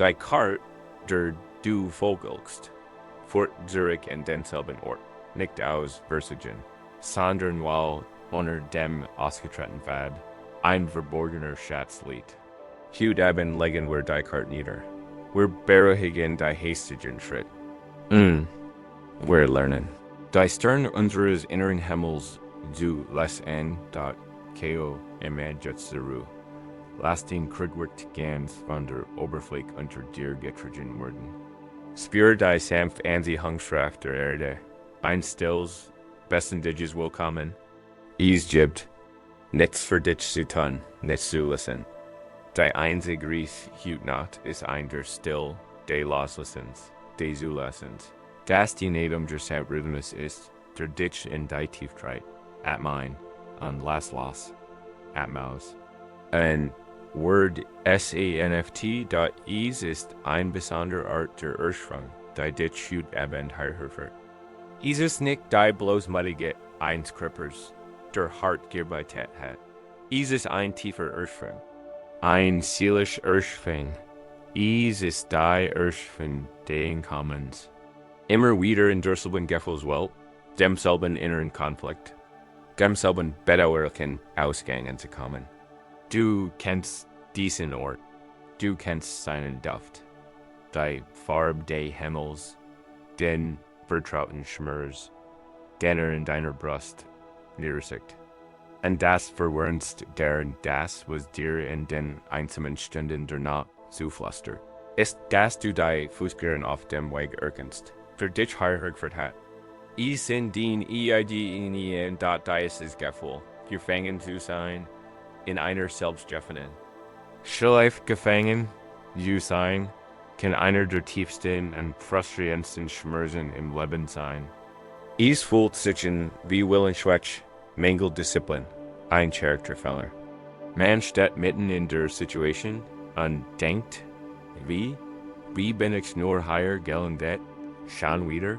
Die Kart der du Vogelst, Fort Zurich und denselben Ort, nicht aus Versigen, sondern weil unter dem ausgetretenen Pfad ein verborgener Schatz liegt. Hugh Dabin legen wir die Kart nieder. Wir beruhigen die hastigen Schritt. Wir lernen. Die Stern unseres inneren Himmels zu lassen, dort Ko imaginationen. Lass den Krugwerk ganz von der Oberfläche unter dir getrieben werden. Spür die sanft Anziehungskraft der Erde. Ein stilles, bestendiges Willkommen. Is gibt nichts für dich zu tun, nichts zu lassen. Die einzige Ries hüt Nacht ist ein der Still, des Loslassens, des Zulassens. Das die Nedum der Rhythmus ist, der dich in die Tiefkeit, at mein, an los, at Maus. Ein Word sanft.is ist ein besonderer Art der Ursprung, die dich hüt eben herhört. Is es nicht die bloßmütige Einskrippers, der Hart Gearbeitet hat. Is es ein tiefer Ursprung, ein seelisch Ursprung. Is ist die Ursprung den Kommens. Immer wieder in derselben Gefühlswelt, demselben inneren Konflikt, demselben bedauerlichen Ausgängen zu kommen. Du kennst diesen Ort, du kennst seinen Duft, die Farbe des Himmels, den vertrauten Schmerz, den in deiner Brust niedersicht. Und das verwirrendst deren das, was dir in den einsamen Stunden der Nacht zuflüstert, ist, dass du die Fußgänger auf dem Weg erkennst, der dich hergeführt hat. Ich sind den in dort dieses Gefühl, gefangen zu sein, in einer selbstgefangen. Schleife gefangen zu sein, kann einer der tiefsten und frustrierendsten Schmerzen im Leben sein. Es fühlt sich wie Willenskraft, mangelnde Disziplin, ein Charakterfehler. Man steht mitten in der Situation und denkt, wie bin ich nur higher gelandet, schon wieder?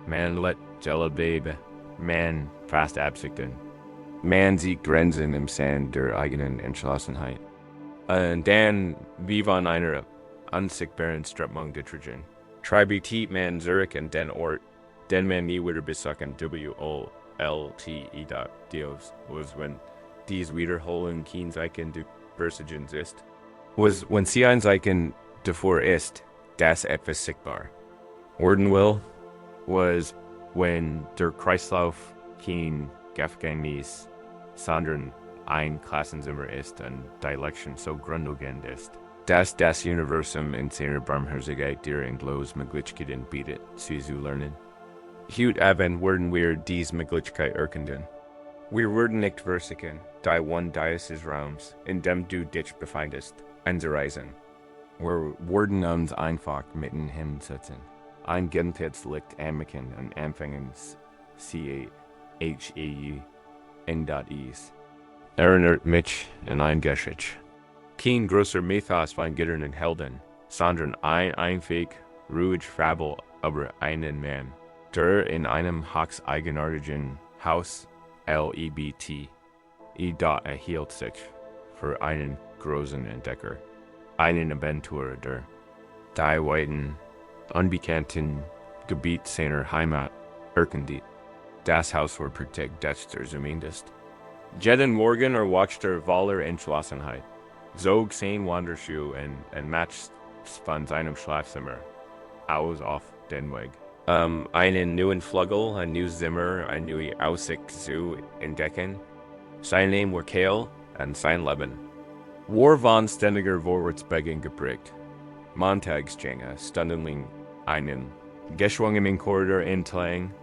Man let Jellebebe, man fast absichten. Man sieht Grenzen im Sand der eigenen Entschlossenheit. Und dann, wie von einer unsichtbaren Strömung getrieben, treibt man Zurich in den Ort, den man nie wieder besuchen Dios, was wenn dies wiederholen kein Zeichen der Versagen ist, was wenn sie ein Zeichen davor ist, das etwas sichtbar werden will, was wenn der Kreislauf kein Gefängnis, sondern ein Klassenzimmer ist und die Lektion so grundlegend ist, dass das Universum in seiner Barmherzigkeit dir endlos Möglichkeiten bietet, sie zu lernen. Heute Abend werden wir diese Möglichkeit erkennen. Wir werden nicht versuchen, die one dieses Raums, in dem du dich befindest, anzureisen. Wir werden uns einfach mitten hinsetzen. Ein Gegenteilslicht anmachen und anfangen CHEU in dot is. Erinnert mich an ein Geschichte. Kein großer Mythos von Gittern und Helden, sondern ein einfähig, ruhig Fabel über einen Mann, der in einem höchst eigenartigen Haus LEBT erhielt sich für einen großen Entdecker, einen Abenturer, der die weiten, unbekannten Gebiet seiner Heimat erkundet. Das Haus war praktisch das der zumindest. Jeden Morgen erwacht voller Entschlossenheit, zog sein Wanderschuh und matcht von seinem Schlafzimmer aus auf den Weg. Einen neuen Flügel, ein neues Zimmer, eine neue Aussicht zu entdecken. Sein Name war Kale und sein Leben war von ständiger Vorwärtsbewegung geprägt. Montagsgänge standen einen geschwungenen Korridor entlang,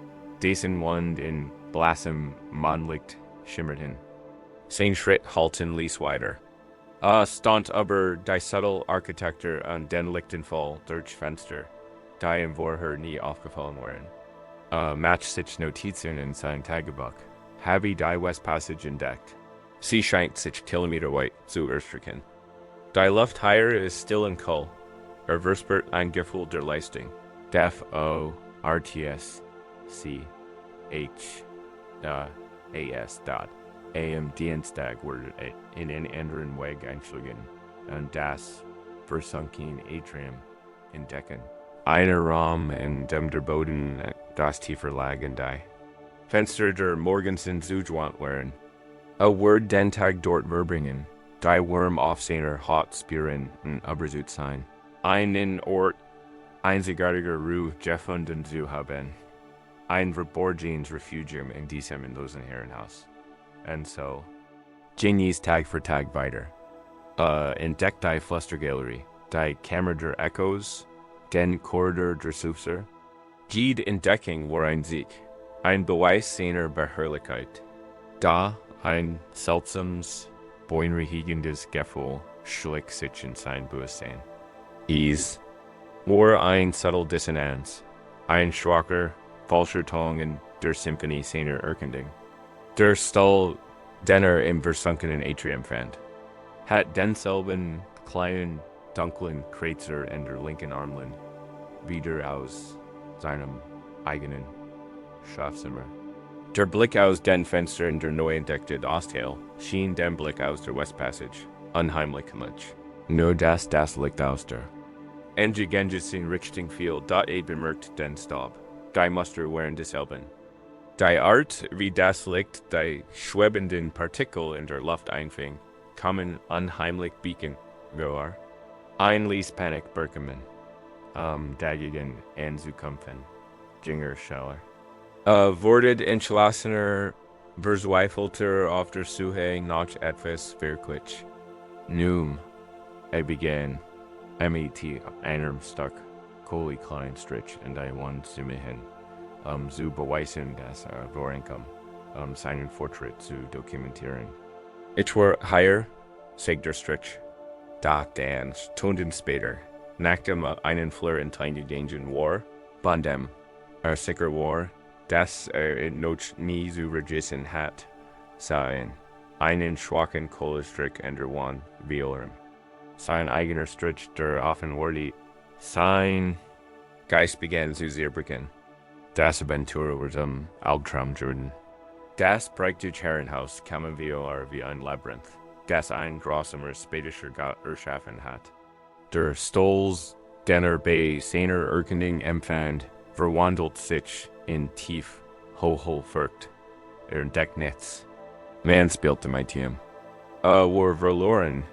dessen Wand in blassem Mondlicht schimmerten. Sein Schritt halten ließ weiter. Stand über die subtle Architektur und den Lichtenfall durch Fenster, die ihm vorher nie aufgefallen waren. Match sich Notizen in sein Tagebuch. Habe die Westpassage entdeckt. Sie scheint sich kilometerweit zu erstrecken. Die Luft hier ist still und kalt. Verspürt ein Gefühl der Leistung. FORTS CHAS am Dienstag wurde in einen anderen Weg einschlagen und das versunken Atrium entdecken. Einer Raum in dem der Boden das tiefer lag und die Fenster der Morgensen Zugewand waren. A Word den Tag dort verbringen, die Wurm Aufsehner hot spüren und übersut sein. Einen Ort einzigartiger Ruhe gefunden zu haben. Ein verborgenes Refugium in diesem endlosen Herrenhaus. Und so, Genies Tag für Tag weiter. Entdeckt die Flustergalerie, die Kammer der Echos, den Korridor der Süßer. Jede Entdeckung war ein Sieg, ein Beweis seiner Beharrlichkeit. Da ein seltsames, beunruhigendes Gefühl schlich sich in sein Bewusstsein. Es war ein subtle Dissonanz, ein schwacher, falscher Ton in der Symphonie seiner Erkundung. Der Stall, den im versunkenen Atrium fand, hat denselben kleinen, dunklen Kratzer in der linken Armlehne wieder aus seinem eigenen Schlafzimmer. Der Blick aus den Fenster in der neu entdeckten Ostheil schien dem Blick aus der Westpassage unheimlich much. Nur das Licht aus der Engegenges in Richtung fiel, da bemerkt den Staub. Die Muster waren dieselben. Die Art, wie das Licht die schwebenden Partikel in der Luft einfing, kamen unheimlich bieken vor. Ein ließ Panik bekommen, dagegen anzukämpfen, Jinger Scheller. Wurde entschlossener, verzweifelter auf der Suche nach etwas wirklich. Nun, begann, mit einem Stück Kohli kleinen Strich in die Wand zu machen, zu beweisen, dass vorankommt, seinen Fortschritt zu dokumentieren. Ich war higher, sagt der Strich. Da dann, Stunden später, nachdem einen Fleur in Tiny Danger war, bandem, sicher war, dass noch nie zu regissen hat, sein, einen schwachen Kohlestrich in der Wand violen. Sein eigener Strich, der offen wurde, sein Geist begann zu zerbrechen. Das Aventur war zum Albtraum geworden. Das praktische Herrenhaus kam wie ein Labyrinth, das ein grausamer spätischer Gott erschaffen hat. Der Stolz, den bei seiner Erkundung empfand, verwandelt sich in tief, hohe Furcht. Entdeckt nichts. Man spielte mit ihm. War verloren.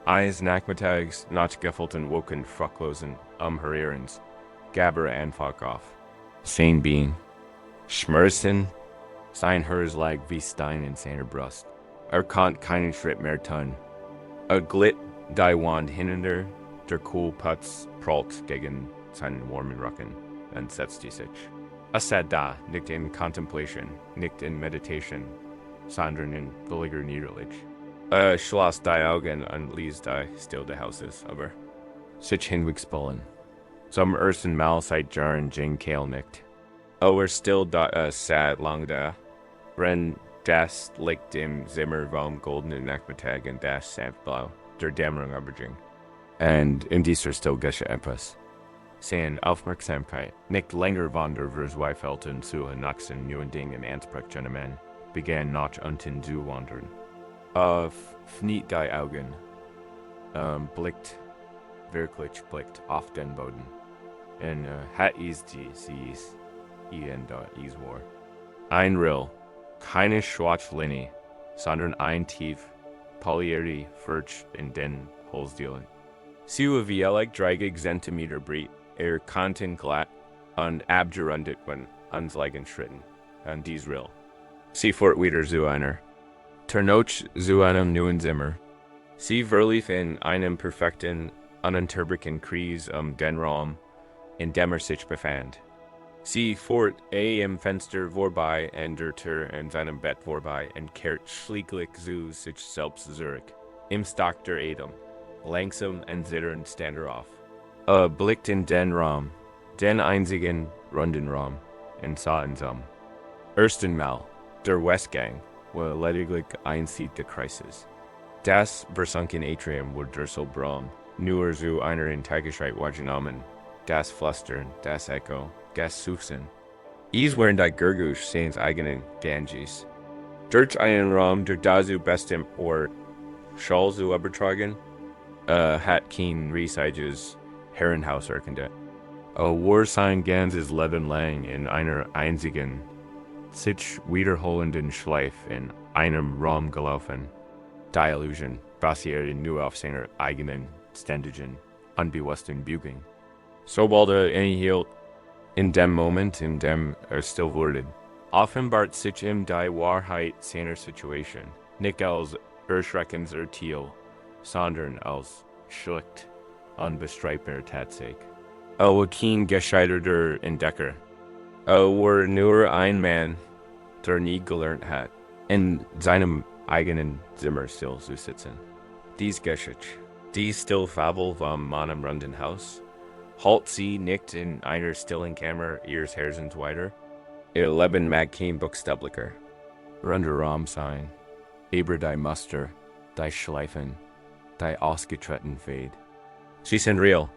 Eines Nachmittags nachgefüllten Wochen fruchtlosen Umherierens gab einfach auf. Sein Bein, Schmerzen, sein Herz lag wie Stein in seiner Brust. Konnte keinen Schritt mehr tun. Glitt die Wand hinter, der Kohlputz prallt gegen seinen warmen Rücken und setzte sich. Sat da, nicht in Contemplation, nicht in Meditation, sondern in völliger Niederlich. Schloss die Augen und ließ die still des Hauses, aber sich hinwegspolen. Zum ersten Mal seit Jahren ging Kale nicht. Still da, sat lang da, wenn das Licht im Zimmer vom goldenen Nachmittag und das sanftblau der Dämmerung überging. Und in dieser still geschah etwas. Seine Aufmerksamkeit, nicht länger von der Verzweifelten zu nach den neuen Dingen in Anspruch genommen, begann nach unten zu wandern. Fniet die Augen, blickt auf den Boden. Und hat sie da war. Ein Rill, keine Schwarzlinie, sondern ein tief, polierte Furch in den Holzdielen. Sie war wie dreigig Zentimeter breit, Kanten glatt und abgerundet von unsleigen Schritten, und dies Rill. Sie fort wieder zu einer. Ternoch zu einem neuen Zimmer. Sie verlief in einem perfekten, ununterbrochenen Kreis den Raum, in dem sich befand. Sie fort im Fenster vorbei und der Tür in seinem Bett vorbei und kehrt schlieglich zu sich selbst zurück. Im Stock der Atem, langsam und zitternd stand auf. Blickt in den Raum, den einzigen runden Raum, und sah ihn zum ersten Mal, der Westgang, war lediglich einzig der Kreises. Das versunkene Atrium war der so braun, nur zu einer in Tagesschreit wahrgenommen. Das Flüstern, das Echo, das Suchen. Es waren die Gurgusch seines eigenen Ganges. Durch einen Raum, der dazu bestimmt war, Schall zu übertragen, hat keen Reisiges Herrenhaus erkendet. War sein ganzes Leben lang in einer einzigen, sich wiederholenden Schleife in einem Raum gelaufen. Die Illusion basiert nur auf seiner eigenen, ständigen, unbewussten Bügeln. Sobald innehielt, in dem Moment, in dem still wurde, offenbart sich ihm die Wahrheit seiner Situation, nicht als erschreckens Urteil, sondern als schlicht, unbestreitbar Tatsache. War kein gescheiterter Entdecker. War nur ein Mann, der nie gelernt hat, in seinem eigenen Zimmer still zu sitzen. Dies Geschichte, die Stillfabel vom Mann im runden Haus, halt sie nicht in einer stillen Kammer ihres Herzens weiter. Ihr Leben mag kein buchstablicher. Runder Raum sein, über die Muster, die Schleifen, die ausgetretenen Fade. Sie sind real.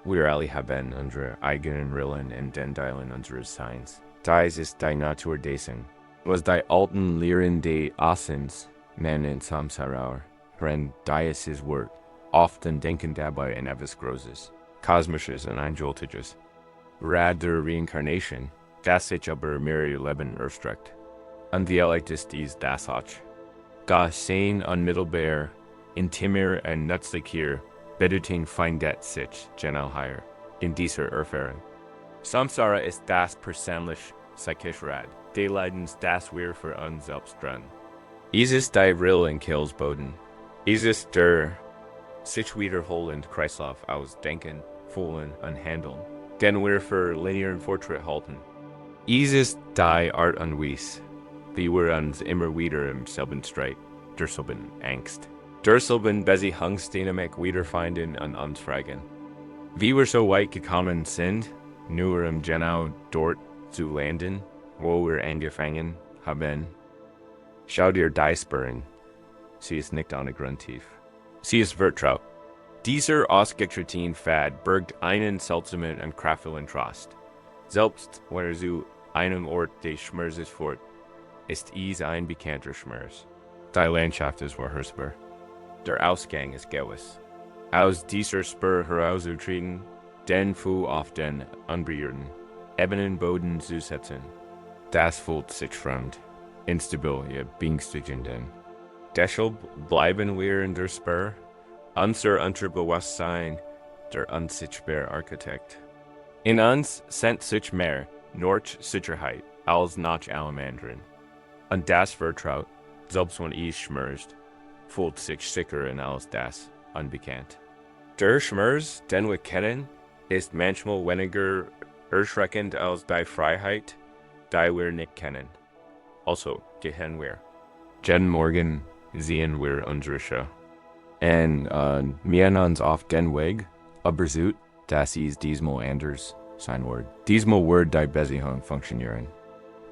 Wir alle haben unsere eigenen Rillen und den Teilen unseres Seins. Dies ist die Natur dessen, was die alten Lehren des Assens nennen Samsara, wenn dieses Wort, often denken dabei an etwas Großes, Kosmisches und Eindeutiges. Rad der Reincarnation, das sich aber mehr Leben erstreckt. Und wie ist dies das auch? Ga sein unmittelbar, intimer und nützlicher, bedeutung findet sich generell hier, in dieser Erfahrung. Samsara ist das persönlich psychisch Rad, des Leidens das wir für uns selbst dran. Es ist die Rillen Killsboden. Es ist der sich wiederholende Kreislauf aus Denken, Fühlen und Handeln, den wir für linearen Fortschritt halten. Es ist die Art und Weise, wie wir uns immer wieder im selben Streit, derselben Angst, derselben Beziehungsdynamik wiederfinden und uns fragen, wie wir so weit gekommen sind, nur genau dort zu landen, wo wir angefangen haben. Schau dir die Spuren. Sie ist nicht ohne Grund tief. Sie ist vertraut. Dieser ausgetretene Pfad birgt einen seltsamen und kraftvollen Trost. Selbst wenn zu einem Ort des Schmerzes fort, ist es ein bekannter Schmerz. Die Landschaft ist vorhersehbar. Der Ausgang ist gewiss. Aus dieser Spur herauszutreten, den Fuß auf den unberührten, ebenen Boden zu setzen, das fühlt sich fremd, instabil, ja beängstigend. Deshalb bleiben wir in der Spur, unser Unterbewusstsein, der unsichtbare Architekt. In uns sendet sich mehr Sicherheit als nach allem anderen. Und das vertraut, selbst wenn es schmerzt, fühlt sich sicherer als das unbekannt. Der Schmerz, den wir kennen, ist manchmal weniger erschreckend als die Freiheit, die wir nicht kennen. Also gehen wir. Jeden Morgen sehen wir unsere Show. Und wir uns auf den Weg, aber so, dass es diesmal anders sein wird. Diesmal wird die Beziehung funktionieren.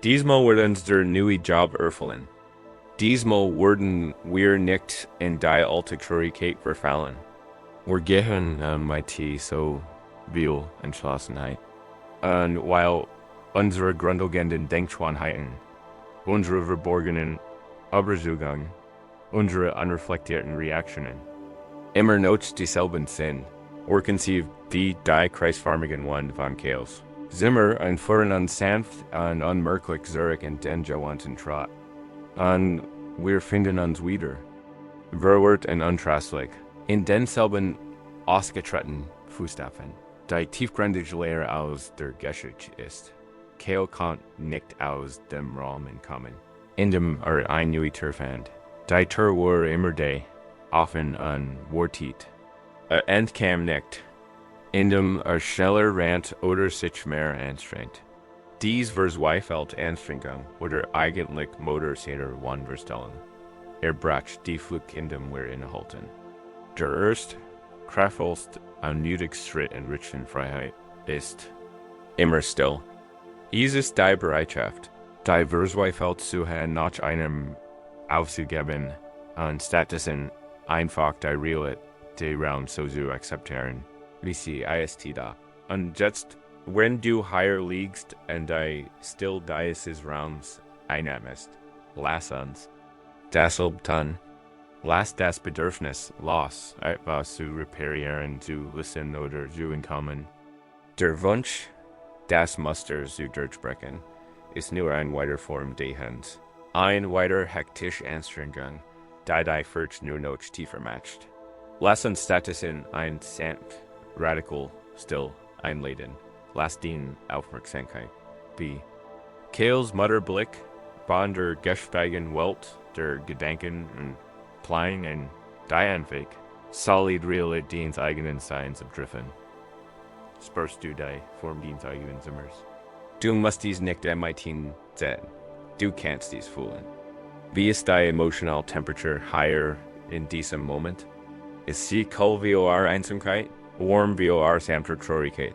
Diesmal wird uns der neue Job erfüllen. Diesmal werden wir nicht in die alte Traurigkeit verfallen. Wir gehen mit so viel Entschlossenheit. Und weil unsere grundlegenden Denkgewohnheiten, unsere verborgenen Überzeugungen, unsere unreflektierten Reaktionen immer noch dieselben sind, wirken sie wie die kreisförmigen Wand von Chaos. Zimmer und führen uns sanft und unmerklich zurück in den gewohnten Trott. Und wir finden uns wieder, verwirrt und untröstlich, in denselben ausgetretenen Fußstapfen. Die tiefgründige Lehre aus der Geschichte ist, Keo kann nicht aus dem Raum entkommen, in dem ein neuer Tür fand. Die Tür war immer da, offen und wortiert. Entkam nicht, in dem schneller Rand oder sich mehr anstrengt. Dies verzweifelt Anstrengung oder eigentlich Motor seiner Wanderstellung. Brach die Flucht in dem wir innehalten. Der erste, kraftvollste und nötigste Schritt in Richtung Freiheit ist immer still. Es ist die Bereitschaft, die verzweifelt zu haben, nach einem aufzugeben und stattdessen einfach die Realität des Raums so zu akzeptieren, wie sie ist da. Und jetzt, wenn du hier liegst und die still dieses Raums einatmest, lass uns deshalb tun. Last das Bedürfnis, Loss, etwas zu reparieren, zu wissen oder zu entkommen. Der Wunsch, das Muster zu durchbrechen, ist nur eine weitere Form Dehens. Ein weiter hektisch Anstrengung, die Furcht nur noch tiefer matcht. Lass uns stattdessen ein sanft, radical, still einladen. Lass den Aufmerksamkeit. B. Kales Mutterblick, von der gesteigen Welt der Gedanken und Pläne und Dianweg, solid real dens eigenen Seins abdriften. Spürst du die Form dens eigenen Zimmers? Du musst dies nicht ermitteln sehen. Du kannst dies fühlen. Wie ist die emotional temperature higher in diesem Moment? Ist sie kalt wie eure Einsamkeit? Warm wie eure sanfte Traurigkeit?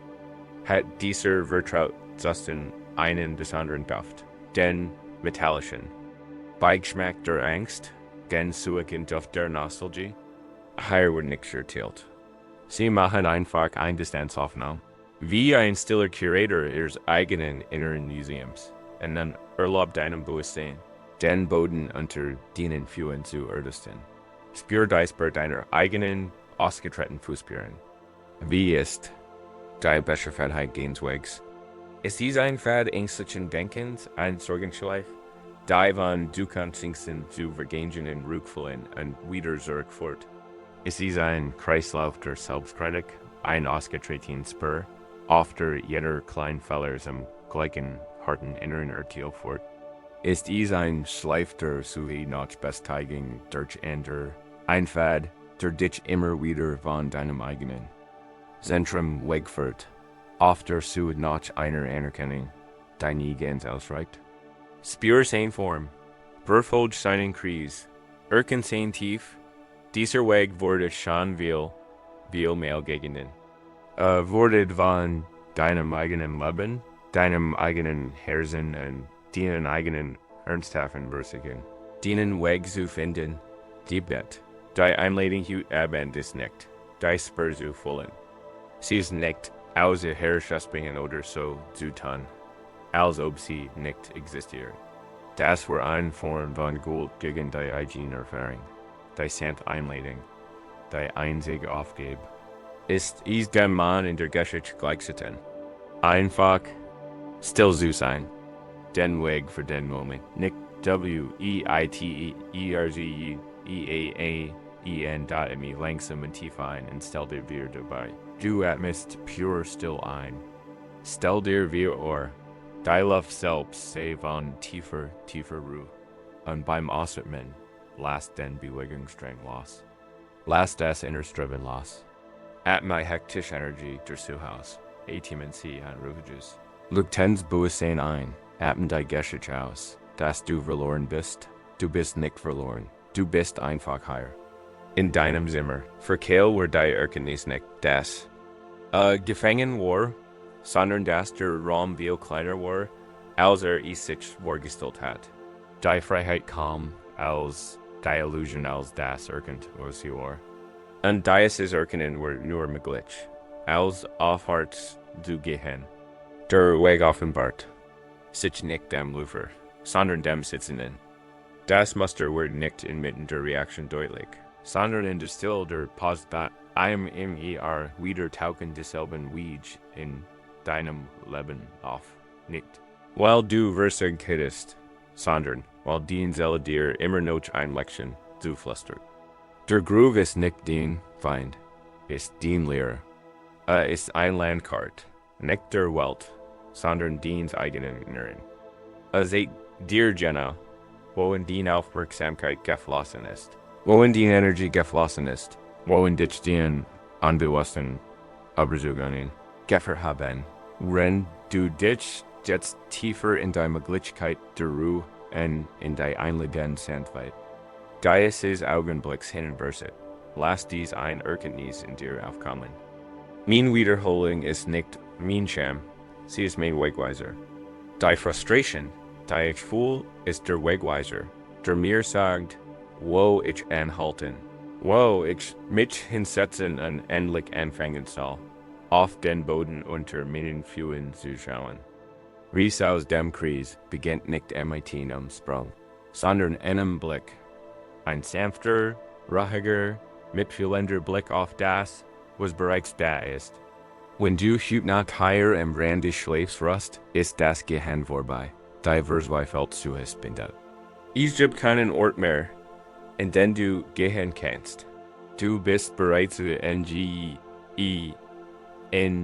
Hat dieser vertrauten einen besonderen Duft, den metallischen Beigeschmack der Angst, den suchen Duft der Nostalgie? Hier wird nichts erzählt. Sie machen einfach eine Distanzaufnahme. Wie ein stiller Curator ihres eigenen inneren Museums. Und dann erlaubt deinem Bewusstsein, den Boden unter denen Fühlen zu erlösen. Spür dies bei deiner eigenen, ausgetretenen Fußspuren. Wie ist die Beschäftigkeit gehenswegs? Ist dies ein Pfad ängstlichen Denkens, ein Sorgenschleif? Die von du kannst Ängsten zu vergehen und Rückfallen und wieder zurückfort? Ist dies ein Kreislauf der Selbstkritik, ein ausgetretenen Spur, auf der jeder kleinen Fehler am gleichen harten inneren Urteil fort? Ist dies ein Schleif der Suche nach Bestätigung durch andere, ein Pfad, der dich immer wieder von deinem eigenen Zentrum wegführt, auf der Suche nach einer Anerkennung, die nie ganz ausreicht? Spür sein Form, verfolgt seinen Kreis, erkennt sein Tief, dieser Weg wurde schon viel mehr gegenden. Wurde von deinem eigenen Leben, deinem eigenen Herzen und deinen eigenen ernsthaften Versuchen, deinen Weg zu finden, die Bett, die Einladung hut abend ist nicht, die Spur zu fühlen. Sie ist nicht außer Herrschaftsbringen oder so zu tun, als ob sie nicht existiert. Das war eine Form von Gut gegen die eigene Erfahrung, die sanfte Einladung, die einzige Aufgabe. Ist es dem Mann in der Geschichte gleichzusetzen. Einfach still zu sein, den Weg für den Moment, nicht WEITERZEEAAEN mich langsam und tief ein und stell dir wieder dabei. Du atmest pur still ein. Stell dir wieder Ohr. Die Luft selbst sei von tiefer Ruhe. Und beim Ausatmen, lass den Bewegungsdrang los. Lass das Innerstreben los. Atme hektische Energie durch Zuhaus. Atmen Sie an Ruhiges. Lugtens Bewusstsein ein. Atmen die Geschichte aus. Dass du verloren bist. Du bist nicht verloren. Du bist einfach hier. In deinem Zimmer. Verkehl wird die Erkenntnis nicht das gefangen war, sondern dass der Raum viel kleiner war, als sich vorgestellt hat. Die Freiheit kam als die Illusion als das erkannt, was sie war. Und dieses Erkennen war nur möglich, als aufwärts zu gehen. Der Weg offenbart, sich nicht dem Läufer, sondern dem Sitzenden. Das Muster wird nicht inmitten der Reaktion deutlich, sondern in der Stille der Pause immer wieder tauchen dieselben Wege in deinem Leben auf, nicht. Weil du Versankest, sondern weil die Seele dir immer noch ein Leckchen zuflüstert. Der Groove ist nicht den Feind, ist den Lehrer. Ist ein Landkart, nicht der Welt, sondern dens eigenen Inneren. Seht dir genau, wohin die Aufmerksamkeit geflossen ist, wohin die Energie geflossen ist, wohin dich den Unbewussten Überzeugungen geverhaben. Wenn du dich jetzt tiefer in die Möglichkeit der Ruhe und in die Einladung Sanftheit, dieses Augenblicks hineinverset, lass dies ein Erkenntnis in dir aufkommen. Mein Wiederholen ist nicht mein Scham, sie ist mein Wegweiser. Die Frustration, die ich fühle, ist der Wegweiser, der mir sagt, wo ich anhalten, wo ich mich hinsetzen und endlich anfangen soll, auf den Boden unter meinen Füßen zu schauen. Ries aus dem Kreis beginnt nicht mit am Sprung, sondern einem Blick. Ein sanfter, Rahiger, mitfühlender Blick auf das, was bereits da ist. Wenn du nach higher and brandish Schleifsrust, ist das Gehirn vorbei. Die Verzweifelt zu hast bindet. Ich gibt keinen Ort mehr, in den du gehen kannst. Du bist bereits in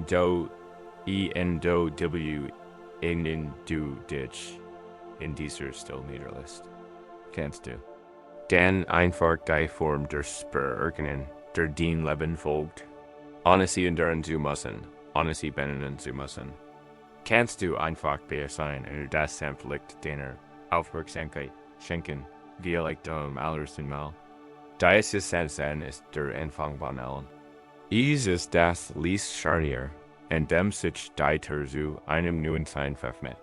do w in du dich in dieser still Niederlist. Kannst du. Dan einfach die Form der Spurerkennen, der Dien Leben folgt. Ohne enduren zu müssen, ohne benennen zu müssen. Kannst du einfach bei sein und das Sanftlicht deiner Aufmerksamkeit schenken, allerersten Mal. Dieses Sein ist der Anfang von allen. Ist das Licht Scharnier, in dem sich die Tür zu einem neuen Sein veröffnet.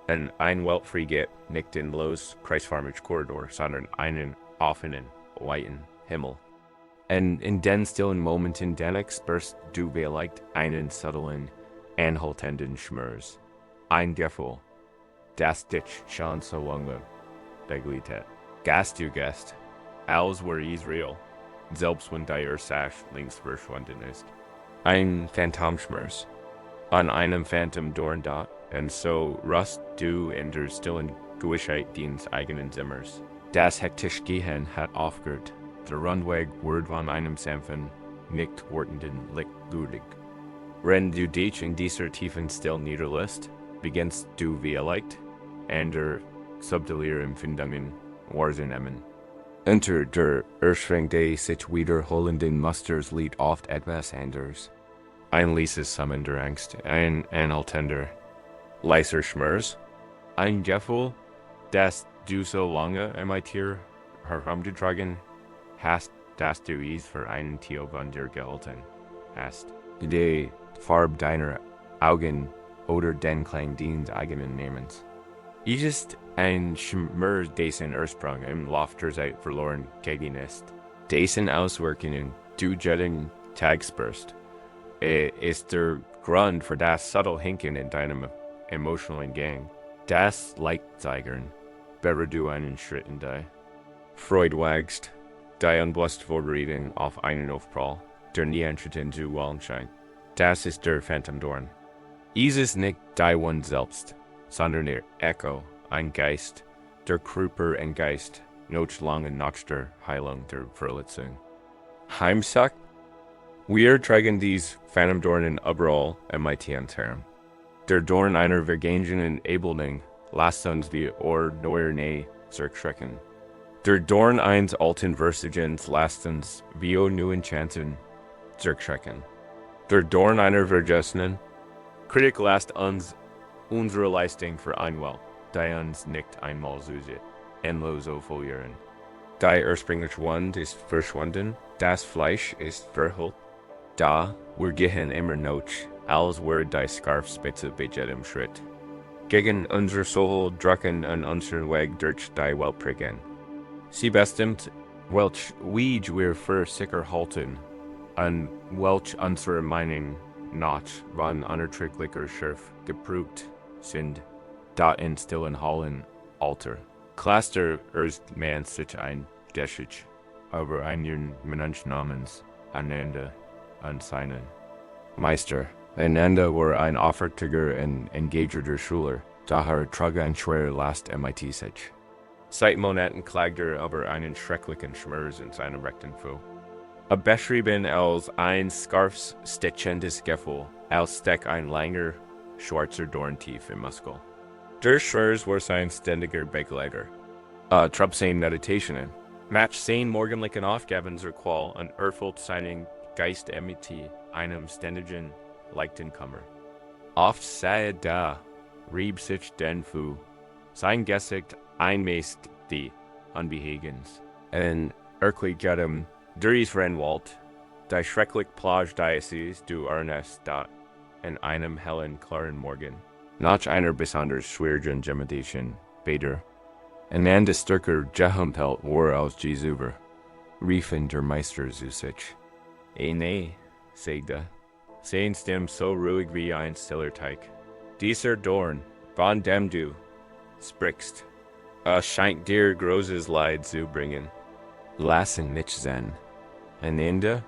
Ein Weltfrei geht nicht in los kreisförmig Korridor, sondern einen offenen, weiten Himmel. Und in den stillen Momenten dennoch spürst du vielleicht einen subtilen, anhaltenden Schmerz. Ein Gefühl, das dich schon so lange begleitet. Gast du Gast, als wäre es real, selbst wenn die Ursache links verschwunden ist. Ein Phantomschmerz, an einem Phantom Dorndot, und so rust du in der stillen Gewissheit deines eigenen Zimmers. Das hektische Gehen hat aufgehört. Der Rundweg wird von einem sanften, nicht wordenden Licht würdig. Wenn du dich in dieser tiefen Still niederlässt, beginnst du vielleicht, andere subtilere Empfindungen wahrzunehmen. Unter der Erschöpfung des sich wiederholenden Musters liegt oft etwas anderes. Ein leises Summen der Angst, ein anhaltender, leiser Schmerz, ein Gefühl, das du so lange in mein Tier herumgetragen hast, dass du es für einen Teil von dir gehalten hast. Die Farbe deiner Augen oder den Klang deines eigenen Namens. Es ist ein Schmerz, dessen Ursprung im Lauf der Zeit verloren gegangen ist. Dessen Auswirkungen du jeden Tag spürst, ist der Grund für das subtle Hinken in deinem emotionalen Gang. Das Leichtzeigern, bevor du einen Schritt in die Freude wagst, die unbewusste Vorbereitung auf einen Aufprall, der nie eintreten zu wollen scheint. Das ist der Phantomdorn. Es ist nicht die One selbst, sondern der Echo, ein Geist, der Körper und Geist, noch lange nach der Heilung der Verletzung. Heimsach? Wir tragen dies Phantomdornen überall in mein Tianterm. Der Dorn einer vergangenen Ebelding lasst uns die Ohr neuer Nähe zurückschrecken. Der Dorn eines alten Versigens lasst uns wie neuen Chanten zurückschrecken. Der Dorn einer vergessenen Kritik lasst uns unsere Leistung für einmal, die uns nicht einmal süße, endlos aufhören. Die ursprüngliche Wand ist verschwunden, das Fleisch ist verhüllt. Da, wir gehen immer noch, als wäre die Skarfspitze bei jedem Schritt. Gegen unser Soul drücken und unseren Weg durch die Welt prägen. Sie bestimmt, welch Weg wir für sicher halten, und welch unsere Meinung nach von unerträglicher Schärfe geprüft sind, da in stillen Hallen Alter. Cluster erst man sich ein Geschich, aber einen Namens, einander und seinen Meister. Einander war ein aufrichtiger und engagerter Schüler, daher trug ein schwerer Last MIT sich. Seit Monaten klagte aber einen schrecklichen Schmerz in seinem rechten Fuß. Beschrieben als ein scarfstitchendes Gefühl, als steck ein langer, schwarzer Dorn tief im Muskel. Der Schmerz war sein ständiger Begleiter. Trotz seinen Meditationen, match seinen morgendlichen Aufgaben zur Qual und erfüllt seinen Geist mit einem ständigen leichten Kummer. Oft sei da, rieb sich den Fuß, sein Gesicht einmäßt die Unbehagens, und erklärt durch Rennwald, die schrecklich Plage Diözese du Ernest da in einem hellen, klaren Morgen, nach einer besonders schwierigen Meditation, Beder, und an des stärker Gehumpelt war als Jesuber, riefen der Meister zu sich. Nee, sagte, sehen stem so ruhig wie ein stiller Teig. Dieser Dorn, von dem du sprichst, scheint dir großes Leid zu bringen. Lassen Zen. Am Ende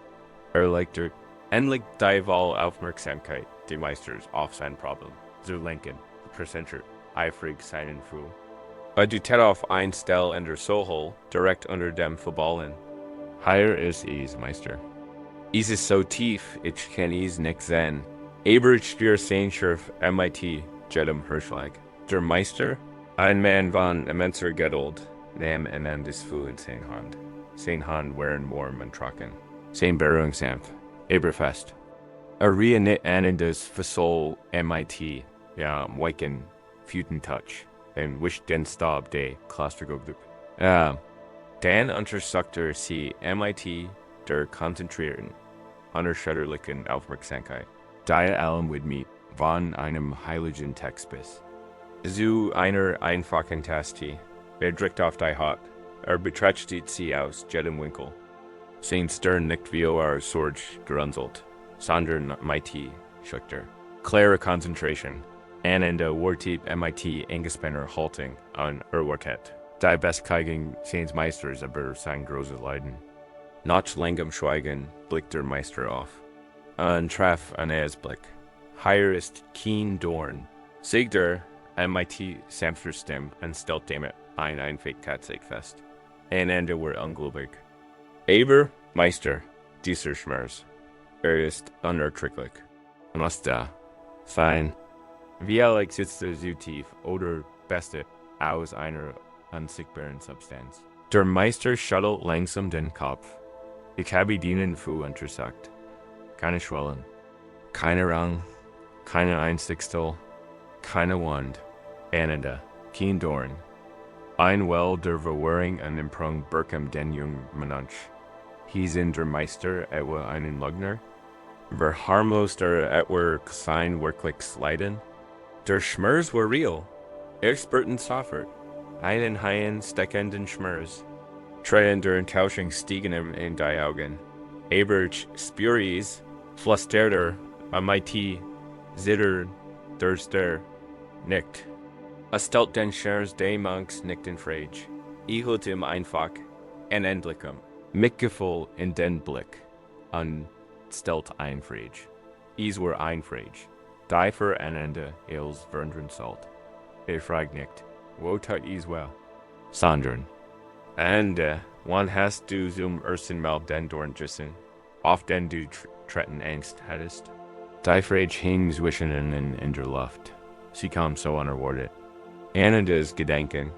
erleichtert endlich die Wahl-Aufmerksamkeit die Meisters auf sein Problem zu lenken, präsentiert eifrig seinen Fu. Du tät auf ein Stell in der Sohol, direkt unter dem Verballen. Hier ist is, Meister. Is ist so tief, ich kann is nicht sehen. Aber ich spür sein Schurf MIT, jedem Hirschlag. Der Meister, ein Mann von immenser Geduld, nahm immenses Fu in sein Hand. Sein Hand waren warm und trocken. Sein Berührung sanft, aber fest. Ria nicht anendes Versol MIT, ja, weiken, futen Touch. En wischt den Stab de Klostergoglup. Dan untersuchte sie MIT der konzentrieren, unerschütterlichen Aufmerksamkeit. Die allem mit mir von einem heiligen Textbiss. Zu einer einfachen Taste, drückt auf die Haut, betrachtet sie aus jedem Winkel. Sein Stern nicht wie Sorge gerunzelt, sondern mighty schüchter. Klare Konzentration. Ende Wartiep MIT Engespenner Halting an Erwartet. Die Bestkeigung seines Meisters aber sein großes Leiden. Nach langem Schweigen blickt der Meister auf. Ein Treff an Blick. Hier ist kein Dorn. Siegt MIT sanfter Stimme und stellt damit ein Einfähigkeit fest. Ende war ungläubig. Aber, Meister, dieser Schmerz. Ist unerträglich. Was da? Fein. Wie sitzt so tief oder beste aus einer unsichtbaren Substanz. Der Meister schüttelt langsam den Kopf. Ich habe dienen Fu untersucht. Keine Schwellen, keine Rang, keine Einstichstel, keine Wand, Ende, kein Dorn. Ein Well der Verwirrung und Imprung Birkem den jungen Mensch. Hieß in der Meister etwa einen Lügner? Verharmlos der etwa sein wirkliches Leiden? Der Schmerz war real. Experten soffert. Einen Haien steckenden Schmerz. Tränen der Enttäuschung stiegen in die Augen. Aber ich spüre es, flüsterte MIT, zitter, durster, nicht. Stellt den Schmerz des Monks nicht in Frage. Hielt ihm einfach, en endlichem, mitgefühl in den Blick, und stellt ein Frage. Es war ein Frage. Die für ein Ende ils verndern sollt. Frag nicht, wo tat is well? Sondern, wann hast du zum ersten Mal den Dorn gessen, auf den du treten Angst hattest? Die Frage hing zwischen ihnen in der Luft. Sie kam so unerwartet. Anandas Gedenken,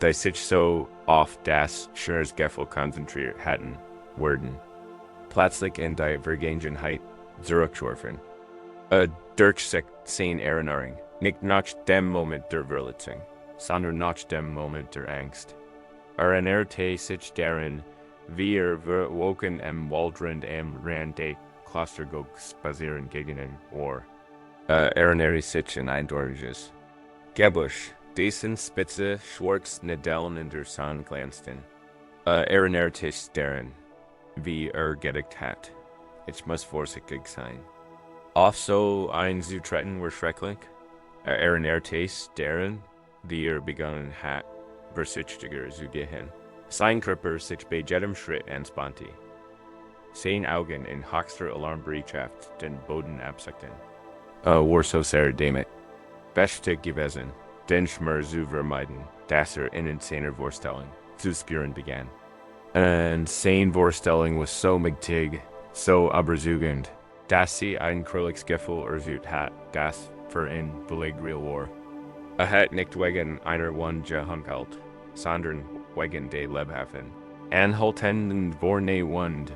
die sich so auf das Scherzgefühl konzentriert hatten, wurden plötzlich in die Vergangenheit zurückgeworfen. Durch sich sein Erinnerung, nicht nach dem Moment der Verletzung, sondern nach dem Moment der Angst. Erinnerte sich daran, wie woken am Waldrand am Rand des Klostergogs spazieren gegangen war. Erinnerte sich in eindeuliches Gebüsch, dessen spitze, schwarz Nadeln in der Sonne glänzten. Erinnerte sich daran, wie gedickt hat. Ich muss vorsichtig sein. Auf so einzutreten war schrecklich. Erinnerte sich daran, wie begonnen hat, vorsichtiger zu gehen. Sein Körper sich bei jedem Schritt entspannte. Sein Augen in höchster Alarmbereitschaft den Boden absackten. War so sehr damit. Beste gewesen, den Schmerz zu vermeiden, dass in seiner Vorstellung zu spüren begann. Und seine Vorstellung war so mächtig, so überzeugend, dass sie ein krulliges Gefühl ersucht hat, das für ihn belegt real war. Hat nicht wegen einer Wunde handelt, sondern wegen der lebhaften, anhaltenden Worne Wund.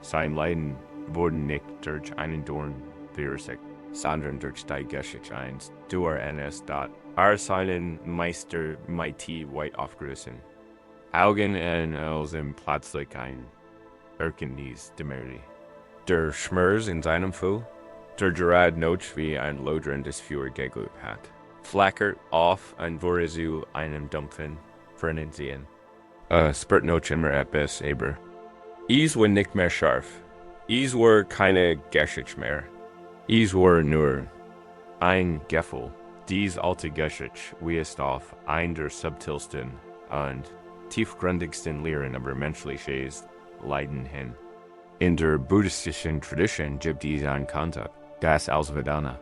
Sein Leiden wurden nicht durch einen Dorn verursacht, sondern durch die Geschichte eins, durch eines dort seinen Meister mighty weit aufgerissen. Augen und aus ihm plötzlich ein Erkenntnis dämmerte. Der Schmerz in seinem Fu, der gerade noch wie ein loderndes Feuer geglut hat, flackert auf und wurde zu einem dumpfen Fernen sehen. Spürt noch immer etwas, aber es war nicht mehr scharf. Es war keine Geschichte mehr. Es war nur ein Gefühl. Dies alte Geschichte, wie es auf ein der subtilsten und tiefgründigsten Lehren aber menschliches Leiden hin. In der buddhistischen Tradition gibt es ein Konzept, das als Vedana.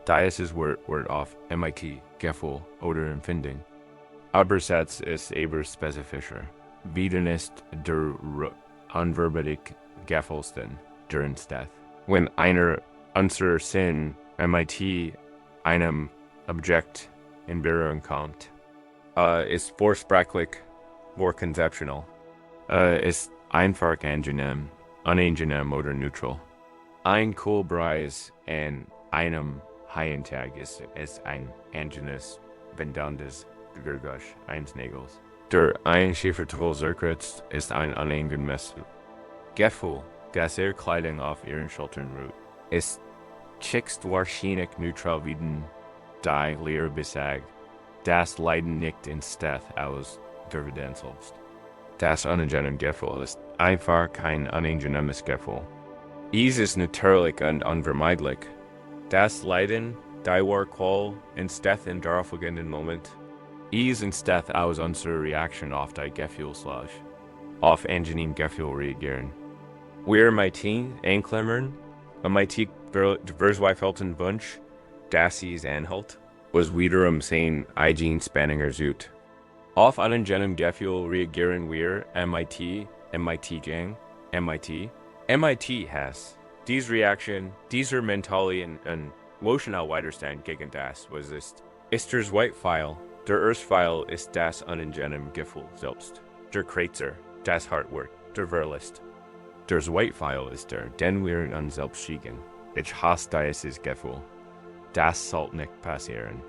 Dieses Wort auf MIT, Gefühl oder Empfinden. Übersetzt ist eher spezifischer. Wieden ist der unverbindlich Gefühlsden, der entsteht. Wenn einer unserer Sinn MIT einem Objekt in Berührung kommt, ist vorsprachlich, vorkonzeptional, ist einfach angenehm, unangenehm oder neutral. Ein Kohlpreis an einem Haientag ist ein angenehmes, bendantes Geräusch eines Nägels. Der einschläferte Zirkus ist ein unangenehmes Gefühl, das Kleidung auf ihren Schultern ruht. Ist höchstwahrscheinlich neutral wie die Lehre besagt, das Leiden nicht entsteht aus der Verdien selbst. Das unangenehme Gefühl ist einfach kein unangenehmes Gefühl. Es ist natürlich und unvermeidlich. Das Leiden, die Qual, entsteht im darauffolgenden Moment. Es entsteht aus unserer Reaktion auf die Gefühlslage, auf angenehme Gefühl reagieren. Wir möchten einklammern, MIT verzweifelten Wunsch, dass es anhält, was wiederum sein eigen Spanninger sucht. Auf unangenehm Gefühl reagieren wir MIT has. Diese Reaktion, dieser mentale und emotional Widerstand gegen das, was ist der Zweitpfeil. Der Erstpfeil ist das unangenehme Gefühl selbst. Der Kreuzer, das Hartwort, der Verlust. Der Zweitpfeil ist den wir uns selbst schicken. Ich hasse dieses Gefühl. Das soll nicht passieren.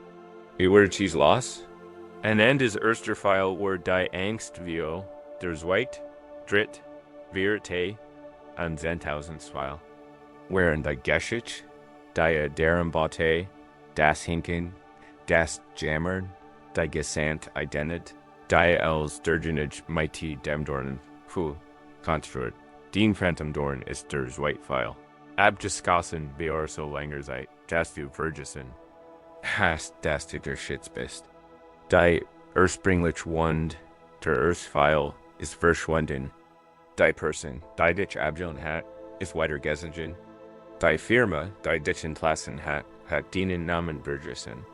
Wie wird es los? An Ende des ersten Pfeil wird die Angst wie der Zweit, Dritt, Vierte und 10.000 Pfeil. Während die Geschichte, die deren Bote, das Hinken, das Jammern, die Gesandt Identität, die als derjenige Mighty Demdorn, konstruiert. Den Phantomdorn ist der Zweitpfeil. Abgeschlossen wie so länger Zeit, dass du vergessen hast, dass du der Schitz bist. Die ursprüngliche Wand, der Erstpfeil, ist verschwunden. Die Person, die dich abgelehnt hat, ist weitergegangen. Die Firma, die dich entlassen hat den Namen vergessen.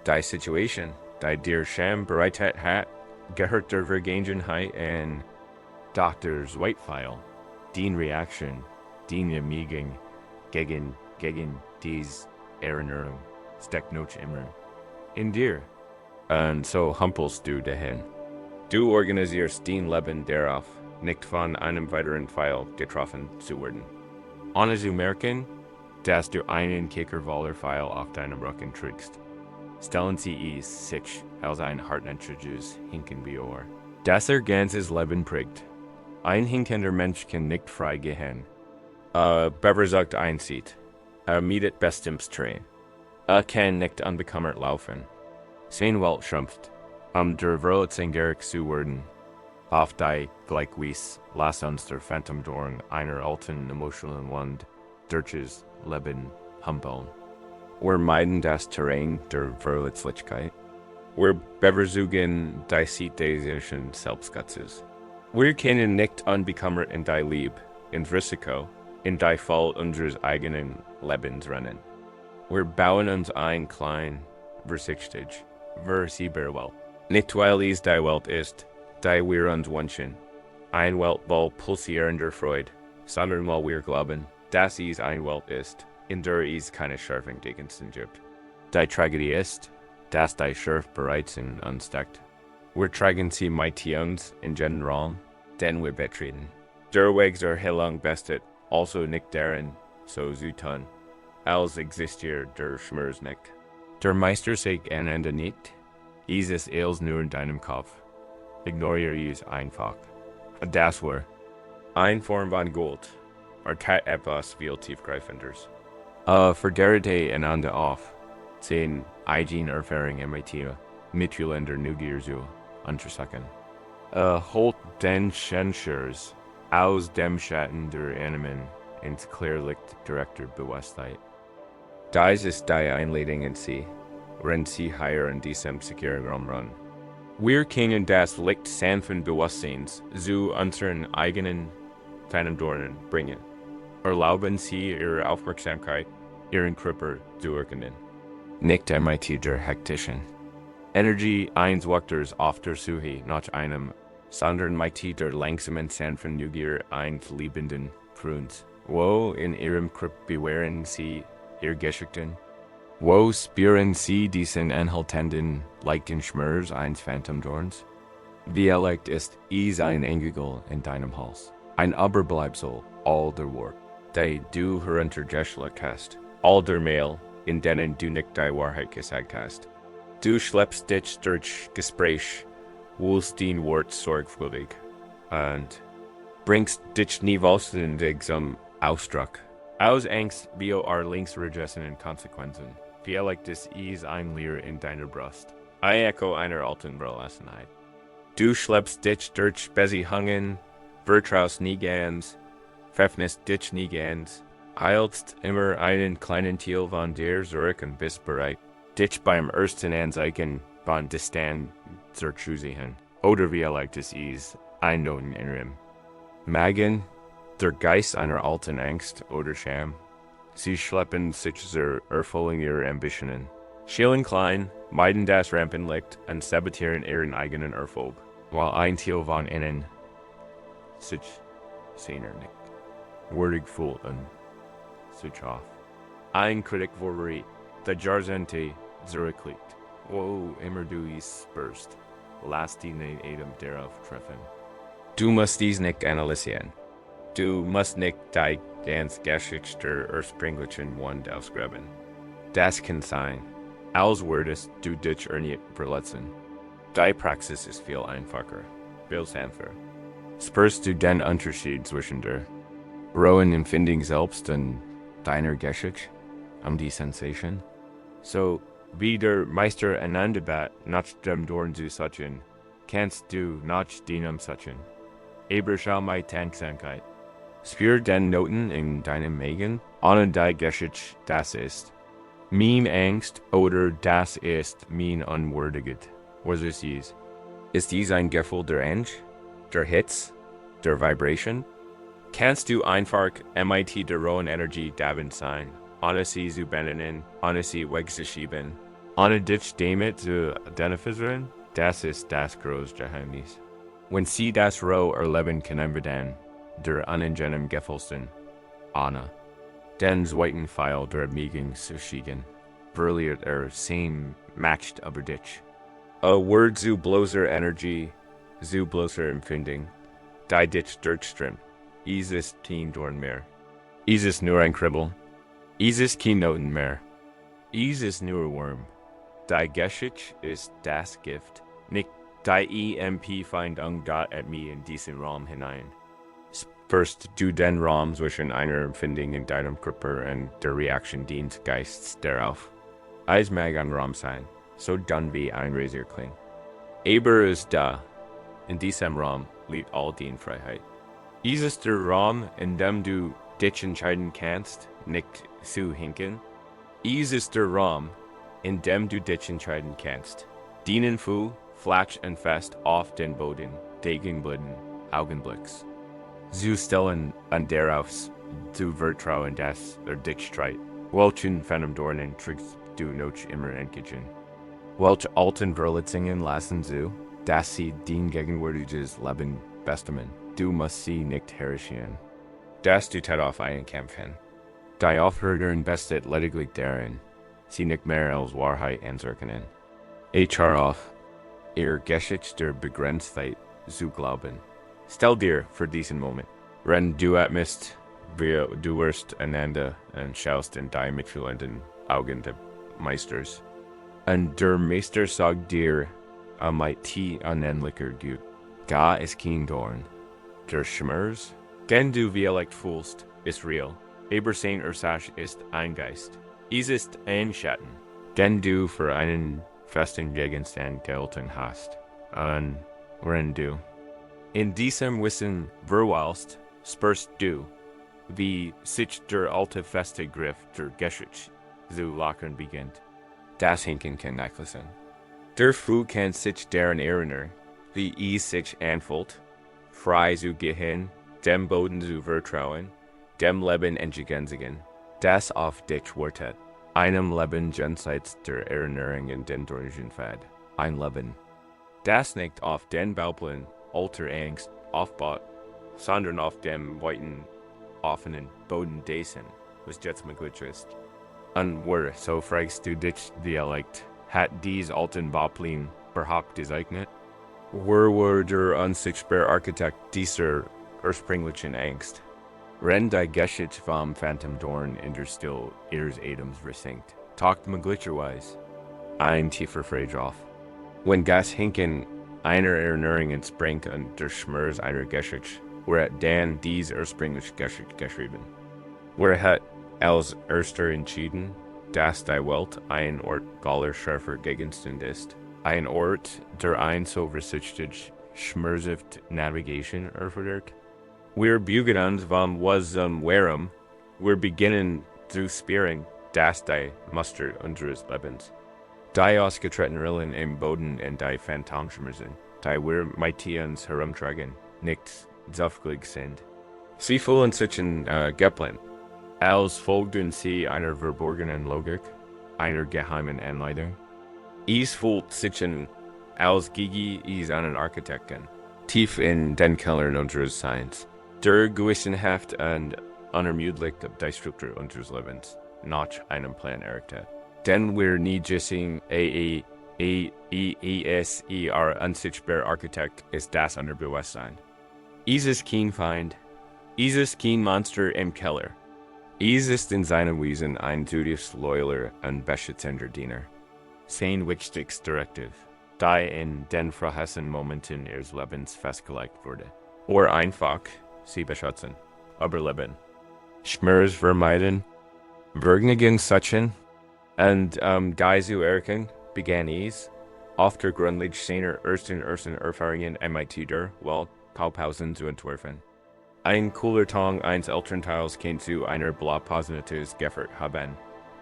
Die Situation, die dir Scham bereitet hat, gehört der Vergangenheit und der Zweitpfeil, die Reaktion, die Ermüdung gegen diese Erinnerung, steckt noch immer in dir. Und so humpelst du dahin. Du organisierst dein Leben darauf, nicht von einem weiteren Pfeil getroffen zu werden. Ohne zu merken, dass du einen Kickerwaller-Pfeil auf deinem Rücken trägst. Stellen Sie es sich als ein hartnäckiges Hinkenbiohr, das ganzes Leben prägt. Ein hinkender Mensch kann nicht frei gehen. Beversagt einzieht. Mietet bestimmtes Train. Kann nicht unbekümmert laufen. Sein Welt schrumpft, der Welt zingärig zu werden. Auf die Gleichgewicht lass uns der Phantomdorn einer alten emotionalen Wand durchs Leben humpeln. Wir meiden das Terrain der Verletzlichkeit. Wir bevorzugen die Seite des irdischen Selbstgutzes. Wir können nicht unbekümmert in die Liebe, in Risiko, in die Fall unseres eigenen Lebens rennen. Wir bauen uns ein klein, vorsichtig, versiebar Welt. Nicht weil es die Welt ist, die wir uns wünschen. Ein Welt voll pulsierender Freude, sondern weil wir glauben, dass es eine Welt ist, in der es keine Schärfung Gegenstände gibt. Die Tragödie ist, dass die Schärfe bereits in uns steckt. Wir tragen sie mit uns in general, denn wir betreten. Der Weg zur Heilung besteht also nicht darin, so zu tun, als existiert der Schmerz nicht. Der Meister sagt am Ende nicht, es ist alles nur in deinem Kopf. Ignoriere es einfach. Das war eine Form von Gold, tat etwas viel tiefgreifendes. Verderte einander auf, sehen eigene Erfahrungen miteinander Neugier zu untersuchen. Holt den Schenscher aus dem Schatten der Animen ins Klärlicht direkter Bewusstheit. Das ist die Einladung in sie, wenn sie higher in diesem sicheren Raum. Wir King das Licht sanften Bewusstseins zu unseren eigenen Verantwortungen bringen. Erlauben Sie Ihre Aufmerksamkeit, Ihren Körper zu erkennen. Nicht MIT der hektischen. Energie eines Wachters auf der Suche nach einem, sondern MIT der langsamen sanften Neugier eines liebenden Freunds. Wo in Ihrem Körper bewähren Sie Ihr Geschichten? Wo spüren Sie diesen anhaltenden, leichten Schmerz eines Phantomdorns? Wie leicht ist ein Engel in deinem Hals, ein Überbleibsel all der Wort, die du heruntergeschluckt hast, all der Mail, in denen du nicht die Wahrheit gesagt hast. Du schleppst dich durch Gespräch, wulst den Wort sorgfältig, und bringst dich nie vollständig zum Ausdruck. Aus Angst wie linksvergessenen Konsequenzen. Vielleicht ist ein Leer in deiner Brust. Ein Echo einer alten Verlassenheit. Du schleppst dich durch Besihungen, vertraust nie ganz, pfeffnest dich nie ganz, eilst immer einen kleinen Teil von dir zurück und bist bereit, dich beim ersten Anzeichen von Distanz zu choosigen. Oder vielleicht ist ein Noten in Magen, der Geist einer alten Angst oder Scham. Sie schleppen sich zur Erfüllung ihrer Ambitionen. Schälen klein, meiden das Rampenlicht und sabotieren ihren eigenen Erfolg, while ein Teil von ihnen sich seiner nicht würdig fühlt und sich auf. Ein Kritikfavorit, der Jahrzehnte zurückliegt. Wo immer du es spürst, lass die nicht Adam darauf treffen. Du musst dies nicht analysieren. Du musst nicht die ganz Geschichte ursprünglichen Wand ausgraben. Das kann sein, als würdest du dich nicht verletzen. Die Praxis ist viel einfacher, viel sanfter. Spürst du den Unterschied zwischen der rohen Empfindung selbst und deiner Geschichte, die Sensation? So, wie der Meister Anandabat nach dem Dorn zu suchen, kannst du nach deinem Suchen. Aber schau meine Tanksamkeit. Spür den Noten in deinem Magen, ohne die Geschichte das ist. Mein Angst oder das ist mein Unwürdiget. Was ist dies? Ist dies ein Gefühl der Angst, der Hitze, der Vibration? Kannst du einfach MIT der rohen Energie davon sein, ohne sie zu benennen, ohne sie wegzuschieben, ohne dich damit zu identifizieren? Das ist das große Geheimnis. Wenn sie das roh erleben können wir dann, der unengenem Gefühlsten, Anna, den zweiten Pfeil der Megan zu schicken, verliert same matched aber dich. A word zu bloßer Energie, zu bloßer Empfindung, die dich durchströmt. Is ist kein Dorn mehr. Is ist nur ein Kribbel. Is ist kein Noten mehr. Is ist nur Wurm. Die Geschichte ist das Gift, nicht die EMP-Feindung Gott at mir in diesen Raum hinein. Spürst du den Raum zwischen einer Empfindung in deinem Körper und der Reaktion deines Geistes darauf. Es mag ein Raum sein, so dann wie ein Razorkling. Aber ist da. In diesem Raum liegt all die Freiheit. Ist es der Raum, in dem du dich entscheiden kannst, nicht zu hinken? Ist es der Raum, in dem du dich entscheiden kannst, dienen Fu, flach und fest auf den Boden, Gegenblenden, Augenblicks. Zu stellen und darauf zu vertrauen, dass dich streit. Welchen Phänomenen trägst du noch immer entgegen? Welche alten Verletzungen lassen Sie, dass sie dein gegenwärtiges Leben bestimmen? Du musst sie nicht herrschen. Das du auf einen kämpfen. Die Aufhören bestet lediglich darin, sie nicht mehr als Wahrheit anzuerkennen. Auf ihr Geschichte der Begrenztheit zu glauben. Stell dir für diesen Moment, wenn du atmest, wie du wirst einander und schaust in die mitfühlenden Augen des Meisters. Und der Meister sagt dir, die unendlicher Gut. Ga ist kein Dorn. Der Schmerz, den du vielleicht fühlst, ist real. Aber sein Ursache ist ein Geist. Es ist ein Schatten, den du für einen festen Gegenstand gehalten hast. Und wenn du in diesem Wissen verweilst, spürst du, wie sich der alte feste Griff der Geschichte zu lockern beginnt. Das Hinken kann nachlassen. Der Früh kann sich daran erinnern, wie sich anfühlt, frei zu gehen, dem Boden zu vertrauen, dem Leben entgegenzusetzen, das auf dich wartet, einem Leben jenseits der Erinnerungen den Durchbrechen fährt, ein Leben, das nicht auf den Bauplan alter Angst aufbaut, sondern auf dem weiten, offenen Boden dessen, was jetzt möglich ist. Und wo, so fragst du dich vielleicht, hat dies alten Bauplan überhaupt gesegnet? Wo der unsichtbare Architekt dieser ursprünglichen Angst? Wenn die Geschichte vom Phantomdorn in der Still ihres Atems versinkt, taucht möglicherweise ein tiefer Frage auf. Wenn das Hinken einer Erinnerung entspringt und der Schmerz einer Geschichte, wird dann diese ursprüngliche Geschichte geschrieben. Wer hat als erster entschieden, dass die Welt ein Ort galer scharfer Gegenstand ist? Ein Ort, der ein so versichtet schmerzhaft Navigation erfordert? Wir bügen uns vom was warum, wir beginnen zu spüren, dass die Muster unseres Lebens, die ausgetretenen Rillen im Boden und die Phantomschmerzen, die wir mit uns herumtragen, nicht zufällig sind. Sie fühlen sich geplant, als folgten sie einer verborgenen Logik, einer geheimen Anleitung. Es fühlt sich als Gigi is einen Architekten, tief in den Kellern unseres Seins, der gewissenhaft und unermüdlich die Struktur unseres Lebens nach einem Plan errichtet. Denn wir nie wissen, unsichtbare Architekt ist das Unterbewusstsein. Es ist kein Feind, es ist kein Monster im Keller. Es ist in seinem Wesen ein zutiefst loyaler und beschützender Diener. Sein wichtigste Direktiv, die in den verhassten Momenten ihres Lebens festgelegt wurde. Oder einfach, sie beschützen, überleben, Schmerz vermeiden, Vergnügen suchen, und Geizu erkennen, begann es, auf der Grundlage seiner ersten Erfahrungen mit der Welt Kaufhausen zu entwerfen. Ein cooler Tag eines Elternteils kann zu einer Blaupausentes geführt haben.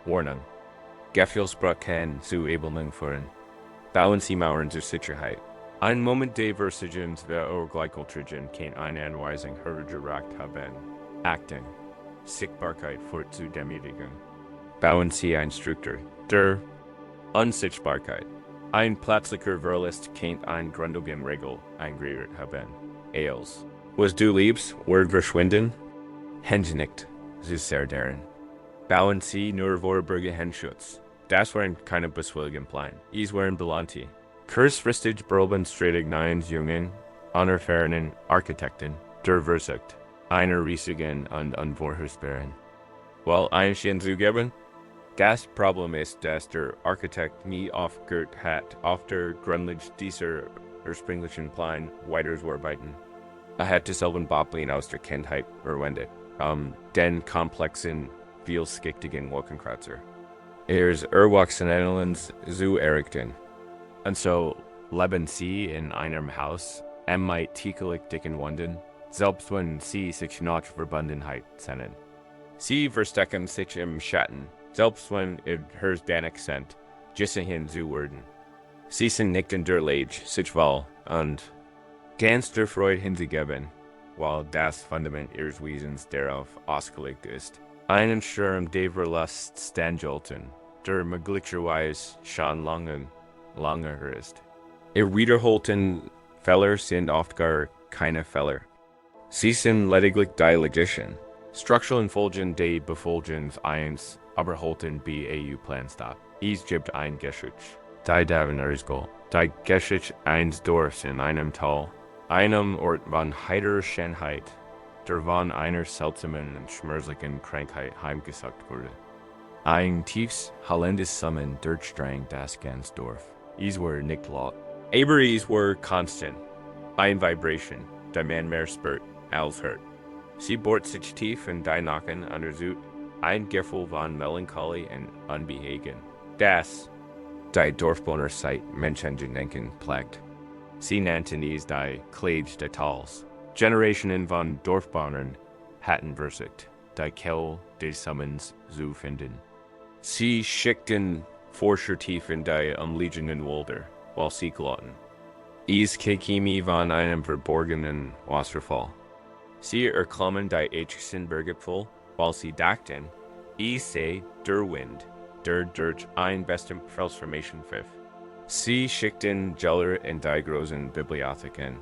Warnung. Gefühlsbruch kann zu Ebelung führen. Bauen Sie Mauern zur Sicherheit. Ein Moment der Versagens oder Gleichgültigen kann eine Anweisung hergebracht haben. Achtung. Sichtbarkeit führt zu Demütigung. Bauen Sie eine Struktur der Unsichtbarkeit. Ein plötzlicher Verlust kann eine grundlegende Regel eingeführt haben. Eils. Was du liebst, wird verschwinden. Nicht, zu sehr darin. Bauen Sie nur vorübergehend Schutz. Das waren keine beswilligen Plan. Es waren Belanti. Kurzfristig strittig neins jungen, unerfahrenen Architekten, der Versucht, einer riesigen und unvorhersehbaren. Weil Einstein zugeben, das Problem ist, dass der Architekt nie aufgehört hat, auf der Grundlage dieser ursprünglichen Plan weiterzuarbeiten. Hat dieselben Bauplan aus der Kindheit verwendet, den komplexen, vielschichtigen Wolkenkratzer. Ist Erwachsenen zu errichten. Und so leben sie in einem Haus, mit täglich dicken Wänden, selbst wenn sie sich nach Verbundenheit sehnen. Sie verstecken sich im Schatten, selbst wenn ihre Danik sind, gesichert zu werden. Sie sind nicht in der Lage, sich wohl und ganz der Freude hinzugeben, weil das Fundament ihres Wesens darauf ausgelegt ist, einen Sturm der Verlust standhalten, der möglicherweise schon lange ist. Ihr wiederholten Fehler sind oft gar keine Fehler. Sie sind lediglich die logischen, strukturellen Folgen der Befolgens eines überholten BAU-Plans. Es gibt ein Geschichte, die Davenersgoal, die Geschichte eines Dorfs in einem Tal, einem Ort von heiterer Schönheit, der von einer seltsamen und schmerzlichen Krankheit heimgesucht wurde. Ein tiefes, hallendes Summen durchdrang das ganze Dorf. Es war nicht laut, aber es war konstant. Ein Vibration, die man mehr spürt als hört. Sie bohrt sich tief in die Nacken und ersucht ein Gefühl von Melancholie und Unbehagen, das die Dorfbewohner seit Menschengedenken plagt. Sie nannten es die Klage des Tals. Generationen von Dorfbewohnern hatten versucht, die Quelle des Summens zu finden. Sie schickten Forscher tief in die umliegenden Wälder, while sie glotten. Is kikimi von einem verborgenen Wasserfall. Sie erklommen die ätschischen Berggipfel, while sie dachten, ich seh der Wind, der durch ein bestem Transformation pfiff. Sie schickten Jeller in die großen Bibliotheken,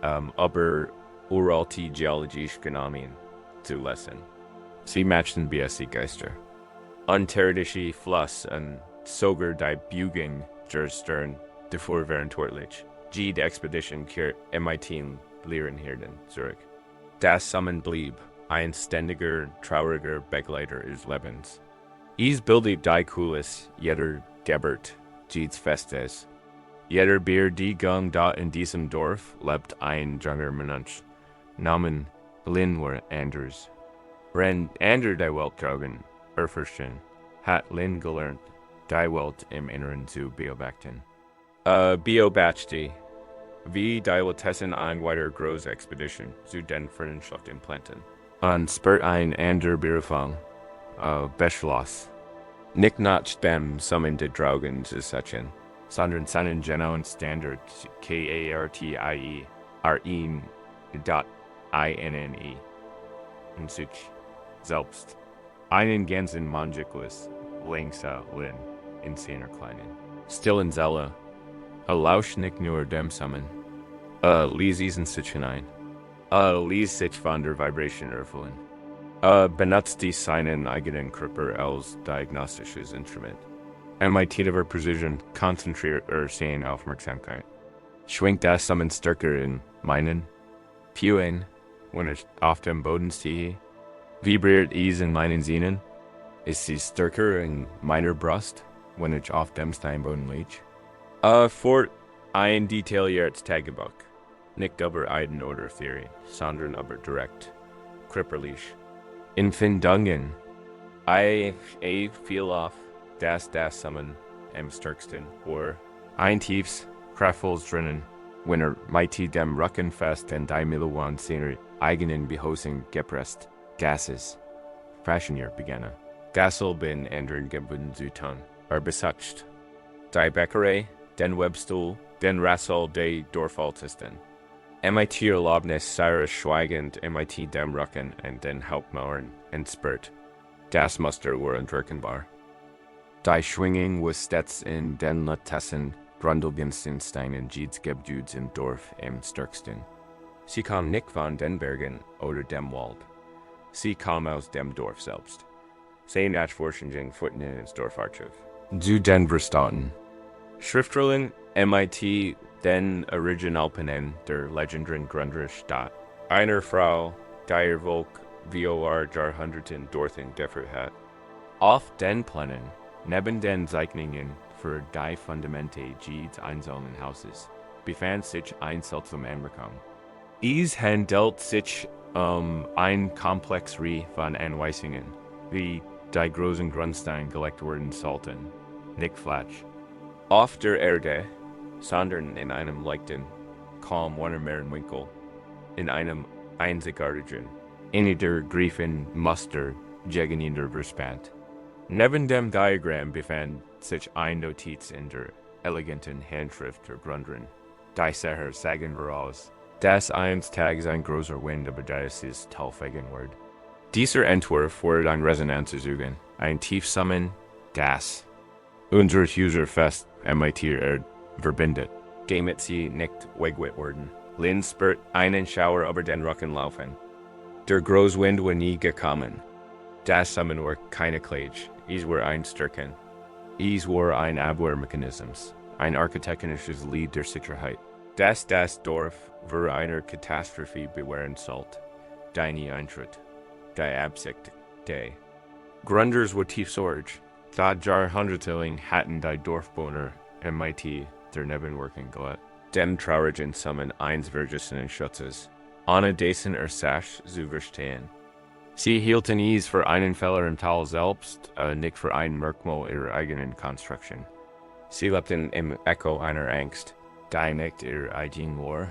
über uralte geologische Genommen zu lesen. Sie matchten BSc Geister. Unterirdische Fluss und sogar die Buging der Stern davor verantwortlich. Die Expedition kehr MIT Lehren zurück. Das Summon blieb ein ständiger, trauriger Begleiter des Lebens. Es bildet die Kulis jeder Gebert, Jieds Festes. Jeder Bier die Gang da in diesem Dorf lebt ein junger Mensch. Namen Lin war Anders. Ren Ander die Welt krogen, erforschen, hat Lin gelernt, die Welt im Inneren zu beobachten. Beobachte, wie die Letessen ein weiter große Expedition zu den Vereinigten Planeten. Und spürt ein Ander Bierfang, beschloss. Nicht nach beim Summen der Draugen zu setzen, sondern seinen genauen Standard KARTIE RE.INNE in sich selbst. Einen ganzen Manjikus, längser Lin, in seiner kleinen. Still in Zella, erlausch nicht nur dem Summen, lies in sich hinein, lies sich von der Vibration erfüllen. Benutzt die seinen eigenen Körper als diagnostisches Instrument. MIT der Precision konzentriert seine Aufmerksamkeit. Schwingt das Summen stärker in meinen Puen, wenn ich auf dem Boden stehe? Vibriert es in meinen Sehnen? Ist sie stärker in meiner Brust, wenn ich auf dem Steinboden liege? Fort ein detailliertes Tagebuch. Nicht über eine oder Theorie, sondern aber direkt, körperlich. In Findungen, ich fiel auf, das Summen am stärksten, oder ein tiefs, kraftvolles drinnen, wenn mighty dem Rücken fest und die Million seiner eigenen Behosen gepresst, Gases, Fashionier begannen. Gassel bin anderen gebunden zu tun, besatscht. Die Bäckerei, den Webstuhl, den Rassel de Dorfaltisten. MIT Erlaubnis Cyrus schweigend MIT dem Rücken und den Hauptmauern entspürt. Das Muster war undrückenbar. Die Schwingung was stets in den Latessen Grundelgenstensteinen Jieds Gebjuds im Dorf am stärksten. Sie kam nicht von den Bergen oder dem Wald. Sie kam aus dem Dorf selbst. Sein Nachforschungen führten ins Dorfarchiv. Zu den Verstauten. Schriftrollen MIT den Originalpenen der legendären Gründerstadt. Einer Frau, der Volk vor Jahrhunderten dorthin gefeiert hat. Auf den Plänen, neben den Zeichnungen für die Fundamente Jieds einzelnen Hauses, befand sich ein seltsamer Raum. Es handelt sich ein Komplexreihe von Anweisungen, wie die großen Grundsteine gelegt worden sollten, nicht flach. Auf der Erde, sondern in einem leichten, kaum wunderbaren Winkel, in einem einzigartigen, in der Griefen Muster gegeneinander verspannt. Neben dem Diagramm befand sich ein Notiz in der eleganten Handschrift der Gründerin. Die Sache sagen wir aus, dass eines Tages ein großer Wind über dieses Talfegen wird. Dieser Entwurf wurde ein Resonanz suchen, ein Tiefsummen, das unser User fest MIT verbindet, damit sie nicht wegwit werden. Lin spürt einen Schauer über den Rücken laufen. Der Großwind war nie gekommen. Das Summen war keine Klage, es war ein Stärken. Es war ein Abwehrmechanismus, ein architektonisches Lied der Sicherheit. Das Dorf war einer Katastrophe bewähren sollte, die nie eintritt, die Absicht, die. Gründers war tief Sorge, da Jahrhundertelang hatten die Dorfbewohner MIT der Nebenwirkung gelegt. Dem traurigen Summen eines vergessenen Schutzes, ohne dessen Ersatz zu verstehen. Sie hielten es für einen Fehler im Tal selbst, nicht für ein Merkmal ihrer eigenen Konstruktion. Sie lebten im Echo einer Angst, die nicht ihr eigen war.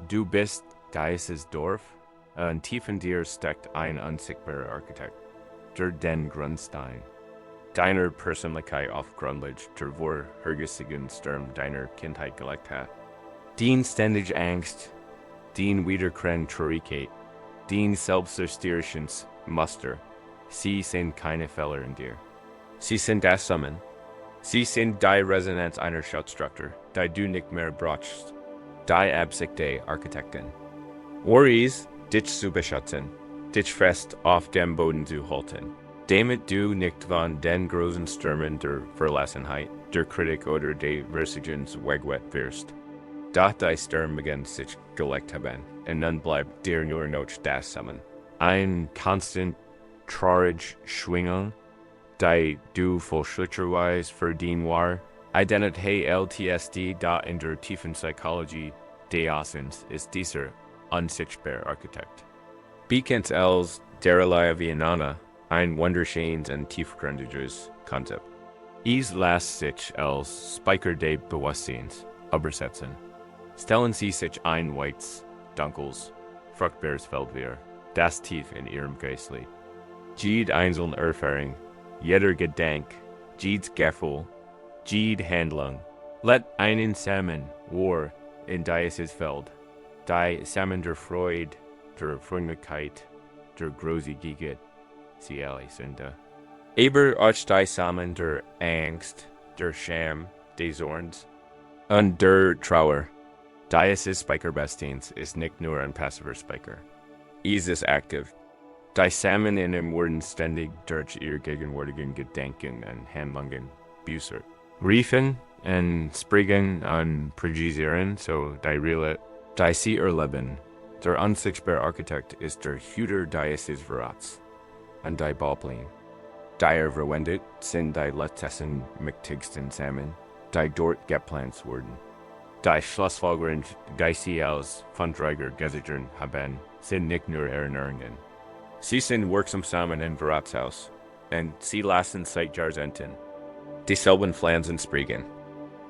Du bist dieses Dorf, tief in dir steckt ein unsichtbarer Architekt, der den Grundstein. Deiner Persönlichkeit aufgrundlich der vorhergehenden Sturm deiner Kindheit gelegt hat. Den ständig Angst, den wiederkehrenden Traurigkeit, den selbstzerstörerischen Muster. Sie sind keine Fehler in dir. Sie sind dieselben. Sie sind die Resonanz einer Schutzstruktur, die du nicht mehr brauchst. Die Absicht der Architektin. Worries, dich zu beschützen, dich fest auf dem Boden zu halten. Damit du nicht von den großen Stürmen der Verlassenheit, der Kritik oder der Versagens wegwet wirst. Doch die Sturm beginnt sich gelegt haben, und nun bleibt dir nur noch das zusammen. Ein konstant traurige Schwingung, die du vollständigerweise verdienen war, Identität LTSD, da in der tiefen Psychologie des Aussens ist dieser unsichtbare Architekt. Bekannt als derlei wie einander, ein wunderschönes und tiefgründiges Konzept. Es lässt sich als Speicher des Bewusstseins übersetzen. Stellen Sie sich ein weites, dunkles, fruchtbares Feld vor, das tief in Ihrem Geist liegt. Jede einzelne Erfahrung, jeder Gedanke, jedes Gefühl, jede Handlung, let einen Samen war in dieses Feld, die Samen der Freude, der Freundlichkeit, der Großzügigkeit, sie alle sind da. Aber auch die Samen der Angst, der Scham, des Zorns und der Trauer. Dieses Speicherbestens ist nicht nur ein passiver Speicher. Es ist aktiv. Die Samen in ihm wurden ständig durch ihre gegenwärtigen Gedanken und Handlungen beäußert. Riefen und springen und präzisieren, so die sie erleben. Der unsichtbare Architekt ist der Hüter dieses Verrats und die Baupläne. Die verwendet sind die letzten mächtigsten Samen, die dort geplant wurden. Die Schlussfolgerungen, die sie als Fundträger gesichert haben, sind nicht nur Erinnerungen. Sie sind wirksam zusammen im Verratshaus, und sie lassen seit Jahrzehnten dieselben Pflanzen springen.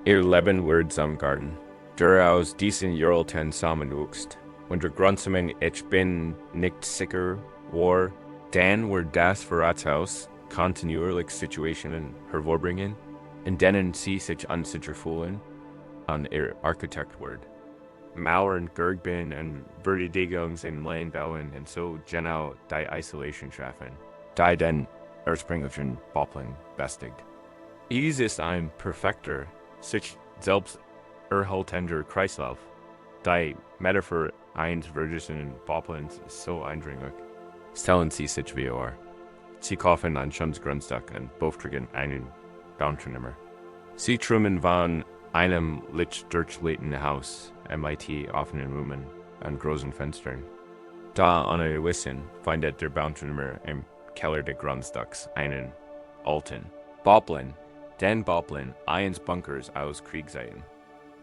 Ihr Leben wird zum Garten, der aus diesen Jahrhunderten zusammenwächst. Und der Grundsamen, ich bin nicht sicher, war, dann wird das Verratshaus kontinuierlich Situationen hervorbringen, in denen sie sich unsicher fühlen, an ihr Architekt wird. Mauern, Gerben und Verteidigungs in Lane bauen und so genau die Isolation schaffen, die den ursprünglichen Bauplan bestigt. Es ist ein perfekter, sich selbst erhaltender Kreislauf. Die Metaphor eines vergessenen Bauplans ist so eindringlich. Stellen Sie sich vor. Sie kaufen ein schönes Grundstück und beauftragen einen Bauunternehmer. Sie träumen von einem lichtdurchlässigen Haus, mit offenen Räumen und großen Fenstern. Da ohne Wissen findet der Bauunternehmer im Keller des Grundstücks einen alten Bauplan, den Bauplan eines Bunkers aus Kriegszeiten.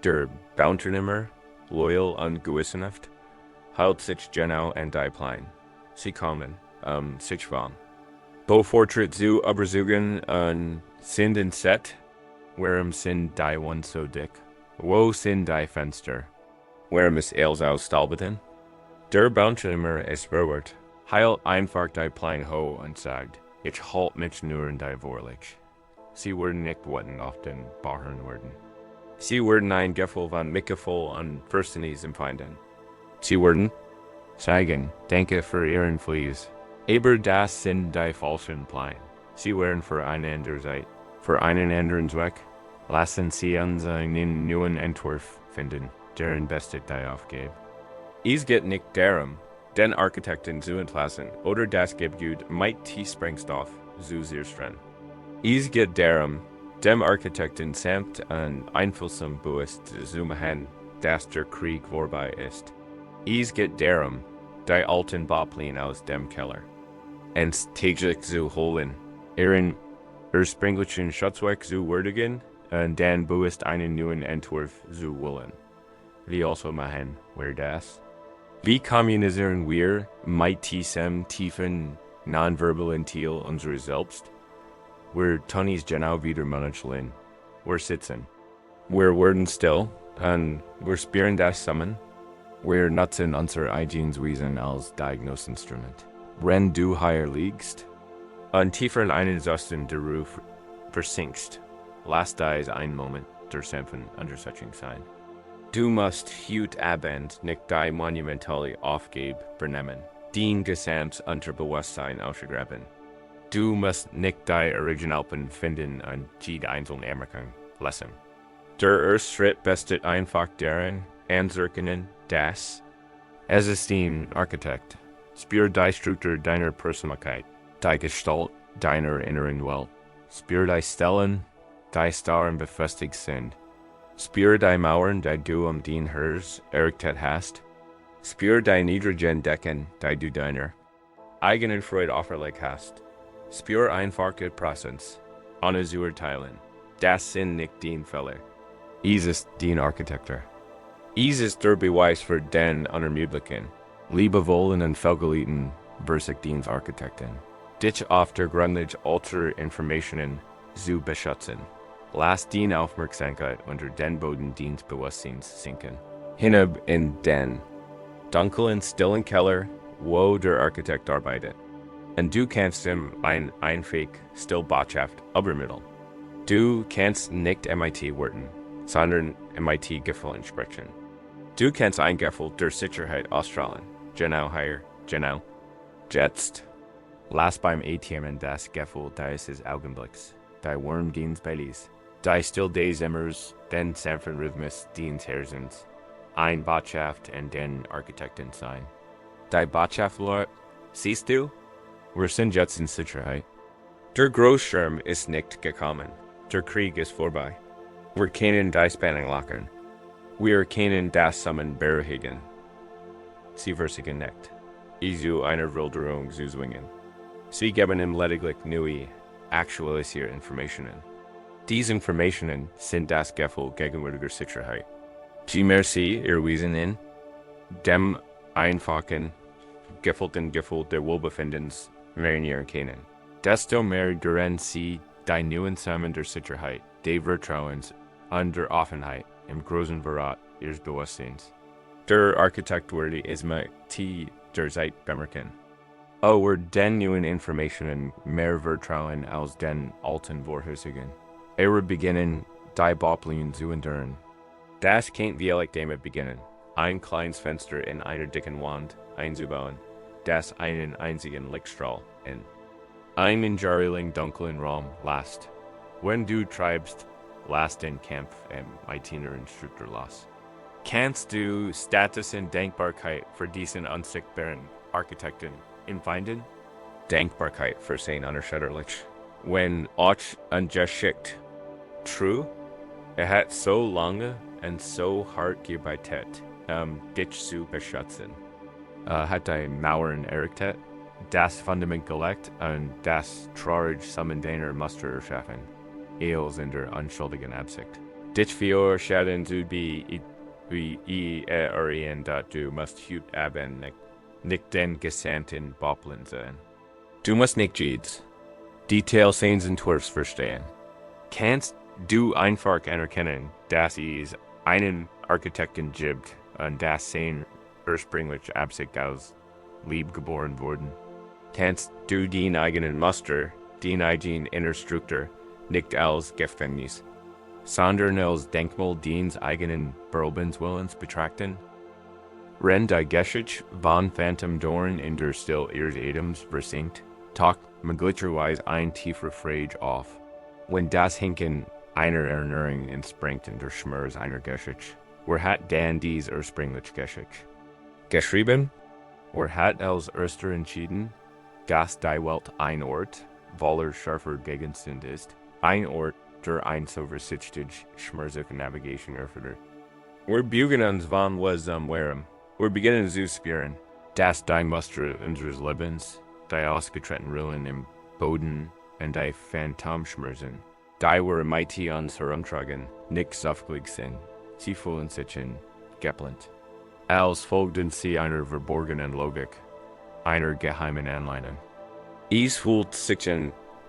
Der Bauunternehmer, loyal und gewissenhaft, hält sich genau an die Plan. Sie kommen, sich von. Bevortritt zu überzeugen und sind in Set. Warum sind die Wände so dick? Wo sind die Fenster? Warum ist alles aus Stahlbeton? Der Bauunternehmer ist verwirrt, heilt einfach die Plan hoch und sagt, ich halt mich nur in die Vorlich. Sie werden nicht warten auf den Bauherrn werden. Sie werden ein Gefühl von Mitgefühl und Verständnis empfinden. Sie werden sagen, danke für Ihren Fleiß. Aber das sind die falschen Pläne. Sie werden für eine andere Zeit, für einen anderen Zweck. Lassen Sie uns einen neuen Entwurf finden, deren Beste die aufgibt. Es geht nicht darum, den Architekten zu entlassen oder das Gebäude mit Sprengstoff zu zerstören. Es geht darum, dem Architekten samt ein einfühlsam bewusst zu machen, dass der Krieg vorbei ist. Es geht darum, die alten Baupläne aus dem Keller ins täglich zu holen, ihren ursprünglichen Schutzwerk zu würdigen und dann bewusst einen neuen Entwurf zu wollen. Wie also machen wir das? Wie kommunizieren wir mit diesem tiefen, nonverbalen Teil unseres Selbst? Wir tun es genau wie der Menschlein. Wir sitzen. Wir werden still und wir spüren das zusammen. Wir nutzen unser eigenes Wesen als Diagnoseinstrument. Wenn du hier liegst, und tiefer in einen Zustand der Ruhe versinkst. Last dies ein Moment, derselben under such sein. Du musst hut abend nicht die monumentale Aufgabe vernehmen, den Gesamt unter Bewusstsein ausgegraben. Du musst nicht die Originalpen finden und jede einzelne Ermerkung lassen. Der erste Schritt besteht einfach darin, anzuerkennen, dass es ist ein Architekt. Spür die Struktur deiner Persönlichkeit, die Gestalt deiner inneren Welt. Spür die Stellen, die darin befestigt sind. Spür die Mauern, die du den Hers errichtet hast. Spür die niedrigen Decken, die du deiner eigenen Freude auferlegt hast. Spür einfache Präsenz, ohne zu urteilen. Das sind nicht den Fehler. Es ist den Architektur. Es ist der Beweis für den Unermüdlichen. Liebevollen und Felgelieten versich den Architekten. Dich auf der Grundlage alter Informationen zu beschützen. Lass den Aufmerksamkeit unter den Boden des Bewusstseins sinken. Hinab in den dunklen, stillen Keller, wo der Architekt arbeitet. Und du kannst ihm ein einfach still Botschaft übermitteln. Du kannst nicht MIT werden, sondern MIT Gefühlen sprechen. Du kannst ein Gefühl der Sicherheit ausstrahlen. Genau hier, genau. Jetzt. Lass beim ATM das Gefühl deines Augenblicks, die Wurm des Beilis, die still des Immers, den sanften Rhythmus des Herzens, ein Botschaft und den Architekten sein. Die Botschaft Lord, siehst du? Wir sind jetzt in Sicherheit. Der Großschirm ist nicht gekommen. Der Krieg ist vorbei. Wir können die Spannung lockern. Wir können das Sammeln beruhigen. Sie versichern nicht. Zu einer Wilderung zu zwingen. Sie geben ihm lediglich neue, aktualisierte Informationen. Diese Informationen sind das Gefühl gegenwärtiger Sicherheit. Je mehr Sie erwiesen in dem einfachen, gefühlten Gefühl der Wohlbefindens variieren können, desto mehr geren Sie die neuen Samen der Sicherheit, des Vertrauens und der Offenheit im großen Verrat Ihres Bewusstseins. Der Architekt wurde die der Zeit bemerken. Wir den neuen Informationen mehr Vertrauen als den alten Vorhersagen. Beginnen, die Bauplien zu enduren. Das kennt wir like damit beginnen. Ein kleines Fenster in einer dicken Wand einzubauen, das einen einzigen Lichtstrahl in einen jahrelang dunklen Raum lasst. Wenn du treibst, lass den Kampf im itineraren Struktur los. Kannst du Status und Denkbarkeit für diesen unsichtbaren Architekten empfinden? Denkbarkeit für sein unerschütterlich. Wenn euch ungeschickt. True? Hat so lange und so hart gearbeitet, dich zu beschützen. Hat die Mauern errichtet, das Fundament gelegt und das traurig Samen deiner Muster erschaffen. Eels in der unschuldigen Absicht. Dich für Schaden zu dass du musst hut abend nicht den Gesandten Boppeln sein. Du musst nicht jedes Detail seines Entwurfs verstehen. Kannst du einfach anerkennen, dass es einen Architekten gibt und dass sein ursprüngliche Absicht aus Liebe geboren wurden. Kannst du den eigenen Muster, den eigenen Innerstruktur nicht als Gefängnis, sondern als Denkmal des eigenen Berufenswillens betrachten? Wenn die Geschichte von Phantom Dorn in der Still ihres Atems versinkt, taucht möglicherweise ein tiefer Frage auf. Wenn das Hinken einer Erinnerung entspringt in der Schmerz einer Geschichte, wer hat dann dies ursprüngliche Geschichte geschrieben? Wer hat als erster entschieden, dass die Welt ein Ort voller scharfer Gegenstände ist? Ein Ort, der ein so versichtig schmerzhafte Navigation erfordert. Wir bügen uns von was warem. Wir beginnen zu spüren, dass die Muster unseres Lebens, die ausgetretenen Rillen im Boden und die Phantomschmerzen, die wir mighty uns herumtragen, nicht saftlich sind. Sie fühlen sich geplant. Als folgten sie einer verborgenen Logik, einer geheimen Anleitung. Es fühlt sich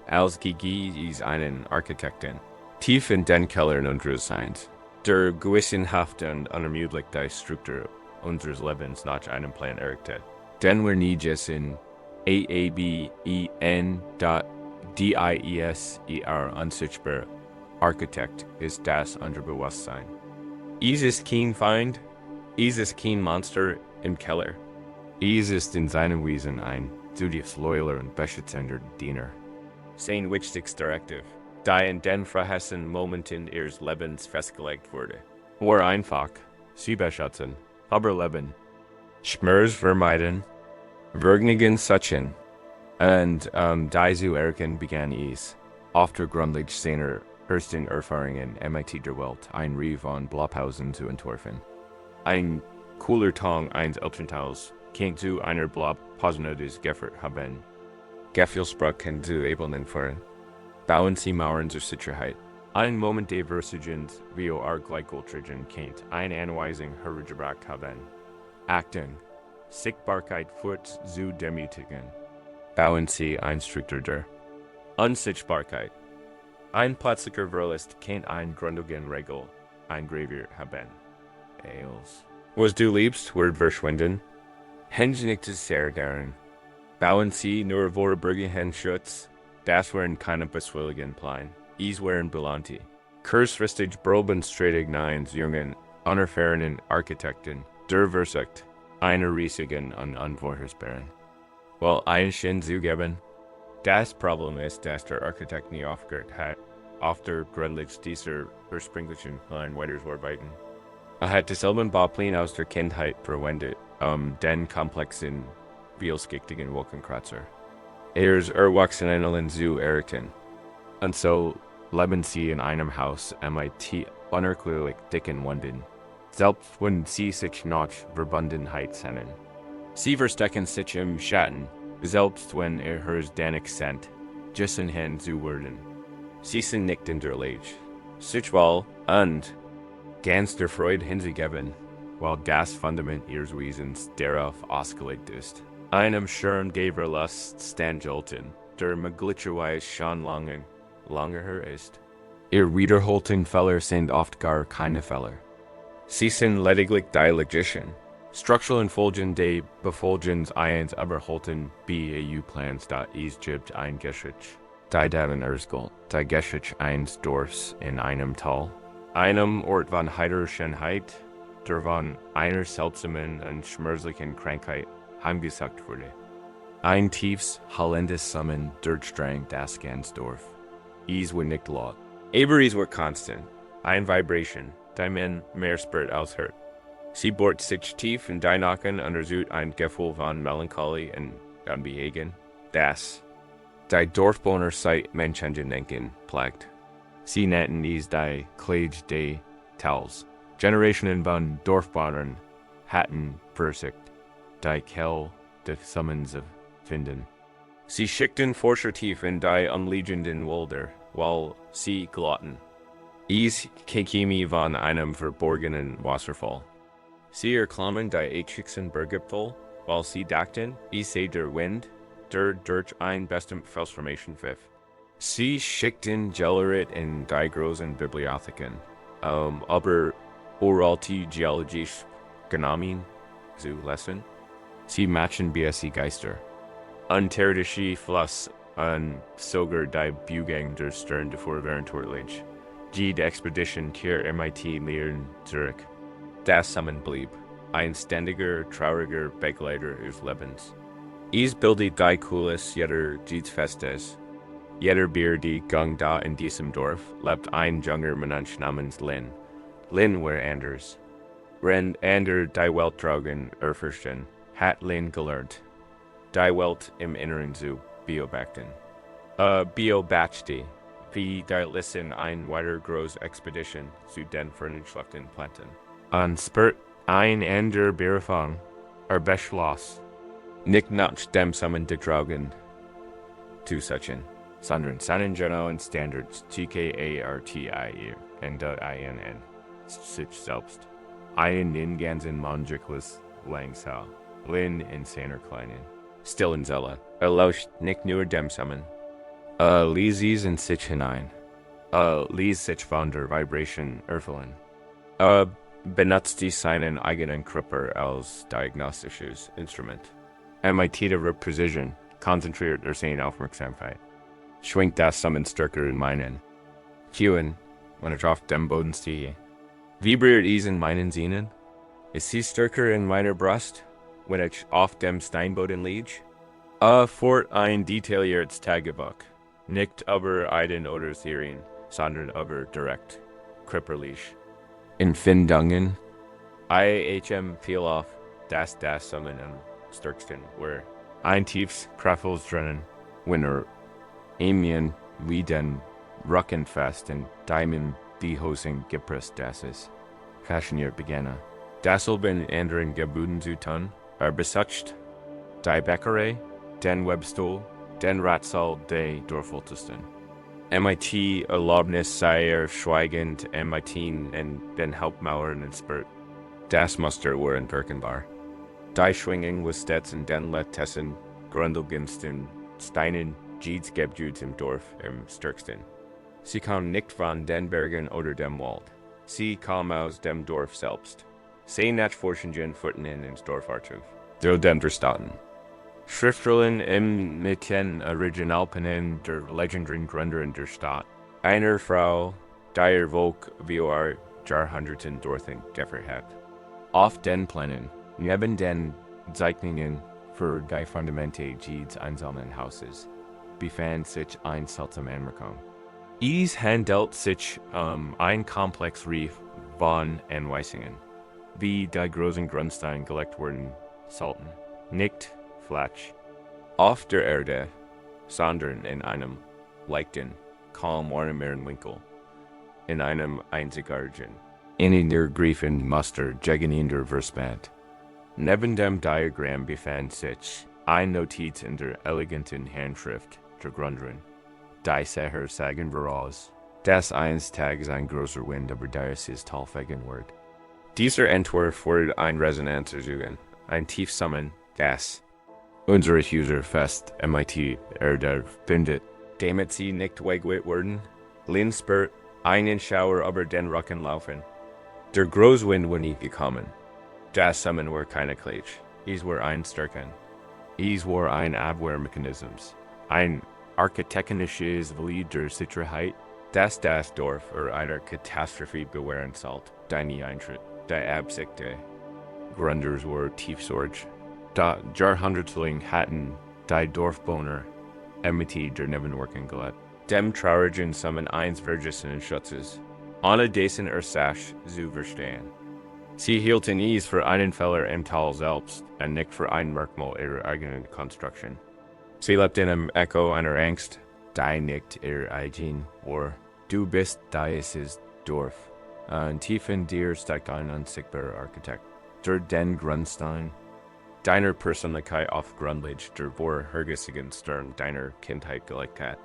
als gigi es einen Architekten, tief in den Kellern unseres Seins, der gewissenhaft und unermüdlich die Struktur unseres Lebens nach einem Plan errichtet. Denn wir nicht in DIESER unsichtbar Architekt ist das Unterbewusstsein. Ist kein Feind, ist kein Monster im Keller. Ist in seinem Wesen ein zutiefst-loyaler und beschützender Diener. Sein wichtigster Directive, die in den verhassten Momenten ihres Lebens festgelegt wurde, war einfach, sie beschützen, aber leben, Schmerz vermeiden, Vergnügen suchen, und die zu erkennen begann es, aufgrund seiner ersten Erfahrungen MIT der Welt, ein Rie von Blaupausen zu entwerfen. Ein cooler Tong eines Elternteils kann zu einer Blaupause des Gefert haben. Gefühlssprach kann zu Ebenen fahren. Bauen Sie Mauern zur Sicherheit. Ein Moment der Versagens, wie auch Gleichgültigen kennt, eine Anweisung hergebracht haben. Achtung, Sichtbarkeit führt zu Demütigen. Bauen Sie ein strikter Unsichtbarkeit. Ein plötzlicher Verlust kann ein grundlegende Regel eingraviert haben. Eils. Was du liebst, wird verschwinden. Hänge nicht zu sehr gern. Bauen Sie nur vorübergehend Schutz. Das wären keine beswilligen Plan. Es wären Belanti. Kurzfristig probensträtig neins jungen, unerfahrenen Architekten, der Versucht, einer riesigen und unvorhersehbaren. Weil Einstein zugeben, das Problem ist, dass der Architekt nie aufgehört hat, auf der Grundlage dieser ursprünglichen Plan weiterzuarbeiten. Hat dieselben Baupläne aus der Kindheit verwendet, den komplexen, vielschichtigen Wolkenkratzer. Ist Erwachsenen zu errichten. Und so leben sie in einem Haus MIT unerklärlich dicken Wänden, selbst wenn sie sich noch Verbundenheit sehnen. Sie verstecken sich im Schatten, selbst wenn hers den Akzent, Jessen hin zu werden. Sie sind nicht in der Lage, sich wohl und ganz der Freude hinzugeben, weil das Fundament ihres Wesens darauf ausgelegt ist. Einem Schirm Geberlust standhalten, der möglicherweise schon lange her ist. Ihr wiederholten Fehler sind oft gar keine Fehler. Sie sind lediglich die logischen, strukturellen Folgen der Befolgens eines überholten BAU-Plans, da es gibt ein Geschicht, die darin erstgalt, die Geschicht eines Dorfs in einem Tal, einem Ort von Heiterschenheit, der von einer seltsamen und schmerzlichen Krankheit heimgesucht wurde. Ein tiefes, hallendes Summen durchdrang das ganze Dorf. Es war nicht laut, aber es war konstant, eine Vibration, die man mehr spürt als hört. Sie bohrt sich tief in die Nacken und untersucht ein Gefühl von Melancholie und Unbehagen, das die Dorfbewohner seit Menschengedenken plagt. Sie nannten es die Klage des Tals. Generationen von Dorfbewohnern hatten versucht, die Quelle des Summens zu finden. Sie schickten Forscher tief in die umliegenden Wälder, weil sie glaubten, es käme von einem verborgenen Wasserfall. Sie erklammen die ätschigsten Berggipfel, weil sie dachten, es sei der Wind, der durch ein bestimmtes Felsformation pfiff. Sie schickten Gellerit in die großen Bibliotheken, aber uralte geologisch Genomen zu lesen. Sie matchen BSC Geister. Unterirdische Fluss und sogar die Bügang der Stern davor verantwortlich. Die Expedition kehr MIT lehren zurück. Das Summon blieb, ein ständiger, trauriger Begleiter ihres Lebens. Es bildet die Kulis jeder Dienstfestes. Jeder Bier die Gang da in diesem Dorf lebt ein junger Mensch namens Lin. Lin war anders. Wenn die Welt tragen erforschen, hat Lin gelernt. Die Welt im Inneren zu beobachten. Beobachte, wie die Listen ein weiter große Expedition zu den Vernichtungsschlachten planten. Und spürt ein ander Beerfang, beschloss, nicht nach dem Summon der Dragon zu suchen, sondern seinen genauen Standards TKARTIE und INN sich selbst. Einen in ganzen Monjiklis langsam, Lin in seiner kleinen, stillen Zelle, lauscht nicht nur dem Summon. Ließ in sich hinein, ließ sich von der Vibration erfüllen. Benutzte seinen eigenen Körper als diagnostisches Instrument. MIT der Precision konzentriert seine Aufmerksamkeit. Schwingt das Summon stärker in meinen. Kühen, wenn auf dem Boden stehe. Vibriert in meinen Sehnen? Ist sie stärker in meiner Brust, wenn ich auf dem Steinboden liege? Fort ein detailliertes Tagebuch. Nicht aber einen oder Serien, sondern aber direkt, körperlich. Empfindungen. IHM viel auf das Summon am stärksten, where ein tiefs Kraftvolles drinnen, wenn Emien wie den Rücken fest und Diamond die Hosen gepresst das ist. Fashionierend begann. Dieselben anderen Gebuden zu tun, besucht, die Bäckerei, den Webstuhl, den Ratsaal der Dorfältesten. MIT Erlaubnis sei schweigend MIT in den Hauptmauern entspürt. Das Muster war in Birkenbar. Die Schwingung was stets in den Letessen, Grundelgensten, Steinen, Jeeds Gebjuts im Dorf im stärksten. Sie kam nicht von den Bergen oder dem Wald. Sie kam aus dem Dorf selbst. Sie nachforschungen Futten ins Dorfarchiv. Der den Verstatten. Schriftrollen im Mitten Originalpenen der legendären Gründer in der Stadt. Einer Frau, der Volk vor Jahrhunderten dorthin gefeiert hat. Auf den Plänen, neben den Zeichnungen für die Fundamente des einsamen Hauses, befand sich ein seltsamer Anmerkung. Es handelt sich ein Komplex Reef von Anweisungen, wie die großen Grundsteine gelegt wurden sollten. Nicht Flatsch. Auf der Erde, sondern in einem leichten, kaum warmen Winkel, in einem einzigartigen, in der Griefen Muster gegen in der Versband. Neben dem Diagramm befand sich ein Notiz in der eleganten Handschrift der Gründerin. Die Seher sagen voraus, dass eines Tages ein großer Wind über dieses Tal fegen wird. Dieser Entwurf wurde ein Resonanz erzeugen, ein Tiefsummen, das unsere User fest MIT findet, damit sie nicht weggeweiht wurden, Linspurt, einen Schauer über den Rücken laufen. Der Großwind war nie gekommen. Das Summen war keine Klitsch. Es war ein Stärken. Es war ein Abwehrmechanismus. Ein architektonisches Glied der Sicherheit, das Dorf einer Katastrophe bewähren sollte. Die Eintritt, die Absicht der Gründers war tiefsorg. Da Jahrhundertlang hatten die Dorfbewohner MIT der Nebenwirkung gelegt. Dem traurigen Summen eins Vergessen und Schutzes, ohne dessen Ursache zu verstehen. Sie hielten es für einen Fehler im Tal selbst und nicht für ein Merkmal ihrer eigenen Konstruktion. Sie lebten im Echo einer Angst, die nicht ihr eigen war. Du bist dieses Dorf. Tief in dir steckt ein unsichtbarer Architekt. Der den Grundstein deiner Persönlichkeit auf Grundlage der vorhergehenden Stern deiner Kindheit gelegt hat.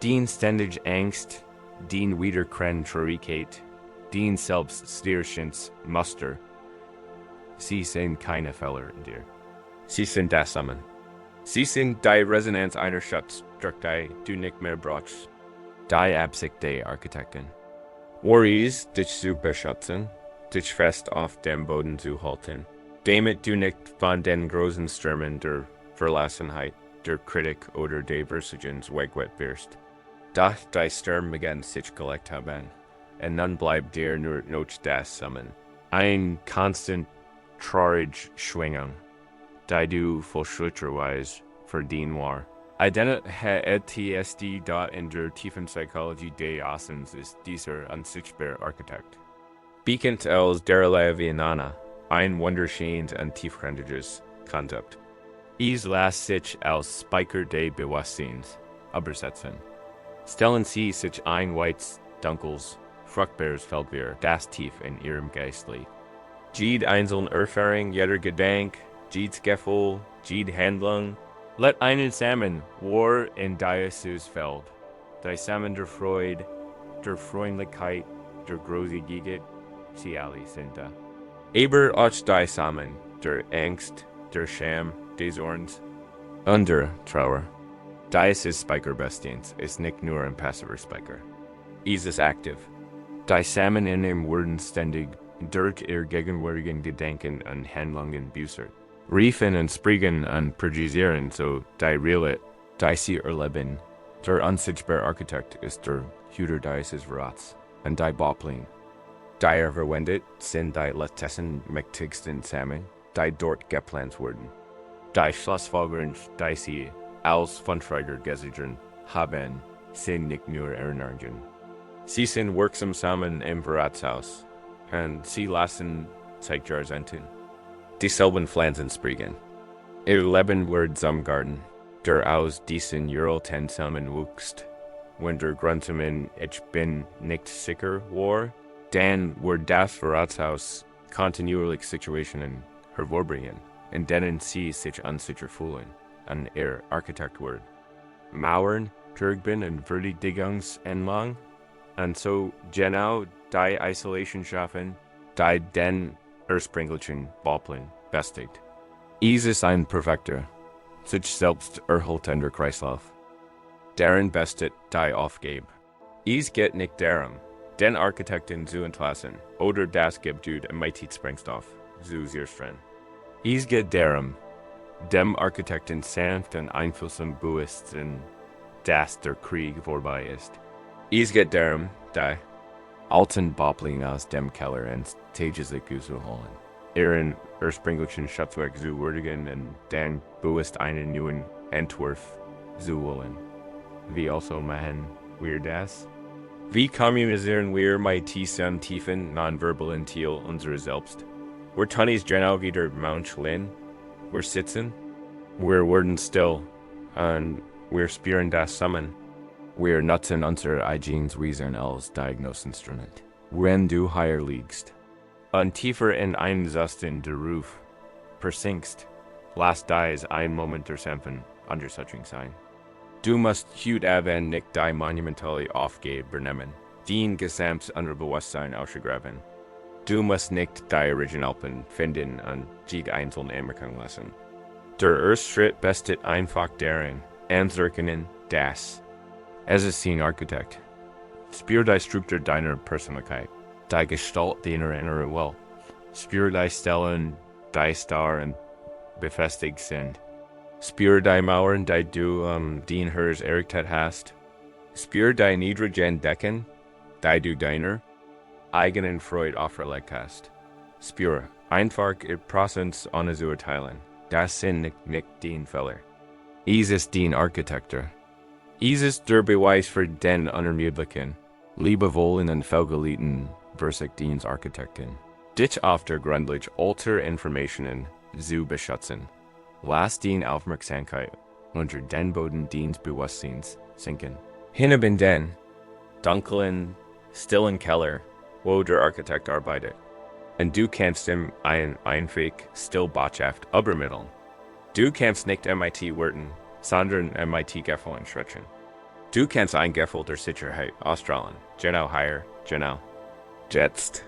Den ständig Angst, den Wiederkehren Traurigkeit, den Selbststärkens Muster. Sie sind keine Fehler in dir. Sie sind das Summen. Sie sind die Resonanz einer Schatz, durch die du nicht mehr brauchst. Die Absicht der Architekten. Worries, dich zu beschützen, dich fest auf dem Boden zu halten, damit du nicht von den großen Stürmen der Verlassenheit, der Kritik oder der Versagens weggeweiht wirst. Doch die Stürme begann sich gelegt haben, und nun bleibt dir nur noch das Summen. Ein konstant traurige Schwingung, die du vollschritterweise verdienen war. ETSD in der tiefen Psychologie des Außens ist dieser unsichtbare Architekt. Bekannt als derlei wie Nana, ein wunderschönes und tiefgründiges Konzept. Es lässt sich als Speicher des Bewusstseins übersetzen. Stellen Sie sich ein weites, dunkles, fruchtbares Feld vor, das tief in Ihrem Geist liegt. Jede einzelne Erfahrung, jeder Gedanke, jedes Gefühl, jede Handlung, let einen Samen war in dieses Feld. Die Samen der Freude, der Freundlichkeit, der Großzügigkeit, sie alle sind da. Aber auch die Samen der Angst, der Scham, des Zorns und der Trauer. Dieses Speicherbestens ist nicht nur ein passiver Speicher. Es ist aktiv. Die Samen in ihm wurden ständig durch ihr gegenwärtigen Gedanken und Handlungen büßert. Riefen und sprigen und präzisieren so die Realität, die sie erleben, Der unsichtbare Architekt ist der Hüter dieses Rats, und die Bopling. Die verwendet sind die letzten mächtigsten Samen, die dort geplant wurden. Die Schlussfolgerungen, die sie als Fundträger gesichert haben, sind nicht nur Erinnerungen. Sie sind wirksam zusammen im Verratshaus, und sie lassen sich enten. Dieselben Pflanzen spriegen. Ihr Leben wird zum Garten, der aus diesen Jurelten zusammenwuchst. Wenn der Grundsamen ich bin nicht sicher war, dann wird das Verratshaus kontinuierlich Situationen hervorbringen, in denen sie sich unsicher fühlen, und ihr Architekt wird. Mauern, Turban und Verteidigungsanlagen, und so genau die Isolation schaffen, die den ursprünglichen Bauplan bestigt. Es ist ein perfekter, sich selbst erhaltender Kreislauf. Darin bestet die Aufgabe. Es geht nicht darum, den Architekten zu entlassen oder das Gebäude mit Sprengstoff zu zerstören. Es geht darum, dem Architekten sanft und einfühlsam bewusst, dass der Krieg vorbei ist. Es geht darum, die alten Baupläne aus dem Keller ins Tageslicht zu holen, ihren ursprünglichen Schatzwerk zu würdigen und dann bewusst einen neuen Entwurf zu wollen. Wie also machen wir das? Wie kommunizieren wir mit diesen tiefen, nonverbalen Teil unseres Selbst? Wir tun es genau wie der Mensch lernen. Wir sitzen, wir werden still, und wir spüren das zusammen. Wir nutzen unser eigenes Wesen als Diagnoseinstrument. Wenn du hier liegst und tiefer in einen Sasten der Ruf versinkst, lass dies ein Moment der Sanften Unterstützung sein. Du musst heute nicht die monumentale Aufgabe übernehmen, dein gesamtes Unterbewusstsein auszugraben. Du musst nicht die Originalpen finden und sich einzeln anerkennen lassen. Der erste Schritt besteht einfach darin, anzuerkennen, dass es ist ein Architekt. Spür die Struktur deiner Persönlichkeit, die Gestalt deiner inneren Welt. Spür die Stellen, die starr und befestigt sind. Spür die Mauern, die du den Herrs errichtet hast. Spür die niedrigen Decken, die du deiner eigenen Freude auferlegt hast. Spür einfach ihr Prozess ohne zu urteilen. Das sind nicht den Fehler. Es ist den Architektur. Es ist der Beweis für den Unermüdlichen, liebevollen und fehlgeleiteten Versicht Architekten. Dich auf der Grundlage alter Informationen zu beschützen. Lass die Aufmerksamkeit unter den Boden des Bewusstseins sinken. Hinab in den dunklen, stillen Keller, wo der Architekt arbeitet. Und du kannst ihm einfach Stillbotschaft übermitteln. Du kannst nicht MIT werden, sondern MIT Gefallen schrecken. Du kannst ein Gefühl der Sicherheit ausstrahlen. Genau hier, genau. Jetzt.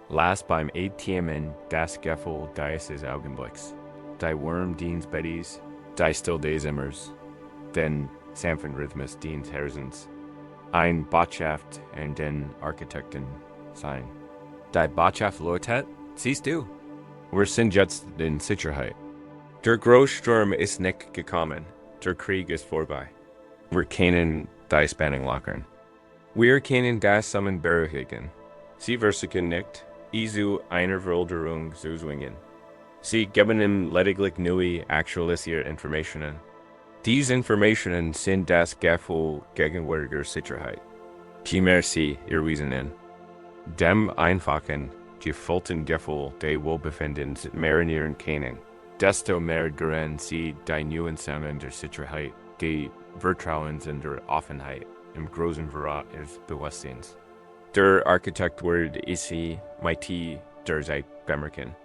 Lass beim ATMen das Gefühl dieses Augenblicks. Die Wurm dient Bettys, die Still des Immers, den sanften Rhythmus dient Herzens. Ein Botschaft und den Architekten sein. Die Botschaft lautet, siehst du, wir sind jetzt in Sicherheit. Der Großsturm ist nicht gekommen, der Krieg ist vorbei. Wir können die Spannung lockern. Wir können das zusammen beruhigen. Sie versuchen nicht, zu einer Veränderung zu zwingen. Sie geben ihm lediglich neue, aktualisierte Informationen. Diese Informationen sind das Gefühl gegenwärtiger Sicherheit. Primär sie ihr Wesen. Dem einfachen, gefühlten Gefühl der Wohlbefindens marinieren können, desto mehr gerieren sie die neuen Samen der Sicherheit, die Vertrauens und der Offenheit im großen Verrat des Bewusstseins. Der Architekt wird sie mit der Zeit bemerken.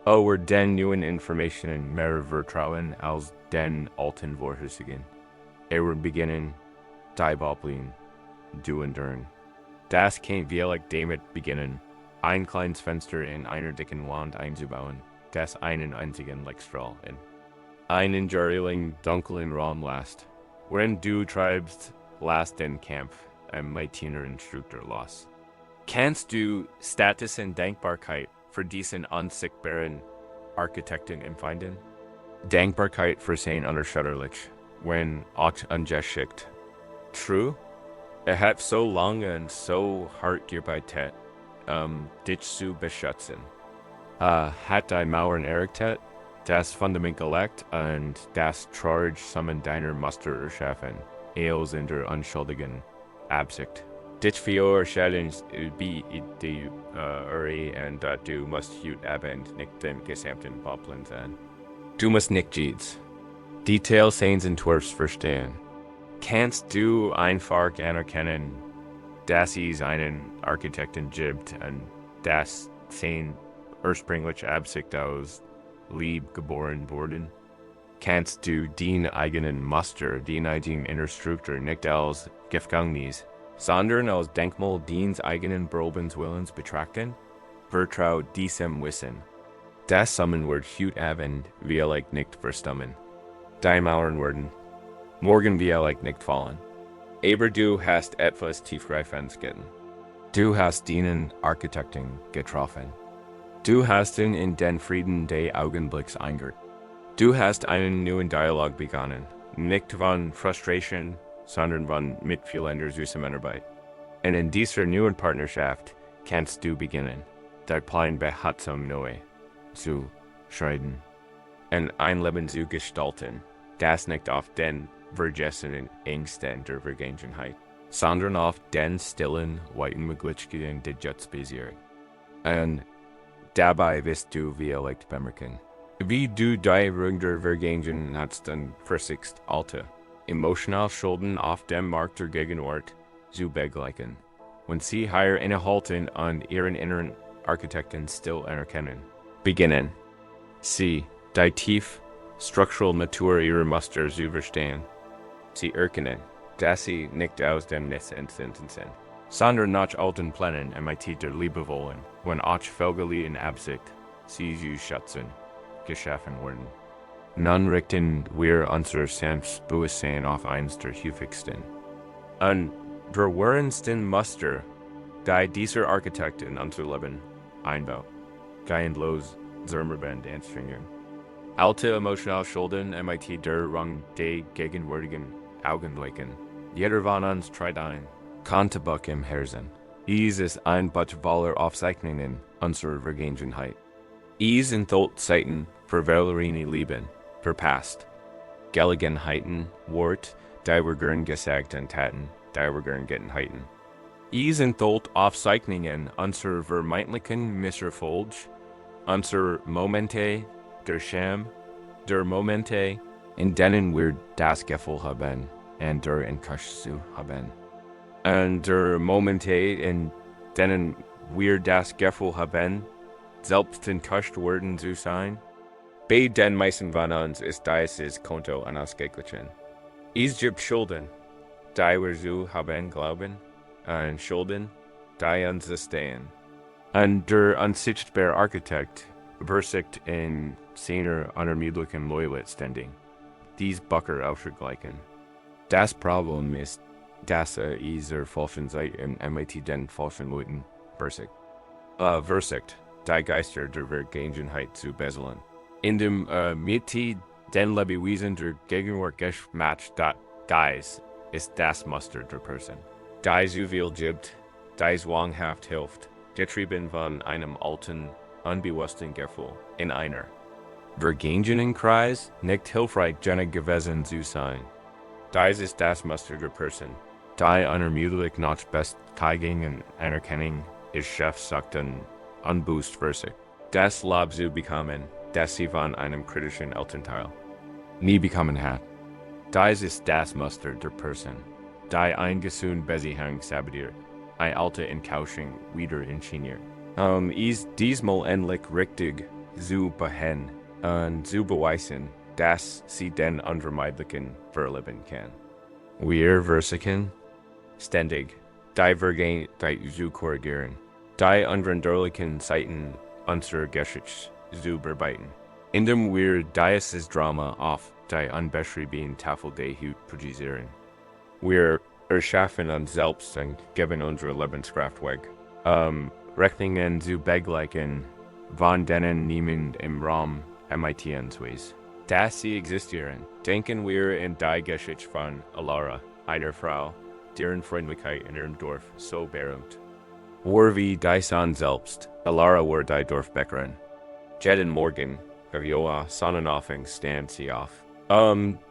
Wir den neuen Informationen mehr vertrauen als den alten Vorhersagen. Wird beginnen, die Baupläne zu ändern. Das kann vielleicht damit beginnen, ein kleines Fenster in einer dicken Wand einzubauen, das einen einzigen Lichtstrahl in einen jarring, dunklen Raum lässt. Wenn du treibst, lass den Kampf mit deiner Instruktor los. Kannst du Status und Dankbarkeit für diesen unsichtbaren Architekten empfinden? Dankbarkeit für sein unerschütterlich, wenn auch ungeschickt, True. Ich hab so lange und so hart gearbeitet, dich zu beschützen. Hat die Mauern errichtet, das Fundament gelegt und das Charge zusammen deiner Muster erschaffen, eels in der unschuldigen Absicht. Dich verurteilen wie die und du musst heute Abend nicht dem gesamten Poppeln sein. Du musst nicht jedes Details seines Entwurfs verstehen. Kannst du einfach anerkennen, dass es einen Architekten gibt und dass sein ursprüngliche Absicht aus Lieb geboren wurden? Kannst du den eigenen Muster, den eigenen Innerstruktur nicht als Gefängnis, sondern als Denkmal deines eigenen Probens Willens betrachten? Vertraut diesem Wissen. Das Summen wird heute Abend vielleicht nicht verstummen. Die Mauern werden morgen vielleicht nicht fallen. Aber du hast etwas Tiefgreifendes getan. Du hast den Architekten getroffen. Du hast ihn in den Frieden des Augenblicks eingehört. Du hast einen neuen Dialog begonnen. Nicht von Frustration, sondern von mitfühlender Zusammenarbeit. Und in dieser neuen Partnerschaft kannst du beginnen, dein Plan behutsam neu zu schreiben und ein Leben zu gestalten, das nicht auf den vergessenen Ängsten der Vergangenheit, sondern auf den stillen, weiten Möglichkeiten der Jetzt basiert. Und dabei wirst du vielleicht bemerken, wie du die Rücken der Vergangenheit dann versuchst, alte, emotional Schulden auf dem Markt der Gegenwart zu begleichen, und sie hier innehalten und ihren inneren Architekten still anerkennen. Beginnen. Sie, die tief, structural Natur ihrer Muster zu verstehen. Sie erkennen, dass sie nicht aus dem Nichts entstanden sind, sondern nach alten Plänen mit der Liebe wollen, wenn auch Vögel in Absicht, sie zu schützen, geschaffen wurden. Nun richten wir unser Selbstbewusstsein auf eins der häufigsten und verwirrendsten Muster, die dieser Architekt in unser Leben einbaut. Geilenlos Zimmerband anstrengen. Alte emotional Schulden mit der Rang der gegenwärtigen Augenblicken. Jeder von uns tritt ein. Kontebuch im Herzen. Es ist ein Butterballer Aufzeichnungen unserer Vergangenheit. Es enthält Zeiten für welche Leben verpasst. Gelegenheiten, Wort, die wir gern gesagt und taten, die wir gern gehalten. Es enthält Aufzeichnungen unserer vermeintlichen Misserfolge, unserer Momente der Scham, der Momente, in denen wir das Gefühl haben, und der Enttäuschung zu haben. Und der Momente, in denen wir das Gefühl haben, selbst enttäuscht worden zu sein. Bei den meisten von uns ist dieses Konto unausgeglichen. Es gibt Schulden, die wir zu haben glauben, und Schulden, die uns stehen. Und der unsichtbare Architekt versucht in seiner unermüdlichen Loyalität dies Bucker auszugleichen. Das Problem ist, dass dieser falschen Seiten mit den falschen Leuten versucht, die Geister der Vergangenheit zu beseln. In dem Mitte den Lebewesen der Gegenwart geschmatcht Geist ist das Muster der Person. Die so viel gibt, die zwanghaft hilft, getrieben von einem alten, unbewussten Gefühl in einer Vergangenenkreis nicht hilfreich gewesen zu sein. Dies ist das Muster der Person, die unermüdlich nach Bestätigung und Anerkennung des Chefs sagten, unbewusst versucht, das Lob zu bekommen, das sie von einem kritischen Elternteil nie bekommen hat. Dies ist das Muster der Person, die ein gesunde Beziehung sabotiert, eine alte Enttäuschung wieder ingeniert. Ist diesmal endlich richtig zu beheben und zu beweisen, dass sie den Unvermeidlichen verleben kann. Wir versuchen ständig, die Vergangenheit zu korrigieren, die unveränderlichen Seiten unserer Geschichte zu bearbeiten, indem wir dieses Drama auf die unbeschriebene Tafel der Haut projizieren. Wir erschaffen uns selbst und geben unsere Lebenskraft weg. Rechnungen zu begleichen, von denen niemand im Raum mit uns weiß. Dass sie existieren, denken wir in die Geschichte von Alara, einer Frau, deren Freundlichkeit in ihrem Dorf so berühmt. War wie die San selbst, Alara war die Dorfbäckerin. Jeden Morgen, Gavioa Sonnenaufgang stand sie auf.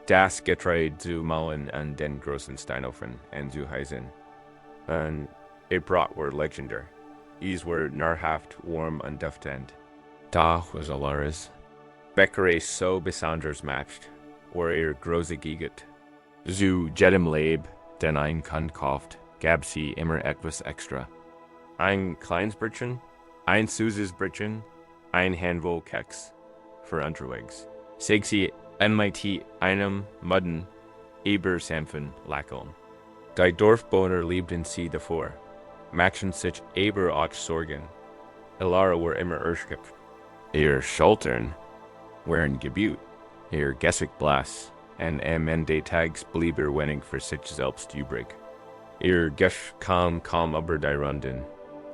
Das Getreide zu mahlen an den großen Steinofen und zu heizen. Und ihr Brot were legendary. These were nahrhaft, warm und duftend. Da was Alara's. Bäckerei so besonders matched, war ihr große Giget. Zu jedem Leib, den ein Kund kauft, gab sie immer etwas extra. Ein kleines Brötchen, ein süßes Brötchen, ein Handvoll Keks für unterwegs. Seg sie mit einem Mudden, Ebersämpfen Lackeln. Die Dorfbewohner liebten sie davor, machten sich aber auch Sorgen. Alara war immer erschöpft. Ihr Schultern waren gebeut, ihr Gesicht blass, und am Ende Tags blieb wenig für sich selbst übrig. Ihr Gesch kam aber die Runden,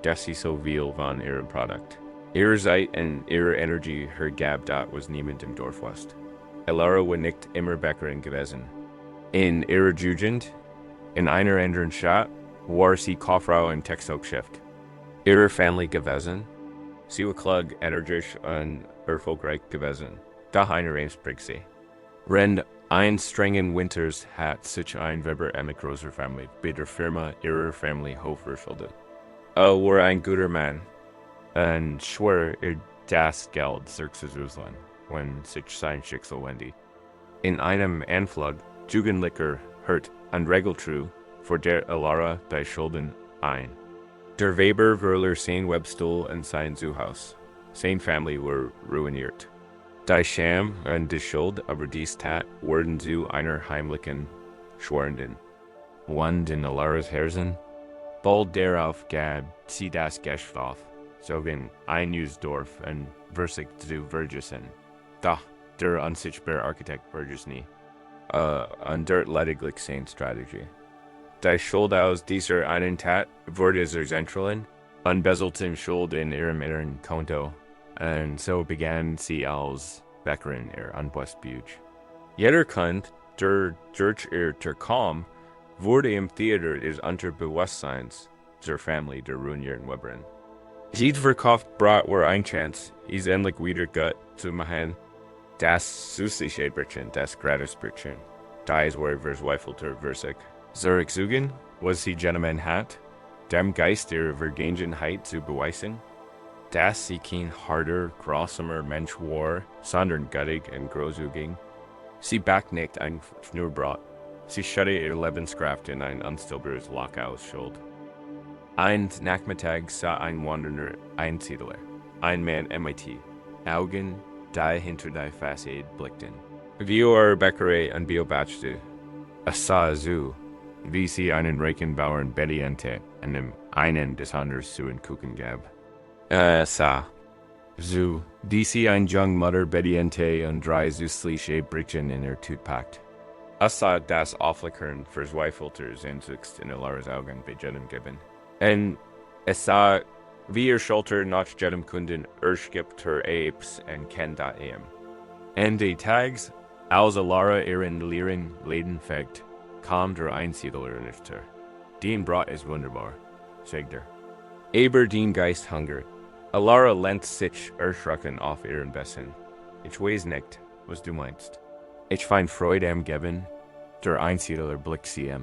dass sie so viel von ihrem Produkt. Ihre Zeit und ihre Energie hergab, das was niemand im Dorf wusste. Alara war nicht immer Bäckerin gewesen. In ihrer Jugend, in einer anderen Stadt, war sie Kauffrau im Textilgeschäft. Ihre Familie gewesen, sie war klug, energisch und erfolgreich gewesen. Daheim sprach sie. Rend ein strengen Winters hat sich ein Weber eine große Familie bei der Firma ihrer Familie hochverschuldet. War ein guter Mann und schwör das Geld zurückzuzuholen, wenn sich sein Schicksal wendet. In einem Anflug Jugendlicher hört und regeltreu vor der Alara die Schulden ein. Der Weber verlor sein Webstuhl und sein Zuhause. Seine Familie war ruiniert. Die Scham und die Schuld über dies Tat wurden zu einer heimlichen Schworenden. Und in Alaras Herzen, bald darauf gab sie das Geschäft auf, sogen ein neues Dorf und versig zu Vergessen. Da, der unsichtbare Architekt Burgess nie. Und dort lediglich seine Strategie. Die Schuld aus dieser einen Tat wurde zur zentralen, unbezelten Schuld in ihrem inneren Konto, und so begann sie als Bäckerin ihr Unbewusstbuch. Jeder Kund, der durch ihr Terkom, wurde im Theater des Unterbewusstseins zur Familie der ruinierten Weberin. Sie verkauft Brot war ein Chance, is endlich wieder gut zu machen. Das süßliche Brötchen, das Gratisbrötchen, dies war verzweifelter Versig. Zurück zugen, was sie Gentleman hat, dem Geist ihrer Vergangenheit zu beweisen, dass sie kein harder, grausamer Mensch war, sondern guttig und großzügig. Sie backt nicht ein Schnurbrot, sie schütte ihr Lebenskraft in ein unstillbares Loch aus Schuld. Ein Nachmittag sah ein wandernder Einsiedler, ein Mann mit Augen, die hinter die Fassade blickten. Wie Bäckerei und beobachtete, es sah so, wie sie einen reichen Bauern bediente und ihm einen des Handels zu den Kuchen gab. Sah, so, die sie ein jung Mutter bediente und drei süßliche Brötchen in ihr Tut packt. Es sah das Auflickern verzweifelter Sehnsucht in Alaras Augen bei jedem geben. Und es sah, wie ihr Schulter nach jedem Kunden erschöpft her Apes und kennt das Und die Tags, als Alara ihren leeren Läden fegt, kam der Einsiedler nicht her. Den Brot ist wunderbar, sagt Aber den Geist hungert. Alara lehnt sich erschrocken auf ihren Bessen. Ich weiß nicht, was du meinst. Ich find Freude am Geben. Der Einsiedler blickt sie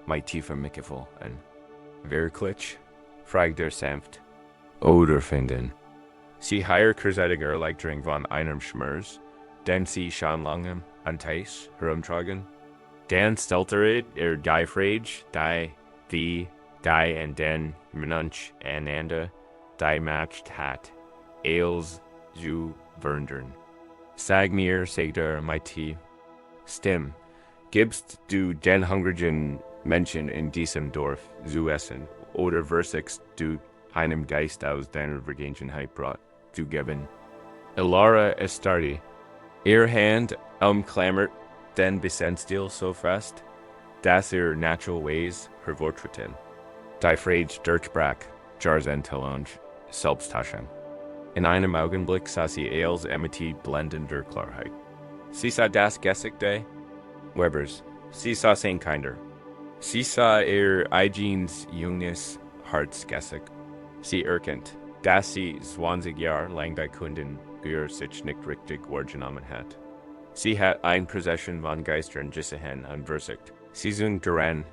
mit tiefer Mitgefühl an. Wirklich? Fragt sanft. Oder finden. Sie heier kurzzeitiger Erleichterung von einem Schmerz, den sie schon lange an Teis herumtragen. Dan stelteret Geifrage, die und den Menunch einander, die matcht hat, eels zu verndern. Sag mir, sagt mit Stimm, gibst du den hungrigen Menschen in diesem Dorf zu essen, oder versigst du einem Geist aus deiner Vergangenheit Brot zu geben? Alara erstarrte, ihr Hand umklammert den Besenstil so fest, dass ihr natural ways hervortreten. Die Frage durchbrach Jarzen Talonge Selbsttaschen. In einem Augenblick sah sie Eels mit blendender Klarheit. Sie sah das Gesicht Webers, sie sah sein Kinder. Sie sah Eigenes Jungnis hartgessig. Sie erkennt, dass sie 20 Jahre lang bei Kunden für sich nicht richtig wahrgenommen hat. Sie hat ein Possession von Geistern gesehen und versiegt. Sie sind daran,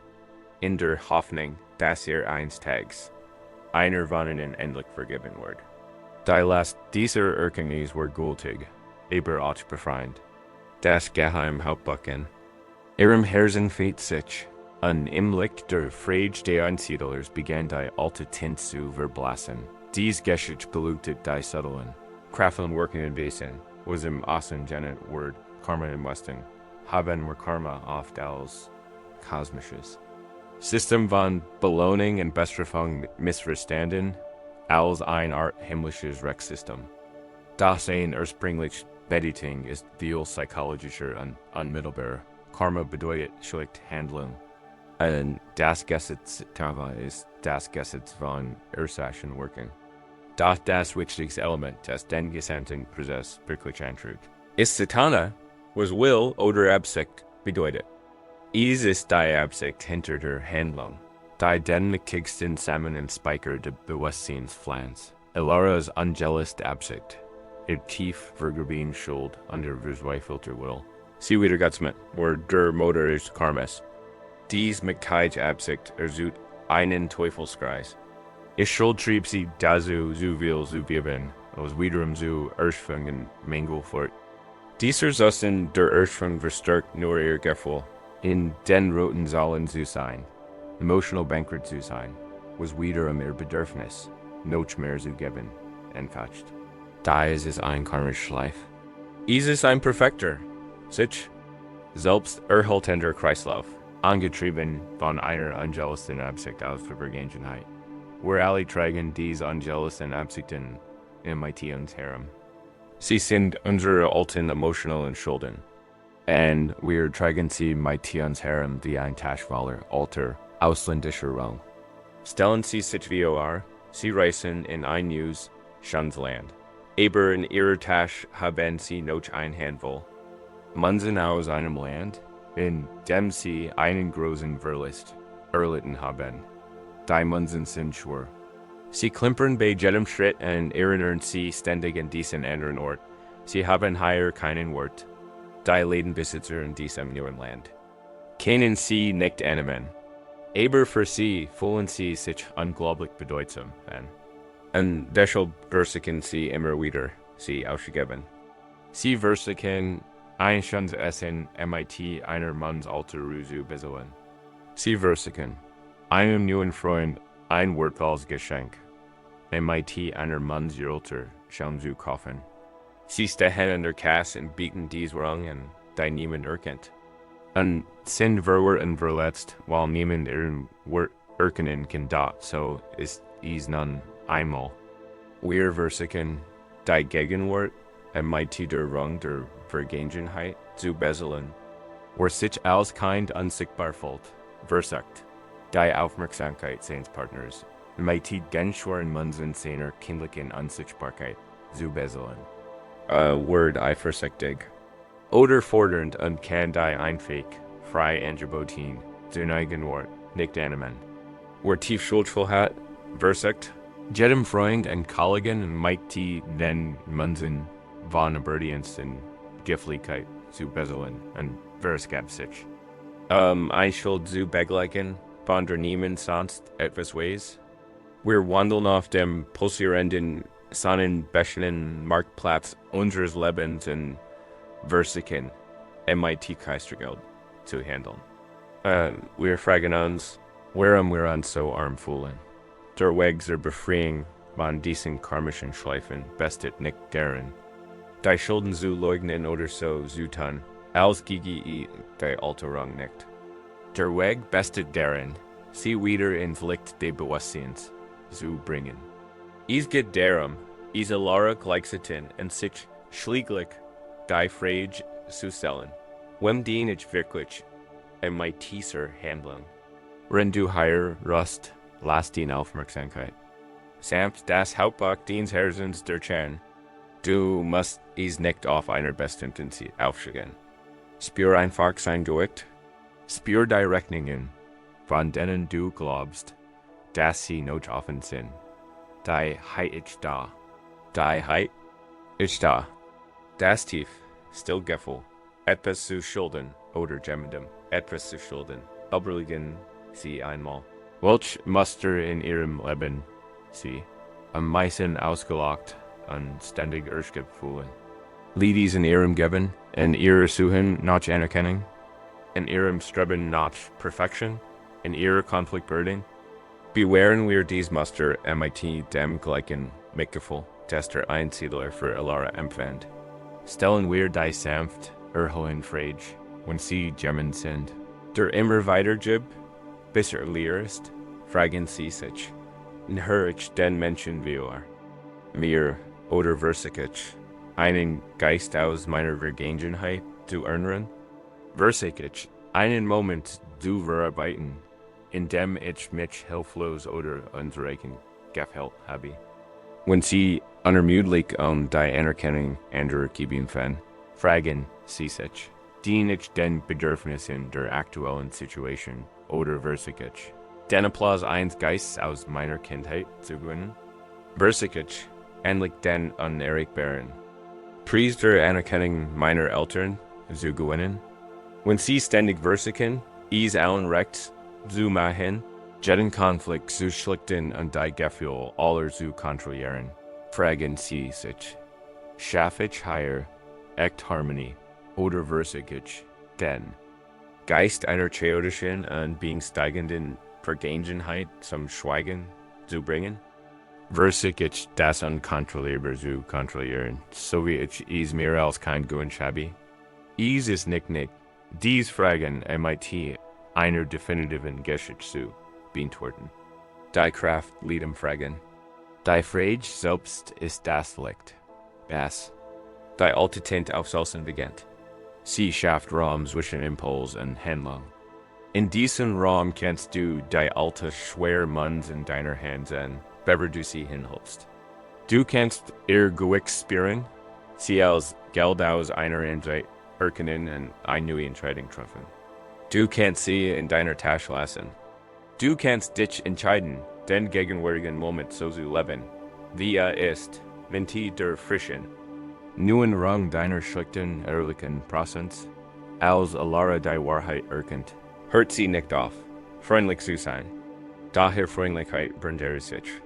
in der Hoffnung, dass eines Tages einer von ihnen endlich vergeben wird. Die Last dieser Erkenntnis war gültig, aber auch befreiend. Das Geheim Hauptbacken. Ihrem Herzen fehlt sich, und im Licht der Frage der Einsiedlers begann die alte Tint zu verblassen. Dies Geschichte beleuchtet die subtlen, kraftvollen wirkenden Wesen, was im Osten genannt Wort Karma im Westen, haben wir Karma oft als kosmisches System von Belohnung und Bestrafung missverstanden, als ein Art himmlisches Rechtssystem. Das ein ursprünglich Bedeutung ist viel psychologischer und unmittelbar. Karma bedeutet schlicht Handlung. Und das Gesetz ist das Gesetz von Ursachen wirken. Doch das wichtigste Element, das den gesamten Prozess wirklich eintrug, ist Satana, was Will oder Absicht bedeutet. Es ist die Absicht hinter der Handlung, die den mächtigsten Samen und Speicher der Bewusstseinsflanz. Elara's angeliste Absicht, ihr tief vergraben Schuld unter verzweifelter Will. Sie wieder Gottsmet, wo der Motor ist Karmas. Dies mächtige Absicht ersucht einen Teufelskreis. Ihr Schuld trieb sie dazu, so will, so werden, aus wiederum so Erschöpfung und Mangel fort. Dieser Sossen der Erschöpfung verstärkt nur ihr Gefühl. In den roten sollen zu sein, emotional bankrott zu sein, was wiederum ihr Bedürfnis, noch mehr zu geben, entfacht. Dies ist ein karmische Schleife. Es ist ein perfekter, sich selbst erhaltender Kreislauf, angetrieben von einer angelischen Absicht aus Vergangenheit. Wir alle tragen diese angelischen Absichten in uns herum. Sie sind unsere alten emotionalen Schulden. Und wir tragen sie mit uns herum wie ein Taschenwaller alter ausländischer Raum. Stellen Sie sich vor, Sie reisen in ein neues Land. Aber in Ihrer Tasche haben Sie noch ein Handvoll Münzen aus einem Land, in dem Sie einen großen Verlust erlitten haben. Die Münzen sind schwer. Sie klimpern bei jedem Schritt und erinnern Sie ständig an diesen anderen Ort. Sie haben hier keinen Wort. Die Ladenbesitzer in diesem neuen Land kennen Sie nicht annehmen. Aber für Sie fühlen Sie sich unglaublich bedeutsam an. Und deshalb versuchen Sie immer wieder, Sie auszugeben. Sie versuchen, ein schönes Essen mit einer Manns alter Ruhe besorgen. Sie versuchen, einem neuen Freund ein wertvolles Geschenk mit einer Manns alter schon zu kaufen. Sie stehen in der Kasse und bieten dies Rang an, die niemand erkennt. Und sind verwirrt und verletzt, weil niemand ihren Wort erkennen kann, so ist es nun einmal. Wir versuchen, die Gegenwart mit der Rang der Vergangenheit zu beseelen, wo sich als kein unsichtbar Feld versucht, die Aufmerksamkeit seines Partners mit den schweren Münzen seiner kindlichen Unsichtbarkeit zu beseelen. Word eifersüchtig. Oder fordernd und kann die einfähig, frei angeboten, zu neigen Wort, nicht annehmen. Wer tief schuldvoll hat, versucht, jedem Freund und Kollegen mit den Münzen von Obedienz und Giftigkeit zu beseelen und verskab sich. Ich schuld zu begleichen, von der niemand sonst etwas weiß. Wir wandeln auf dem pulsierenden, sonnenbechenden Marktplatz unseres Lebens und versuchen, MIT-Geistergeld zu handeln. Wir fragen uns, warum wir uns so arm fühlen. Der Weg zur Befreiung von diesen karmischen Schleifen bestet nicht darin, die Schulden zu leugnen oder so zu tun, als gigi die Alterung nicht. Der Weg bestet darin, sie wieder ins Licht des Bewusstseins zu bringen. Es geht darum, Isolara gleichzeitig und sich schlichtlich die Frage zu stellen, wem diene ich wirklich in dieser Handlung? Wenn du hier rust, lass die Aufmerksamkeit. Samt das Hauptbuch deines Herzens der Kern, du musst es nicht auf einer bestimmten Ziel aufschicken. Spür einfach sein Gewicht, spür die Rechnungen, von denen du glaubst, dass sie nicht offen sind. Die Heit ich da. Die Heit ich da. Das Tief, still Gefühl, etwas zu schulden oder jemandem etwas zu schulden, überlegen Sie einmal. Welch Muster in Ihrem Leben Sie am meisten ausgelacht und ständig Urschgefühlen? Liegt in Ihrem Geben, in Ihrer Suchen nach Anerkennung, in Ihrem Streben nach Perfektion, in Ihrer Konfliktbildung? Bewahren wir dies Muster mit dem gleichen Mitgefühl, das der Einsiedler für Alara empfand. Stellen wir die sanft erholen Frage, wenn sie German sind. Der immer weiter Gib, bis lehrst, fragen Sie sich, hör ich den Menschen wir, mir oder versichert, einen Geist aus meiner Vergangenheit zu erinnern? Versichert, einen Moment zu verarbeiten, in dem ich mich hilflos oder unzureichend gefühlt habe. Wenn Sie unermüdlich die Anerkennung anderer geben fan, fragen Sie sich, dien ich den Bedürfnissen der aktuellen Situation oder versichert, den Applaus eines Geists aus meiner Kindheit zu gewinnen? Versichert, endlich den unerreichbaren Preis der Anerkennung meiner Eltern zu gewinnen? Wenn Sie ständig versichern, allen recht zu machen, jeden Konflikt zu schlichten und die Gefühle aller zu kontrollieren, fragen Sie sich, schaffe ich hier echt Harmonie oder versichert ich den Geist einer chaotischen und steigenden Vergangenheit zum Schweigen zu bringen? Versichert ich das unkontrollierbar zu kontrollieren, so wie ich es mir als kein gewünscht habe? Es ist nicht. Dies Fragen mit einer definitiven Geschichte zu beantworten. Die Kraft liegt im Fragen. Die Frage selbst ist das Licht. Das. Die alte Tint aufsalzen beginnt. Sie schafft Raum zwischen Impuls und Handlung. In diesem Raum kannst du die alte schwere Mund in deiner Hand sehen, wenn du sie hinhältst. Du kannst ihr Gewicht spüren, sie als Geld aus einer Entscheidung erkennen und eine neue Entscheidung treffen. Du kannst sie in deiner Tasche lassen. Du kannst dich entscheiden, den gegenwärtigen Moment so zu leben, wie ist, mit der frischen, neuen Rang deiner schlichten, ehrlichen Präsenz, als Alara die Wahrheit erkennt. Hört sie nicht auf, freundlich zu sein. Daher Freundlichkeit bringt sich.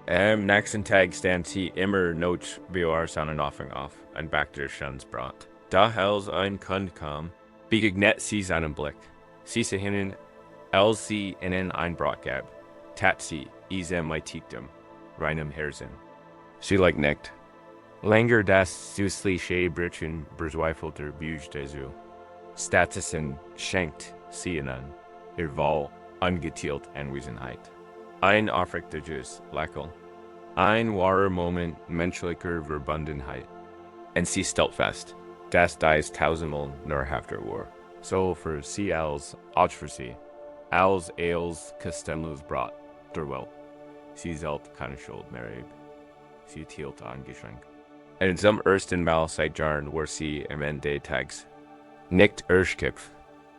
Am nächsten Tag stand sie immer noch wie Sonnenaufgang auf und back der Schönsbrot. Da als ein Kund kam, begegnet sie seinem Blick. Sie sah hin, als sie ihnen ein Brot gab, tat sie mit tiefem, reinem Herzen. Sie lag nicht. Länger das süßliche Brötchen bezweifelte Büchte zu. Stattdessen schenkt sie ihnen ihr Wahl ungetilt Anwesenheit. Ein aufrichtiges Lächeln. Ein wahrer Moment menschlicher Verbundenheit. Und sie stellt fest, dass dies tausendmal nahrhafter war. So für sie als für sie, als kostenlos Brot der Welt. Sie sollte keine Schuld mehr haben. Sie hielt eingeschränkt. Und zum ersten Mal seit Jahren war sie am Ende des Tages nicht erschöpft.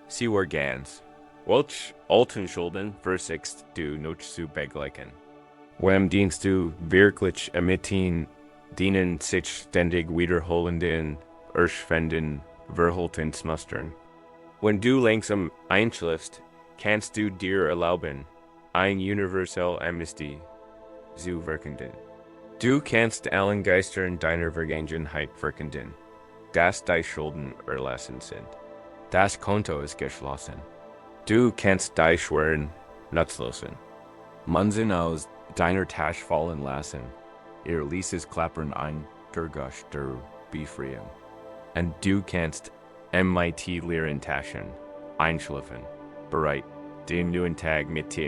Sie war ganz. Welch alten Schulden versichst du nicht zu begleichen? Wem dienst du wirklich mit dienen sich ständig wiederholenden, erschwenden Verhaltensmustern? Wenn du langsam einschläfst, kannst du dir erlauben, ein universell Amnesty zu verkünden. Du kannst allen Geistern deiner Vergangenheit verkünden, dass die Schulden erlassen sind. Das Konto ist geschlossen. Du kannst die Schweren nutzlosen. Munsen aus deiner Tasche fallen lassen, ihr Lieses klappern ein Gergusch der Befreiung. Und du kannst mit leeren Taschen einschlafen, bereit, den neuen Tag mit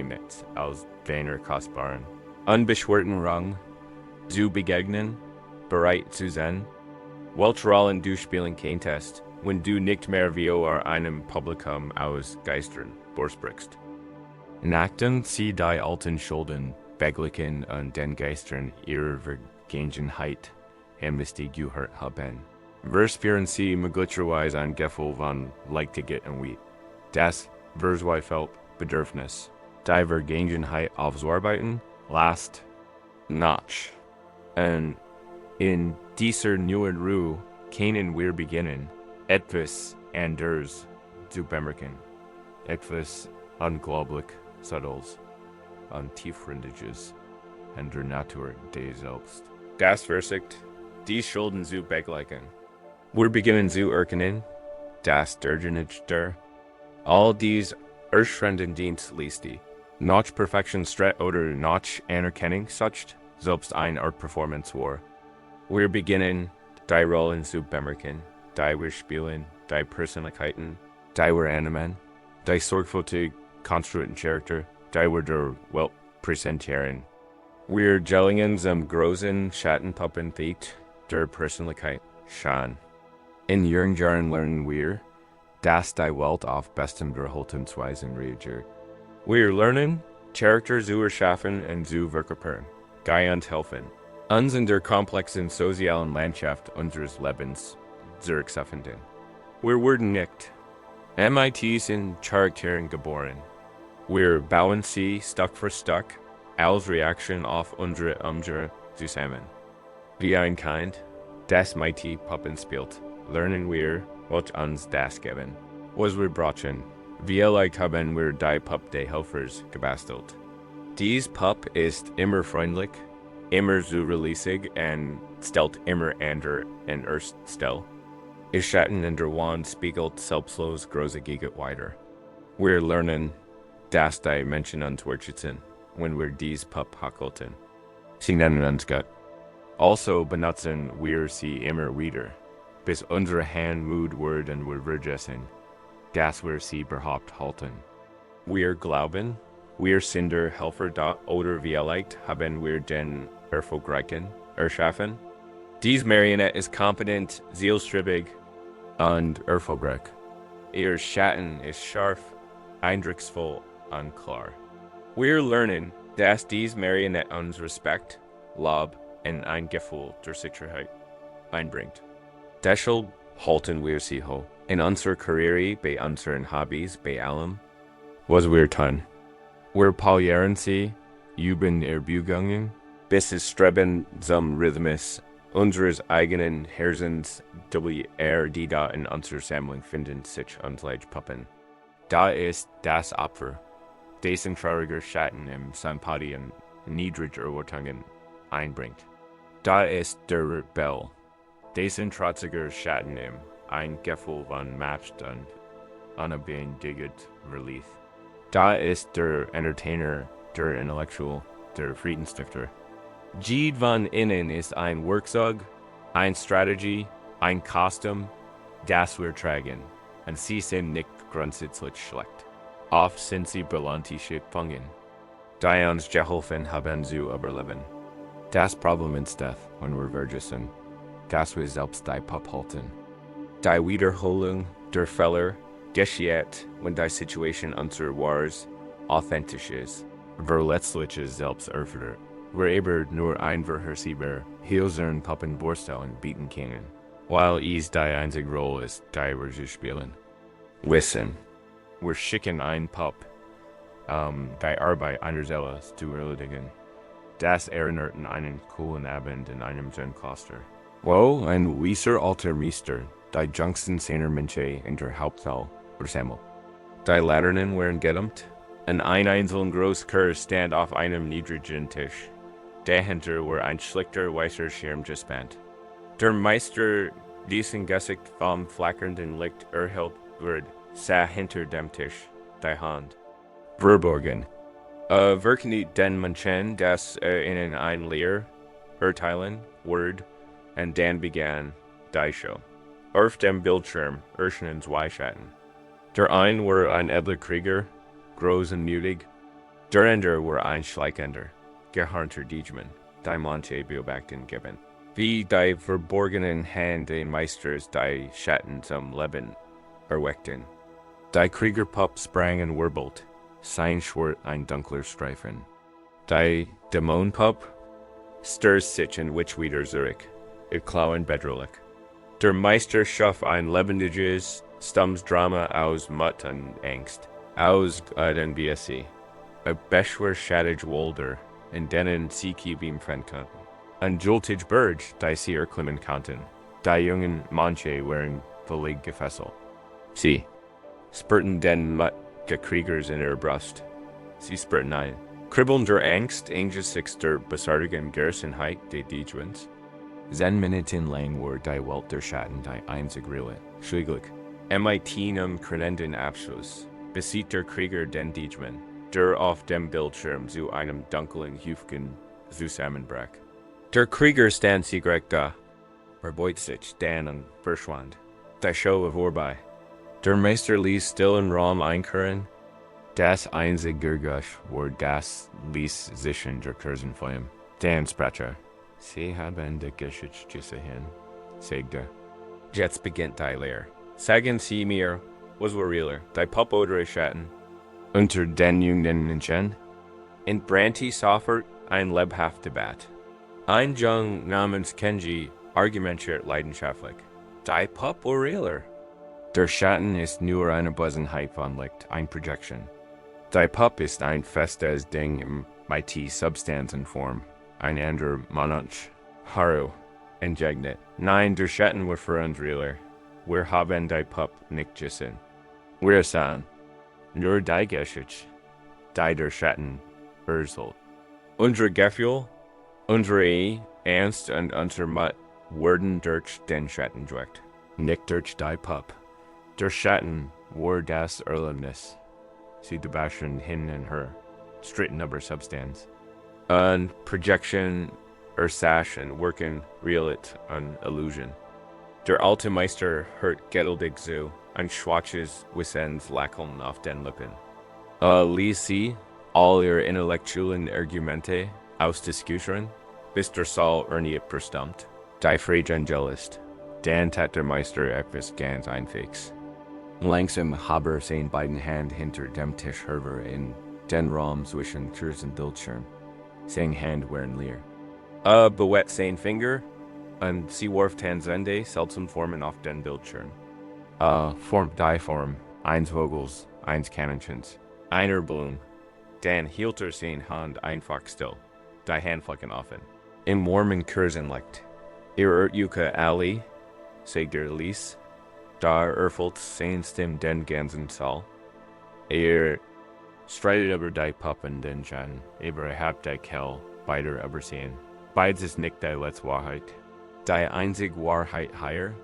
als deiner kostbaren, unbeschwerten Rang zu begegnen, bereit zu sein. Welche Rollen du spielen könntest, wenn du nicht mehr wie einem Publikum aus Geistern vorsprichst. Nachdem sie die alten Schulden beglichen und den Geistern ihrer Vergangenheit Amnesty gehört haben, verspüren sie möglicherweise ein Gefühl von Leichtigkeit und Wut. Das verzweifelt Bedürfnis. Die Vergangenheit aufzuarbeiten. Last notch. En in dieser neuen Ruhe können wir beginnen, etwas anders zu bemerken. Etwas unglaublich Subtles und Tiefgründiges in der Natur des Selbst. Das Versicht, die Schulden zu begleichen. Wir beginnen zu erkennen, das Dergenigte, all dies erschreckenden Dienstleiste, noch Perfektionsstret oder noch Anerkennung sucht, selbst eine Art Performance war. Wir beginnen, die Rollen zu bemerken, die wir spielen, die Persönlichkeiten, die wir annehmen, die sorgfältig konstruierten Charakter, die wir der Welt präsentieren. Wir gelingen zum großen Schattenpuppenfecht der Persönlichkeit schauen. In jungen Jahren lernen wir, dass die Welt auf bestem Verhaltensweisen reagiert. Wir lernen, Charakter zu erschaffen und zu verkörpern, die uns helfen, uns in der komplexen sozialen Landschaft unseres Lebens zurechtzufinden. Wir wurden nicht MITs in Charakteren geboren. Wir bauen sie Stück für Stück als Reaktion auf unsere Umgebung zusammen. Wie ein Kind, das mighty Puppen spielt, lernen wir, was uns das geben, was wir brauchen. Vielleicht haben wir die Puppe des Helfers gebastelt. Dies Puppe ist immer freundlich, immer zuverlässig und stellt immer andere in erste Stelle. Ihr Schatten in der Wand spiegelt selbstlos große Giga weiter. Wir lernen, dass die Menschen uns wertschätzen, wenn wir dies Puppe hackelten. Sie nennen uns Gott. Also benutzen wir sie immer wieder, bis unsere Hand müde wird und wir vergessen, dass wir sie überhaupt halten. Wir glauben, wir sind der Helfer da oder vielleicht haben wir den Erfolgreichen erschaffen. Dies Marionette ist kompetent, zielstrebig und erfolgreich. Ihr Schatten ist scharf, eindrucksvoll und klar. Wir lernen, dass dies Marionette uns Respekt, Lob und ein Gefühl der Sicherheit einbringt. Deshalb halten wir sie hoch. In unserer Karriere, bei unseren Hobbys, bei allem, was wir tun. Wir polieren sie, üben Erbügungen, bis es Streben zum Rhythmus unseres eigenen Herzens, die da in unserer Sammlung finden sich unsere Puppen. Da ist das Opfer, dessen trauriger Schatten im Sympathie und niedrige Erwartungen einbringt. Da ist der Rebell, dessen trotziger Schatten im ein Gefühl von Macht und unbändiget Verlies. Da ist der Entertainer, der Intellektual, der Friedensstifter. Jede von ihnen ist ein Werkzeug, eine Strategie, ein Kostüm, das wir tragen, und sie sind nicht grundsätzlich schlecht. Oft sind sie brillantische Gefangen, die uns geholfen haben zu überleben. Das Problem ist, wenn wir vergessen, dass wir selbst die Puppe halten. Die Wiederholung der Fehler geschieht, wenn die Situation unserer Wars authentisch ist, verletzlich ist selbst erfordert. Wir eben nur ein vorhersehbar, hilsern Puppen vorstellen bieten können, weil es die einzige Rolle ist, die wir zu spielen. Wissen, wir schicken ein Puppe, die Arbeit einer Seele zu erledigen. Das erinnert an einen coolen Abend in einem Zen-Kloster. Wo ein weißer alter Meister die jüngsten seiner Mönche in der Hauptsaal versammelt. Die Laternen waren gedämmt, und ein einzelner Großchor stand auf einem niedrigen Tisch. Dahinter war ein schlichter weißer Schirm gespannt. Der Meister, dessen Gesicht vom flackernden Licht erhellt wird, sah hinter dem Tisch, die Hand verborgen. Wirklich den Menschen, das ihnen ein Lehr erteilen wird, und dann begann die Show. Auf dem Bildschirm erschienen zwei Schatten. Der eine war ein edler Krieger, groß und mutig. Der andere war ein schleichender, geharnter Dienstmann, die manche beobachten geben. Wie die verborgenen Hand des Meisters die Schatten zum Leben erweckten. Die Kriegerpuppe sprang und wirbelt, sein Schwert ein dunkler Streifen. Die Dämonenpuppe stürzt sich in Witch wieder zurück, ihr Klauen bedrohlich. Der Meister schuf ein lebendiges Stummsdrama aus Mut und Angst. Aus den BSC. A Beschwer Shadage Wolder, in denen sie Kibim Frenkan. Ein Jultage Burge, die Sier Klimmen Kanten. Die jungen Manche wearing Verleg Gefessel. Sie. Spurten den Mutt Gekriegers in ihrer Brust. Sie spurten ein. Kribbeln der Angst, Anges sich der besartigen Gerstenheit de Dijwens. Zen Minuten lang war die Welt der Schatten die einzig Reale. Schwierig. MIT Krenenden Abschluss. Besieht der Krieger den Dijwen. Der auf dem Bildschirm zu einem dunklen Hüfken zusammenbrach. Der Krieger stand siegreich da. Verbeut sich dann und verschwand. Die Show vorbei. Der Meister ließ stillen Raum einkehren. Das einzige Gergusch war das ließ sich in der Kursen vor ihm. Dan Spracher. Sie haben die Geschichte gesehen, sagte. Jetzt beginnt die Lehre. Sagen Sie mir, was war realer, die Pup oder Schatten? Unter den jungen Menschen? In Branty sofort ein lebhaftes Debatt. Ein Jung namens Kenji argumentiert leidenschaftlich. Die Pup oder realer? Der Schatten ist nur eine Bossenheit von Licht, ein Projection. Die Pup ist ein festes Ding im IT-Substanzenform. Ein anderer Monarch, Haru, entgegnet. Nein, der Schatten war für uns realer. Wir haben die Pup nicht gesehen. Wir sahen nur die Geschichte, die der Schatten erzählt. Unsere Gefühle, unsere Ernst und unser Mut wurden durch den Schatten geweckt, nicht durch die Pup. Der Schatten war das Erlebnis. Sie debatten hin und her, stritten über Substanz. An Projection Sash and working realit an Illusion. Der alte Meister hört geduldig zu, und Schwaches Wissens Lackeln auf den Lippen. Ließ sie all ihre intellektuellen Argumente ausdiskutieren, bis der Saal erneut verstummt. Die Frage Angelist. Dann tat der Meister etwas ganz Einfältiges. Langsam habe seine beiden Hände hinter dem Tisch hervor in den Raum zwischen Tisch und Bildschirm. Seine Hände waren leer. Bewegt seine Finger, und sie warf Tanzende seltsam Formen auf den Bildschirm. Die Form, eins Vogels, eins Kaninchens, einer Blume. Dann hielt seine Hand einfach still, die Handflächen offen. Im warmen Kursenlicht. Juka Ali, sagt Lies, da erfüllt seine Stimme den ganzen Saal. Streitet über die Puppen den Schatten, überhaupt die Kell, beider übersehen. Beides ist nicht die letzte Wahrheit. Die einzige Wahrheit hier,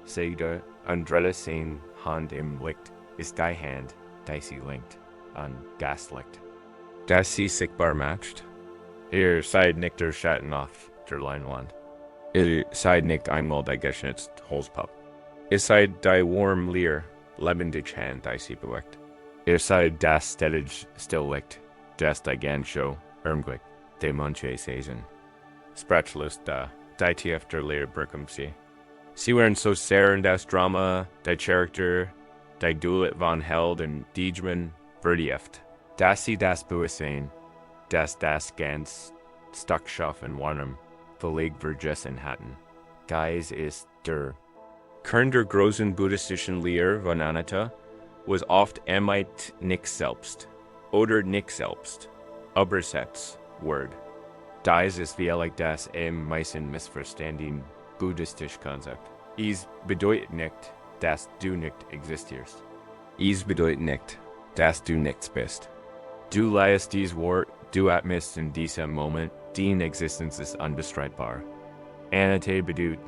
sagte Andretta seine Hand im Licht, ist die Hand, die sie lenkt, an Gaslicht. Das sie sichtbar macht. Seid nicht der Schatten auf der Leinwand. Seid nicht einmal die geschnitzte Holzpuppe. Seid die warm leer, lebendige Hand, die sie bewegt. Seid das ständig Stilllicht, das die ganze Irmglick, die manche Saison. Sprachlust da, die tief der Leer Birkum sie. Sie waren so sehr in das Drama, die Charakter, die Duelit von Held und Dijman vertieft. Dass sie das Bewusstsein, dass das ganz Stockschaffen warnem, verlegt vergessen hatten. Geis ist der Kern der großen buddhistischen Lehre von Anatta was oft nicht selbst, oder nicht selbst, übersetzt Word. Dies ist vielleicht das meisten missverstanden buddhistische Konzept. Es bedeutet nicht, dass du nicht existierst. Es bedeutet nicht, dass du nichts bist. Du leist dies Wort, du atmest in diesem Moment, deine Existenz ist unbestreitbar. Anatta bedeutet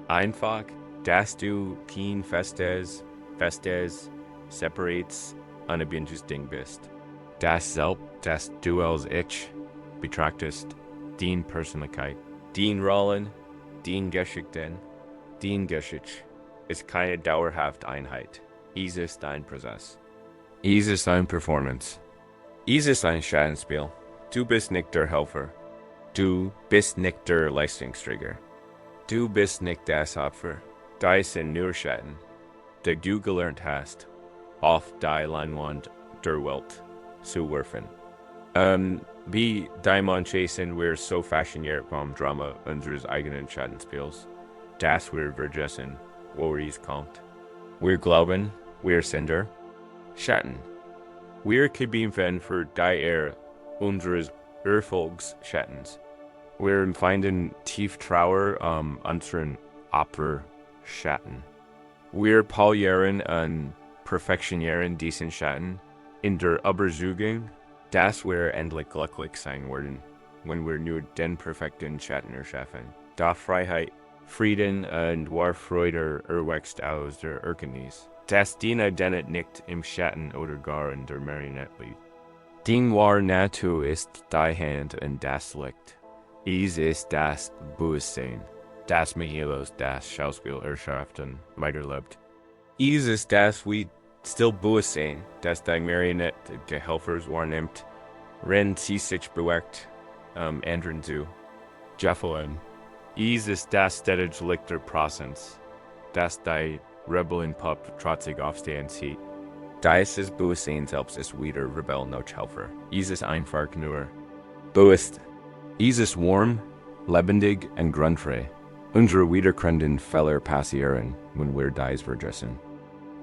einfach, dass du kein festes, separates, unabhängiges Ding bist. Das Selbst, das du als Ich betrachtest, deine Persönlichkeit, deine Rollen, deine Geschichten, dein Geschichte ist keine dauerhafte Einheit. Es ist ein Prozess. Es ist eine Performance. Es ist ein Schattenspiel. Du bist nicht der Helfer. Du bist nicht der Leistungsträger. Du bist nicht das Opfer. Die sind nur Schatten, die du gelernt hast, auf die Leinwand der Welt zu werfen. Wie die manche sind wir so fasziniert vom Drama unseres eigenen Schattenspiels, dass wir vergessen, wo es kommt. Wir glauben, wir sind der Schatten. Wir gebieten für die unseres Erfolgsschattens. Wir empfinden tief Trauer unseren Opferschatten. Wir polieren und perfektionieren diesen Schatten in der Überzeugung, dass wir endlich glücklich sein werden, wenn wir nur den perfekten Schatten erschaffen. Da Freiheit, Frieden und Warfreude erwächst aus der Erkenntnis, dass die Identität nicht im Schatten oder gar in der Marionette liegt. Die wahre Natur ist die Hand und das Licht. Es ist das Bewusstsein, das Michaelos das Schauspiel Erschöpfung weiterlebt. Es ist das wie still Bewusstsein, das die Marionette der Helfers wahrnimmt, wenn sie sich bewegt, ändern zu Jeffeln. Es ist das stetige Licht der Präsenz, das die Rebellenpuppe trotzig aufstehen sieht. Dieses Bewusstsein selbst ist wieder Rebell noch Helfer. Es ist einfach nur bewusst. Es ist warm, lebendig und grundfrei. Unsere wiederkehrenden Fehler passieren, wenn wir dies vergessen.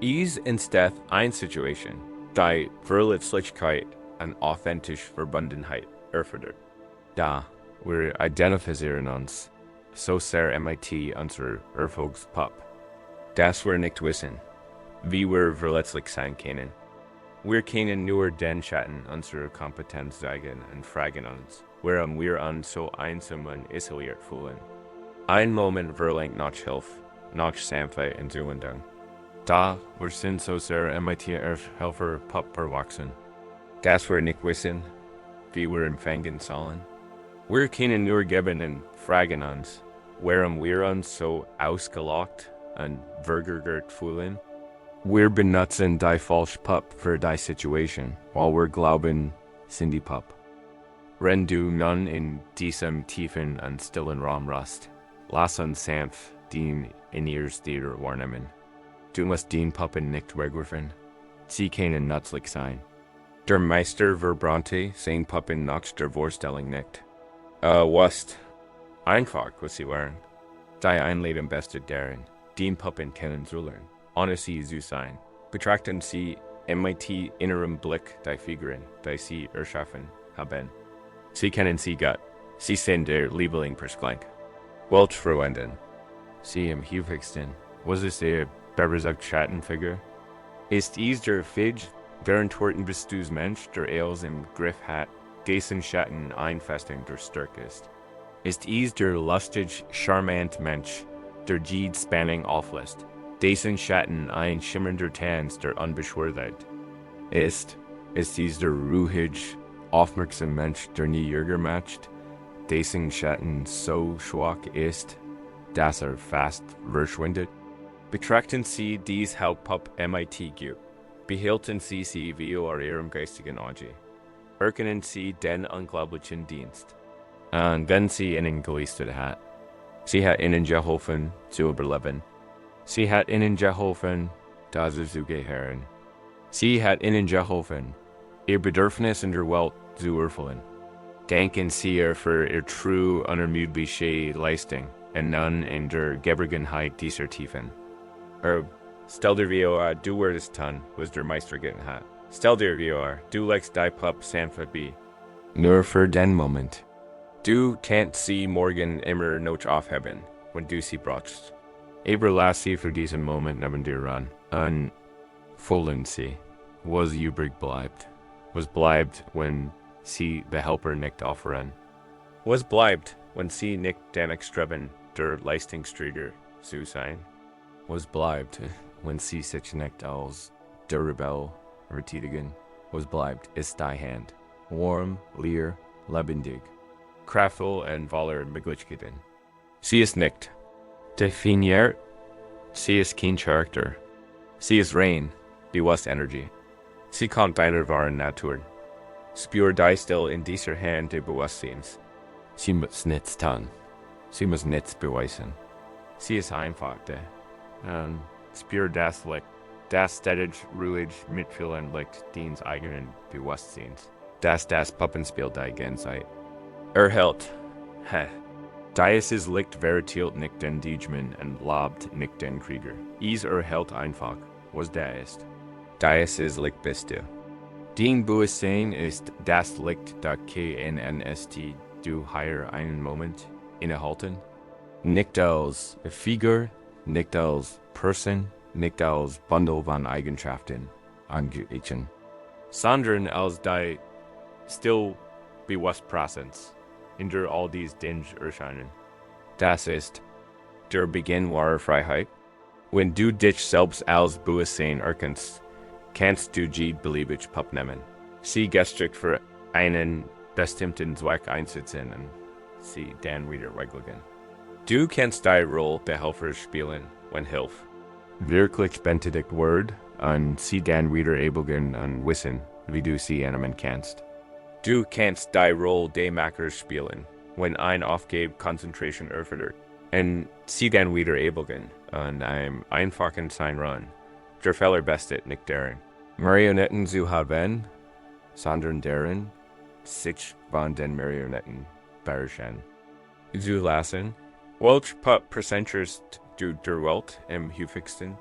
Es entsteht eine Situation, die Verletzlichkeit und authentische Verbundenheit erfordert. Da wir identifizieren uns so sehr mit unserer Erfolgspuppe, dass wir nicht wissen, wie wir verletzlich sein können. Wir können nur den Schatten unserer Kompetenz zeigen und fragen uns, warum wir uns so einsam und isoliert fühlen. Ein Moment verlangt nach Hilfe, nach Sanftheit und Zuwendung. Da wir sind so sehr mit Helferpuppe verwachsen, dass wir nicht wissen, wie wir empfangen sollen. Wir können nur geben und fragen uns, warum wir uns so ausgelockt und verärgert fühlen. Wir benutzen die falsche Puppe für die Situation, weil wir glauben, sind die Puppe. Wenn du nun in diesem tiefen und stillen Raum ruhst, lass uns sanft den Innerstier wahrnehmen. Du musst den Puppen nicht wegwerfen. Sie können nützlich sein. Der Meister verbrannte seine Puppen nach der Vorstellung nicht. Was einfach, was sie waren. Die Einladung beste darin, den Puppen kennenzulernen, ohne sie zu sein. Betrachten Sie mit innerem Blick die Figuren, die sie erschaffen haben. Sie kennen sie Gott. Sie sind der Liebling Persklank. Weltfreunden. Sie am häufigsten. Was ist der bevorzugte Schattenfigur? Ist es der Fidge, während bist du's Mensch, der els im Griff hat, dessen Schatten Einfestung der Stärke ist? Ist es der lustig, charmant Mensch, der jede Spannung auflässt, dessen Schatten ein schimmernder Tanz der Unbeschwertheit? Ist es der ruhig, aufmerksame Mensch, der nie Jäger macht, dessen Schatten so schwach ist, dass fast verschwindet? Betrachten Sie dies Hauptpuppe mit. Behielten Sie sie wie ihrem geistigen Auge. Erkennen Sie den unglaublichen Dienst. Und wenn sie ihnen geleistet hat, sie hat ihnen geholfen zu überleben. Sie hat ihnen geholfen, das zu gehören. Sie hat ihnen geholfen, ihr Bedürfnis in der Welt zu erfüllen. Danken Sie für ihr true, unermüdliche Leistung und nun in der Geborgenheit dieser Tiefen. Stell dir vor, du würdest tun, was der Meister getan hat. Stell dir vor, du legst die Puppe sanft bei. Nur für den Moment. Du kannst sie morgen immer noch aufheben, wenn du sie brauchst. Aber lass sie für diesen Moment neben dir ran. Und fühlen Sie, was übrig bleibt. Was bleibt, wenn sie der Helfer nicht offeren. Was bleibt, wenn sie nicht den Streben der Leistungsträger zu sein. Was bleibt, wenn sie sich nicht als der Rebell betätigen. Was bleibt, ist die Hand. Warm, leer, lebendig. Kraftvoll und voller Möglichkeiten. Sie ist nicht definiert. Sie ist kein Charakter. Sie ist rein, bewusst Energie. Sie kommt deiner wahren Natur. Spür die still in dieser Hand des Bewusstseins. Sie muss nichts tun. Sie muss nichts beweisen. Sie ist einfach da. Und spür das Licht, das ständig, ruhig, mitfühlend Licht deines eigenen Bewusstseins. Das Puppenspiel der Gänzeit. Erhält. Dieses Licht vertielt nicht den Dämon und lobt nicht den Krieger. Es erhält einfach, was da ist. Dieses Licht bist du. Den Bewusstsein ist das Licht, das KNNST du hier einen Moment innehalten. Nicht als Figur, nicht als Person, nicht als Bundel von Eigenschaften angleichen, sondern als die still bewusst Präsenz hinter all dies Dinge erscheinen. Das ist der Beginn wahrer Freiheit. Wenn du dich selbst als Bewusstsein erkennst, kannst du jede beliebig Pup nehmen. Sie gestrikt für einen bestimmten Zweck einsetzen und sie dann wieder weglegen. Du kannst die Rolle der Helfer spielen, wenn Hilfe wirklich benötigt wird, und sie dann wieder ebengen und wissen, wie du sie annehmen kannst. Du kannst die Rolle des Machers spielen, wenn ein Aufgabe Konzentration erfordert, und sie dann wieder ebengen und einem einfachen Sein ran. Der Fehler besteht nicht darin, Marionetten zu haben, sondern darin, sich von den Marionetten beherrschen zu lassen. Welch Prozenters du der Welt im häufigsten?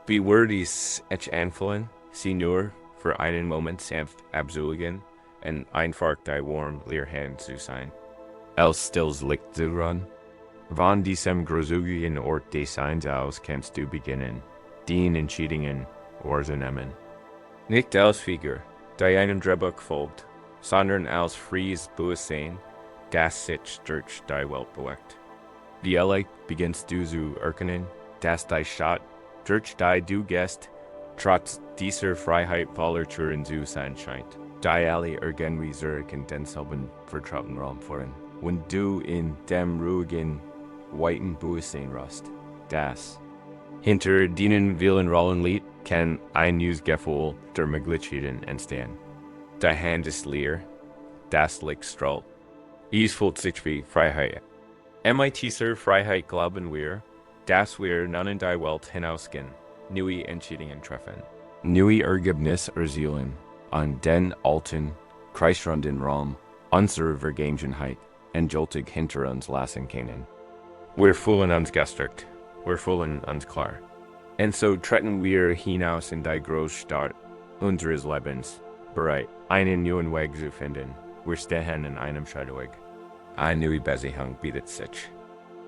Wie würde dies ich anfühlen, sie nur für einen Moment sanft abzuliegen und einfach die warm Leerhand zu sein, als stilles Licht zu ran? Von diesem grusigen Ort des Seins aus kannst du beginnen, den Entscheidungen wahrzunehmen. Nicht als Figur, die einem Drehbuch folgt, sondern als freies Bewusstsein, das sich durch die Welt bewegt. Wie ehrlich beginnst du zu erkennen, dass die Stadt, durch die du gehst, trotz dieser Freiheit voller Türen zu sein scheint, die alle irgendwie zurück in denselben vertrauten Raum führen. Wenn du in dem ruhigen, weiten Bewusstsein ruhst, das hinter denen vielen Rollen liegt, kann ein neues Gefühl der Möglichkeiten entstehen. Die Hand ist leer, das Licht strahlt. Es fühlt sich wie Freiheit. Dieser Freiheit glauben wir, dass wir nun in die Welt hinausgehen, neue Entscheidungen treffen, neue Ergebnisse erzielen, an den alten, kreisrunden Raum unserer Vergangenheit endgültig hinter uns lassen können. Wir fühlen uns gestrickt, wir fühlen uns klar. Und so treten wir hinaus in die Großstadt unseres Lebens, bereit, einen neuen Weg zu finden. Wir stehen in einem Scheideweg. Ein neuer Beziehung bietet sich.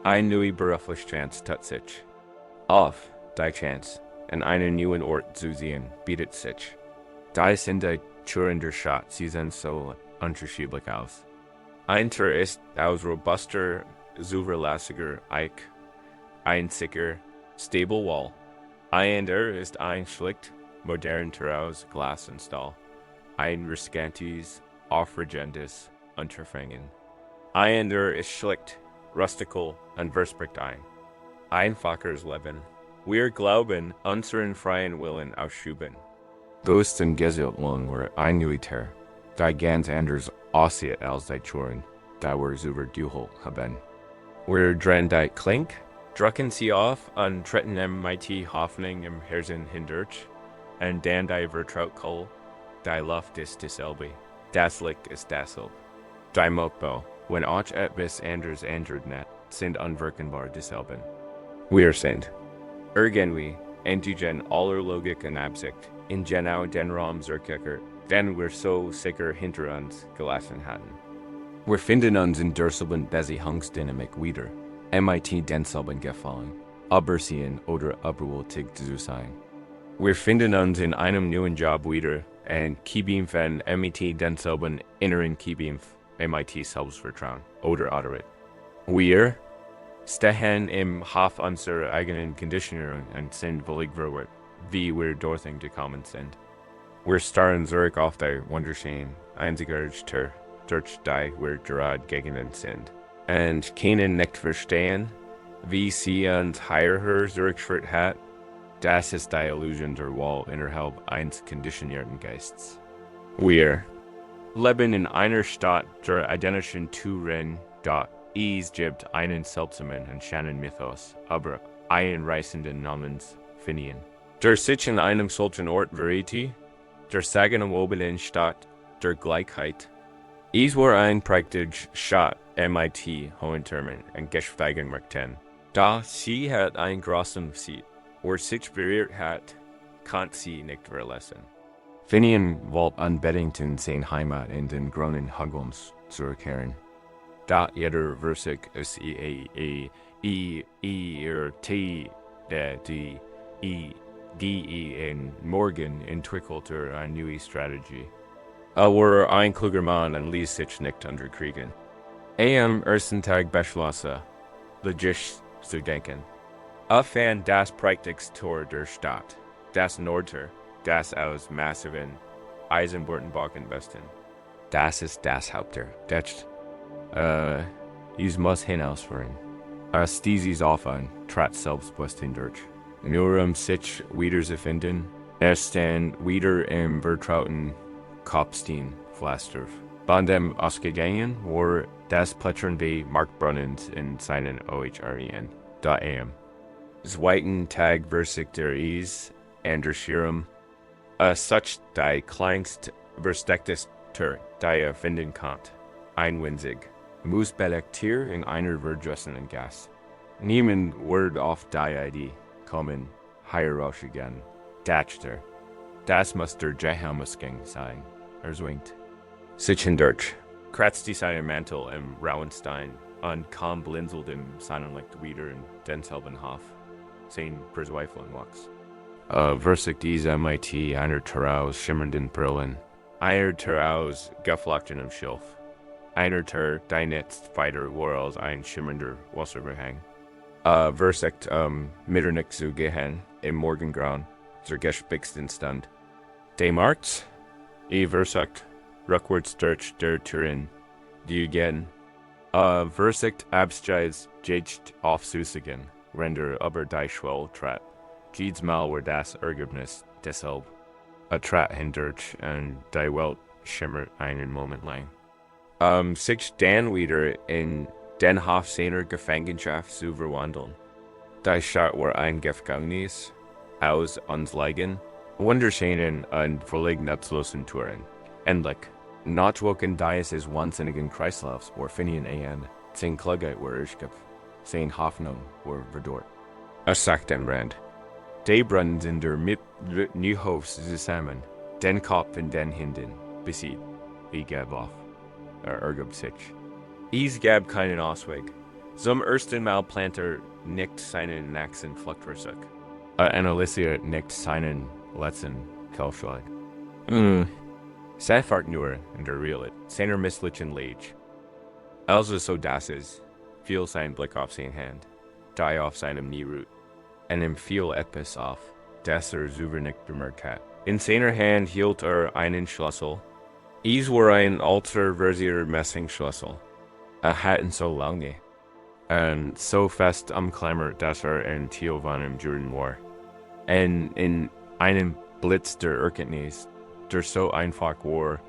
Ein neuer beruflicher Chance tut sich. Auf die Chance, an einen neuen Ort zu sehen, bietet sich. Die sind die Türen der Stadt, sie sind so unterschiedlich aus. Ein Tür ist aus robuster, zuverlässiger Eik, ein sicher, stable Wall. Ein anderer ist ein schlicht, modern Tür aus Glas und Stahl. Ein riskantes, aufregendes Unterfangen. Ein anderer ist schlicht, rustical und verspricht ein einfaches Leben. Wir glauben, unseren freien Willen ausüben. Bewussten Gesellten wir ein neuer Tür, die ganz anders aussieht als die Türen, die wir überdurchholt haben. Wir drehen die Klink, drücken sie auf und treten mit Hoffnung im Herzen hindurch, und dann die Vertrautheit, die Luft ist dieselbe, das Licht ist dasselbe. Die Motbau, wenn auch etwas anderes ändert nicht, sind unwirkbar dieselben. Wir sind irgendwie, entgegen aller Logik und Absicht, in genau den Raum zurückgekehrt, den wir so sicher hinter uns gelassen hatten. Wir finden uns in derselben Beziehungsdynamik wieder, denselben Gefallen, übersehen oder überwältigt zu sein. Wir finden uns in einem neuen Job wieder und geben von denselben inneren Geben Selbstvertrauen oder Autorität. Wir stehen im Hof unserer eigenen Konditionierung und sind völlig verwirrt, wie wir dorthin gekommen sind. Wir starren zurück auf die wunderschöne, einzigartige Tür, durch die wir gerade gegangen sind, und können nicht verstehen, wie sie uns hierher zurückgeführt hat. Das ist die Illusion der Wall innerhalb eines konditionierten Geistes. Wir leben in einer Stadt der identischen Türen, dort es gibt einen seltsamen und schönen Mythos, aber einen reißenden namens Finden. Der sich in einem solchen Ort verriet, der sagenumwobenen Stadt der Gleichheit. Es war ein praktisch Stadt hohen Türmen und geschweigen Markten. Da sie hat ein großen Seat, wo sich berührt hat, kann sie nicht verlassen. Finian Walt an Beddington sein Heimat in den Gronen Hagums zurückkehren. Da jeder Versig es T die in Morgan entwickelt eine neue Strategie. War ein kluger Mann und ließ sich nicht unterkriegen. Am ersten Tag beschlossen, logisch zu denken. Fand das Praktikstor der Stadt, das Nordtor, das aus massiven Eisenbahnbrücken besten. Das ist das Haupttor. Ich muss hinausfahren. Stieß auf ein, trat selbstbewusst hindurch. Nur sich wieder zu finden, dann wieder im vertrauten Kopfstein Pflaster. Von dem ausgegangen war das Plätschern wie Markbrunnens in seinen OHREN. Da Zweiten Tag versigt der Eis, and der Schirm, such die kleinst verstecktester, die finden konnt, einwinzig, muss belektier in einer verdressenden Gas. Niemand wird auf die Idee kommen, herausgegangen, dachter, das muss der Jehamusgang sein, zwingt. Sich hindurch, kratzt seinen Mantel im Rauenstein, und kam blinzelt im Sonnenlicht wieder in denselben Hof, sein Verzweiflung wachs. Versigt diese MIT einer Taraus schimmernden Brillen, einer Taraus geflochten im Schilf, einer die netzt weiter war als ein schimmernder Wasserbehang. Versigt Mitternacht zu gehen, im Morgengrauen, zur gespixten Stand. Marks, versigt, rückwärts durch der Türen, die gehen. Versigt abstreits jecht auf Süßigen, render aber die Schwell trat. Jedes Mal war das Ergebnis deshalb. Trat hindurch und die Welt schimmert einen Moment lang. Sich dann wieder in den Hof seiner Gefangenschaft zu verwandeln. Die Stadt war ein Gefängnis, aus uns Leigen, wunderschönen und völlig nutzlosen Touren. Endlich. Notwoken dies is wahnsinnigen Kreislaufs war Finian an, sein Klugheit war Irrschkopf, sein Hoffnung war verdorrt. Sagt den Brand. Die Brunnen sind der mit Neuhofs zusammen, den Kopf und den Hinden, besiegt, wie gab auf, ergab sich. Es gab keinen Ausweg. Zum ersten Mal plante nicht seinen nächsten Fluchtversuch. Analysiert nicht seinen letzten Kaufschlag. Sefart nur in der Realität, seiner misslichen Lage. Also so das ist, fiel sein Blick auf seine Hand, die auf seinem Knie ruht, und ihm fiel etwas auf, das selber nicht bemerkt hat. In seiner Hand hielt einen Schlüssel. Es war ein alter versierter Messingschlüssel. Hatten so lange, und so fest umklammert, dass in Thiel von ihm Juden war. Und in einem Blitz der Erkenntnis, der so einfach war,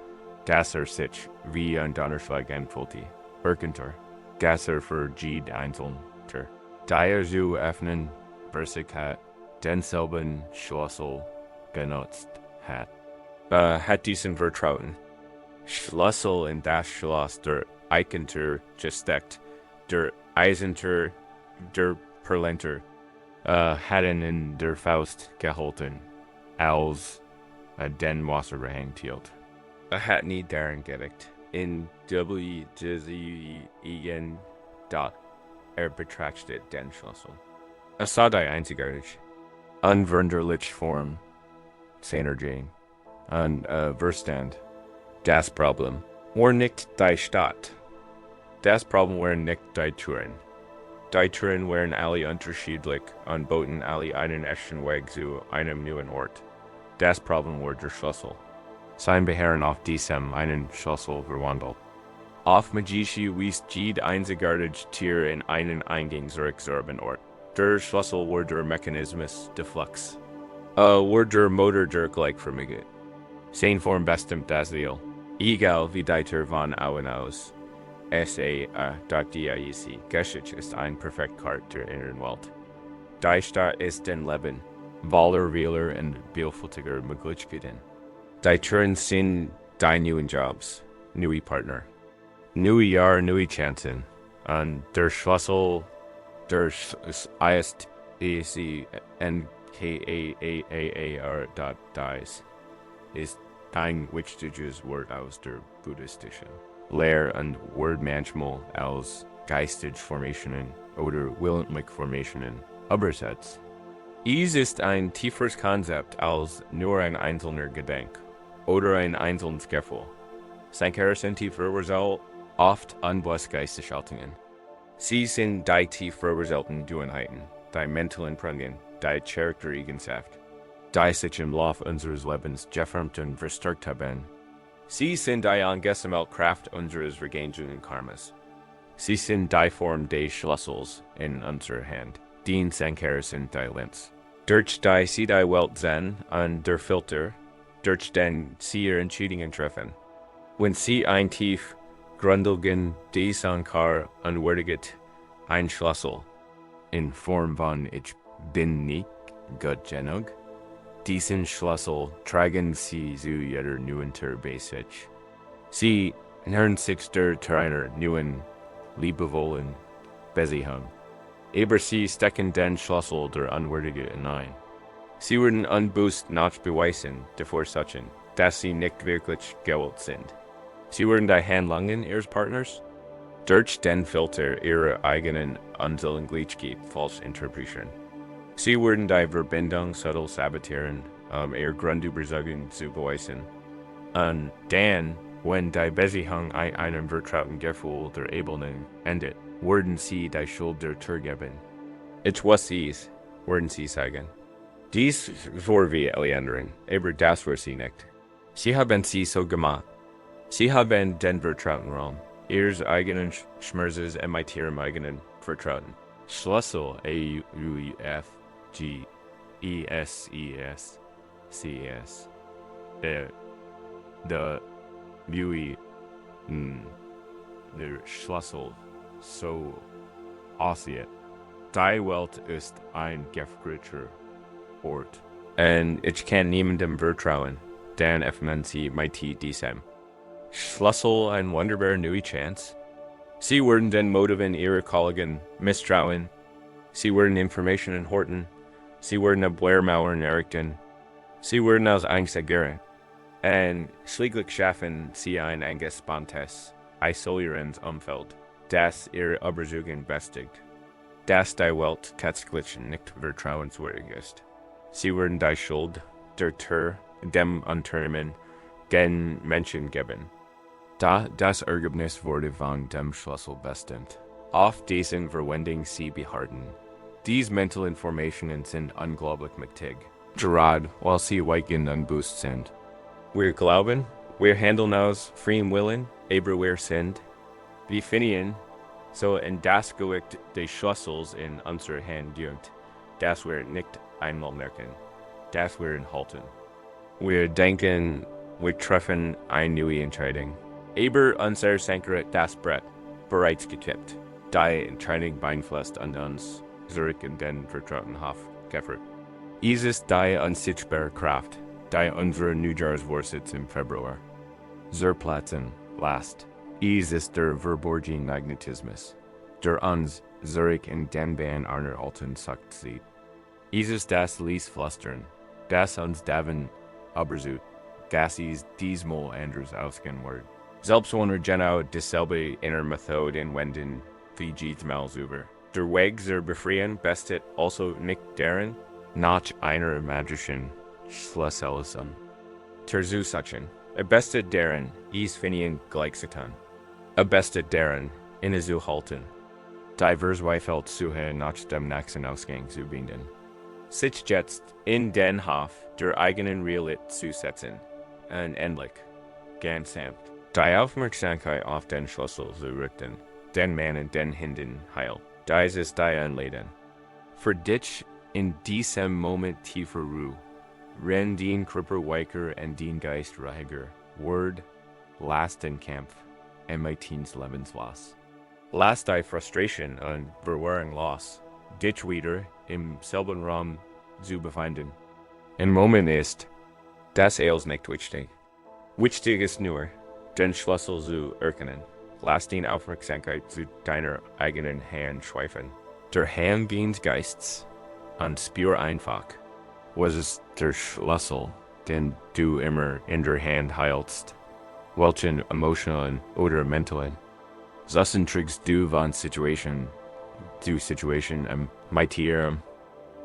dass sich wie ein Donnerschlag anfühlte. Erkennter, dass für jede Einzelner. Da zu öffnen, versigt hat, denselben Schlüssel genutzt hat. Hat diesen vertrauten Schlüssel in das Schloss der Eichenter gesteckt, der Eisenter, der Perlenter, hatten in der Faust gehalten, als den Wasserbehang hielt. Hat nie darin gedeckt. In WGZEN dot betrachtet den Schlüssel. Sah die einzigartig, unveränderlich Form, seiner Jane, und Verstand. Das Problem war nicht die Stadt. Das Problem waren nicht die Touren. Die Touren waren alle unterschiedlich und boten alle einen echten Weg zu einem neuen Ort. Das Problem war der Schlüssel. Sein Beharren auf diesem einen Schlüssel verwandelt. Auf Magischi wies jede einzigartige Tier in einen Eingang zurücksorben Ort. Der Schlüssel war der Mechanismus de Flux. War der Motor der Gleichförmigkeit. Sein Form bestimmt das Ziel. Egal wie die Tier von Auen aus. DIEC. Geschichte ist ein Perfektkart der inneren Welt. Die Stadt ist den Leben, voller Wieler und vielfältiger Möglichkeiten. Die Türen sind die neuen Jobs, neue Partner, neue Jahr, neue Chancen. Und der Schlüssel, der ist NKAAAR.dies, ist ein wichtiges Wort aus der buddhistischen Lehr und Wort manchmal als geistige Formationen oder willentliche Formationen übersetzt. Es ist ein tieferes Konzept als nur ein einzelner Gedanke oder ein einzelnes Gefühl. Sankara sind tiefer Result oft unbewusst Geisteshaltungen. Sie sind die tiefer resulten Duenheiten, die mentalen Prägungen, die Charaktereigenschaft, die sich im Lauf unseres Lebens geformt und verstärkt haben. Sie sind die angesammelt Kraft unseres vergangenen Karmas. Sie sind die Form des Schlüssels in unserer Hand, die Sankara sind die Lenz. Durch die sie die Welt Zen und der Filter, durch den sie ihre Entscheidungen treffen. Wenn sie ein tief grundlegend des Sankar unwürdiget ein Schlüssel in Form von ich bin nicht gut genug, diesen Schlüssel tragen sie zu ihrer neuen Basic. Sie nähern sich der einer neuen liebevollen Beziehung. Aber sie stecken den Schlüssel der Unwürdige hinein. Sie werden unbewusst nicht beweisen, davor sachen, dass sie nicht wirklich gewollt sind. Sie werden die Handlungen ihres Partners durch den Filter ihrer eigenen Unsellenglichkeit falsch interpretieren. Sie werden die Verbindung subtil sabotieren, ihre Grundüberzeugung zu beweisen. Und dann, wenn die Beziehung einem vertrauten Gefühl der Ebenen endet, werden sie die Schuld der Tür geben. Ich was dies, werden sie sagen. Dies vor wie alle anderen, aber das war sie nicht. Sie haben sie so gemacht. Sie haben den vertrauten Raum, ihres eigenen Schmerzes und mit ihrem eigenen Vertrauten. Schlüssel A-U-F-G-E-S-E-S-C-S. Der Mui, der Schlüssel, so aussieht. Die Welt ist ein gefährlicher Ort. Und ich kann niemandem vertrauen, denn öffnen sie mit dieselben. Schlüssel ein wunderbar neue Chance. Sie werden den Motiven ihrer Kollegen misstrauen. Sie werden Informationen horten. Sie werden eine Blairmauern errichten. Sie werden aus Angst agieren. Und schließlich schaffen sie ein angespanntes, isolierendes Umfeld, das ihre Überzeugung festigt, dass die Welt tatsächlich nicht vertrauenswürdig ist. Sie werden die Schuld der Tür dem Unternehmen gen Menschen geben. Da das Ergebnis wurde von dem Schlüssel bestimmt. Auf diesen Verwendung sie beharren. Diese Mental Informationen sind unglaublich mächtig, gerade weil sie weitgehend unbewusst sind. Wir glauben, wir handeln aus freiem Willen, aber wir sind, wie finden, so in das Gewicht des Schlüssels in unserer Hand liegt, dass wir nicht einmal merken, dass wir ihn halten. Wir denken, wir treffen eine neue Entscheidung. Aber unser Sankara das Brett bereits getippt. Die Entscheidung beeinflusst an uns zurück in den vertrauten Hof geführt. Es ist die unsichtbare Kraft, die unsere Neujahrsvorsitz im Februar zerplatzen lässt. Es ist der verborgene Magnetismus, der uns zurück in den Bahn einer alten Sucht zieht. Es ist das Liesflüstern, das uns davon übersucht, dass es diesmal anders ausgehen wird. Selbst wenn wir genau dieselbe inner Methode anwenden wie jedes über. Der Weg zur Befreiung besteht also nicht darin, nach einer magischen Schlüsselung zu suchen. Besteht darin, es finden gleichzutan. Besteht darin, innezuhalten. Die Verzweifelt suche nach dem nächsten Ausgang zu binden. Sich jetzt in den Hof der eigenen Realität zu setzen. Und endlich, ganz sanft, die Aufmerksamkeit auf den Schlüssel zu richten, den Mann und den Hinden heil. Dies ist die Anleitung. Für dich in diesem Moment tiefer Ruhe, renn den Körper weicher und den Geist ruhiger, Word, lass den Kampf, und mit Teens Lebenslos. Lass die Frustration und Verwirrung los, dich wieder im selben Raum zu befinden. Ein Moment ist, das ist nicht wichtig. Wichtig ist nur, den Schlüssel zu erkennen. Lass die Aufmerksamkeit zu deiner eigenen Hand schweifen. Der Hand des Geistes und spür einfach, was ist der Schlüssel, den du immer in der Hand hältst, welchen emotionalen oder mentalen Zussen trägst du von Situation zu Situation Maitieren.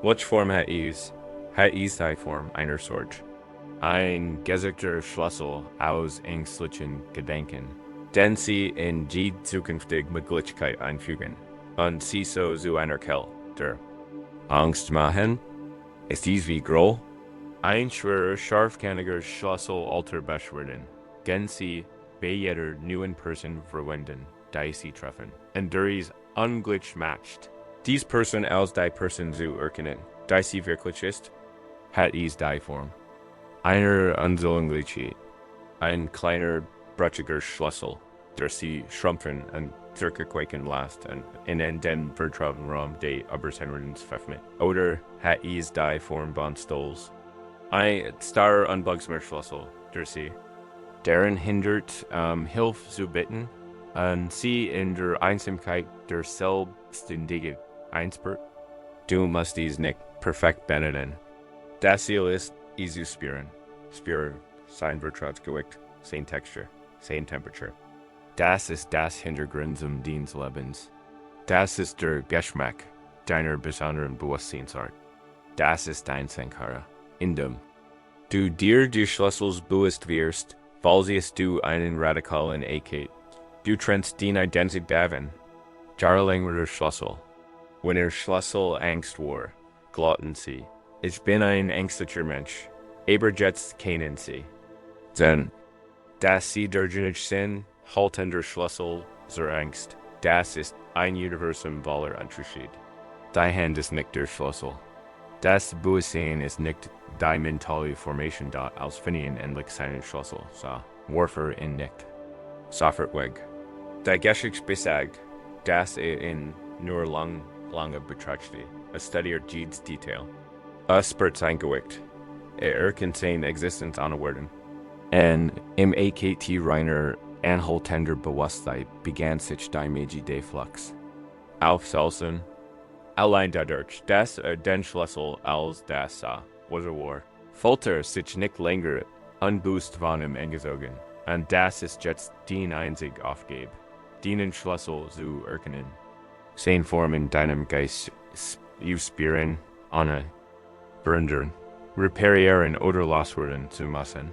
Welche Form hat is die Form einer Sorge. Ein gesickter Schlüssel aus ängstlichen Gedanken, den sie in die zukünftige Möglichkeit einfügen, und sie so zu einer Quelle der Angst machen. Ist dies wie groß? Ein schwerer, scharfkantiger Schlüssel alter beschwerden, gen sie bei jeder neuen Person verwenden, die sie treffen, und durch Unglück macht. Dies Person als die Person zu erkennen, die sie wirklich ist, hat is die Form. Einer Anzüglichkeit, ein kleiner, brüchiger Schlüssel, der sie schrumpfen und zurückquaken lässt und in den vertrauten Raum des Übersehendes oder hat is die Form von Stolz. Ein starrer unbugsmer Schlüssel, der sie deren hindert, Hilfe zu bitten, und sie in der Einsamkeit der selbstständige einspürt. Du musst dies nicht perfekt benennen. Das Ziel ist, zu spüren. Spüren, sein Vertrauensgewicht, sein Texture, sein Temperature. Das ist das Hintergrund deines Lebens. Das ist der Geschmack deiner besonderen Bewusstseinsart. Das ist dein Sankara, in dem du dir des Schlüssels bewusst wirst, falls du einen radikalen Eckheit. Du trennst den Identität davon. Jahrelang der Schlüssel. Wenn Schlüssel Angst war, glaubten sie, ich bin ein ängstlicher Mensch, aber jetzt kennen sie. Denn, dass sie durchgängig sind, halten der Schlüssel zur Angst. Das ist ein universaler Unterschied. Die Hand ist nicht der Schlüssel. Das Bewusstsein ist nicht die mentale Formation dort als finden endlich seinen Schlüssel sah. Warfare in nicht. Sofort weg. Die Geschichte das in nur lange betrachte, studiert jedes Detail. Spürt sein Gewicht. Erkennt seine Existenz anwerden. Und im AKT reiner anhaltender Bewusstheit begann sich die Magie des Flux. Aufsalzen. Allein dadurch, dass den Schlüssel als das sah, was war, Folter sich nicht länger unbewusst von ihm angezogen. Und das ist jetzt den einzig Aufgabe, den Schlüssel zu erkennen. Sein Form in deinem Geist spüren, verändern, reparieren oder loswerden zu müssen.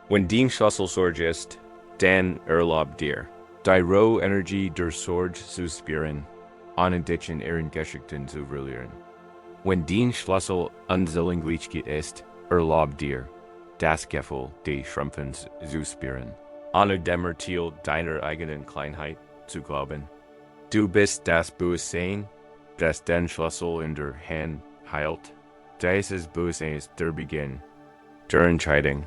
Wenn den Schlüssel Sorge ist, dann erlaubt dir, die rohe Energie der Sorge zu spüren, ohne dich in ihren Geschichten zu verlieren. Wenn den Schlüssel Unzulänglichkeit ist, erlaubt dir, das Gefühl des Schrumpfens zu spüren, ohne dem Urteil deiner eigenen Kleinheit zu glauben. Du bist das Bewusstsein, das den Schlüssel in der Hand hält. Dieses Bewusstsein ist der Beginn, der Entscheidung.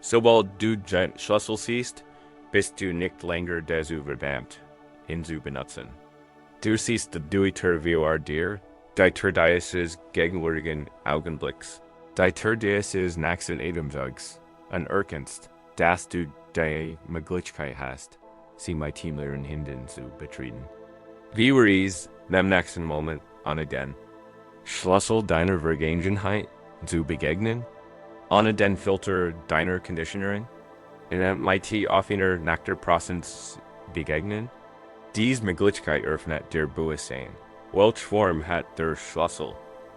Sobald du den Schlüssel siehst, bist du nicht länger dazu verdammt, ihn zu benutzen. Du siehst die Deuter vor dir, die Tür dieses gegenwärtigen Augenblicks, die Tür dieses nächsten Atemzugs, und erkennst, dass du die Möglichkeit hast, sie mit himmlischen Händen zu betreten. Wie war es, dem nächsten Moment, ohne den Schlüssel deiner Vergangenheit zu begegnen, ohne den Filter deiner Conditionering, in mit offener nach der Präsenz begegnen? Dies Möglichkeit öffnet der Bewusstsein. Welche Form hat der Schlüssel,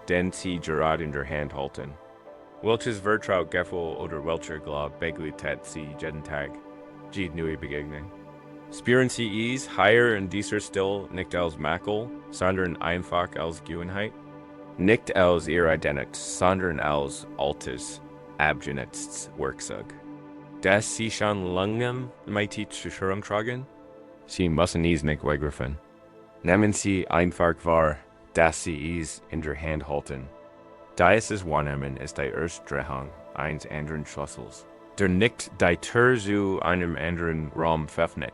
den sie gerade in der Hand halten? Welches Vertrautgefühl oder welcher Glaube begleitet sie jeden Tag, jede neue Begegnung? Spüren sie es higher in dieser Still nicht als Makel, sondern einfach als Gewohnheit? Nicht als ihre Identität, sondern als altes, abgenetztes Werkzeug. Das sie schon lange mit zur Führung tragen? Sie müssen es nicht wegwerfen. Nehmen Sie einfach wahr, dass Sie es in der Hand halten. Dieses Wahrnehmen ist der erste Drehung eines anderen Schlüssels, der nicht die Tür zu einem anderen Raum öffnet,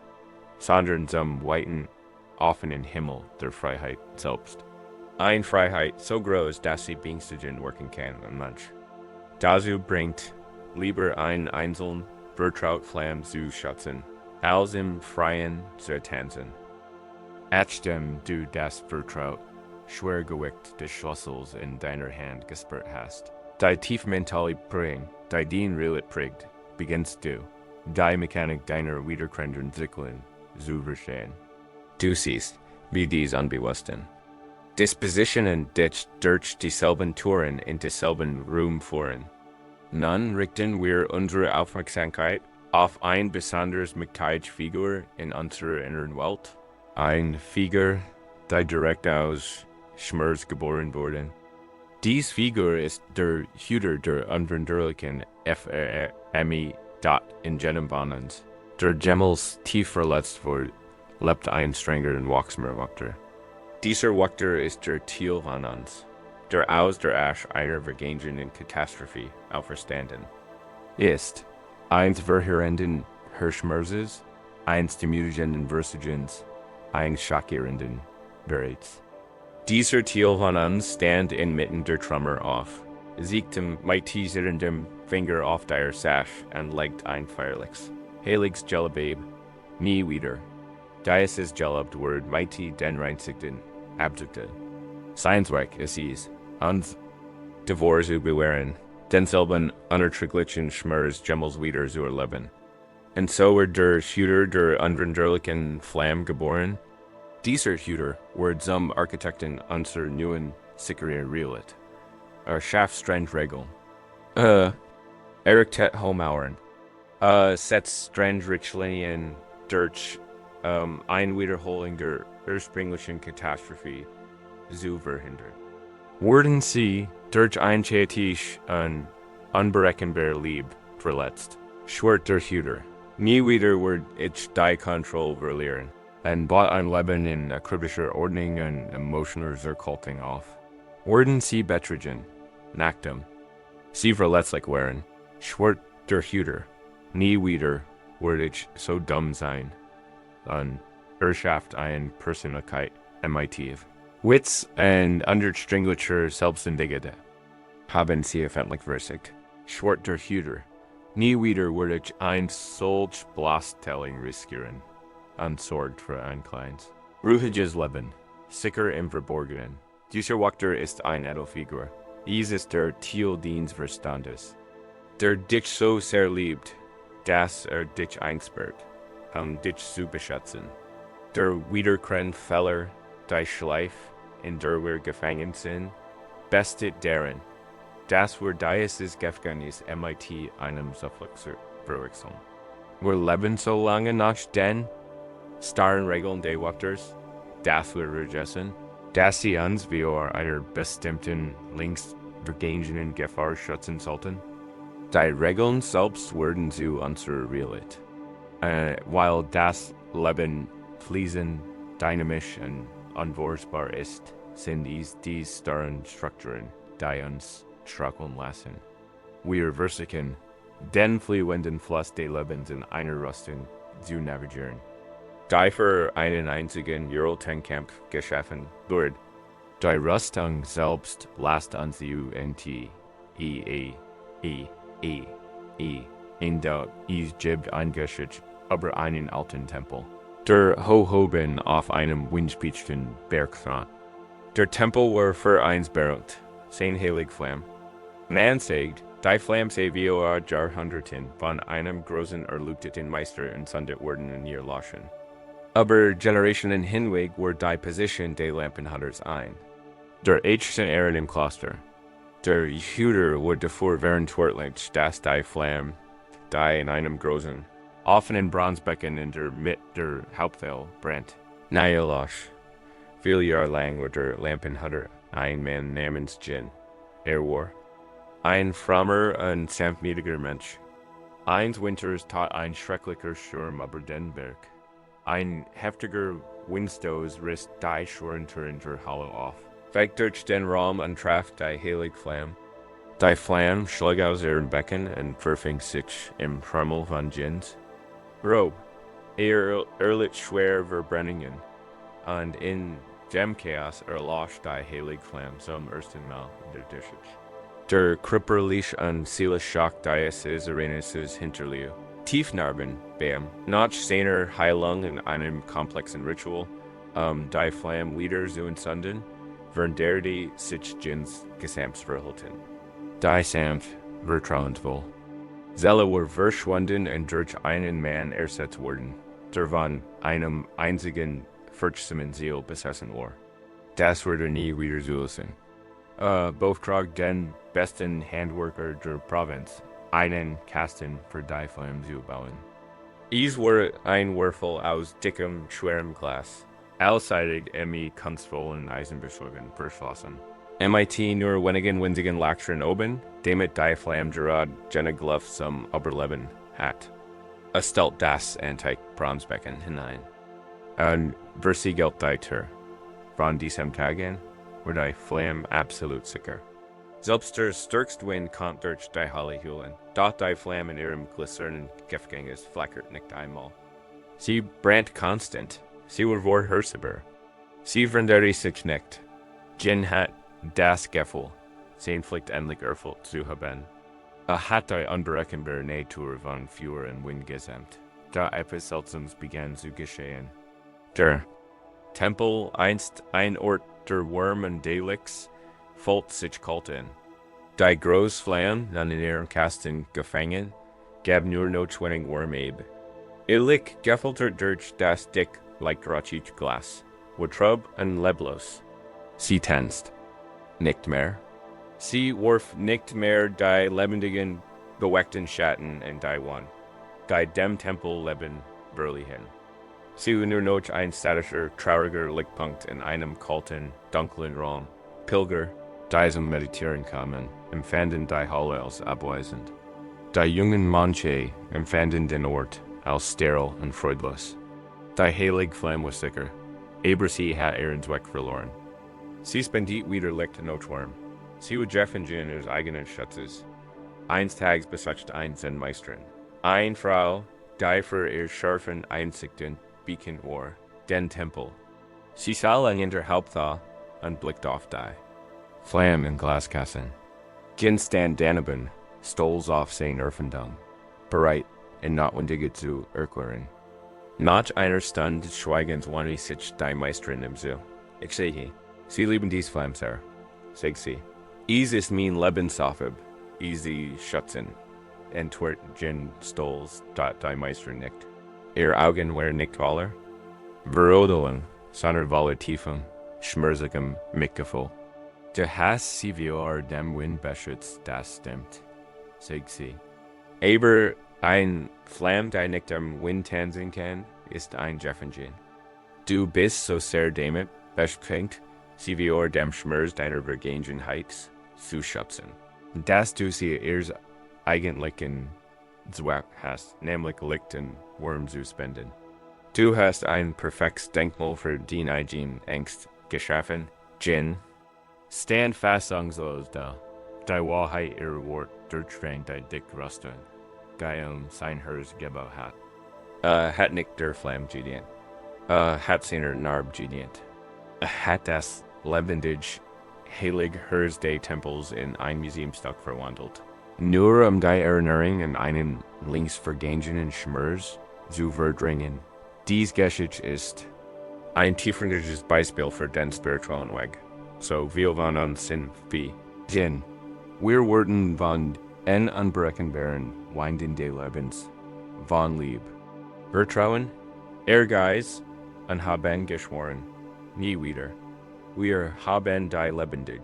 sondern zum weiten, offenen Himmel der Freiheit selbst. Eine Freiheit so groß, dass sie beängstigend wirken kann im Mensch. Dazu bringt lieber ein einzeln vertraut Flamm zu schützen, als im Freien zu tanzen. Nachdem du das vertraut Schwergewicht des Schlüssels in deiner Hand gespürt hast, Die tiefmentally praying, die dien relit prigt, begins du, die Mechanik deiner Wiederkränden Zyklen zu verstehen. Du siehst, wie dies unbewussten Dispositionen dich durch dieselben Touren in dieselben Raum führen. Nun richten wir unsere Aufmerksamkeit auf ein besonderes Figur in unserer inneren Welt. Ein Figur, die direkt aus Schmerz geboren wurde. Dies Figur ist der Hüter der unveränderlichen FRMI in jenem Bonens. Der Gemmels tief verletzt wurde, lebt ein strenger und wachsamer Wächter. Dieser Wächter ist der Ziel von uns, der aus der Asche einer vergangenen Katastrophe auferstanden ist. Eins verheerenden Schmerzes, eins demütigenden Versagens, eins schockierenden Bereits. Dieser Ziel von uns stand inmitten der Trümmer auf, siegt dem mightisierenden Finger auf der Sache und legt ein feierliches, heiliges Gelabeb, nie wieder. Dies ist gelabt word mighty den reinsigten, abjected. Seinswerk ist es, uns devor zu bewähren, denselben unerträglichen Schmerz Gemmels wieder zu erleben. Und so wird der Hüter der unveränderlichen Flamme geboren. Dieser Hüter wird zum Architekten unserer neuen Sicherer Realit. Schafft streng Regeln. Errichtet Homauern. Setzt streng Richtlinien durch ein Wiederholen der ursprünglichen Katastrophe zu verhindern. Werden Sie durch ein Chaotisch und unberechenbar Lieb verletzt, schwört der Hüter. Nie wieder wird ich die Kontrolle verlieren. Und baut ein Leben in akribischer Ordnung und emotionaler Zurückhaltung auf. Werden Sie betrogen, nachdem Sie verletzlich wären, schwört der Hüter, nie wieder würde ich so dumm sein, und schafft eine Persönlichkeit emitiv. Witz und understringlicher Selbständigkeit haben Sie öffentlich versigt, schwört der Hüter, nie wieder würde ich ein solch Bloßstellung riskieren. Unsorgt für ein kleines, ruhiges Leben, sicher im Verborgenen. Dieser Wächter ist ein Edelfigur. Dies ist der Ziel des Verstandes, der dich so sehr liebt, dass dich einsperrt, dich zu beschützen. Der wiederkränt Fehler, die Schleife, in der wir gefangen sind, bestet darin, dass wir dieses Gefängnis mit einem Suffix verwechseln. Wir leben so lange nach den starren Regeln des Wächters, dass wir vergessen, dass sie uns vor einer bestimmten linksvergangenen Gefahr schützen sollten. Die Regeln selbst werden zu unserer Realität, weil das Leben fließend, dynamisch und unvorstellbar ist, sind es die starren Strukturen, die uns strugglen lassen. Wir versuchen, den fliehenden Fluss des Lebens in einer Rüstung zu navigieren, die für einen einzigen Eurotenkampf geschaffen wird. Die Rüstung selbst lasst uns in der Egypt eingeschützt über einen alten Tempel, der hoch auf einem windspitzten Bergthron. Der Tempel war für eins berühmt, sein heilig Flamme. Man sagt, die Flamme sei wie Jahrhunderten von einem großen erleuchteten Meister entzündet worden in ihr Laschen. Aber Generationen hinweg war die Position des Lampenhatters ein. Der älteste Ehren im Kloster. Der Hüter wurde davor verantwortlich, dass die Flamme, die in einem großen, offenen Bronzebecken in der Mitte der Haupthalle brennt. Nahelosch. Viele Jahre lang war der Lampenhatter ein Mann namens Jin. War ein frommer und sanftmütiger Mensch. Eines Winters tat ein schrecklicher Sturm über den Berg. Ein heftiger Windstoß riss die Schorentüren der Halle auf, weit durch den Raum und traf die heilige Flamme. Die Flamme schlug aus ihren Becken und verfing sich im Trommel von Jins. Rob, erlitt schwer Verbrennungen, und in dem Chaos erlosch die heilige Flamme zum ersten Mal in der Dische. Der körperliche und seelische Schock dieses Ereignisses hinterließ Tiefnarben beim nach seiner Heilung in einem komplexen Ritual, die Flamme wieder zu entzünden, während die sich Jins Gesamts verhielten. die samt, vertrauten. Zelle were verschwunden und durch einen Mann ersetzt worden, der von einem einzigen furchtsamen Ziel besessen war. Das wurde nie wieder zulassen. Beauftragt den besten Handwerker der Provinz, einen Kasten für die Flamme zu bauen. Es war ein Würfel aus dickem, schwerem Glas, allseitig kunstvollen Eisenbeschlägen verschlossen. MIT nur wenigen winzigen Lackchen oben, damit die Flamme gerade jene Gluft zum Überleben hat. Stellt das Antik Bronzebecken hinein. Und versiegelt die Tür. Von diesem Tagen war die Flamme absolut sicher. Selbst der stärkste Wind kommt durch die Halle hüllen, doch die Flamme in ihrem glitzernden Giftganges flackert nicht einmal. Sie brennt konstant. Sie war vorhersehbar. Sie veränderte sich nicht. Jin hat das Gefühl, sein Pflicht endlich erfüllt zu haben. Hat die unberechenbare Natur von Feuer und Wind gesamt, da etwas Seltsames begann zu geschehen. Der Tempel, einst ein Ort der Wurm und Delix, folgt sich kalt in. Die Großflamme, dann in ihrem Kasten gefangen, gab nur notwendig Wurm-Eb. Ihr Licht gefiltert durch das dick, leicht rauchig Glas, war trub und leblos. Sie tanzt. Nicht mehr. Sie warf nicht mehr die lebendigen, beweckten Schatten in die Wand, die dem Tempel leben burlich hin. Sie war nur noch ein statischer, trauriger Lichtpunkt in einem kalten, dunklen Raum. Pilger, die zum Meditieren kamen, empfanden die Halle als abweisend. Die jungen Mönche empfanden den Ort als steril und freudlos. Die heilige Flamme war sicher, aber sie hat ihren Zweck verloren. Sie spendiert wieder Licht und Notwurm. Sie war Jeffen ihres eigenen Schatzes. Eines Tages besuchte ein Zen-Meisterin. Eine Frau, die für ihr scharfen Einsichten bekannt war, den Tempel. Sie sah lang in der Haupthalle und blickte auf die Flamme in Glaskassen. Jin stand daneben, stolz auf sein Erfindung, bereit, in notwendige zu erklären. Nach einer Stunde des Schweigens wandte sich die Meisterin im Zoo. Ich sehe, Sie lieben dies Flamme, Sir, sagt sie. Es ist mein Lebensaufheb, sie schützen, entwirrt Jin stolz, dort die Meisterin nicht. Ihr Augen waren nicht voller. Verodelung, sondern voller tiefem, schmerzlichem Mitgefühl. Der Hass sie wie dem Wind beschützt, das stimmt, sagt sie. Aber ein Flamme, die nicht am Wind tanzen kann, ist ein Jeffenjin. Du bist so sehr damit beschränkt, sie wie dem Schmerz deiner Vergangenheit zu schützen. Dass du sie erst eigentlich in Zweck hast, nämlich Licht und Wurm zu spenden. Du hast ein perfektes Denkmal für den eigenen Angst geschaffen, Jin. Stand fast angstlos da. Die Wahrheit ihrer Wort durchdringt die dick Rüstung, die sein Herz gebaut hat. Hat nicht der Flamme gedient. Hat seiner Narb gedient. Hat das lebendig heilig Herz des Tempels in ein Museumstück verwandelt. Nur die Erinnerung an einen links vergangenen Schmerz zu verdrängen. Dies Geschichte ist ein tiefgründiges Beispiel für den spirituellen Weg. So viel von uns sind wie Jin. Wir wurden von en unberechenbaren Winden des Lebens, von Lieb, Vertrauen, Ehrgeiz und haben geschworen, nie wieder. Wir haben die lebendig,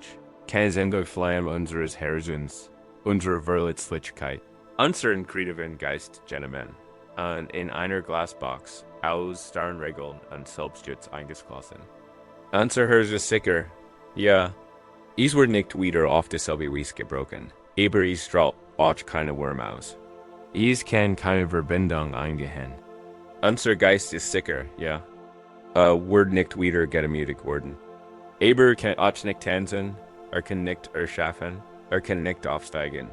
keine Flamme unseres Herzens, unsere Verletzlichkeit, unseren kreativen Geist genommen und in einer Glasbox aus starren Regeln und Selbstschutz eingeschlossen. Unser Herz ist sicher, ja, es wird nicht wieder auf dieselbe Weise gebrochen, aber es strahlt auch keine Wurm aus. Es kann keine Verbindung eingehen. Unser Geist ist sicher, ja, wird nicht wieder gedemütigt worden. Aber kann auch nicht tanzen, kann nicht erschaffen, kann nicht aufsteigen.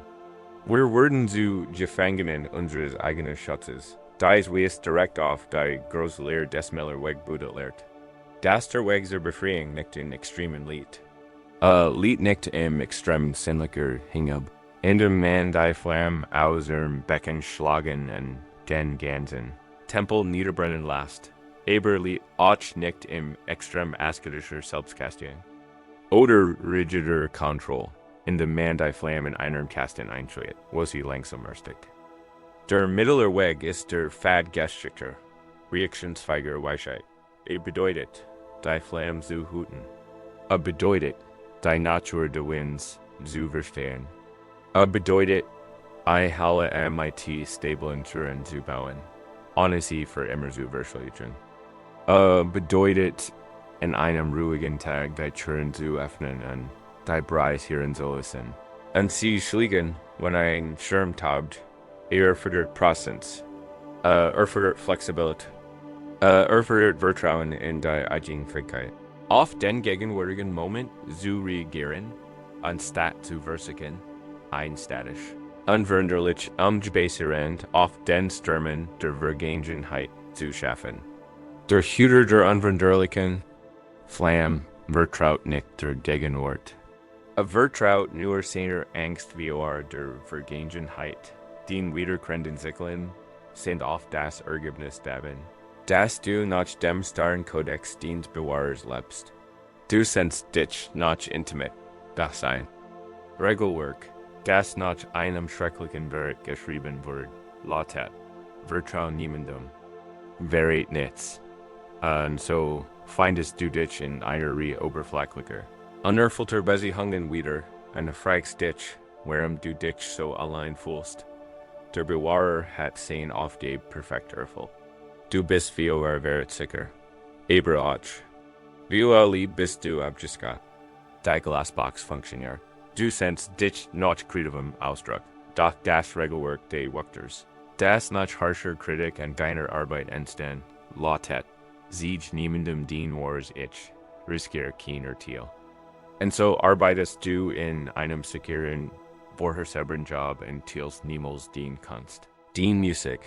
Wir wurden zu Gefangenen unseres eigenen Schatzes. Dies weist direkt auf die große Lehre des Weg Buddha lehrt. Das der Weg zur Befreiung nicht in extremen Lied. Lied nicht im extremen sinnlicher Hingab. In dem man die Flamme aus ihrem Becken schlagen und den ganzen Tempel niederbrennen lässt. Aber Lied auch nicht im extrem asketischer Selbstkastigung. Oder rigider Kontrolle. in der Man die Flamme in einem Kasten einschlägt, wo sie langsam erstickt. Der mittlere Weg ist der Fadgestriger, reaktionsfähiger Weisheit. Bedeutet, die Flamme zu hüten. Bedeutet, die Natur des Winds zu verstehen. Bedeutet, alle MIT stablen Türen zu bauen, ohne sie für immer zu verschließen. Bedeutet, in einem ruhigen Tag die Türen zu öffnen und die Preis hören zu lassen. Und sie schliegen, wenn ein Schirm taubt, erfordert Präsenz, erfordert Flexibilität, erfordert Vertrauen in die Eigenfähigkeit. Auf den gegenwärtigen Moment zu reagieren, anstatt zu versuchen, einstatisch, unveränderlich umgebasierend auf den Stürmen der Vergangenheit zu schaffen. Der Hüter der unveränderlichen Flamme vertraut nicht der Gegenwart. Vertraut nur seiner Angst vor der Vergangenheit. Den wiederkehrenden Zyklen sind oft das Ergebnis davon, dass du nach dem starren Kodex des Bewahrers lebst. Du sendst dich nach intimate Dasein. Regelwerk, das nach einem schrecklichen Wert geschrieben wurde, lautet, vertrau niemandem, verrät nichts. Und so findest du dich in einer oberflächlicher, unerfüllter Beziehungen wieder und fragst dich, warum du dich so allein fühlst. Der Bewahrer hat sein Aufgabe perfekt erfüllt. Du bist wie Wert sicher. Aber auch, wie lieb bist du abgeschaut. Die Glasbox funktioniert. Du sendst dich nach kreativem Ausdruck, doch das Regelwerk des Wächters, das nach harscher Kritik an deiner Arbeit entsteht, lautet, sieg niemandem den Wars ich, riskier keiner Thiel. Und so arbeitest du in einem sicheren, vorhersehbaren Job und thielst niemals den kannst. Den Musik,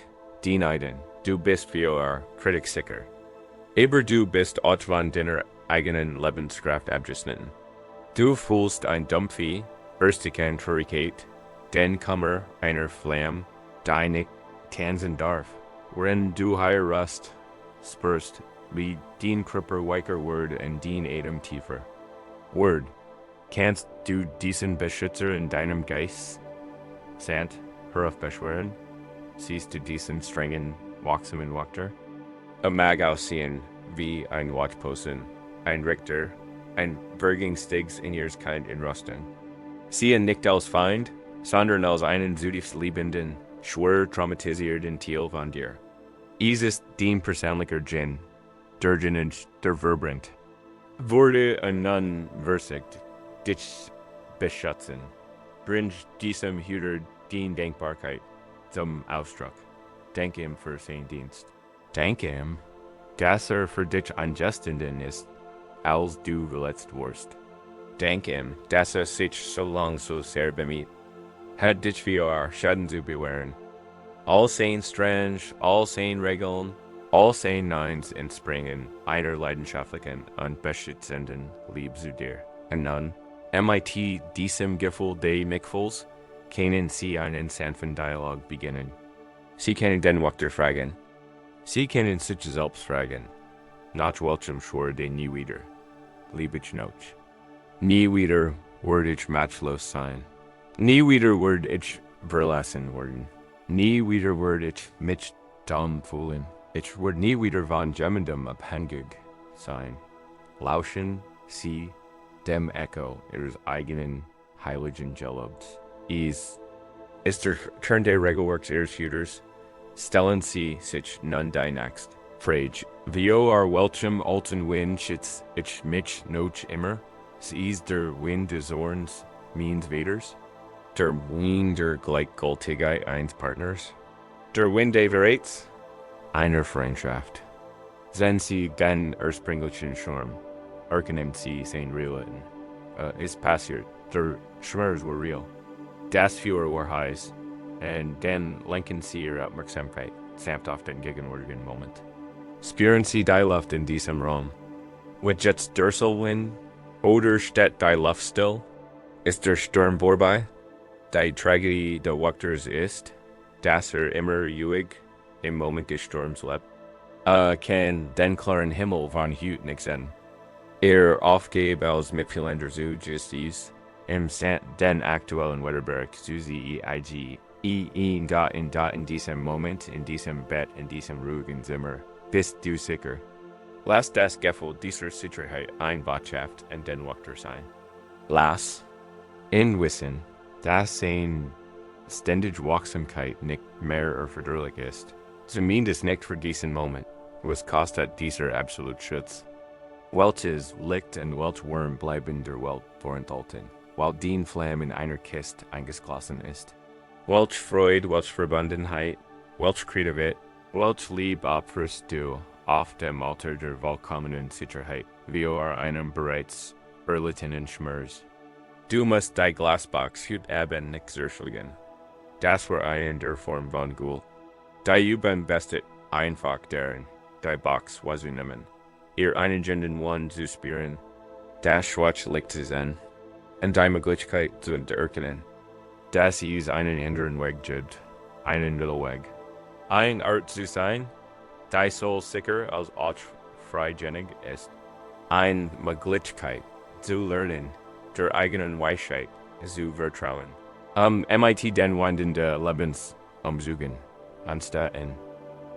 den Eiden, du bist für Kritik sicher. Aber du bist auch von deiner eigenen Lebenskraft abgeschnitten. Du fühlst ein Dumpfie, erstigen Traurigkeit, den Kummer einer Flamme, die nicht tanzen darf, worin du heirust, spürst, wie den Kripper weicher Word und den Atem tiefer. Word, kannst du diesen Beschützer in deinem Geist, Sand, herauf beschwören? Siehst du diesen strengen, wachsamen Wächter? Mag aussehen wie ein Watchposten, ein Richter, ein Bergingstigs in ihres Kind in Rosten. Sehen nicht als Feind, sondern als einen zutiefst liebenden, schwer traumatisierten Teil von dir. Es ist den persönlicher Gin, der verbrennt. Wurde und nun versigt, dich beschützen. Bring diesem Hüter den Denkbarkeit zum Ausdruck. Danke ihm für seinen Dienst. Danke ihm, dass für dich anjustenden ist, als du verletzt wurdest. Danke ihm, dass sich so lang so sehr bemüht hat, dich für Schaden zu bewahren. All seine Strange, all seine Regeln, all seine Neins entspringen einer leidenschaftlichen und beschützenden Liebe zu dir. Und nun, MIT diesem Gefühl des Mitgefühls, können Sie einen sanften Dialog beginnen. Sie können den Wächter fragen. Sie können sich selbst fragen, nach welchem Schwur den nie wieder, liebe ich noch. Nie wieder werde ich matchlos sein. Nie wieder werde ich verlassen werden. Nie wieder werde ich mich dumm fühlen. Ich werde nie wieder von jemandem abhängig sein. Lauschen Sie dem Echo Ihres eigenen heiligen Gelobs. Ist der Kern des Regelwerks Ihres Hüters. Stellen Sie sich nun die nächste Frage. Wie welchem alten Wind schützt ich mich noch immer? Ist der Wind des Zorns meines Wieders? Der Wind der Gleichgültigkeit eines Partners? Der Wind des Verrats? Einer Freundschaft. Sehen Sie den ursprünglichen Schirm. Erkennen Sie sein Realiten. Es passiert. Der Schmerz war real. Das Feuer war heiß. Und dann lenken Sie Ihre Aufmerksamkeit samt auf den gegenwärtigen Moment. Spüren Sie die Luft in diesem Raum. Wird jetzt Durchbrechen oder steht die Luft still? Ist der Sturm vorbei? Die Tragödie des Wächters ist, dass immer ruhig im Moment des Sturms lebt. Kann den klaren Himmel von heute nicht sehen. Aufgabe als Mitfühlender zu ist dies, Im sant den aktuellen Wetterberg, Susi eig, in diesem Moment, in diesem Bett, in diesem ruhigen Zimmer, bist du sicher. Lass das Gefühl dieser Sicherheit ein Botschaft und den Wachter sein. Lass in Wissen, dass ein ständige Wachsamkeit nicht mehr erforderlich ist. Zumindest nicht für diesen Moment. Was kostet dieser Absolutschutz? Welches Licht und welch Wurm bleiben der Welt vorenthalten, weil die Flamme in einer Kiste eingeschlossen ist. Welch Freude, welch Verbundenheit, welch Kreativität, welch Liebe opferst du auf dem Altar der vollkommenen Sicherheit, wie einem bereits erlittenen Schmerz. Du musst die Glasbox hüt eben nicht zerschlagen. Das war ein der Form von Gul. Die Übung bestet einfach darin, die Box wahrzunehmen. Ihr einen One zu spüren, das Schwach liegt zu sehen, und die Möglichkeit zu erkennen, dass es einen anderen Weg gibt, einen Mittelweg. Eine Art zu sein, die so sicher als auch freigängig ist. Eine Möglichkeit zu lernen, der eigenen Weisheit zu vertrauen. MIT den wandende Lebens umsuchen, anstatt in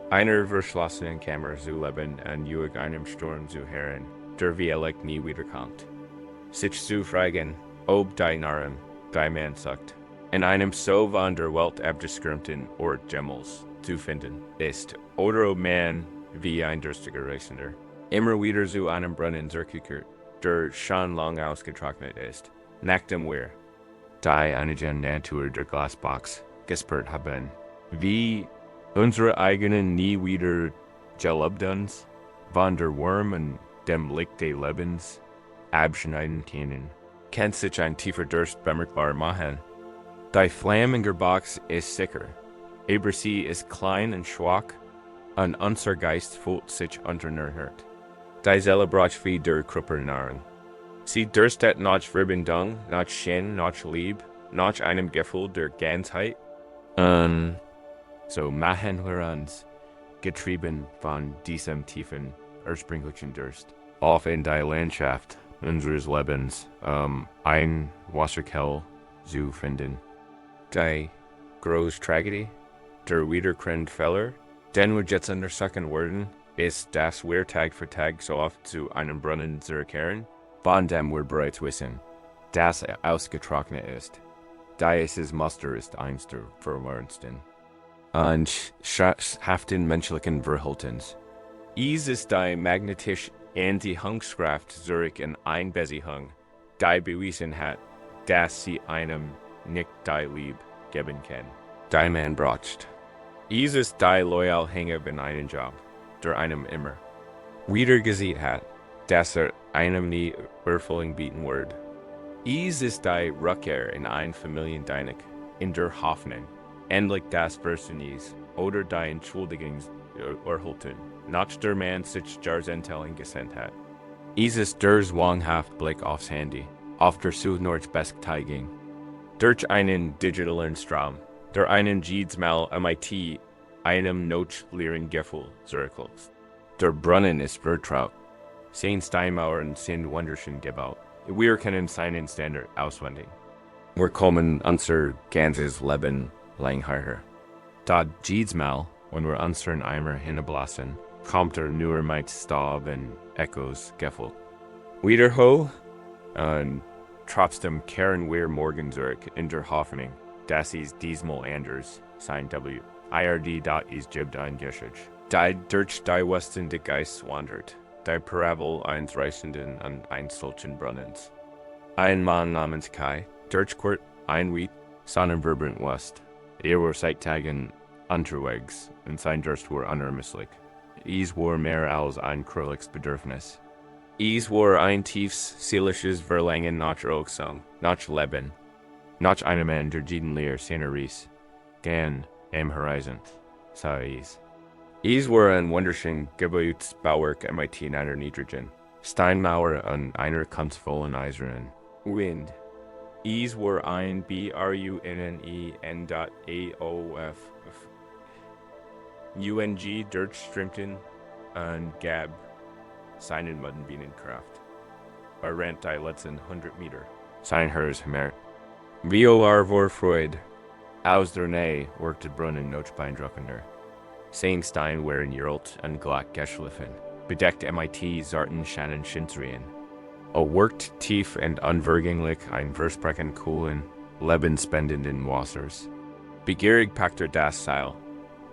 einer verschlossenen Kammer zu leben und durch einem Sturm zu hören, der vielleicht nie wiederkommt. Sich zu fragen, ob die Narren, die man sagt, in einem so von der Welt abgeschirmten Ort Gemmels zu finden ist, oder ob man, wie ein durstiger Reisender, immer wieder zu einem Brunnen zurückkehrt, der schon lang ausgetrocknet ist, nachdem wir, die einige Natur der Glasbox gespürt haben, wie unsere eigenen nie wieder gelebt uns, von der Wurm und dem Licht des Lebens abschneiden können, kann sich ein tiefer Durst bemerkbar machen. Die Flamme in der Box ist sicher, aber sie ist klein und schwach, und unser Geist fühlt sich unternährt. Die Seele braucht wie der Körper Nahrung. Sie dürstet nach Verbindung, nach Sinn, nach Liebe, nach einem Gefühl der Ganzheit. Und so machen wir uns, getrieben von diesem tiefen, ursprünglichen Durst, auf in die Landschaft unseres Lebens, ein Wasserquell zu finden. Die große Tragödie, der wiederkehrende Fehler, den wir jetzt untersuchen werden, ist, dass wir Tag für Tag so oft zu einem Brunnen zurückkehren, von dem wir bereits wissen, dass er ausgetrocknet ist. Dieses Muster ist eins der verworrensten und schmerzhaften menschlichen Verhaltens. Es ist die magnetische Anti-Hungskraft zurück in Einbeziehung, die bewiesen hat, dass sie einem nicht die Liebe geben kann, die man braucht. Es ist die loyal Hänge in einen Job, der einem immer wieder gesehen hat, dass einem nie Erfüllung bieten wird. Es ist die Rückkehr in ein Familiendynamik, in der Hoffnung, endlich das Verständnis oder die Entschuldigung erhalten, nach der man sich Jahrzehntelang gesendet hat. Es ist der zwanghaft Blick aufs Handy, auf der Suche nach Bestätigung, durch einen digitalen Strom, der einen jedes Mal MIT einem notleeren Gefühl zurücklässt. Der Brunnen ist vertraut. Sein Steinmauern sind wunderschön gebaut. Wir können seinen Standard auswendig. Wir kommen unser ganzes Leben lang her. Da jedes Mal, wenn wir unseren Eimer hinablassen, kommt nur mit Staub und Echos Gefühl. Wiederholen und trotzdem kehren wir morgen zurück in der Hoffnung, dass es diesmal anders sein wird. IRD ist eingeschickt. Die durch die Westen der Geist wandert, die Parabel eines Reisenden an ein solchen Brunnens. Ein Mann namens Kai, durchquert ein Weed, sonnenvibrant West. War seit Tagen unterwegs und sein Durst war unermesslich. Es war mehr als ein krölliges Bedürfnis. Es war ein tiefes, seelisches Verlangen nach Erschöpfung, nach Leben, nach einem Mann der jeden Leer seiner Ries, gern am Horizont, sah es. Es war ein wunderschön gebautes Bauwerk MIT in einer Niedrigen, Steinmauer und einer kunstvollen eisernen Wind. Es war ein BRUNNEN.AOF UNG durchströmten und gab seinen Willenskraft. Rennt die letzten 100 Meter, sein hers Himmel. Vor Freud, aus der Nähe workte Brunnen noch beeindruckender. Sein Stein waren Juralt und glatt geschliffen, bedeckt MIT Zarten Shannon Schinsrien. Workt tief und unvergänglich ein Versprechen coolen, lebenspendenden Wassers. Begierig packte das Seil,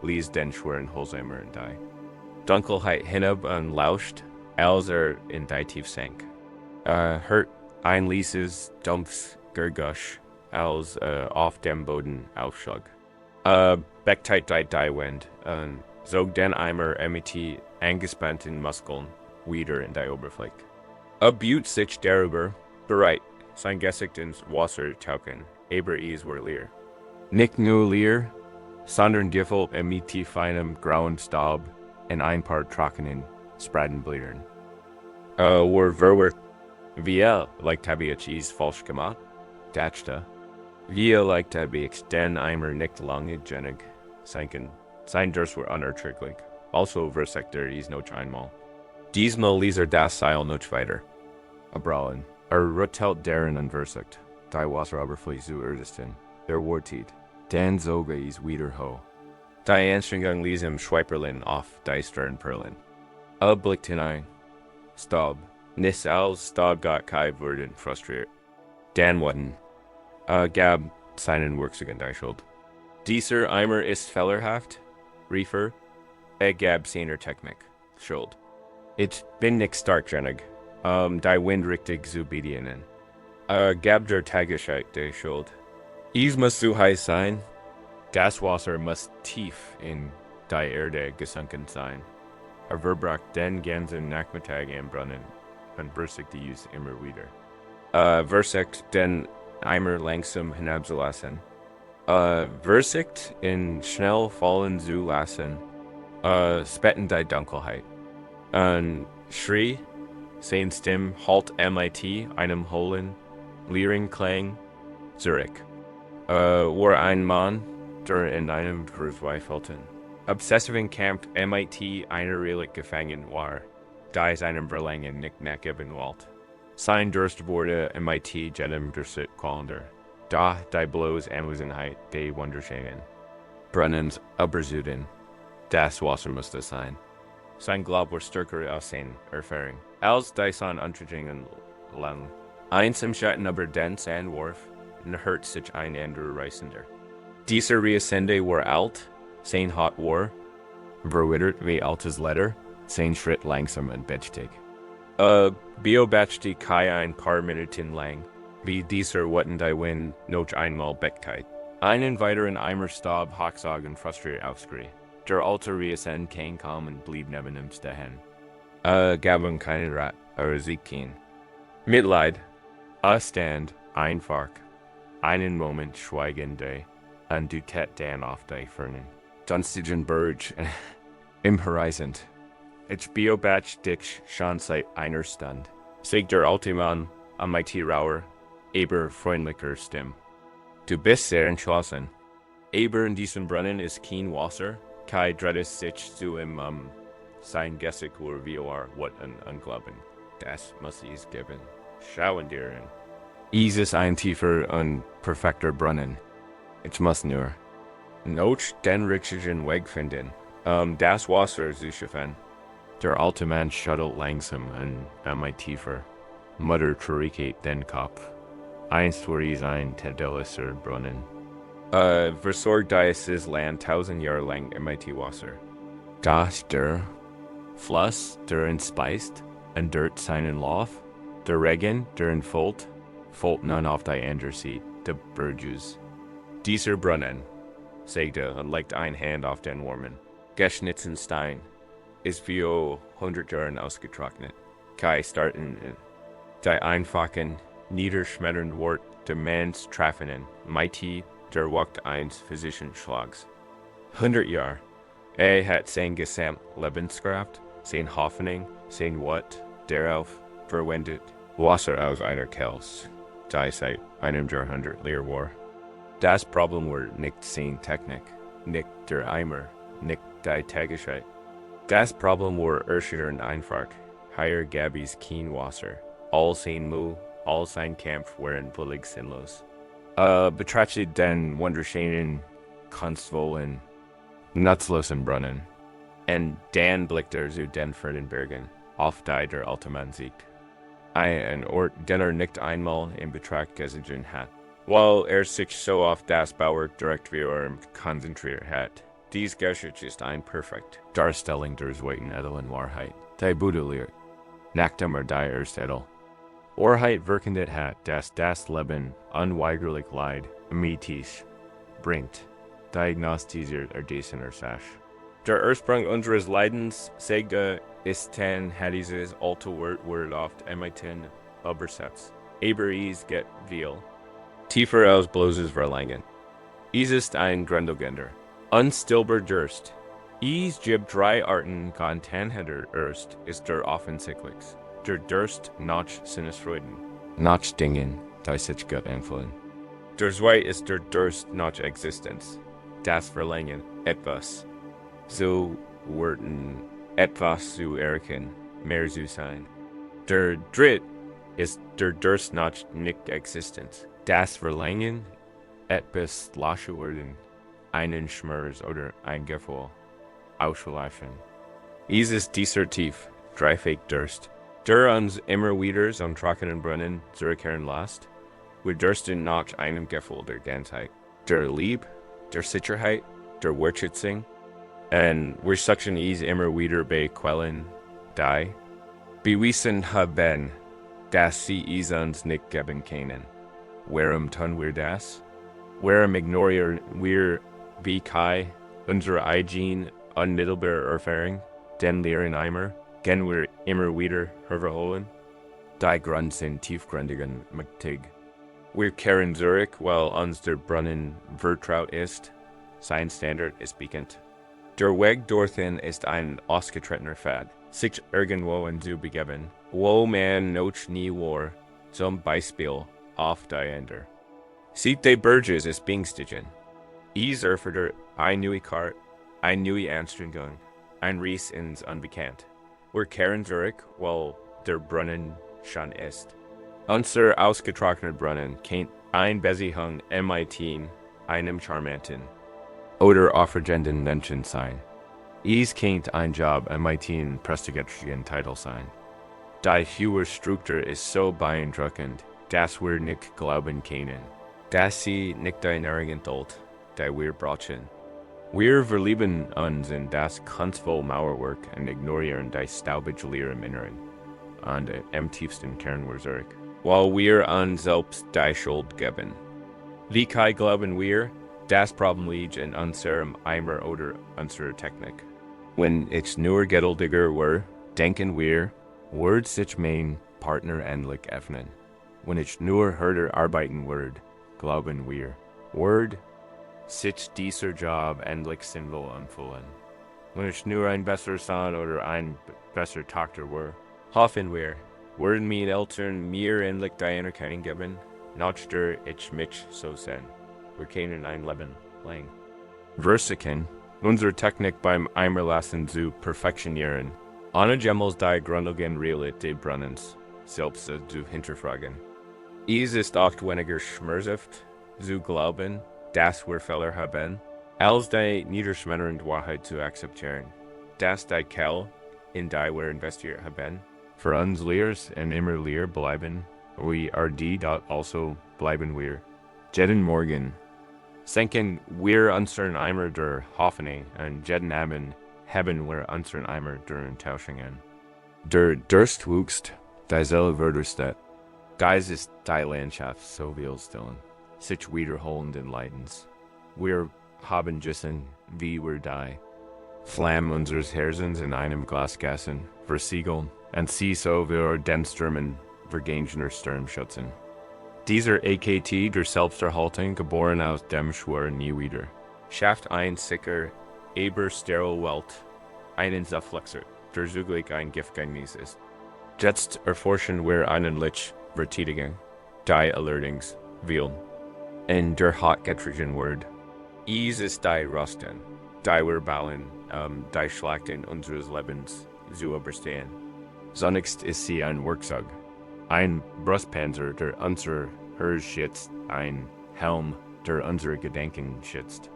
ließ den schweren Holzheimer in die. Dunkelheit hinab und lauscht, als in die tief sank. Hört ein leises, dumpfes Gergusch, als auf dem Boden aufschlug. Becktheit die Wind, und zog den Eimer mit angespannten Muskeln wieder in die Oberfläche. Butte sich darüber, bereit, sein Gesicht ins Wasser tauchen, aber es war leer. Nicht nur leer, sondern gefüllt mit feinem grauen Staub und ein paar trockenen Spradenblättern. War verwirrt, wie like habe ich es falsch gemacht, dachte. Wie like habe ich den Eimer nicht lange genug senken. Sein Durst war unerträglich. Also versagte es noch einmal. Diesmal ließ das Seil noch weiter. Abrauen. Rüttelt deren unversagt. Die Wasseroberfläche zu ersten. Der Wortit. Dann zog es wieder hoch. Die Anstrengung ließ ihm Schweiperlin auf die Stirnperlen. Blickte hinein. Staub. Nicht als Staub got kai wurden frustriert. Dan wurden. Gab seinen Werkzeugen die Schuld. Dieser Eimer ist fehlerhaft. Riefer. Gab seiner Technik. Schuld. Ich bin nicht stark genug. Die Wind richtig zu bedienen. Gab der Tätigkeit die Schuld. Es muss zu heiß sein. Das Wasser muss tief in die Erde gesunken sein. Verbracht den ganzen Nachmittag im Brunnen und bersigt es immer wieder. Versigt den Eimer langsam hinabzulassen. Versigt in schnell fallen zu lassen. Spetten die Dunkelheit. Schrie, sein Stimme halt mit einem hohlen, leeren Klang zurück. War ein Mann, der in einem verzweifelten, obsessiven Kampf mit einer Relikt gefangen war, da seinem Verlangen nicht nachgeben wollte. Sein Durst wurde mit jenem Durst qualender, da die bloß Anwesenheit die Wunderschenken. Brunnens Übersüden, das Wasser musste sein. Sein Glaub war stärker als seine Erfahrung, als die sein Unterdringen lernen. Eins im Schatten über den Sandwurf, hört sich ein anderer reißender. Dieser Reascende war alt, sein Hot war, verwittert wie altes Leder, sein Schritt langsam und bedächtig. Beobachtete kai ein paar Minuten lang, wie dieser Watten die Wind noch einmal beckkeit. Einen weiteren Eimer Staub hochzog und frustriert aufschrie. Der alte Reascend kam und blieb neben ihm stehen. Gab ihm keinen Rat, sieg kein. Mitleid, stand, einfach, einen Moment schweigende, und du tät dann auf die Fernen. Dunstigen Berg, im Horizont. Ich beobacht dich schon seit einer Stunde. Sagt der alte Mann, mit rauer, aber freundlicher Stimme. Du bist sehr entschlossen. Aber in diesem Brunnen ist kein Wasser, kai drettes sich zu ihm, sein Gesicht war wie what ein Unglauben. Das muss es geben. Schauen dir an. Es ist ein tiefer und perfekter Brunnen. Ich muss nur noch den richtigen Weg finden, das Wasser zu schaffen. Der alte Mann schuttelt langsam und mit tiefer, muttert zurückgeht den Kopf. Einst war es ein Tedelisser Brunnen. Versorgt dieses Land 1000 Jahre lang mit Wasser. Das der Fluss, der entspeist, und dort seinen Lauf, der Regen, der entfällt nun auf die andere Seite, der Berges. Dieser Brunnen, sagte und legte eine Hand auf den warmen, geschnitzten Stein, ist wie 100 Jahren ausgetrocknet. Kai starten die einfachen, niederschmetternden Wort der Manns treffenden, mighty der Wacht eines physischen Schlags. 100 Jahre. Hat sein gesamt Lebenskraft, sein Hoffnung, sein Wort darauf verwendet, Wasser aus einer Kelch, die seit einem Jahrhundert leer war. Das Problem war nicht seine Technik, nicht der Eimer, nicht die Tätigkeit. Das Problem war erschütternd einfach. Hier gab es kein Wasser. All sein Mühe, all sein Kampf wären völlig sinnlos. Betrachtet den wunderschönen, kunstvollen, nutzlosen Brunnen. Und dann blickt zu den Bergen, auf die der alte Mann siegt. Ein Ort, den nicht einmal in Betracht gezogen hat, weil sich so auf das Bauwerk direkt wie konzentriert hat. Dies Geschichte ist ein perfekt Darstellung der zweiten edlen Wahrheit, die Buddha lehrt, nachdem die edel. Wahrheit wirkendet hat, das Leben unweigerlich Leid, Mitis, bringt, diagnostisiert diesen Sache. Der Ursprung unseres Leidens, Segda, ist hat dieses alte Wort oft imiten übersetzt. Aber es geht viel tiefer als bloßes Verlangen. Es ist ein Grundlegender, unstillbar Durst. Es gibt drei Arten Contenheder Durst ist der offensichtlichste. Der Durst nach Sinnesfreuden, nach Dingen, die sich gut anfühlen. Der zweite ist der Durst nach Existenz, das Verlangen, etwas zu werden, etwas zu erkennen, mehr zu sein. Der dritte ist der Durst nach Nicht-Existenz, das Verlangen, etwas zu werden, einen Schmerz oder ein Gefühl auszuleihen. Es ist dieser tief, dreifach Durst, der uns immer wieder zum trockenen Brunnen zurückkehren lässt. Wir dursten nach einem Gefühl der Ganzheit, der Liebe, der Sicherheit, der Wertschätzung. Und wir suchen es immer wieder bei Quellen, die bewiesen haben, dass sie es uns nicht geben können. Warum tun wir das? Warum ignorieren wir wie Kai unsere eigene unmittelbare Erfahrung, den leeren Eimer, gehen wir immer wieder hervorholen? Die Grund sind tiefgründigen mächtig. Wir kehren zurück, weil uns der Brunnen vertraut ist. Sein Standard ist bekannt. Der Weg dorthin ist ein ausgetretener Pfad, sich irgendwo zu begeben, wo man noch nie war, zum Beispiel auf die Ender. Sieht die Berges ist Bingstigen. Es erfordert eine neue Karte, eine neue Anstrengung, ein Ries ins Unbekannt. Wir kehren zurück, weil der Brunnen schon ist. Unser ausgetrockneter Brunnen kennt ein Besiehung imitieren, einem charmanten oder aufregenden Menschen sein. Es kennt ein Job imitieren prestigiösen Titel sein. Die hohe Struktur ist so beeindruckend, dass wir nicht glauben können, dass sie nicht ein Arrogant die wir brauchen. Wir verlieben uns in das kunstvolle Mauerwerk und ignorieren die staubige Leere im Inneren. Und im tiefsten Kern wir zurück, weil wir uns selbst die Schuld geben. Wie Kai glauben wir, das Problem liegt in unserem Eimer oder unserer Technik. Wenn ich nur geduldiger wäre, denken wir, wird sich mein Partner endlich öffnen. Wenn ich nur härter arbeiten würde, glauben wir, wird sich dieser Job endlich sinnvoll anfühlen. Wenn ich nur ein besserer Sohn oder ein besserer Tochter wäre, hoffen wir, würden meine Eltern mir endlich die Anerkennung geben, nach der ich mich so sehen. Wir können ein Leben lang versuchen, unsere Technik beim Eimerlassen zu perfektionieren, ohne jemals die grundlegende Realität Brunnens selbst zu hinterfragen. Es ist oft weniger schmerzhaft zu glauben, dass wir Fehler haben, als die niederschmetternd Wahrheit zu akzeptieren, dass die Quelle, in die wir investiert haben, für uns leer und immer leer bleiben, wie die dort also bleiben wir. Jeden Morgen senken wir unseren Eimer der Hoffnung und jeden Abend haben wir unseren Eimer der Enttäuschungen. Der Durst wuchst, die Seele verdurstet. Geist ist die Landschaft so wildstillen, sich wiederholenden Leidens. Wir haben Gessen, wie wir die Flamme unseres Herzens in einem Glas gassen, versiegeln, und sie so wir den Stürmen vergangener Sturm schützen. Dieser AKT der Selbsterhaltung, geboren aus dem Schwur nie wieder, schafft ein sicher, aber steril Welt, einen Zerflexer, der zugleich ein Giftgenieß ist. Jetzt erforschen wir einen Lich verteidigen, die allerdings wählen. In der hartgetrigen Word, es ist die Rosten, die wir bauen, die Schlachten unseres Lebens zu überstehen. Zunächst ist sie ein Werkzeug, Ein Brustpanzer, der unser Herz schützt, ein Helm, der unsere Gedanken schützt.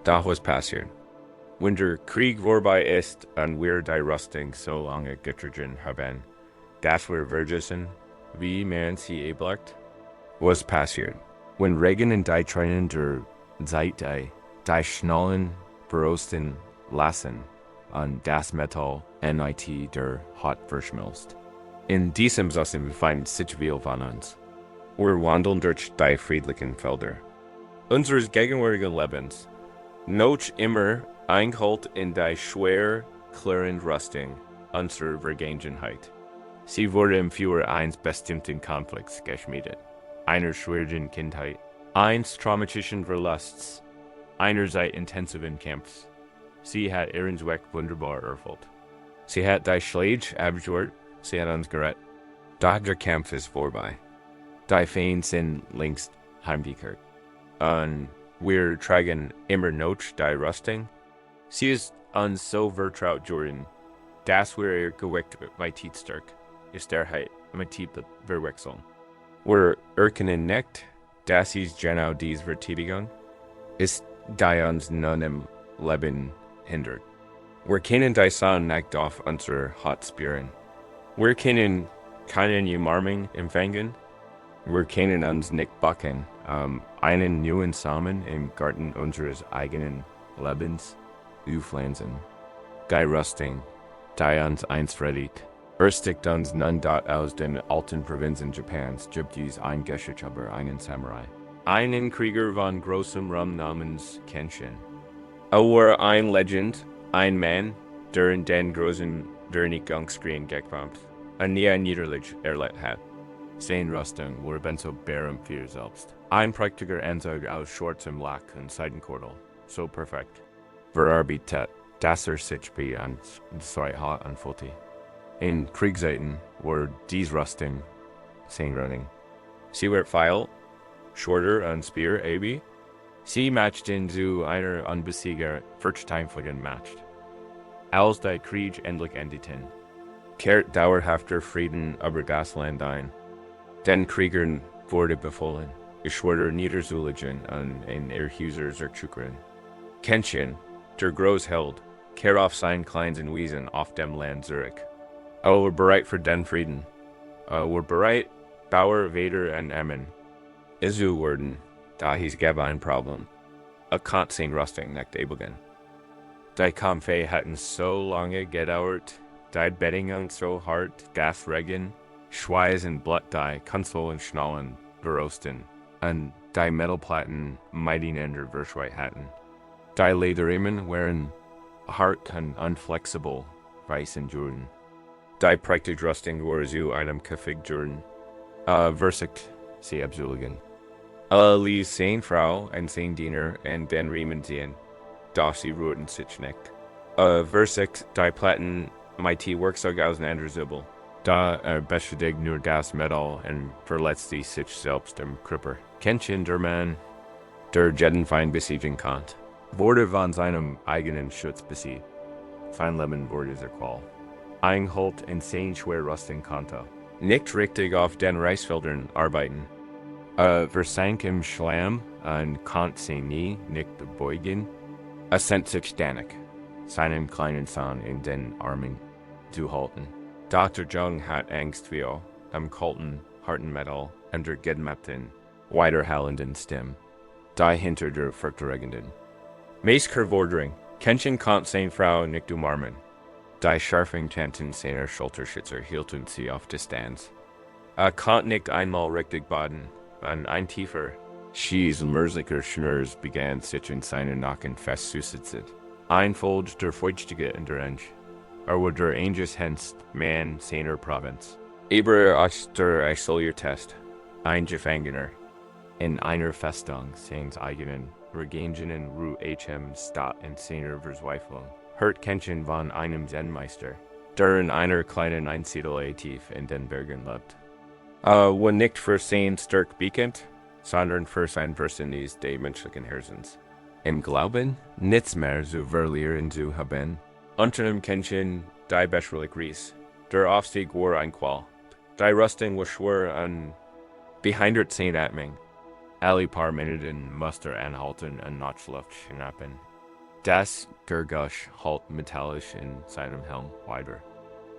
Da was passiert. Wenn der Krieg vorbei ist und wir die Rüstung so lange getragen haben, dass wir vergessen, wie man sie erblickt, was passiert. Wenn Regen und die Tränen der Zeit die Schnallen berosten lassen und das Metall NIT der Haut verschmilzt. In diesem System finden sich viel von uns. Wir wandeln durch die friedlichen Felder unseres gegenwärtigen Lebens, noch immer eingeholt in die schwer klirrende Rüstung unserer Vergangenheit. Sie wurde im Führer eines bestimmten Konflikts geschmiedet, einer schwierigen Kindheit, eines traumatischen Verlusts, einerseits intensiven Kampfs. Sie hat ihren Zweck wunderbar erfüllt. Sie hat die Schläge abgewehrt, sie hat uns gerettet. Doch der Kampf ist vorbei. Die Feinde sind längst heimgekehrt. Und wir tragen immer noch die Rüstung. Sie ist uns so vertraut geworden, dass wir ihr Gewicht mit Zeit stark ist der Heit mit Zeit verwechseln. Wir erkennen nicht, dass es genau diese Verteidigung ist, die uns nun im Leben hindert. Wir können die Sonne nicht auf unsere Haut spüren. Wir können keinen Umarmung empfangen. Wir können uns nicht backen, einen neuen Samen im Garten unseres eigenen Lebens pflanzen. Die Rüstung, die uns einst rettet, erstickt uns nun dort aus den alten Provinzen Japans, gibt es ein Geschichte über einen Samurai. Einen Krieger von großem Ruhm namens Kenshin. Er ein Legend, ein Mann, der in den großen Vernichtungskrieg gekämpft und nie ein Niederlage erlebt hat. Seine Rüstung war so bärem für selbst. Ein prächtiger Anzug aus schwarzem Lack und Seidenkordel, so perfekt. Verarbeitet, dass sich bei uns zwei Haut anfühlte. In Kriegszeiten war diese Rüstung sein Running. Sie wird feil, Schwerter und Speer AB. Sie matchten zu einer unbesiegbar versteinfligen Match. Als der Krieg endlich endete, kehrt dauerhafter Frieden über das Land ein. Den Kriegern wurde befohlen, ihr Schwerter niederzulegen und in ihr Häuser zurückzukehren. Kenshin, der Großheld, kehrt auf sein kleinen Wesen auf dem Land zurück. War bereit für den Frieden. War bereit, Bauer, Vader und Emmen. Izu werden, da hieß gab ein Problem. Konnte seine Rüstung nicht ebengen. Die Kämpfe hatten so lange gedauert, die Bedingungen so hart, dass Regen, Schweiß und Blut die Kanzel und Schnallen berosten, und die Metallplatten miteinander verschweißt hatten. Die Lederriemen waren hart und unflexibel, weiß und Juden. Die prächtige Rüstung war zu einem Kaffee geworden. Versigt sie abzuliegen. Ließ seine Frau und sein Diener und den Riemen sehen, doch sie ruhten sich nicht. Versigt die Platten mit Werkzeug auseinanderziehen. Da beschädigt nur das Metall und verletzte sich selbst im Körper. Kenshin, der Mann, der jeden Feind besiegen konnte, wurde von seinem eigenen Schutz besiegt. Sein Leben wurde zerqual. Eingeholt in seine schwere Rüstung konnte. Nicht richtig auf den Reisfeldern arbeiten. Versank im Schlamm und konnte sie nie nicht beugen. Sennt sich ständig, seinen kleinen Sohn in den Armen zu halten. Dr. Jung hat Angst vor dem kalten, harten Metall und der gedämpften, weiterhallenden Stimme, die hinter der furchterregenden. Meistkervordering, Kenshin konnte seine Frau nicht umarmen. Die scharfen Kanten seiner Schulterschützer hielten sie auf Distanz. Konnte nicht einmal richtig baden, und ein tiefer, schießmürslicher Schnurs begann sich in seinen Nacken festzusitzen. Ein Folge der Feuchtige in der Range. War der Anges Henst, Mann seiner Provinz. Aber als der Isoliertest, ein Gefangener, in einer Festung seines eigenen, vergangenen Ruhe Stadt in seiner Verzweiflung, hört Kenshin von einem Zen-Meister, der in einer kleinen Einsiedlung tief in den Bergen lebt. Wenn nicht für sein stark bekannt, sondern für sein Verständnis des menschlichen Herzens. Im Glauben, nichts mehr zu verlieren zu haben. Unter dem Kenshin die beschwerlich Ries. Der Aufstieg war ein Qual. Die Rusting was schwer an behindert St. Atming. Ali paar Minuten Muster anhalten und Notchluft schnappen. Das Gergush halt metallisch in seinem Helm weiter.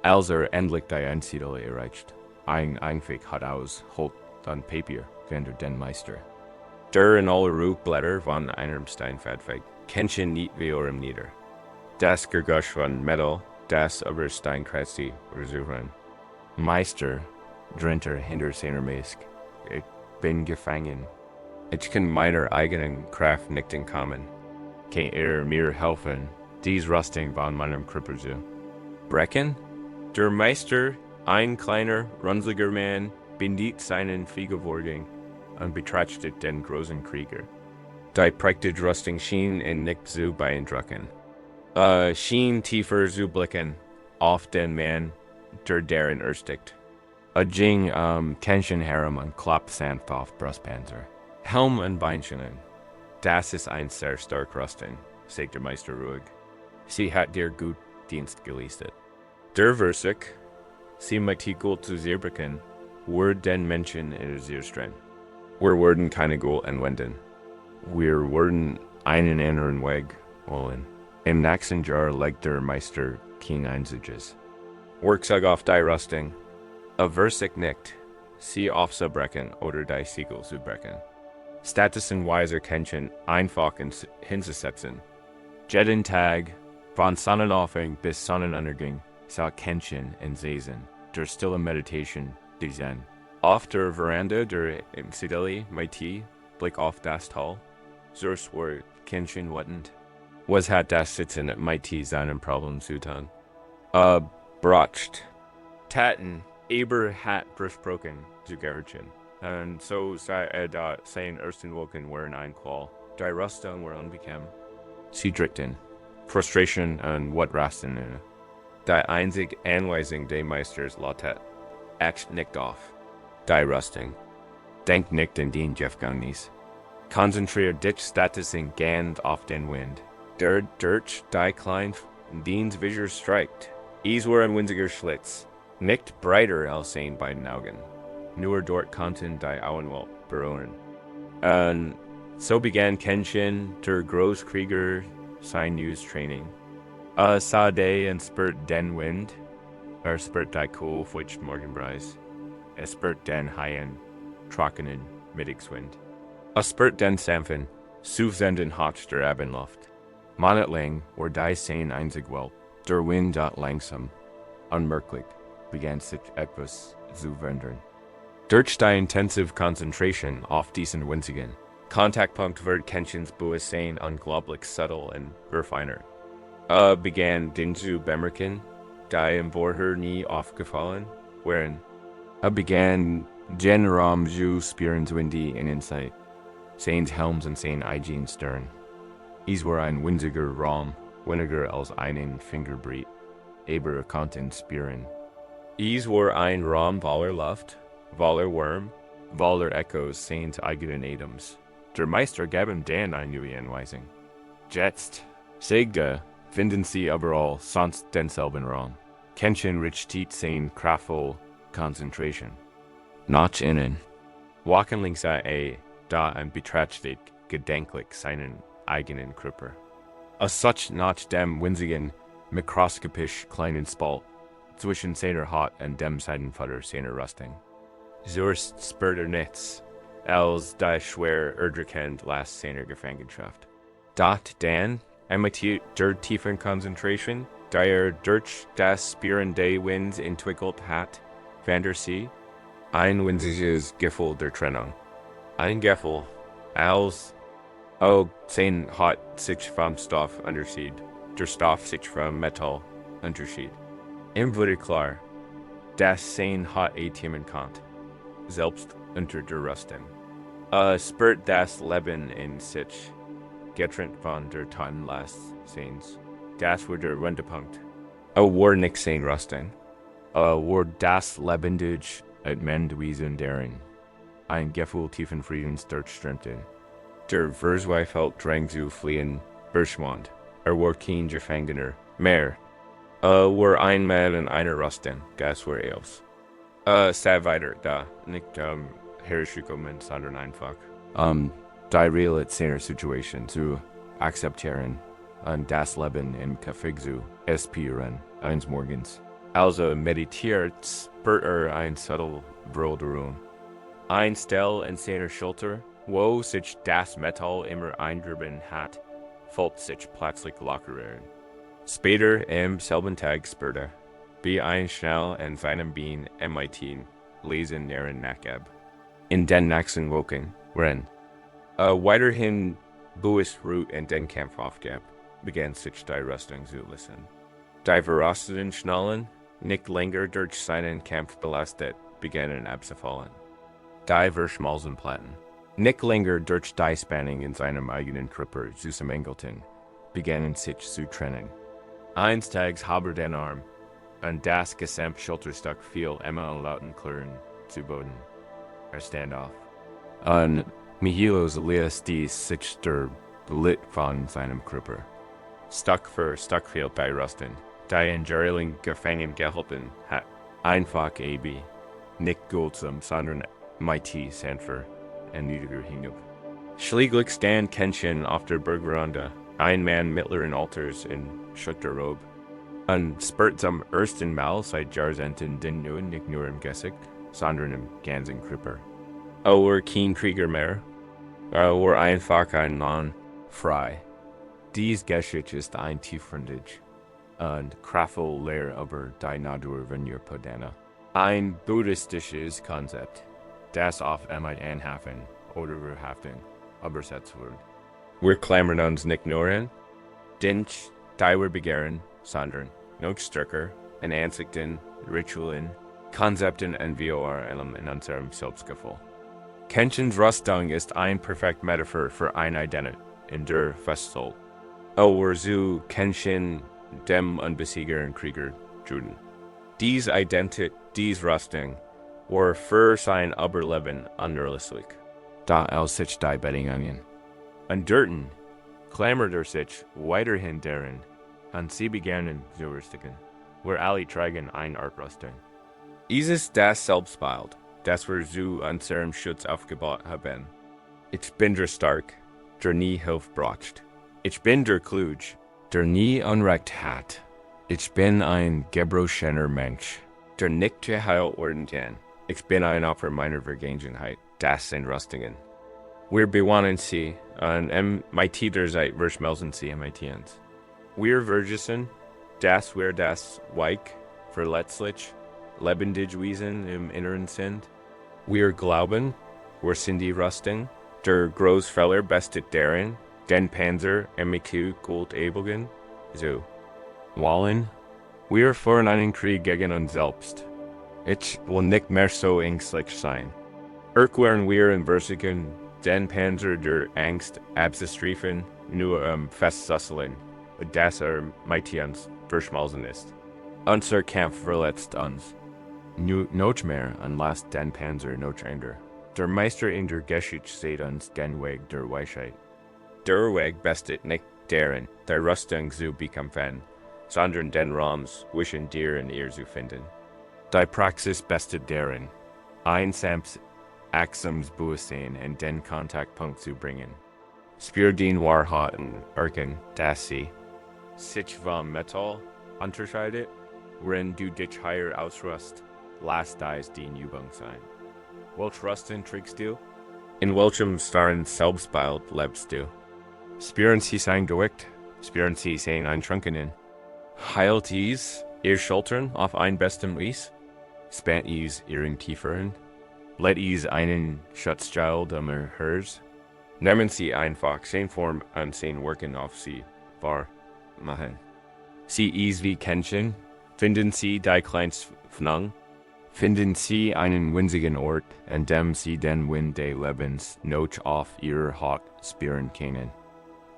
Als endlich die Einsiedel erreicht, Einweg hat aus Holt dann Papier, Vander den Meister. Der in alle Rugblätter von einem Steinfadweg, Kenchen nicht wie eurem Nieder. Das Gergush von Metal, das über Steinkreisi versuchen. Meister, Drinter hinter seiner Mask. Ich bin gefangen. Ich kann meiner eigenen Kraft nicht entkommen. Kann mir helfen, dies Rusting von meinem Krüppel zu brechen? Der Meister, ein kleiner, runzliger Mann, bindet seinen Fliegervorgang und betrachtet den großen Krieger. Die prächtige Rüstung schien ihn nicht zu beeindrucken. Schien tiefer zu blicken auf den Mann, der darin erstickt. Ging Kenchen herum und klopft sanft auf Brustpanzer. Helm und Beinschenen. Das ist ein sehr stark Rüstung, sagt der Meister ruhig. Sie hat dir gut Dienst geleistet. Der Versich, sie möchte gut zu sehr bekennen, word den Menschen in sehr streng. Wir werden keine Gold anwenden. Wir werden einen anderen Weg wollen. Im nächsten Jahr legt der Meister King Einsiges. Werkzeug auf die Rüstung. A Versich nicht, sie aufzubrechen oder die Siegel zu brechen. Statusen weiser Kenchen einfach hinzusetzen. Jeden Tag, von Sonnenaufgang bis Sonnenuntergang, sah Kenchen in Sesen, der stille Meditation, die Zen. Auf der Veranda der Sideli, Mighty, Blick auf das Tal, Zurs war Kenchen wattend. Was hat das Sitzen at Mighty seinem Problem zu tun? Bracht. Taten, aber hat besprochen, zu Gerritchen. Und so sei sein ersten Wochen waren ein Qual. Die Rüstung war unbequem. Sie drückten. Frustration und Wortrasten. Die einzige Anweisung des Meisters lautet, acht nicht auf. Die Rüstung. Denk nicht an den Jeffgangnis. Konzentriert dich Statusen gern auf den Wind. Der durch die klein Dien's Visor streicht. Es war ein winziger Schlitz. Nicht breiter als sein beiden Augen. Nur dort konnten die Augenwelt berühren. Und so begann Kenshin, der Großkrieger, sein neues Training. Sah und spürt den Wind, spürt die Kohl feucht Morgenbreis. Spürt den heißen, trockenen Mittagswind. Spürt den sanften, sufsenden Hauch der Abendluft. Monatelang war die sein einzig Welt. Der Wind dort langsam, unmerklich, begann sich etwas zu verändern. Durch die intensive Konzentration auf diesen winzigen Kontaktpunkt wird Kenshins Bewusstsein unglaublich subtle und verfeinert. Begann den zu bemerken, die im Vorher nie aufgefallen waren. Begann den Raum zu spüren windy in Insight, seines Helms und sein eigen Stern. Es war ein winziger Raum, weniger als einen Fingerbreit, aber konnten spüren. Es war ein Raum voller Luft, voller Wärme, voller Echos seines eigenen Atems. Der Meister gab ihm dann eine neue Anweisung. Jetzt, sagte, finden Sie überall sonst denselben Raum. Kenshin richtet sein kraftvoll Konzentration. Nach innen. Walken links da und betrachtet gedenklich seinen eigenen Körper. Such nach dem winzigen, mikroskopisch kleinen Spalt zwischen seiner Haut und dem Seidenfutter seiner Rüstung. Zurst spürt nichts, als die schwer erdrückend Last seiner Gefangenschaft. Dort dann, mit der tiefen Konzentration, der durch das Spüren des Winds entwickelt hat, fand sie ein winziges Gefühl der Trennung. Ein Gefühl, als sein Haut sich vom Stoff unterschied, der Stoff sich vom Metall unterschied. Ihm wurde klar, dass sein Haut atmen konnte, selbst unter der Rüstung. Spürt das Leben in sich, getrennt von der Tatenlast seins. Das war der Wendepunkt. War nicht sein Rüstung. War das lebendig Atmenduisen darin. Ein Gefühl tiefen Friedens durchströmte. Der Verzweifelt drang zu fliehen, verschwand. War kein Gefangener mehr. War einmal in einer Rüstung, das war alles. Sad weiter, da, nicht, hergekommen, sondern einfach. Die reale Situation zu akzeptieren und das Leben im Kaffee zu spüren eines Morgens. Also meditiert spürt ein subtle Veränderung. Ein Stell in seiner Schulter, wo sich das Metall immer eingerieben hat, folgt sich plötzlich lockerer. Später im selben Tag spürte, wie ein schnell in seinem Bein MIT lesen näheren Nachab. In den nächsten Wochen, wenn weiterhin Buis Root in den Kampf aufgab, begann sich die Rüstung zu lösen. Die verrosteten Schnallen, nicht länger durch seinen Kampf belastet, begannen abzufallen. Die Verschmalzenplatten, nicht länger durch die Spannung in seinem eigenen Körper zusammengelten, begannen sich zu trennen. Eines Tages habe den Arm, und das gesamte Schulterstück fiel immer an lauten Klirren zu Boden. Stand auf. Und Mihilos lässt die sich der Licht von seinem Körper. Stück für Stück fiel die Rüstung, die in Jerling gefangen gehalten hat. Einfach nicht guldsam, sondern mighty sanfer und niedriger hinab. Schließlich stand Kenshin auf der Burgveranda, ein Mann mittleren Alters in schutter Robe. Und spürt zum ersten Mal seit Jahrzehnten den neuen nicht nur im Gesicht, sondern im ganzen Körper. Kein Krieger mehr, einfach ein Mann, frei. Dies Geschichte ist ein tiefgründig und kraftvoll Lehre über die Natur von ihr Podana. Ein buddhistisches Konzept, das oft mit Anhaften oder Verhaften übersetzt wird. Wir klammern uns nicht nur an, den die wir begehren, sondern noch stärker in Ansichten, Ritualen, Konzepten und Vielerlem in unserem Selbstgefühl. Kenshins Rüstung ist ein perfekt Metaphor für eine Identität, in der festhält. So Kenshin dem unbesiegeren Krieger Juden. Diese Identität, diese Rüstung, war für sein Überleben unerlässlich. Da sich die Bedingungen. Und dorten klammerte sich weiterhin darin, und sie begannen zu rüstigen, wir alle tragen eine Art Rüstung. Dieses das Selbstbild, das wir zu unserem Schutz aufgebaut haben. Ich bin der Stark, der nie Hilfe braucht. Ich bin der Klug, der nie Unrecht hat. Ich bin ein gebrochener Mensch, der nicht geheilt werden kann. Ich bin ein Opfer meiner Vergangenheit, das sind Rüstungen. Wir bewahren sie, und mit der Zeit verschmelzen sie in uns. Wir Virgisen, das wir das weich, verletzlich, lebendig Wesen im Inneren sind. Wir glauben, wir sind die Rüstung, der Großfehler bestet darin, den Panzer MQ Kult ewigen, so. Wollen, wir führen einen Krieg gegen uns selbst. Ich will nicht mehr so ängstlich sein. Werden wir in Versigen den Panzer der Angst abzustreifen, nur festzusseln, das mit uns verschmolzen ist. Unser Kampf verletzt uns. Noch mehr unless den Panzer noch ändert. Der Meister in der Geschichte sieht uns den Weg der Weisheit. Der Weg bestet nicht darin, der Rüstung zu bekämpfen, sondern den Raum zwischen dir und ihr zu finden. Die Praxis bestet darin, einsames Achtsams-Bewusstsein in den Kontaktpunkt zu bringen. Spür den Wahrheiten erkennen, dass sie sich vom Metall unterscheidet, wenn du dich higher ausrüst, lass dies die Übung sein. Welch Rüstung trägst du? In welchem starren Selbstbild lebst du? Spüren Sie sein Gewicht? Spüren Sie sein Eintrunkenen? Heilt dies ihr Schultern auf ein bestem Eis? Spannt dies ihren Tieferen? Let dies einen Schutzschild ihr Herz? Nehmen Sie einfach sein Form und sein Wirken auf Sie wahr machen. Sie is wie Kenshin, finden Sie die kleinste Fnung, finden Sie einen winzigen Ort, an dem Sie den Wind des Lebens noch auf Ihrer Haut spüren können.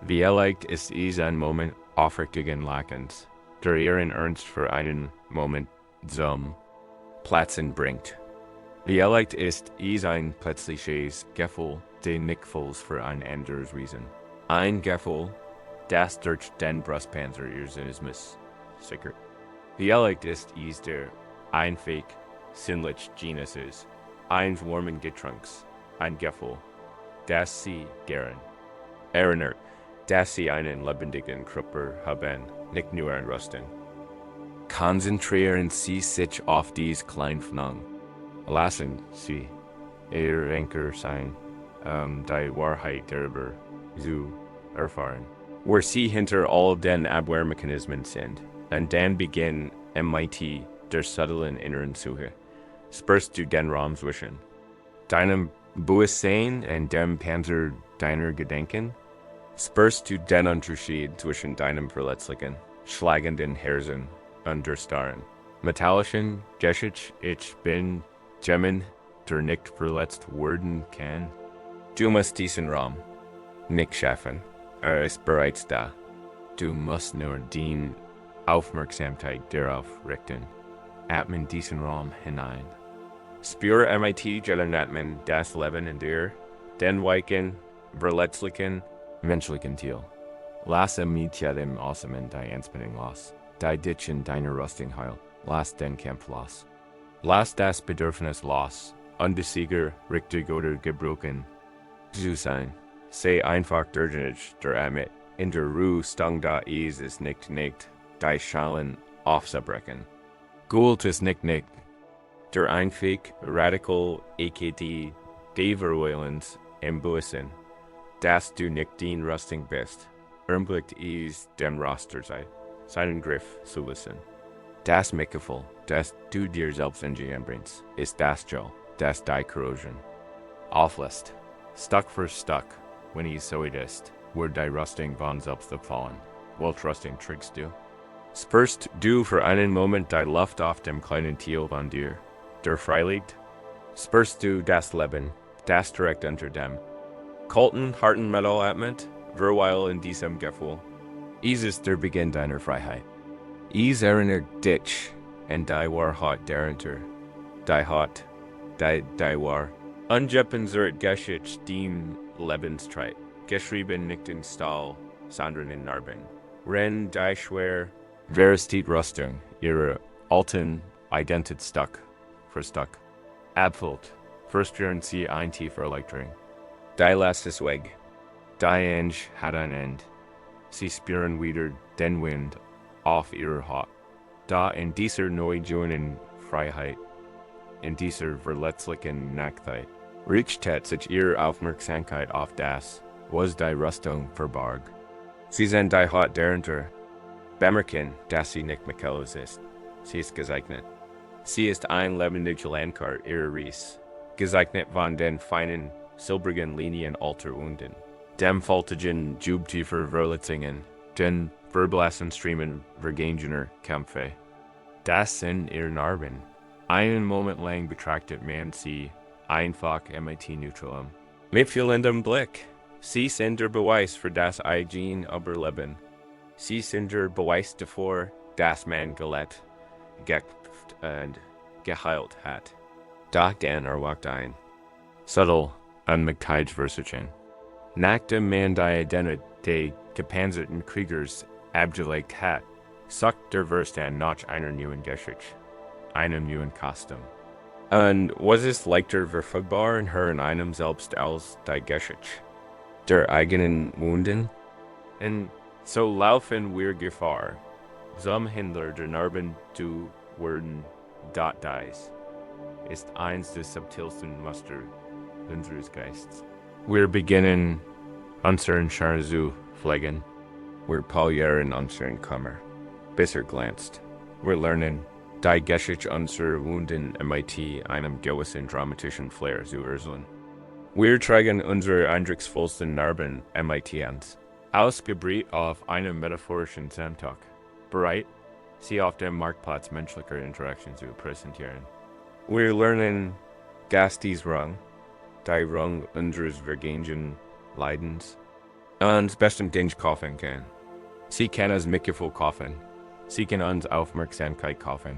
Vielleicht ist es ein Moment aufrichtigen Lachens, der Ihren Ernst für einen Moment zum Platzen bringt. Vielleicht ist es ein plötzliches Gefühl, den Nickfuls für ein anderes Wesen. Ein Gefühl, das durch den Brustpanzer Ihres Sinnes sickert. Vielleicht ist es der Einweg, sinnliche Genuses, eins warmen Getrunks, ein Gefühl, das Sie gern erinnern, dass Sie einen lebendigen Körper haben, nicht nur ein Rusten. Konzentrieren Sie sich auf dies Kleinfnang. Lassen Sie Ihr Anker sein, die Wahrheit darüber zu erfahren. Wo Sie hinter all den Abwehrmechanismen sind, und dann beginnt MIT der subtilen inneren Suche. Spürst du den Raum zwischen deinem Bewusstsein und dem Panzer deiner Gedanken? Spürst du den Unterschied zwischen deinem verletzlichen, schlagenden Herzen und der starren, metallischen Geschichte ich bin Gemen, der nicht verletzt werden kann? Du musst diesen Raum nicht schaffen, ist bereits da. Du musst nur die Aufmerksamkeit darauf richten. Atmen diesen Raum hinein. Spür MIT Atmen das Leben in dir, den weichen, verletzlichen, menschlichen Teil. Lasse mit dem Ausatmen die Anspannung los. Die Ditchen deiner Rüstung heil. Lass den Kampf los. Lass das Bedürfnis los, unbesiegt, richtig oder gebrochen zu sein. Sei einfach durch der Amit. In der Ruhe stang da ist es nicht, die Schalen aufzubrechen. Gold ist nicht. Der Einweg, radikal, AKD, Deverwillens, im Bewusstsein, dass du nicht den Rüstung bist. Augenblick ist dem Roster sei, seinen Griff zu lassen. Das Mitgefühl, das du dir selbst entgegenbringst, ist das Gel, das die Korrosion auflässt. Stück für Stück, wenn es so ist, wird die Rüstung von selbst abfallen. Welche Rüstung trägst du? Spürst du für einen Moment die Luft auf dem kleinen Teil von dir, der frei liegt? Spürst du das Leben, das direkt unter dem kalten, harten Metall atmet, verweil in diesem Gefühl? Es ist der Beginn deiner Freiheit. Es erinnert dich an die Wahrheit darunter, die Hat, die Wahr. Ungeppen wird Geschichte den Lebenstreit, geschrieben nicht in Stahl, sondern in Narben. Ren die schwer, Verstit Rüstung, ihre alten Identität Stück für Stück abfüllt, verspüren sie ein tiefer Erleichterung. Die Last ist weg, die Enge hat ein Ende. Sie spüren wieder den Wind auf ihrer Haut. Da in dieser neugeborenen Freiheit, in dieser verletzlichen Nacktheit, richtet sich ihre Aufmerksamkeit auf das, was die Rüstung verbarg. Sie sind die Haut darunter. Bemerken, dass sie nicht Michaelis ist. Sie ist gesegnet. Sie ist ein lebendiger Landkart ihrer Ries, gesegnet von den feinen, silbrigen Linien alter Wunden, dem faltigen, jubtiefer Verletzungen, den verblassen Striemen vergangener Kämpfe. Das sind ihre Narben. Einen Moment lang betrachtet man sie einfach MIT-neutral. Mit fehlendem Blick. Sie sind der Beweis für das eigene Überleben. Sie sind der Beweis davor, dass man gelebt, gekämpft und geheilt hat. Doch dann erwacht ein subtle und mit Versuchen. Nachdem man die Identität gepanzerten Kriegers abgelegt hat, sucht der Verstand nach einer neuen Geschichte, einem neuen Kostüm. Und was ist leichter verfügbar in einem selbst als die Geschichte der eigenen Wunden? Und so laufen wir Gefahr, zum Hinder der Narben zu werden, dies ist eins der subtilsten Muster unseres Geistes. Wir beginnen unseren Schar zu pflegen. Wir polieren unseren Kummer, bis glänzt. Wir lernen, die Geschichte unserer Wunden MIT einem gewissen dramatischen Flair zu erzeln. Wir tragen unsere eindrucksvollsten Narben MIT ans, ausgebrüht auf einem metaphorischen Samtag, bereit, sie auf dem Marktplatz menschlicher Interaktion zu präsentieren. Wir lernen, dass dies Rang, die Rang unseres vergangenen Leidens, uns bestimmt nicht kaufen kann. Sie kann uns Mitgefühl kaufen. Sie kann uns Aufmerksamkeit kaufen.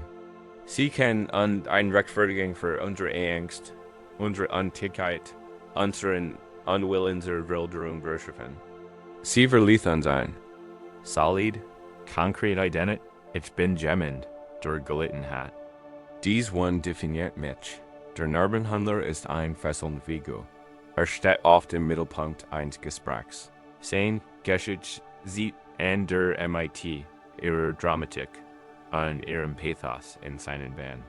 Sie kann uns eine Rechtfertigung für unsere Angst, unsere Untätigkeit, unseren Unwillen zur Wilderung verschaffen. Sie verliert uns ein. Solid, konkret Identität, ich bin Gemend, der gelitten hat. Dies one definiert mich. Der Narbenhandler ist ein fesselnd Vigo. Steht oft im Mittelpunkt eines Gesprächs. Sein Geschichte sieht an der MIT ihre Dramatik und ihrem Pathos in seinen Band.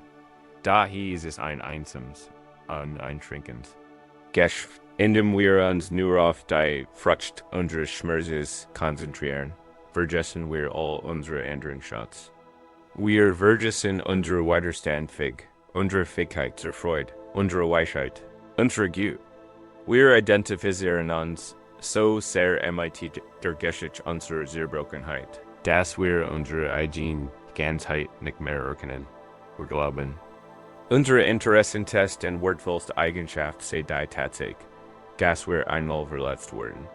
Da hieß es ein Einsames und ein Trinkens. Indem wir uns nur auf die Frucht unseres Schmerzes konzentrieren, vergessen wir all unsere anderen Schatz. Wir vergessen unsere Widerstandfähigkeit, unsere Fähigkeit zur Freude, unsere Weisheit, unsere Güte. Wir identifizieren uns so sehr MIT der Geschichte unserer Zerbrochenheit, dass wir unsere eigene Ganzheit nicht mehr erkennen. Wir glauben, unsere Interessentest und wertvollste Eigenschaft sei die Tatsache, dass wir einmal verletzt wurden.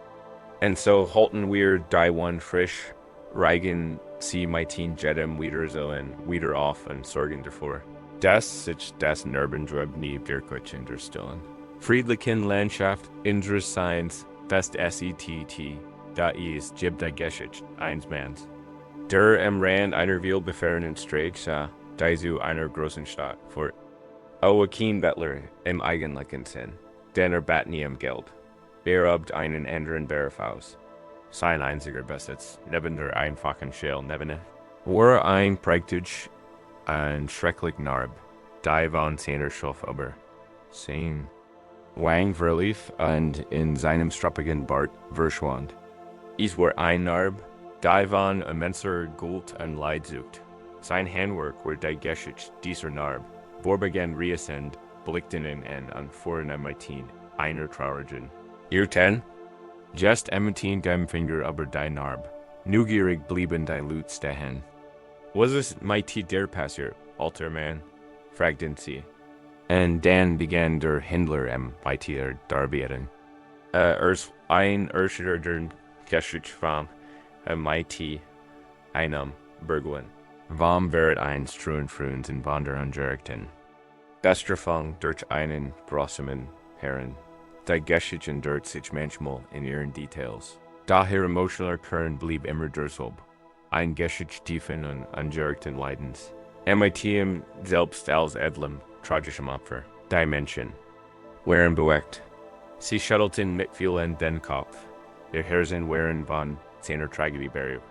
Und so halten wir die one frisch, reigen sie meitin jedem wieder so wieder auf und sorgen davor, dass sich das Nervendruck nie wirklich unterstellen. Friedlichen Landschaft unseres Seins, fest SETT, da ist gibt die Geschichte eines Manns. Der am Rand einer vielbefahrenen Straße sah, die zu einer großen Stadt fort. Joachim Bettler im eigentlichen Sinn, denn bat nie Geld. Beraubt einen anderen Bärfaus. Sein einziger Besitz, neben der einfachen Schale neben war ein praktisch ein schrecklich Narb, die von seiner Schuf aber sein Wang verlief und in seinem strappigen Bart verschwand. Es war ein Narb, die von immenser Guld und Leid sucht. Sein Handwerk war die Geschichte dieser Narb, vorbegann Riesend, blickten ihn an vorne Meitin, einer traurigen. Ihr ten? Just Emmetin dem Finger aber die Narb. Neugierig blieben die Lutz stehen. Was es Meitin der Passer, alter Mann? Fragten sie. Und dann begann der Händler Meitin darbieten. Ein Erschütter der Geschichte vom Meitin einem Bergwen. Vom wäret ein Struenfruns in Wandern Jerkten. Bestrafung durch einen grossamen Herren. Die Geschichte dort sich manchmal in ihren Details. Daher emotionaler Kern blieb immer derselbe. Ein Geschichte tiefen und angeregten Leidens. MIT selbst als edlem, tragischem Opfer. Die Menschen waren bewegt. Sie schüttelten mit vielen den Kopf. Ihr Herzen waren von seiner Tragödie berührt.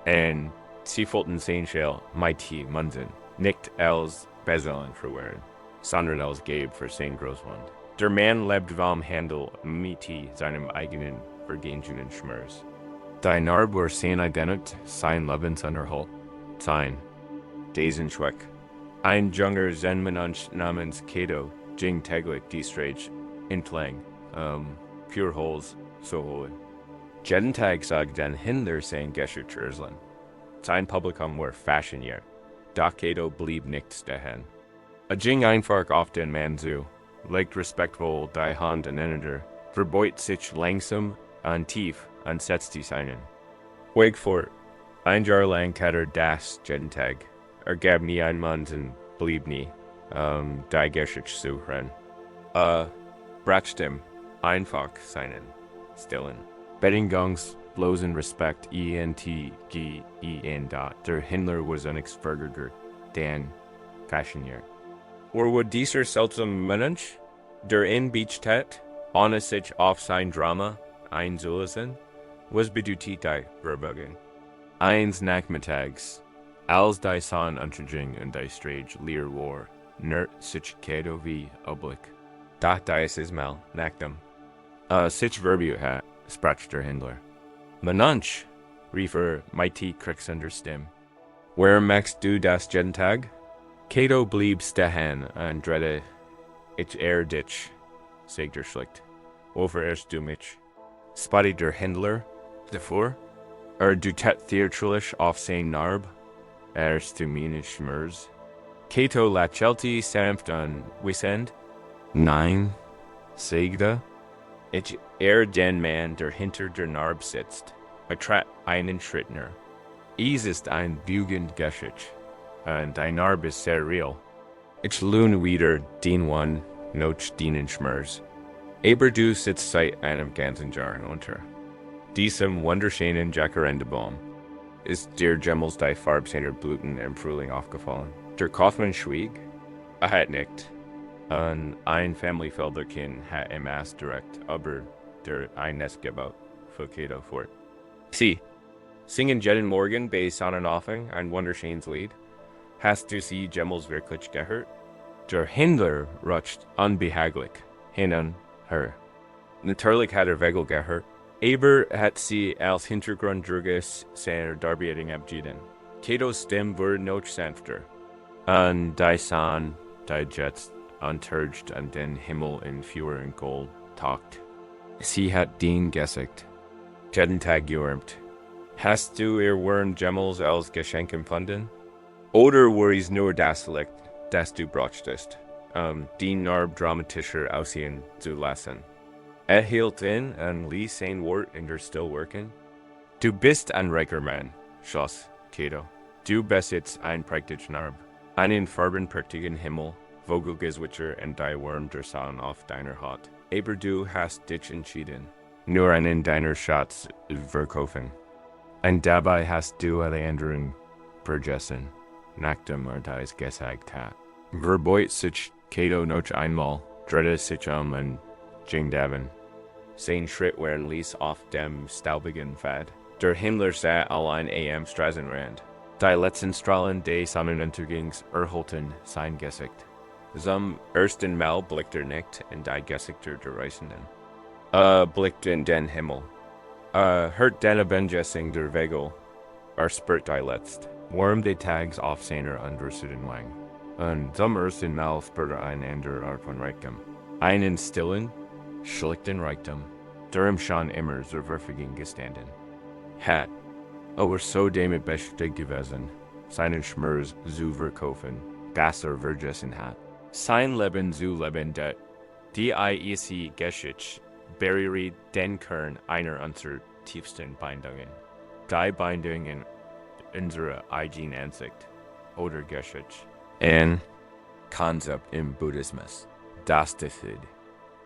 Und sie fühlten sein Schell, MIT Munsen, nicht als Beseln verwehren, sondern als Gabe für sein Großwand. Der Mann lebt vom Handel mit seinem eigenen vergangenen Schmerz. Die Narb war sein Identität, sein Lebensunterhalt, sein Desenschweck. Ein junger Zen-Mönch namens Kato ging täglich die Straße entlang, pure Holes zu holen. Jeden Tag sagt dann hinter sein Geschichtserzählen. Sein Publikum war fasziniert, doch Kato blieb nicht stehen. Ging einfach auf den Mann zu, legt respektvoll die Hand aneinander, verbeut sich langsam und tief und setzt die Seinen. Weg fort. Ein Jahr lang hat das jeden Tag. Gab nie ein Mann und blieb nie, die Geschichte zu hören. Brachtem, einfach seinen, stillen. Bettingangs bloßen Respekt da. Der Händler was unexfertiger, dann fasziniert. Or would dieser seltsame Mensch, der in Beach tat, ohne sich auf sein Drama einzulassen, was bedeutet die Verbogen? Eins Nachmittags, als die Sonne unterging und die Straße leer war, nerd sich Kato wie Oblick. Doch dieses Mal nach dem. Sich Verbio hat, sprach der Händler. Mensch, rief mighty kriegsunder Stimme. Where machst du das jeden Tag? Kato blieb stehen und drehte ich dich, sagte schlicht. Wofür erst du mich? Spotty der Händler, davor? Du tat theatralisch auf sein Narb? Erst du meine Schmerz? Kato lächelte sanft und wissend. Nein, sagte. Ich den Mann, der hinter der Narb sitzt. Trat einen Schritt näher. Es ist ein Bügend Geschichte. Und die Narb ist sehr real. Ich lohne wieder den one, noch den Schmerz. Aber du sitzt seit einem ganzen Jahr unter. Diesem wunderschönen Jacarandabaum ist dir jemals die Farbe seiner Blüten im Frühling aufgefallen. Der Kaufmann schwieg, hat nicht. An ein Family-Felderkin hat im Ass direkt über der ein Nest gebaut, für Cato fort. Sie, singen jeden Morgen bei Sonnenaufgang ein wunderschönes Lied. Hast du sie jemals wirklich gehört? Der Händler rutscht unbehaglich hin an her. Natürlich hat Wegel gehört. Aber hat sie als Hintergrundruges seiner Darbietung abgegeben. Catos Stimme wurde noch sanfter. Und die Sonne, die jetzt untergt an den Himmel in Feuer und Gold taucht. Sie hat den gesagt. Jeden Tag gewärmt. Hast du ihr Wurm jemals als Geschenk empfunden? Oder war es nur das Licht, das du brachtest, den Narb dramatischer aussehen zu lassen? Hielt in und ließ sein Wort in der Stillwirken. Du bist ein reicher Mann, schloss Cato. Du besitzt ein prächtiges Narb, einen farbenprächtigen Himmel, Vogelgezwitscher und die Wurm der Sonne auf deiner Haut. Aber du hast dich entschieden, nur einen deiner Schatz verkaufen. Und dabei hast du alle anderen vergessen, nachdem dies gesagt hat. Verbeut sich Cato noch einmal, drehte sich und ging davon. Sein Schritt waren ließ auf dem staubigen Pfad. Der Himmler sah allein am Straßenrand. Die letzten Strahlen des Sonnenuntergangs erholten sein Gesicht. Zum ersten Mal blickte nicht in die Gesichter der Reisenden. Blickte in den Himmel. Hört den Benjessing der Wegel. Spürt die letzt. Warm die Tags auf seiner undersiden Wang. Und zum ersten Mal spürte ein anderer Art von Reichtum. Einen stillen, schlichten Reichtum, der schon immer zur Verfügung gestanden hat. So damit beschäftigt gewesen, seinen Schmerz zu verkaufen, das vergessen hat. Sein Leben zu leben, das die Geschichte berührt den Kern einer unserer tiefsten Bindungen. Die Bindung in unserer eigenen Ansicht oder Geschichte. Ein Konzept im Buddhismus, das Defid.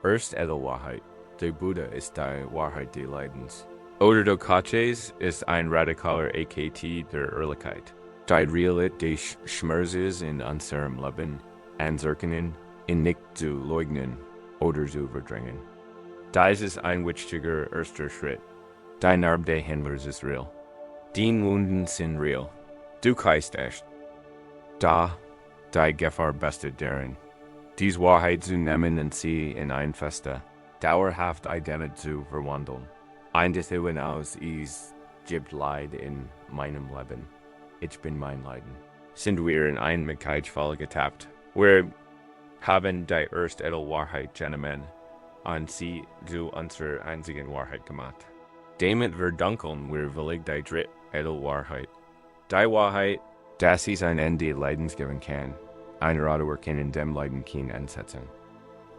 Erst Wahrheit. Der Buddha ist die Wahrheit des Leidens. Oder der Kaches ist ein radikaler AKT der Ehrlichkeit. Die Realität des Schmerzes in unserem Leben anzuerkennen, in nicht zu leugnen oder zu verdrängen. Dies ist ein wichtiger erster Schritt. Die Narb des Händlers ist real. Die Wunden sind real. Du kannst echt. Da, die Gefahr besteht darin, dies Wahrheit zu nehmen und sie in ein feste, dauerhaft Identität zu verwandeln. Ein Destillen aus ist, gibt Leid in meinem Leben. Ich bin mein Leiden. Sind wir in ein Mitkeitsfall getappt. Wir haben die erste Wahrheit genommen und sie zu unserer einzigen Wahrheit gemacht. Damit verdunkeln wir willig die dritte Wahrheit. Die Wahrheit, dass sie ein Ende Leidens geben kann. Ein Radar kann in dem Leiden kein einsetzen.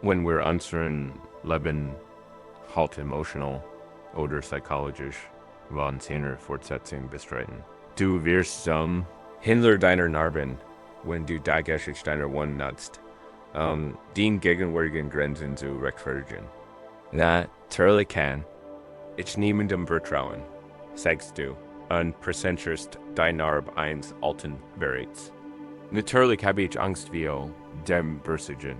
Wenn wir unseren Leben halt emotional oder psychologisch von seiner Fortsetzung bestreiten. Du wirst zum Händler deiner Narben, wenn du die Geschichte deiner One nutzt, den gegenwärtigen Grenzen zu rechtfertigen. Natürlich kann ich niemandem vertrauen, sagst du, und präsentierst dein Narb eins alten Bereits. Natürlich habe ich Angst vor dem Bersigen,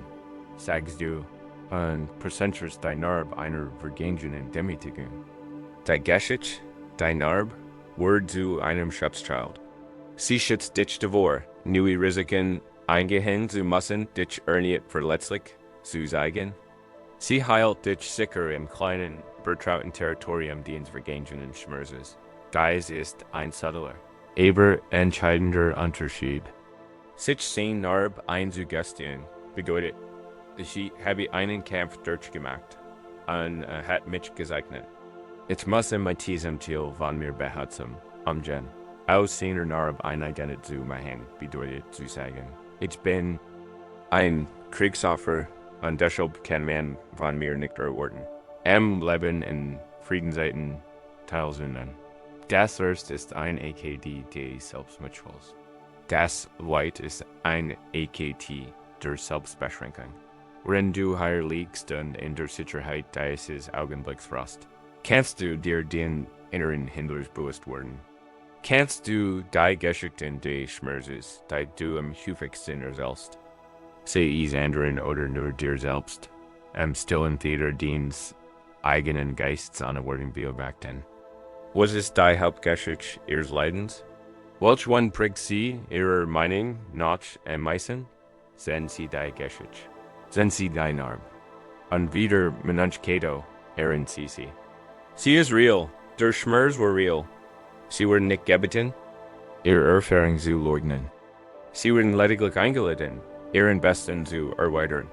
sagst du, und präsentierst dein Narb einer vergangenen Demütigung. Die Geschichte, dein Narb, wird zu einem Schutzschild. Sie schützt dich davor, neue Risiken eingehen zu müssen, dich erneut verletzlich zu zeigen. Sie heilt dich sicher im kleinen, vertrauten Territorium des vergangenen Schmerzes. Dies ist ein subtler, aber entscheidender Unterschied. Sich sein Narb einzugestehen bedeutet, ich habe einen Kampf durchgemacht und hat mich gesegnet. Ich muss mit diesem Ziel von mir behutsam umgehen. Aus seiner Narb eine Identität zu machen, bedeutet zu sagen, ich bin ein Kriegsopfer und deshalb kann man von mir nicht erwarten. Im Leben in Friedenszeiten teilzunehmen. Das erste ist ein AKT des Selbstmitschulds. Das zweite ist ein AKT der Selbstbeschränkung. Wenn du hier liegst und in der Sicherheit dieses Augenblicksfrost, kannst du dir den inneren Hinders bewusst werden. Kannst du die Geschichten des Schmerzes, die du am häufigsten erzählst, Sie is anderen oder nur dir selbst. Stillen Theater Dienst eigenen Geists an worden beobachten. Was ist die Hauptgeschichte Ihres Leidens? Welch one prägt Sie Ihrer Meinung nach am meisten? Sind Sie die Geschichte? Sind Sie die Narb? Und wieder Menunchkedo, Herren Sie. Sie ist real. Der Schmerz war real. Sie wurden nicht gebeten. Ihr Erfahrung zu leugnen. Sie wurden lediglich eingeladen, Ihren Besten zu erweitern.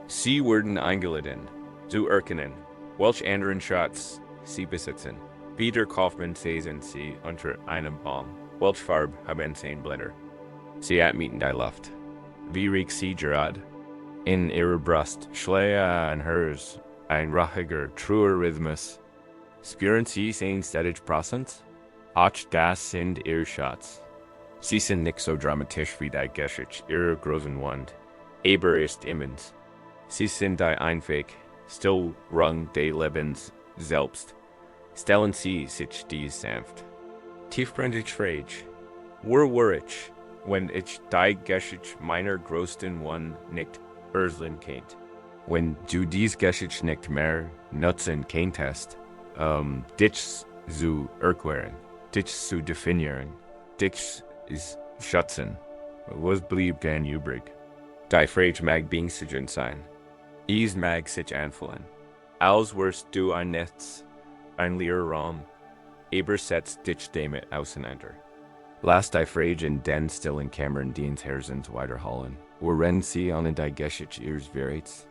Sie wurden eingeladen, zu erkennen, welch anderen Schatz Sie besitzen. Peter Kaufmann sehen Sie unter einem Baum. Welch Farbe haben Sie Blätter? Sie atmieten die Luft. Wie riecht Sie gerade? In ihrer Brust, Schleife an hers, ein rachiger, truer Rhythmus. Spüren Sie sein stetiges Prozent? Auch das sind Ihr Schatz. Sie sind nicht so dramatisch wie die Geschichte Ihrer großen Wand. Aber ist immens. Sie sind die einfach, still Rung des Lebens selbst. Stellen Sie sich dies sanft. Tiefgründig frage, war ich, wenn ich die Geschichte meiner größten Wand nicht erslin kennt? Wenn du dies Geschichte nicht mehr nutzen könntest, dich zu erklären, dich zu definieren, dich schätzen, was blieb dann übrig? Die Frage mag beängstigend sein. Es mag sich anfühlen, als wärst du ein Netz, ein leerer Raum, aber setzt dich damit auseinander. Lass die Frage in den stillen Kammern des Herzens weiterholen. Worin Sie an die Geschichte Ihres Verrats?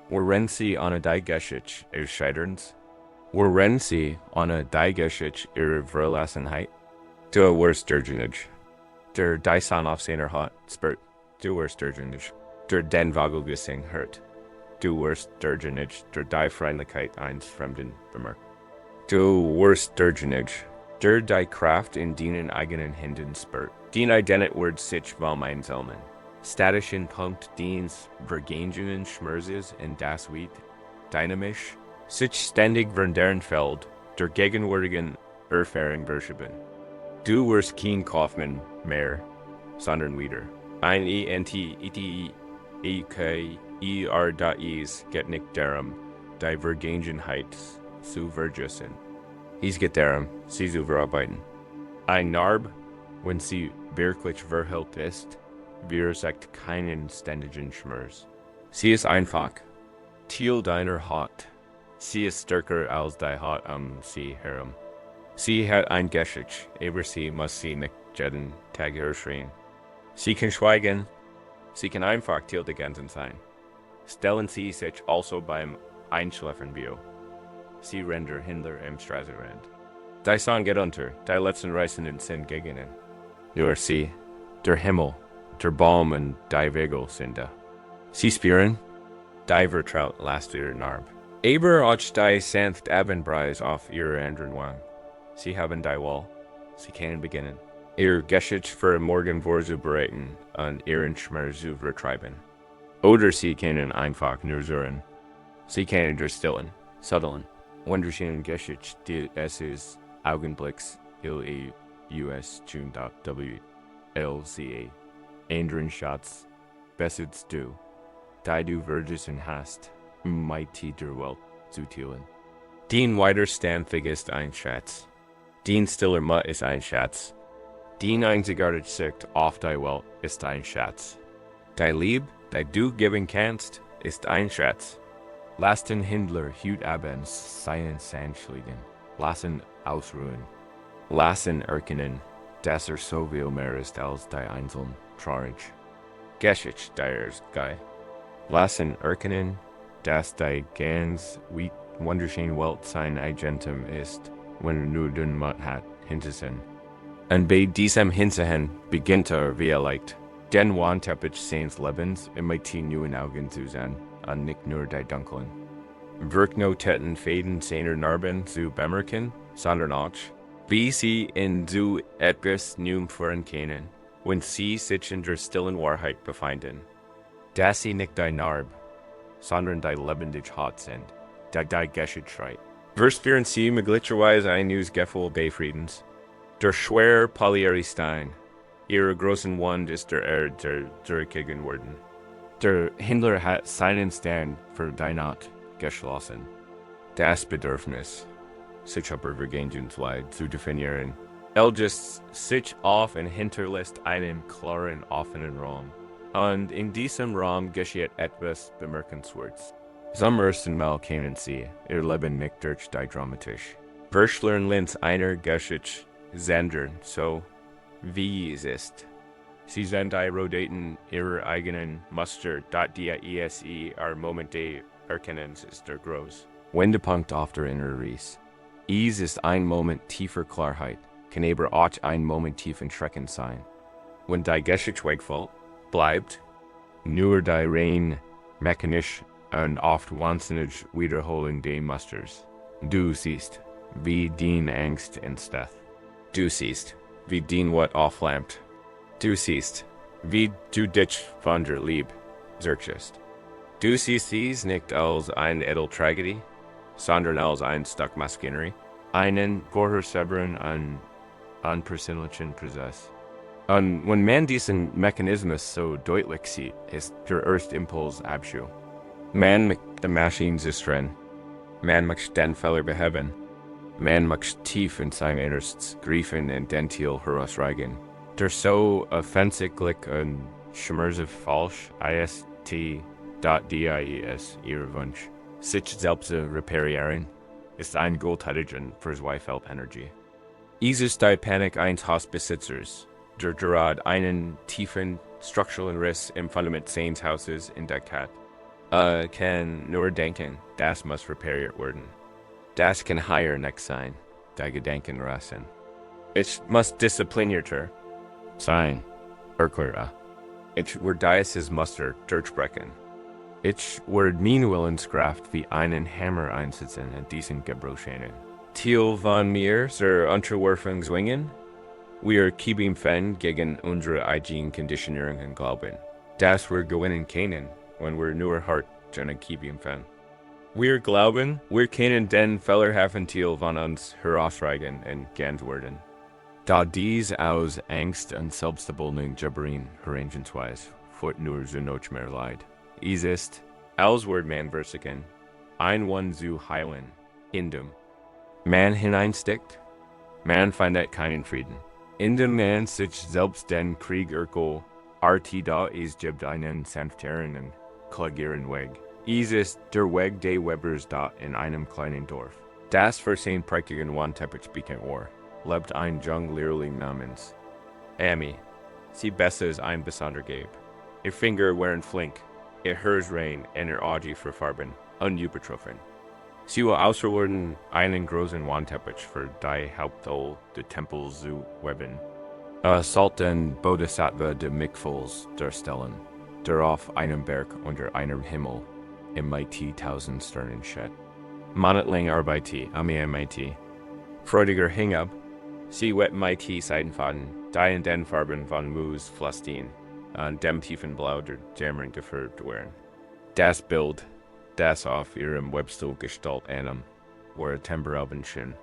Worin Sie an die Geschichte Ihres Scheiterns? Worin Sie an die Geschichte Ihrer Verlassenheit? Du wirst durchgängig. Der Dyson auf seiner Haut spürt. Du wirst durchgängig. Der den Wagelgesang hört. Du wirst durchgängig. Der die Freundlichkeit eines Fremden bemerkt. Du wirst durchgängig. Der die Kraft in deinen eigenen Händen spürt. Den Identität wird sich vom Einzelnen. Statischen Punkt Dienst Vergängen Schmerzes in das Weed. Dynamisch. Sich ständig verderen Feld. Der gegenwärtigen Erfahrung verschieben. Du wirst kein Kaufmann mehr, sondern wieder. Ein Entiteker.is geht nicht darum, die Vergangenheit zu vergessen. Es geht darum, sie zu verarbeiten. Ein Narb, wenn sie wirklich verhüllt ist, verursacht keinen ständigen Schmerz. Sie ist einfach. Teil deiner Haut. Sie ist stärker als die Haut sie herum. Sie hat ein Geschichte, aber sie muss sie nicht jeden Tag erschreien. Sie kann schweigen, sie kann einfach Teil der Ganzen sein. Stellen Sie sich also beim Einschlafen bio. Sie render Händler im Straßenrand. Die Sonne geht unter, die letzten Reisenden sind gegangen. Nur sie, der Himmel, der Baum und die Wegel sind da. Sie spüren, die vertraut lasst ihr Narb. Aber auch die sanft Abendbreis auf ihrer anderen Wang. Sie haben die Wahl. Sie können beginnen. Ihr Geschichte für morgen vorzubereiten und ihren Schmerz zu vertreiben. Oder Sie können einfach nur hören. Sie können durchstillen, sutteln. Wunderschöne Geschichte, die es ist Augenblicks US Tune.WLCA. Anderen Schatz, besitzt du, die du vergessen hast, mighty der Welt zu teilen. Den Widerstandig ist ein Schatz. Den stiller Mutt ist ein Schatz. Den einzigartige Sicht auf die Welt ist ein Schatz. Die Liebe, die du geben kannst, ist ein Schatz. Lass den Händler Hut abends seinen Sand schlägen. Lassen ausruhen. Lassen erkennen, dass so viel mehr ist als die einzelnen Traurig. Geschichte der Guy. Lassen erkennen, dass die ganz wunderschöne Welt sein Eigentum ist, wenn nur den Mut hat, hinzusehen. Und bei diesem Hinsehen beginnt wie leicht, den Wandteppich seines Lebens mit die neuen Augen zu sehen, und nicht nur die dunklen. Wirknotäten Fäden seiner Narben zu bemerken, sondern auch, wie sie in so etwas Neuem führen können, wenn sie sich in der stillen Wahrheit befinden. Dass sie nicht die Narb, sondern die lebendige Haut sind, die Geschichte schreit. Verspüren Sie möglicherweise ein neues Gefühl des Friedens. Der schwere polare Stein, ihre großen Wand ist der Erde zurückgegeben worden. Der Händler hat seinen Stand für Deinat geschlossen. Das Bedürfnis, sich aber vergehensweise zu definieren, just sich auf und hinterlässt einen klaren, offenen Raum. Und in diesem Raum geschieht etwas Bemerkenswertes. Zum ersten Mal kennen Sie Ihr Leben nicht durch die Dramatisch. Verschlern Linz einer Geschichte, sondern so, wie es ist. Sie sind die Rodaten ihrer eigenen Muster, die Momente Erkennens ist der Groß. Wendepunkt auf der inneren Ries. Is ist ein Moment tiefer Klarheit, kann aber auch ein Moment tiefen Schrecken sein. Wenn die Geschichte wegfällt, bleibt nur die rein mechanisch und oft wahnsinnig Wiederholen des Musters. Du siehst, wie die Angst entsteht. Du siehst, wie die wat auflampt. Du siehst, wie du dich von der Liebe searchest. Du siehst dies nicht als eine Edeltragödie, sondern als ein Stück Maschinerie, einen vorhersehbaren und unpersönlichen Prozess. Und wenn man diesen Mechanismus so deutlich sieht, ist der erste Impuls Abscheu. Man möchte die Maschine zerstreuen. Man möchte den Fehler beheben. Man möchte tief in sein Innerstes greifen und den Ziel herausreigen. Der so offensichtlich und schmerzhaft falsch ist, ihr Wunsch. Sich selbst zu reparieren, ist ein Goldheiligen für Zweifel-Energie. Es ist die Panik eines Hausbesitzers, der gerade einen tiefen strukturellen Riss im Fundament seines Hauses entdeckt hat. Kann nur denken, das muss repariert werden. Das kann higher nicht sein, die Gedanken rasen. Es muss disziplinierter sein, erkläre. Ich werde dieses Muster durchbrechen. Ich werde meine Willenskraft wie einen Hammer einsetzen in diesen Gebrochenen. Ziel von mir zur Unterwerfung zwingen? Wir kämpfen gegen unsere eigenen Konditionierung und Glauben. Das wir gewinnen können, wenn wir nur hart kämpfen. Wir glauben, wir können den fehlerhaften Ziel von uns herausreigen und ganz werden. Da dies aus Angst und Selbstbildung Jabrin herangehensweise fort nur so nicht mehr leid. Es ist, als wird man versichern, ein zu heilen, in dem man hineinsteckt, man findet keinen Frieden. In dem man sich selbst den Krieg da es gibt einen sanfteren und klareren Weg. Es ist der Weg des Webers da in einem kleinen Dorf. Das für sein prächtigen Wandteppich bekannt war, lebt ein Lehrling namens Amy. Sie besser ist ein besonder Gabe. Ihr Finger waren flink, ihr Hers rein und ihr Auge verfarben, unübertroffen. Sie war außerordentlich einen großen Wandteppich für die Hauptteil der Tempel zu weben. Sollten Bodhisattva de Mikfuls darstellen, der auf einem Berg unter einem Himmel im MIT 1000 Sternen steht. Monatlang arbeite am MIT. Freudiger Hingab, sie wet MIT Seidenfaden, die in den Farben von Moos Plastin, an dem tiefen Blau der Dämmerung gefärbt werden. Das Bild, das auf ihrem Webstuhl Gestalt einem, war temperabendschön.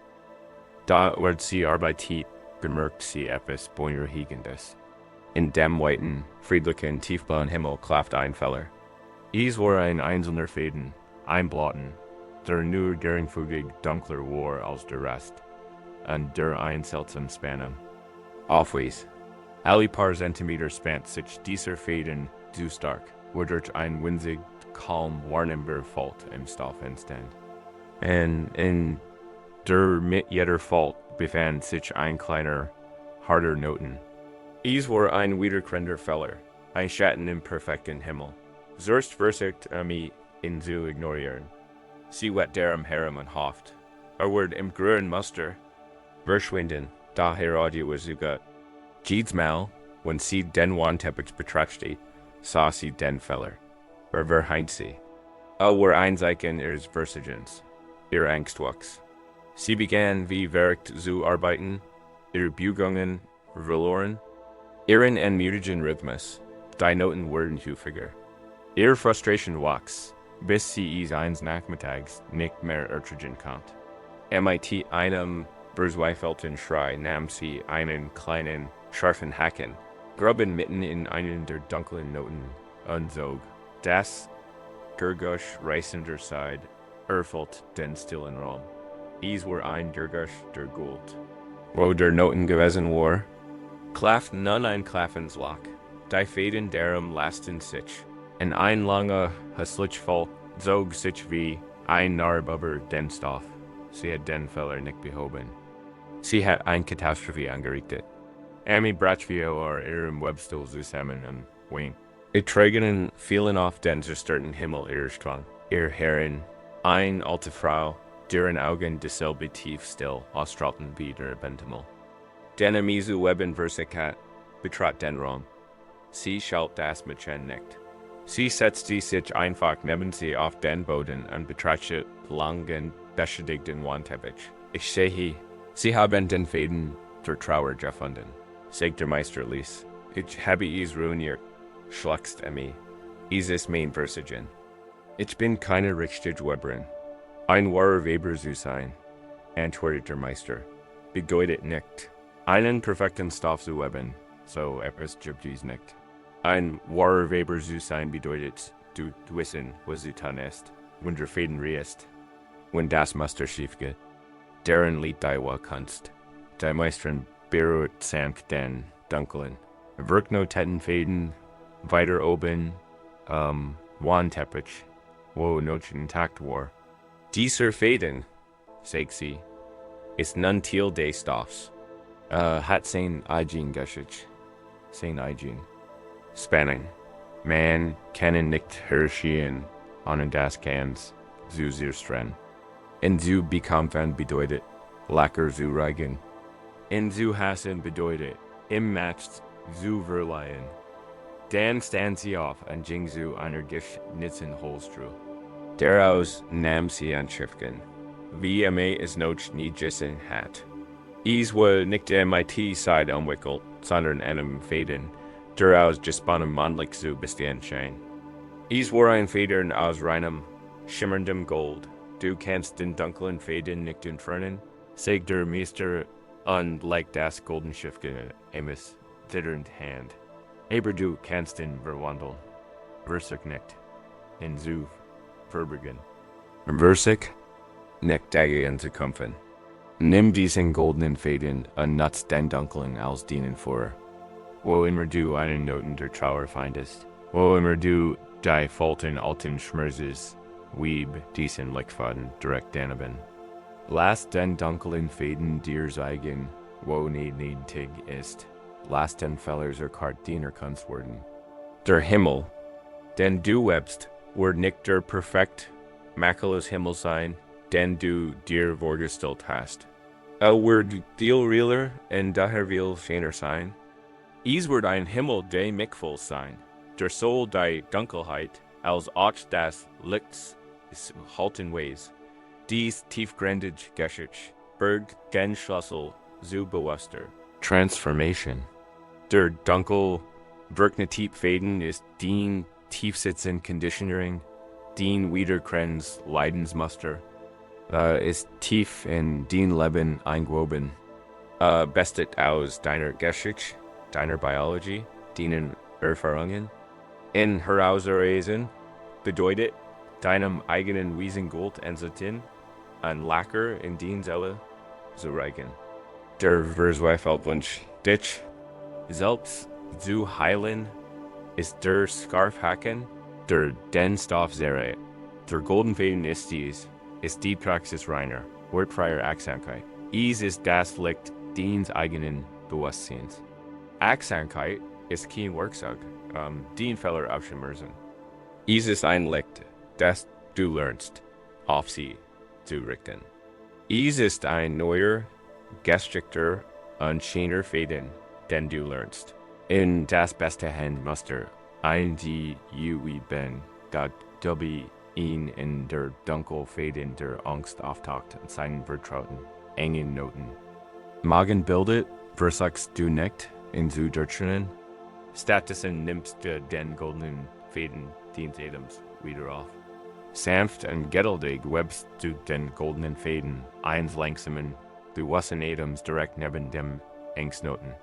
Da wird sie arbeitet, bemerkt sie etwas Beunruhigendes. In dem weiten, friedlichen, tiefblauen Himmel klafft ein Feller. Es war ein einzelner Fäden, ein Blatten, der nur geringfügig dunkler war als der Rest, und der ein seltsam Spanne. Aufweis, alle paar Zentimeter spannt sich dieser Fäden zu stark, wodurch ein winzig, kalm, wahrnehmbar Fault im Stoff entstand. Und in der mit jeder Fault befand sich ein kleiner, harter Noten. Es war ein wiederkehrender Feller, ein Schatten im perfekten Himmel. Zuerst versucht mich ihn zu ignorieren. Sie wet darum herum und hofft, wird im grünen Muster verschwinden, da Herodie was sogar. Jedes Mal, wenn sie den Wandteppich betrachtete, sah sie den Feller. Verheint sie. War Einzeichen ihres Versagens, ihr Angst wuchs. Sie begann wie verrückt zu arbeiten, ihre Bewegungen verloren, ihren entmutigen Rhythmus, die Noten wurden häufiger. Ihre Frustration wuchs, bis sie es eines Nachmittags nicht mehr ertragen konnte. MIT einem verzweifelten Schrei nahm sie einen kleinen, scharfen Haken, gruben mitten in einen der dunklen Noten und sog. Das Gurgush reisender Side, erfüllt den stillen Raum. Is war ein Gurgush der Gold. Wo der Noten gewesen war, klafft nun ein Klaffenslock, die Fäden derum lasten sich. En ein langer Haslich Volk zog sich wie ein Narb über den Stoff. Sie hat den Fehler nicht behoben. Sie hat eine Katastrophe angerichtet. Ami brach wir ihrem Webstuhl zusammen und wink. Ihr Trägenen fielen auf den zerstörten Himmel ihrer Strang. Ihr Herren, ein alte Frau, deren Augen dieselbe tief still ausstrahlten wie der Bentemel. Den Amizu Weben Versikat betrat den Raum. Sie schaut das Mädchen nicht. Sie setzte sich einfach neben sie auf den Boden und betrachtete langen, beschädigten Wandteppich. Ich sehe, Sie haben den Fäden der Trauer gefunden, sagt der Meister Lies. Ich habe es ruiniert, schluchzt Emmy. Es ist mein Versagen. Ich bin keine richtige Weberin. Ein wahrer Weber zu sein, antwortet der Meister, bedeutet nicht, einen perfekten Stoff zu weben, so etwas gibt es nicht. Ein wahrer Weber zu sein bedeutet, du wissen, was du tun ist, wenn der Fäden riest, wenn das Muster schief geht. Deren Lied die Kunst. Die Meistern berührt sanft den Dunklen. Wirkt no Fäden, weiter oben, Wandteppich, wo noch intakt war. Dieser Fäden, sagt sie, ist nun Teil des Stoffs. Hat sein eigen Geschichte. Sein eigen. Spannung. Man kann nicht herrschen, ohne das Kanns zu sehr streng. En zu bekämpfen bedeutet, lecker zu reigen. En zu hassen bedeutet, im Match zu verleihen. Dann stand sie auf und ging zu einer geschnitzten Holztruhe. Daraus nahm sie ein Schriftchen, wie es noch nie gesehen hat. Es war nicht der MIT-Side umwickelt, sondern einem Fäden, daraus gesponnen männlich zu bestehen schien. Es war ein Federn aus reinem, schimmerndem Gold. Du kannst den dunklen Fäden nicht entfernen, sagt der Meister und legt das golden Schiffchen in Emmas zitternd Hand. Aber du kannst ihn verwandeln. Versich nicht. In zu verbergen. Versich nicht dagegen zu kämpfen. Nimm diesen goldenen Fäden und nutz den dunklen als dienen vor. Wo immer du einen Noten der Trauer findest, wo immer du die Folten alten Schmerzes Weeb diesen Lichtfaden direkt daneben. Lass den dunklen Fäden dir zeigen, wo niedrig ist. Lass den Fehler zur Dienerkunst werden. Der Himmel, den du webst, wird nicht der perfekt makellos Himmel sein, den du dir vorgestellt hast. Wird viel realer und daher viel schöner sein. Es wird ein Himmel, der mickvoll sein. Der Soul die Dunkelheit, als auch das Lichts halten Weis. Dies tiefgründig Geschichte, Berg gen Schlüssel zu bewusster Transformation. Der Dunkel wirkende Tieffaden ist den tiefsitzenden Conditioning, den Wiederkrens Leidensmuster, ist tief in den Leben eingewoben, bestet aus deiner Geschichte, deiner Biologie, deinen Erfahrungen, in herauslesen, bedeutet, deinem eigenen Wiesengold einzuziehen, ein Lacker in den Zelle zu reichen. Der Verzweifelwunsch, dich selbst zu heilen, ist der Scarfhaken, der den Stoff zerret. Der golden Fäden ist dies, ist die Praxis reiner, wortfreier Achtsamkeit. Es ist das Licht des eigenen Bewusstseins. Achtsamkeit ist kein Werkzeug, den Fehler aufzumerzen. Es ist ein Licht, das du lernst, auf sie zu richten. Es ist ein neuer, gestrickter und schöner Fäden, den du lernst. In das beste Handmuster, ein die bin, da du ihn in der Dunkelfäden der Angst auftaucht und seinen vertrauten, engen Noten. Magen bildet, versagst du nicht in zu durchschauen. Stattdessen nimmst du den goldenen Fäden denselben wieder auf. Sanft und geduldig webst du den goldenen Fäden eins langsamen, bewussten Atems direkt neben dem Angstnoten.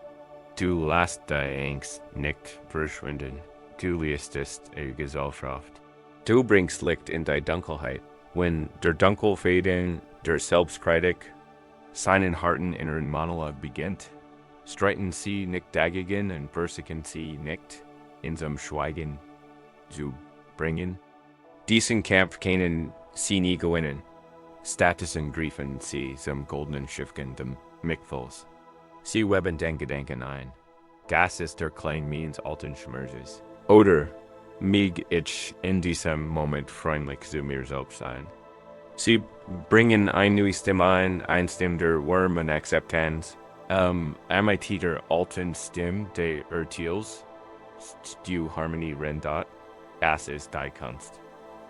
Du lässt die Angst nicht verschwinden. Du liest ist Gesellschaft. Du bringst Licht in die Dunkelheit. Wenn der Dunkelfäden der Selbstkritik seinen harten inneren Monolog beginnt, streiten sie nicht dagegen und versuchen sie nicht in zum Schweigen zu bringen. Diesen Kampf können sie nie gewinnen. Stattdessen greifen sie zum goldenen Schiffchen dem Mickfuls. Sie weben den Gedanken ein. Das ist der klein means alten Schmerzes. Oder mig ich in diesem Moment freundlich zu mir selbst ein. Sie bringen eine neue Stimme ein Stimme der Wurm und Akzeptanz. MIT der alten Stimme der Urteils. Du Harmonie rendat. Das ist die Kunst.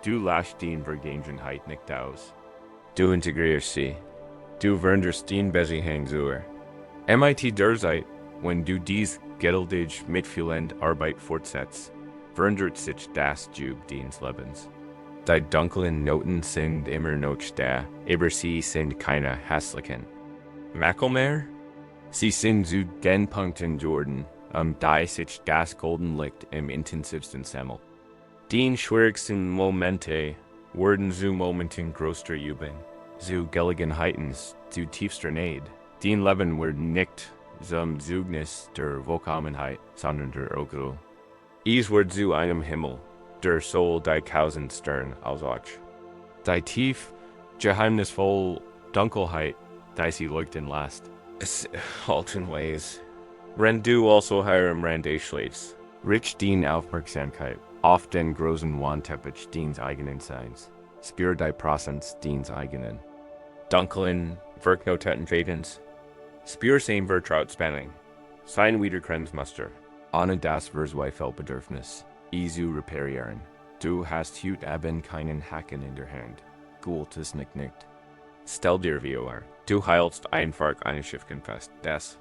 Du lässt die Vergangenheit nicht aus. Du integrierst sie. Du veränderst den Beziehung zur. MIT der Zeit, wenn du dies geduldig mitfühlend Arbeit fortsetzt, verändert sich das Jub deines Lebens. Die dunklen Noten sind immer noch da, aber sie sind keine hässlichen. Makel mehr? Sie sind zu den Punkten Jordan, da sich das golden Licht im intensivsten sammelt. Die schwierigsten Momente werden zu Momenten größter Jubeln, zu Gelegenheiten, zu tiefster Neid. Die Leben wird nicht zum Zeugnis der Vollkommenheit, sondern der Urteil. Es wird zu einem Himmel, der Soul die tausend Sterne auswächst. Die tief, geheimnisvoll Dunkelheit, die sie leuchten lässt. Es alten Ways. Wenn du also hier im Rande schläfst, rich den Aufmerksamkeit auf den großen Wandteppich deines eigenen Seins. Spür die Präsenz deines eigenen. Dunklen, Wirknoten Fadens. Spür sein vertraut Spanning. Sein Wiederkremsmuster. Ohne das Verzweifelbedürfnis. Isu reparieren. Du hast heute Abend keinen Haken in der Hand. Gut ist nicht. Stell dir vor, du heilst einfach eine Schiffchen fest. Das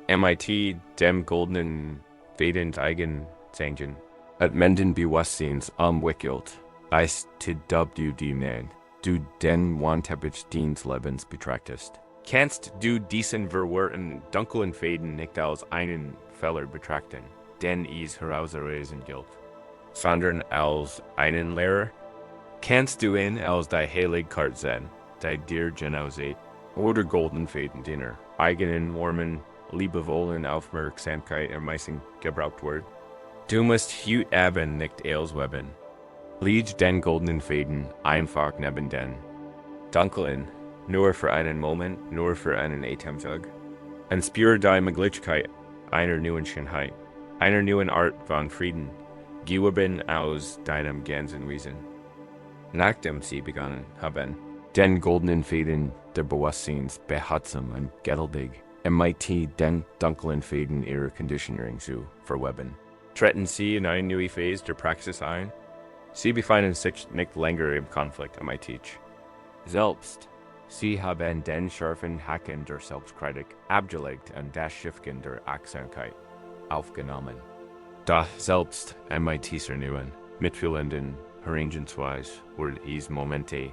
MIT dem goldenen Fadens eigen Zangen. At Menden Bewusstseins umwickelt. Eist zu du die Mann. Du den Wandteppich deines Lebens betrachtest. Kannst du diesen verwirrten, dunklen Faden nicht als einen Fehler betrachten, den es herauszureißen gilt, sondern als einen Lehrer? Kannst du ihn als die heilige Karte sehen, die dir genau sieht, oder golden Faden deiner eigenen warmen, liebevollen Aufmerksamkeit am meisten gebraucht wird? Du musst heute Abend nicht ausweben. Leg den goldenen Faden einfach neben den dunklen, nur für einen Moment, nur für einen Atemzug. Und spür die Möglichkeit einer neuen Schönheit, einer neuen Art von Frieden, gegeben aus deinem ganzen Wesen. Nachdem sie begonnen haben, den goldenen Faden der Bewusstseins behutsam und geduldig, MIT den dunklen Faden ihrer Conditioning zu verweben. Treten sie in eine neue Phase der Praxis ein? Sie befinden sich nicht länger im Konflikt, MIT. Selbst, sie haben den scharfen Haken der Selbstkritik abgelegt und das Schiffchen der Achtsamkeit aufgenommen. Da selbst MIT erneuern, mitfühlenden Herangehensweise wird es Momente,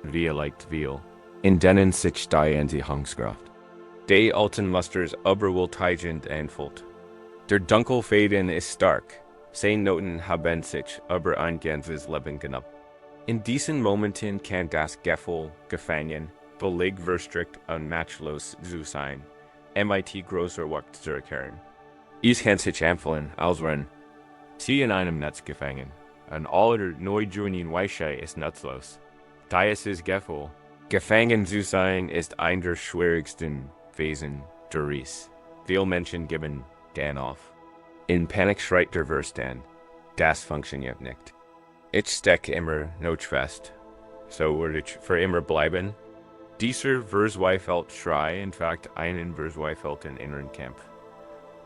wie leicht will, in denen sich die Anti-Hangskraft. Die alten Musters überwältigend einfällt. Der Dunkelfaden ist stark, seine Noten haben sich über ein ganzes Leben genappt. In diesen Momenten kann das Gefühl, gefangen, völlig verstrickt und matchlos zu sein, MIT großer Wort zu erkennen. Es kann sich anfühlen, als wenn sie in einem Netz gefangen, und aller Neugierigen Weisheit ist nutzlos. Dieses Gefühl, gefangen zu sein, ist ein der schwierigsten Phasen der Reise. Viele Menschen geben dann auf. In Panik schreit der Verstand, das funktioniert nicht. Ich stecke immer notfest, so würde ich für immer bleiben. Dieser Verzweifelt-Schrei in fact einen verzweifelten inneren Kampf.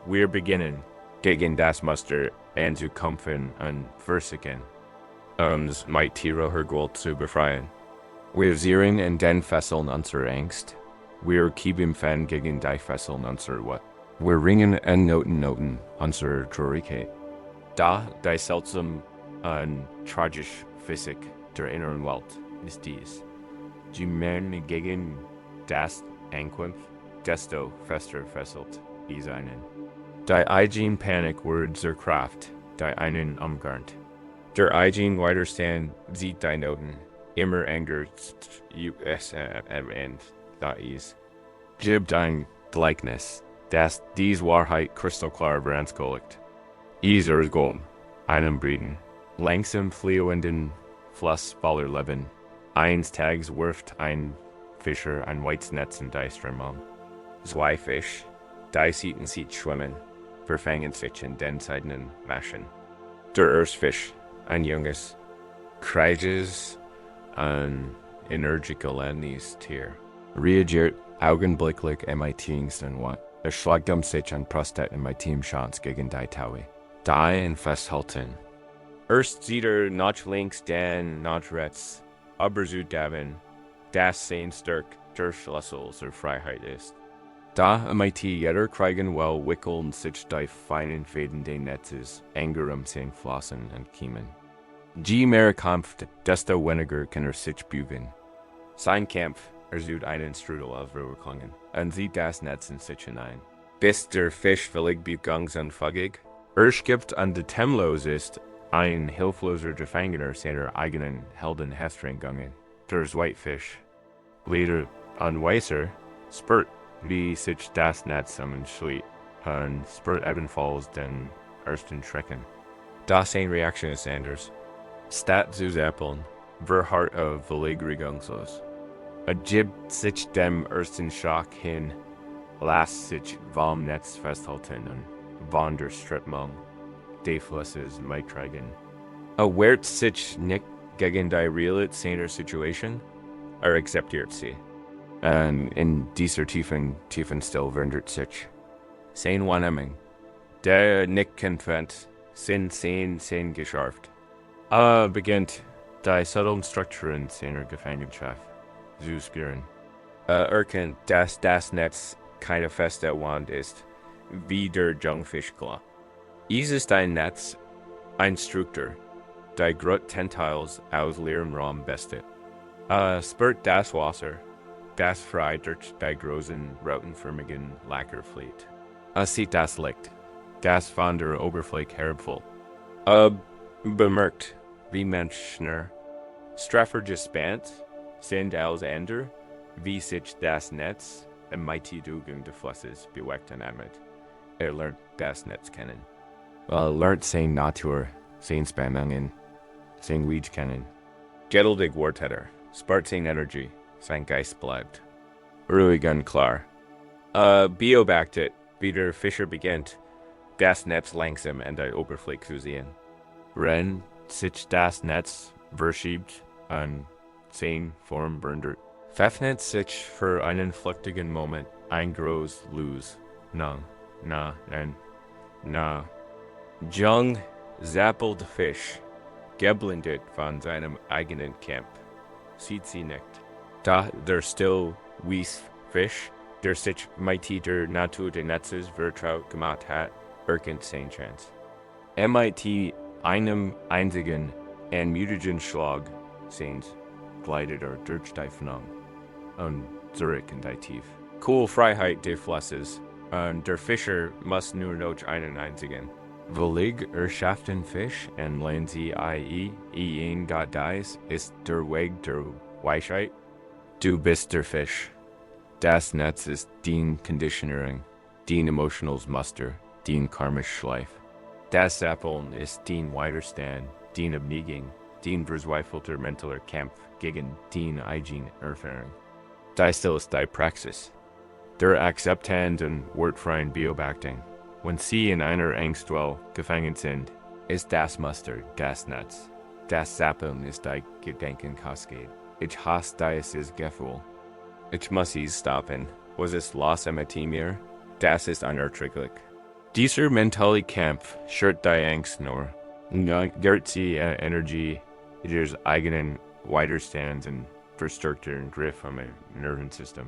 Wir beginnen, gegen das Muster anzukämpfen und versuchen, uns mit tierischer Gewalt zu befreien. Wir zehren in den Fesseln unserer Angst. Wir kämpfen gegen die Fesseln unserer Wut. Wir ringen an Noten unserer Traurigkeit. Da die seltsam und tragisch Physik der inneren Welt ist dies. Je mehr gegen das ankämpft, desto fester fesselt es einen. Die eigene Panik wird zur Kraft, die einen umgarnt. Der eigen widerstand sieht die Noten, immer enger und da is. Gibt ein Gleichnis, das dies Wahrheit kristallklar veranschaulicht. Is Gold, einem Briten, langsam fließenden Fluss voller Leben. Eins Tages wirft ein Fischer ein weites Netz in die Strömung. Zwei Fisch, die sieht schwimmen, verfangen sich in denselben Maschen. Der Erstfisch, ein junges, kreiges, ein energisch Tier, reagiert augenblicklich am Wat. Schlägt sich an Prostat in Chance gegen die Taui. Die in festhalten. Erst sieht nach links, dann nach rechts, aber zu daven, das sein stark der Schlüssel zur Freiheit ist. Da jeder kriegen will wickeln sich die feinen Fäden des Netzes enger sein Flossen und Kiemen. Je mehr Kampf, desto weniger kann sich bügen. Sein Kampf sucht einen Strudel aufrüberklingen und sieht das Netz in sich hinein. Bis der Fisch völlig begangsunfähig, gibt an de Temlos ist, ein hilfloser Gefangener seiner eigenen Heldenheftung. Der Whitefisch, leider unweiser, spürt, wie sich das Netz zusammenschließt und spürt ebenfalls den ersten Schrecken. Das eine Reaktion ist anders. Statt zu zappeln, wird völlig regungslos. Gibt sich dem ersten Schock hin, lässt sich vom Netz festhalten und wandert Strömung. Die Flusses mitkriegen. Wehrt sich nicht gegen die Realität seiner Situation, akzeptiert sie. Und in dieser tiefen Still wandert sich. Sein Wahrnehmung, der nicht kennt, sind geschärft. Beginnt die subtilen Strukturen seiner Gefangenschaft zu spüren. Erkennt, dass das Netz keine feste Wand ist, wie der Jungfischklar. Is ist ein Netz, ein Struktur, die größtenteils aus leerem Raum besteht. Spürt das Wasser, das frei durch die großen rautenförmigen Lacker fließt. Sieht das Licht, das von der Oberfläche herabfällt. Bemerkt, wie Menschen straffer gespannt sind als andere, wie sich das Netz im Dugung des Flusses bewegt und atmet. Lernt das Netz kennen. Lernt sein Natur, sein Spannungen, sein Weed kennen. Geduldig wird spart sein Energie, sein Geist bleibt. Ruhig und klar. Beobachtet, wie der Fischer beginnt, das Netz langsam an der Oberfläche zu sehen. Wenn sich das Netz verschiebt und sein Form verändert, öffnet sich für einen flüchtigen Moment ein großes Los. Na. Jung zappelt Fisch, geblendet von seinem eigenen Kampf. Sieht sie nicht. Da der still weiße Fisch, der sich mit der Natur des Netzes vertraut gemacht hat, erkennt sein Chance. Mit einem einzigen, ermutigen Schlag seins gleitet durch die Vernunft und zurück in die Tief. Cool Freiheit des Flusses, und der Fischer muss nur noch einen einzigen. Willig Erschöpften Fisch und Lernen Sie ihn Gott dies ist der Weg der Weisheit. Du bist der Fisch. Das Netz ist dein Conditionering, dein Emotionals Muster, dein karmisch Schleife. Das Zappeln ist dein Widerstand, dein Abneigung, dein verzweifelter mentaler Kampf gegen dein eigen Erfahrung. Das ist die Praxis. Der Akzeptanz und wortfreien Beobachtung. Wenn Sie in einer Angstwelle gefangen sind, ist das Muster das Netz. Das Zappeln ist die Gedankenkaskade. Ich hasse dieses Gefühl. Ich muss es stoppen. Was ist los mit mir? Das ist unerträglich. Dieser mentale Kampf schürt die Angst nur. Gibt sie Energie, ihres eigenen Widerstands und verstärkt ihren Griff am Nervensystem.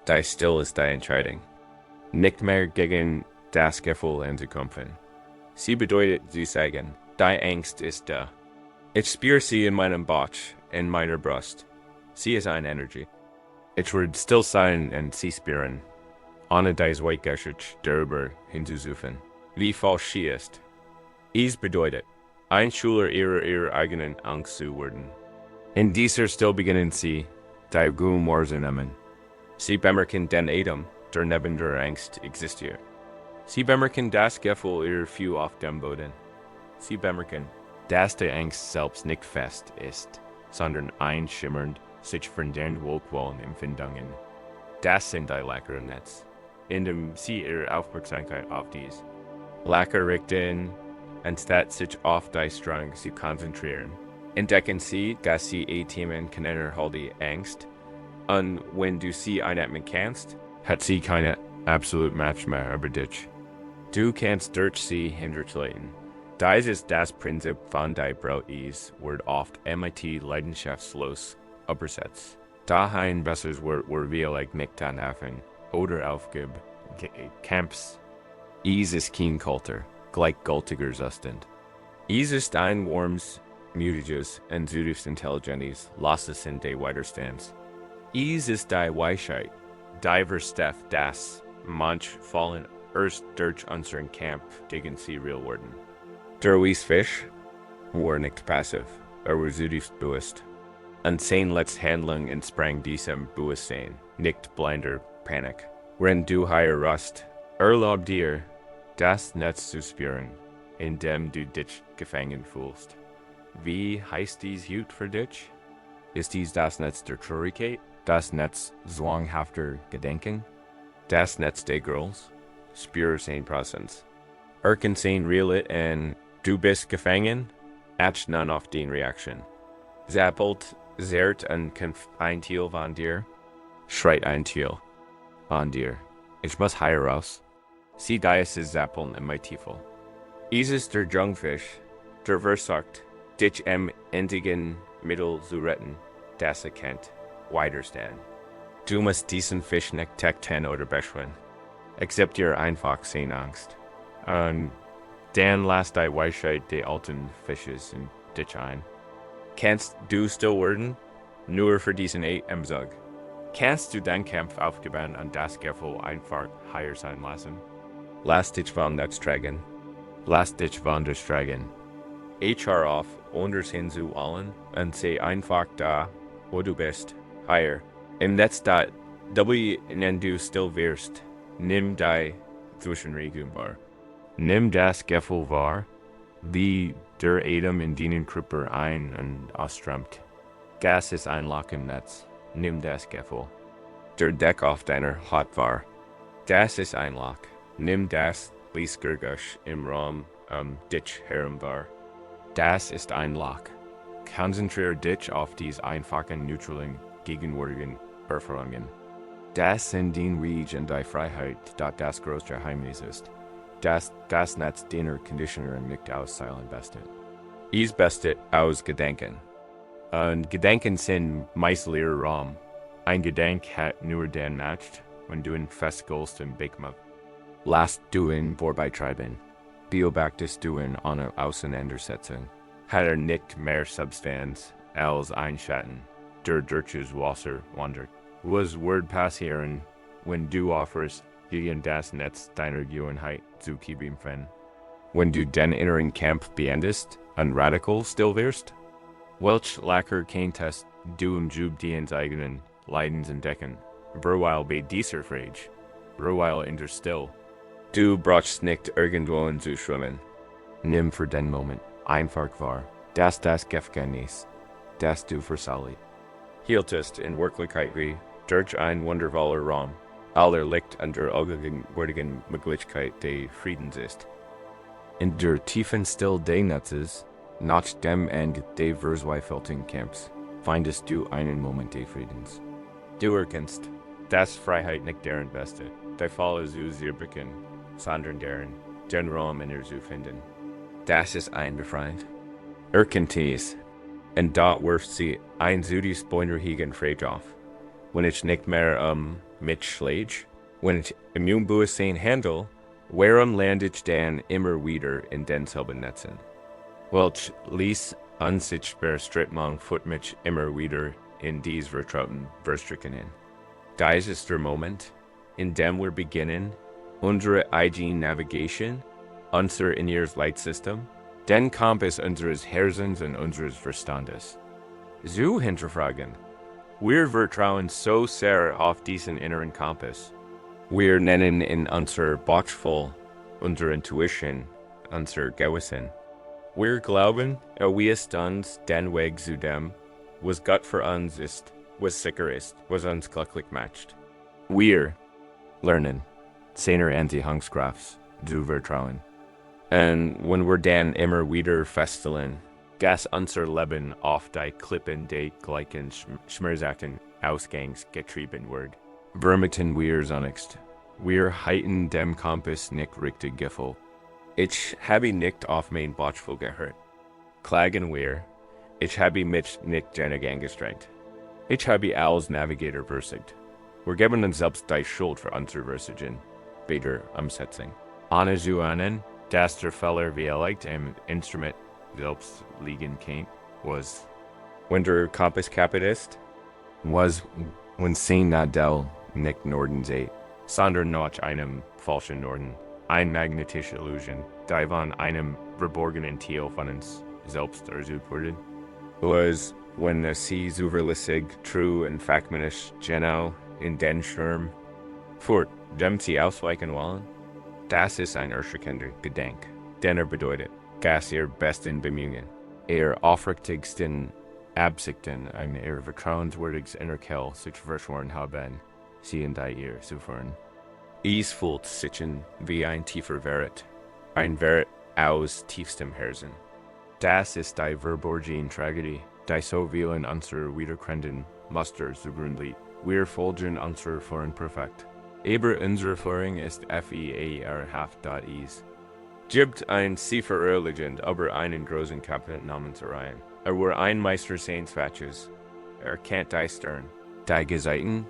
Die Still ist die Entscheidung. Nicht mehr gegen das Gefühl anzukämpfen. Sie bedeutet zu sagen, die Angst ist da. Ich spüre sie in meinem Bauch, in meiner Brust. Sie ist eine Energie. Ich werde still sein und sie spüren, ohne das Weichgeschütz darüber hinzusuchen, wie falsch sie ist. bedeutet, ein Schüler ihrer eigenen Angst zu werden. In dieser still beginnen sie, die Gum wahrzunehmen. Sie bemerken den Atem, der neben der Angst existiert. Sie bemerken das Gefühl ihrer Füße auf dem Boden. Sie bemerken, dass die Angst selbst nicht fest ist, sondern einschimmernd sich verändernd wohlwollende Empfindungen. Das sind die leckeren Netz, indem sie ihre Aufmerksamkeit auf dies Lacker richten, anstatt sich auf die Strang zu konzentrieren. Entdecken sie, dass sie Themen können die Angst, und wenn du sie einatmen kannst, hat sie keine absolute Macht mehr über dich. Du kannst durch sie hindurchleiten. Dies ist das Prinzip von die Brautis, wird oft mit leidenschaftslos übersetzt. Dahin besseres Wort wir nicht anfangen oder aufgib, Camps. Is ist kein Kultur, gleichgültiger Zustand. Is ist ein warmes, mutiges und zutiefst intelligentes Lasses in die Widerstands. Is ist die Weisheit, die Verstef das manchmal erst durch unseren Kampf gegen sie real werden. Der Fisch war nicht passiv, war zutiefst bewusst. Und sein letzte Handlung entsprang diesem Bewusstsein, nicht blinder Panik. Wenn du hier rust, erlaub dir, das Netz zu spüren, indem du dich gefangen fühlst. Wie heißt dies gut für dich? Ist dies das Netz der Traurigkeit? Das Netz zwanghafter Gedenken? Das Netz der Girls? Spür sein Präsenz. Erken sein Realit und du bist gefangen? Acht nun auf den Reaktion. Zappelt, zerrt und kämpft ein Tier von dir? Schreit ein Tier von dir. Ich muss hier raus. Sie dies zappeln in mein Tiefel. Ist der Jungfisch, der versagt, dich im endigen Mittel zu retten, das erkennt, widerstand. Du musst diesen Fisch nicht tekten oder beschwören. Akzeptiere einfach seine Angst. Und dann lass die Weisheit der alten Fisches in dich ein. Kannst du still werden? Nur für diesen Sag. Kannst du den Kampf aufgeben und das Gefühl einfach hier sein lassen? Lass dich von nichts tragen. Lass dich von dich tragen. HR auf, anders hinzuwollen und sei einfach da, wo du bist, hier. Im Netz da, wenn du still wirst, nimm die Zwischenregung wahr. Nimm das Gefühl wahr, wie der Atem in deinen Körper ein- und ausströmt. Gas ist ein Loch im Netz. Nimm das Gefühl. Der Deck auf deiner Haut wahr. Das ist ein Loch. Nimm das Lichtgergusch im Raum dich herum wahr. Das ist ein Loch. Konzentriere dich auf diese einfachen, neutralen, gegenwärtigen Erfahrungen. Das sind die Wege in die Freiheit, das größte Geheimnis ist. Das Gasnetz deiner Conditioner nicht auszahlen bestet. Is bestet aus Gedenken. Und Gedenken sind meist leerer Raum. Ein Gedenk hat nur den Macht, wenn du ihn festgelst im Bigma. Lass du ihn vorbeitreiben. Beobachtest du ihn ohne Auseinandersetzung. Hat nicht mehr Substanz als ein Schatten, der durch das Wasser wandert. Was Word passieren, wenn du offerst, gegen das Netz deiner Gewohnheit zu kämpfen? Wenn du den inneren Kampf beendest und radikal still wirst? Welch Lacker könntest du im Job deines eigenen Leidens entdecken? Berweil bei dieser Frage, berweil in der Still. Du brauchst nicht irgendwo zu schwimmen. Nimm für den Moment einfach wahr, dass das Gefängnis, das du versalli, hieltest in Wirklichkeit wie durch ein wundervoller Raum, aller Licht und der allgegenwärtigen Möglichkeit des Friedens ist. In der tiefen Still des Netzes, nach dem Ende des verzweifelten Kampfs, findest du einen Moment des Friedens. Du erkennst, dass Freiheit nicht deren Beste, der Fall zu zerbrüchen, sondern den Raum in ihr zu finden. Das ist ein Befreiend. Erkennt dies, und dort wirft sie ein zutiefst beunruhigend Frage auf. Wenn ich nicht mehr mit schläge, wenn ich Immunbewusstsein handle, warum lande ich dann immer wieder in denselben Netzen? Welch ließ unsichtbar Strittmann führt mich immer wieder in dies vertrauten Verstrickungen. Dies ist der Moment, in dem wir beginnen, unsere eigene Navigation, unser inneres Leitsystem, Den Campus unseres Herzens und unseres Verstandes. So hinterfragen. Wir vertrauen so sehr auf diesen inneren Kompass. Wir nennen in unser Bauchgefühl, unsere Intuition, unser Gewissen. Wir glauben, wie es uns den Weg zu dem, was gut für uns ist, was sicher ist, was uns glücklich macht. Wir lernen, seiner Anti-Angstkrafts zu vertrauen. Und wenn wir dann immer wieder feststellen, dass unser Leben auf die Klippen der gleichen schmerzhaften Ausgangs getrieben wird, vermuten wir zunächst. Wir halten dem Kompass nicht richtig gefolgt. Ich habe nicht auf mein Bauchgefühl gehört. Klagen wir, ich habe mich nicht genug angestrengt. Ich habe als Navigator versiegt. Wir geben uns selbst die Schuld für unsere Versagen, wieder Umsetzung. Ohne zu ahnen, dass der Fehler vielleicht im Instrument selbst liegen kann, was, wenn der Kompass kaputt ist, was, wenn sie Nadel nicht Norden sieht, sondern nach einem falschen Norden. Eine magnetische Illusion, die von einem verborgenen Teil von uns selbst ersucht wurde. Was, wenn sie zuverlässig, true und faktisch genau in den Sturm fort, dem sie ausweichen wollen? Das ist ein erschreckender Gedanke, denn bedeutet, dass besten Bemühungen, aufrichtigsten Absichten und vertrauenswürdiges Innerkel sich verschworen haben, sie in die zu führen. Es fühlt sich wie ein tiefer Wert, ein Wert aus tiefstem Herzen. Das ist die verborgene Tragödie, die so viel in unserer wiederkehrenden Muster zugrunde liegt. Wir folgen unserer Führung perfekt. Aber unsere Führung ist fear.is. Gibt ein Cipher Legend über einen großen Kapitän namens Orion. War ein Meister seines Faches. Kennt die Stern, die Gezeiten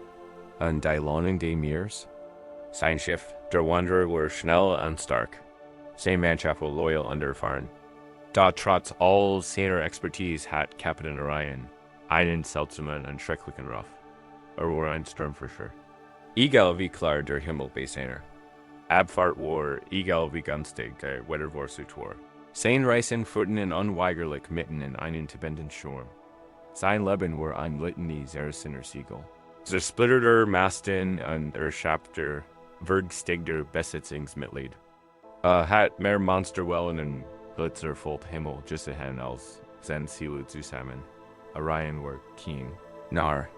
und die Lohnen des Meers. Sein Schiff, der Wanderer, war schnell und stark. Sein Mannschaft war loyal und erfahren. Da trotz all seiner Expertise hat Kapitän Orion einen seltsamen und schrecklichen Ruf. War ein Sturmfischer. Egal wie klar der Himmel bei seiner Abfahrt war, egal wie günstig der Wettervorsitz war. Sein Reisen führten unweigerlich mitten in einen tobenden Sturm. Sein Leben war ein Litanie zerrissener Siegel. Zersplitterter Masten und erschöpfter, vergstigter Besitzungsmitglied. Hat mehr Monsterwellen und blitzervoll Himmel gesehen als sein Ziel zusammen. Orion war keen, narr,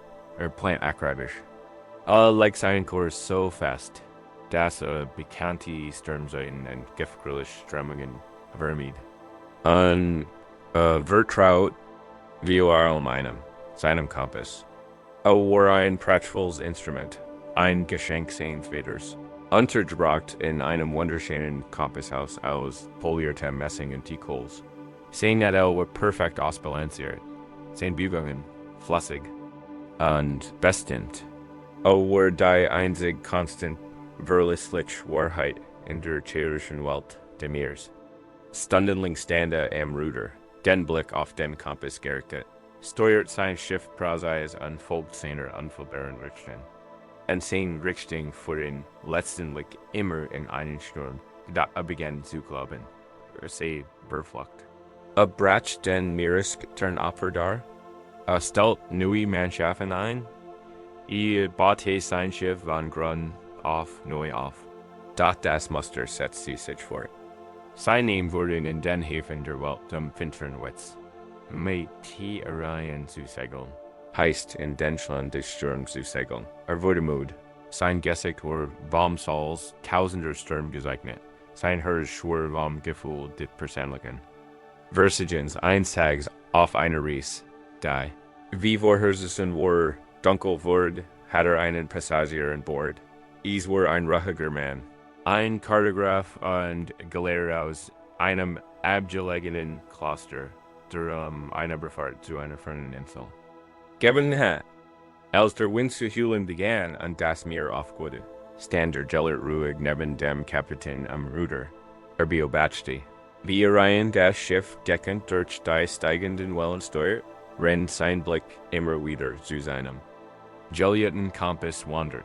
plant akribisch. Like sein Kurs so fest, dass bekannte Sturmseiten und giftgrüliche Strömungen vermied. Und vertraut wie einem, seinem Kompass. War ein prachtvolles Instrument, ein Geschenk seines Vaters. Untergebracht in einem wunderschönen Kompasshaus aus poliertem Messing und Teakholz. Sein Nadel war perfekt ausbalanciert, sein Bugungen flüssig und bestimmt. War die einzig konstant verlässliche Wahrheit in der tierischen Welt des Meeres. Stundenlang stande am Ruder, den Blick auf den Kompass gerichtet, steuert sein Schiff Praseis und folgt seiner unfehlbaren Richtung. Und sein Richtung fuhren letztendlich immer in einen Sturm, da begann zu glauben, sie verflucht. Brach den Meeresturn Opfer dar? Stellt neue Mannschaften ein? Baute sein Schiff von Grund auf neu auf. Doch das Muster setzt sich fort. Sein Name wurde in den Häfen der Welt zum finsteren Witz. Mit Orion zu segeln, heißt in Deutschland des Sturms zu segeln. Wurde müde. Sein Gesicht war Bombsals tausender Sturm gezeichnet. Sein Hirsch war vom Gefühl des Persönlichen. Versagens eines Tages auf einer Reise, die, wie vorhergesehen war, dunkel wurde, hatte einen Passagier an Bord. Es war ein ruhiger Mann. Ein Kartograf und Gelehrter aus einem abgelegenen Kloster, der eine Befahrt zu einer fernen Insel. Geben hat, als der Wind zu heulen begann und das Meer aufgehoben, stand der Gellert ruhig neben dem Kapitän am Ruder. Beobachtete, wie Orion das Schiff deckend durch die steigenden Wellen steuert, rennt sein Blick immer wieder zu seinem Gellierten Kompass wandert.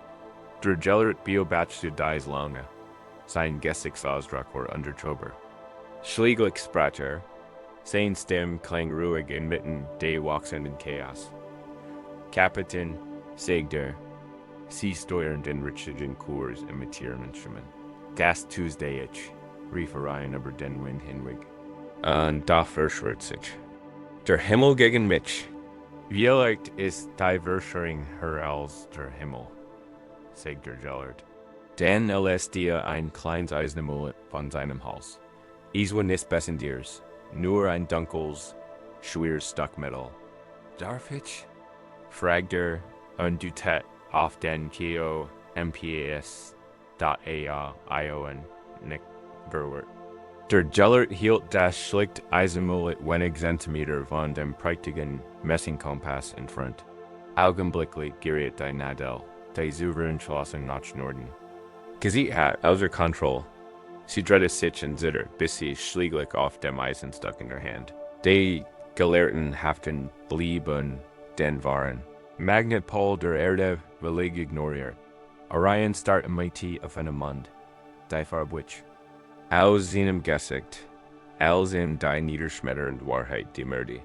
Der Gellert beobachtete dies lange. Sein Gesichtsausdruck war unterzogen. Schleife, sein Stem klang ruhig inmitten des wachsenden Chaos. Kapitän Segder, sie steuern den richtigen Kurs im Instrument. Gas Tuesdayich, Riefereien über den Wind hinweg. Und da verschwört sich. Der Himmel gegen mich. Wie leicht ist die Verschwörung höher als der Himmel, sagt der Gellert. Dann erlässt er ein kleines Eisenamulett von seinem Hals. Es war nicht bessendiers, nur ein dunkles, schweres Stück Metall. Darf ich? Fragt er und deutet auf den Kio MPAS.AION nicht verwirrt. Der Gellert hielt das schlichte Eisenamulett wenig Zentimeter von dem prächtigen Messingkompass entfernt. Augenblicklich geriet die Nadel, die souverän schlossen nach Norden. Gesicht hat außer Kontrolle. Sie drehte sich und zitterte, bis sie schließlich auf dem Eisen stuck in der Hand. Die Gelehrten haften blieben den Waren. Magnetpol der Erde völlig ignoriert. Orion starrt MIT auf einem Mond, die Farbwitch. Aus seinem Gesicht, als ihm die niederschmetternd Wahrheit dämmerte.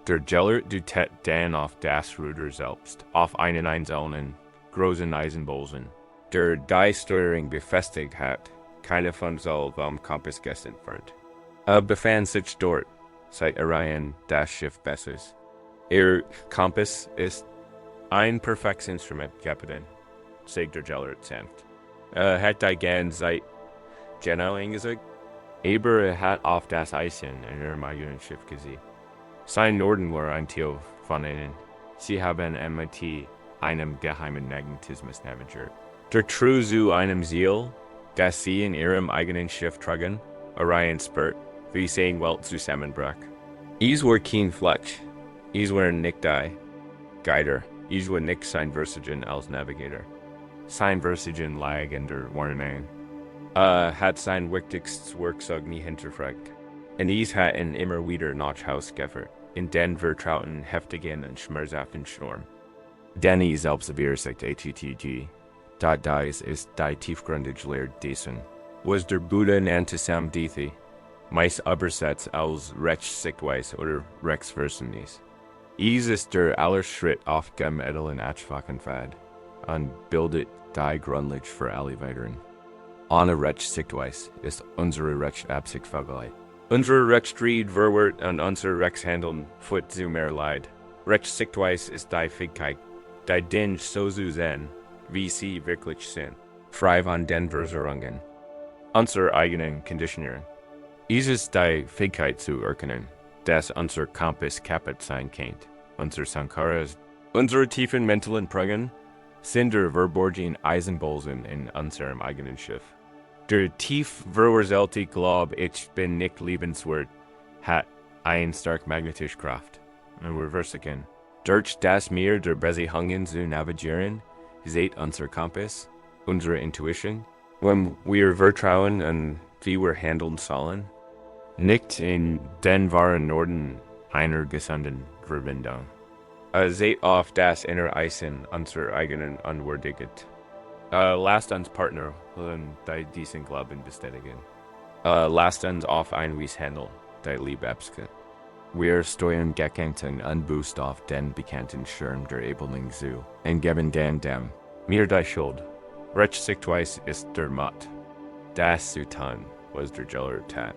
Der Gellert deutet dann auf das Ruder selbst, auf einen einzelnen, großen Eisenbolzen, der die Steuerung befestigt hat, keine von soll vom Kompass entfernt. Befand sich dort, seit Orion das Schiff Besses. Ihr Kompass ist ein perfektes Instrument, Kapitän, sagt der Gellert sanft. Hat die gern seit genau eingesagt? Aber hat auf das Eisen in ihrem eigenen Schiff gesehen. Sein Norden war ein Teil von ihnen. Sie haben MIT einem geheimen Magnetismus navigiert. Der True zu einem Ziel, das sie in ihrem eigenen Schiff trugen, Orion spürt, wie sein Welt zusammenbrach. Es war kein Fletch, es war nicht die Guider, es war nicht sein Versagen als Navigator. Sein Versagen lag in der Wahrnehmung. Hat sein wichtigstes Werkzeug nie hinterfragt. Und es hat ihn immer wieder nach Haus geführt, in den vertrauten, heftigen und schmerzhaften Sturm. Denn es selbst sagt HTTG, da dies ist die tiefgründige Lehre dessen, was der Buddha nannte Samdithi, meist übersetzt als Rechtssichtweise oder Rechtsverständnis. Es ist der aller Schritt auf dem edlen einfachen Pfad und bildet die Grundlage für alle weiteren. Ohne Rechtssichtweise ist unsere Rechtsabsicht vergleicht. Unsere Rechtsstreit verwirrt und unser Rechtshandeln führt zu mehr Leid. Rechtssichtweise ist die Fähigkeit, die Dinge so zu sehen, wie sie wirklich sind, frei von den Versuchungen, unserer eigenen Konditionierung. Es ist die Fähigkeit zu erkennen, dass unser Kompass kaputt sein kann. Unser Sankaras, unsere tiefen mentalen Prägungen, sind der verborgenen Eisenbolzen in unserem eigenen Schiff. Der tief verwurzelte Glaube, ich bin nicht liebenswert, hat eine starke magnetische Kraft. Durch das Meer der Beziehungen zu navigieren, seht unser Kompass, unsere Intuition, wenn wir vertrauen und wie wir handeln sollen, nicht in den wahren Norden einer gesunden Verbindung. Seht auf das innere Eisen unserer eigenen Unwürdigkeit. Lasst uns Partner und die diesen Glauben bestätigen. Lasst uns auf ein Wies handeln, die Liebabskeit. Wir steuern gekennten Unboost auf den bekannten Schirm der Ebelung zu und geben den dem mir die Schuld. Rechtssichtweise ist der Mut. Das zu tun, was der Gellert tat.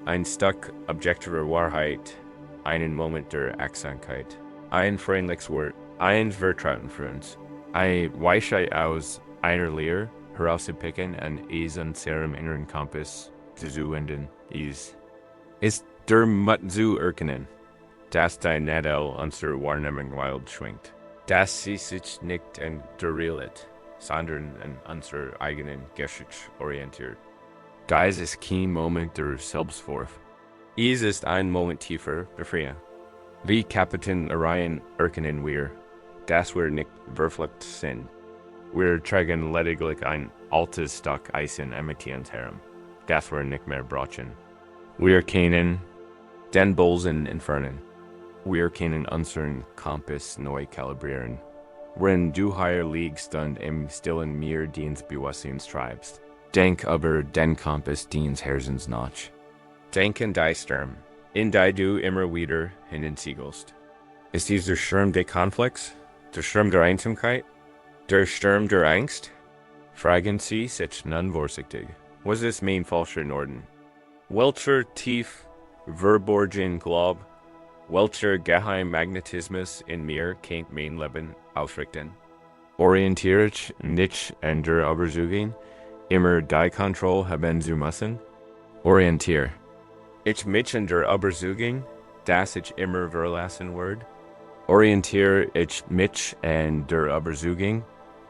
Ein Stück objektiver Wahrheit, einen Moment der Achtsamkeit, ein freundliches Wort, ein Vertrauten für uns, ein Weisheit aus einer Lehre herauszupicken und es an seinem inneren Kompass zu zuwenden ist der Mut zu erkennen, dass die Nadel unserer Wahrnehmung wild schwingt, dass sie sich nicht an der Realität, sondern an unserer eigenen Geschichte orientiert. Dies ist kein Moment der Selbstwurf. Es ist ein Moment tiefer Befreiung. Wie Kapitän Orion erkennen wir, dass wir nicht verflucht sind. Wir tragen lediglich ein altes Stück Eisen mit uns herum, das wir nicht mehr brauchen. Wir können den Bolzen entfernen. Wir können unseren Kompass neu kalibrieren. Wenn du hier liegst und im stillen Meer Dienstbewusstseins treibst, denk über den Kompass deines Herzens nach. Denken die Sturm. In die du immer wieder hineinziegelst. Ist dies der Sturm des Konflikts? Der Sturm der Einsamkeit? Der Sturm der Angst? Fragen Sie sich nun vorsichtig. Was ist mein falscher Norden? Welcher tief verborgen Glaub, welcher Geheimagnetismus in mir kennt mein Leben ausrichten? Orientiere ich nicht an der Überzeugung, immer die Kontrolle haben zu müssen? Orientiere ich mich an der Überzeugung, dass ich immer verlassen werde? Orientiere ich mich an der Überzeugung,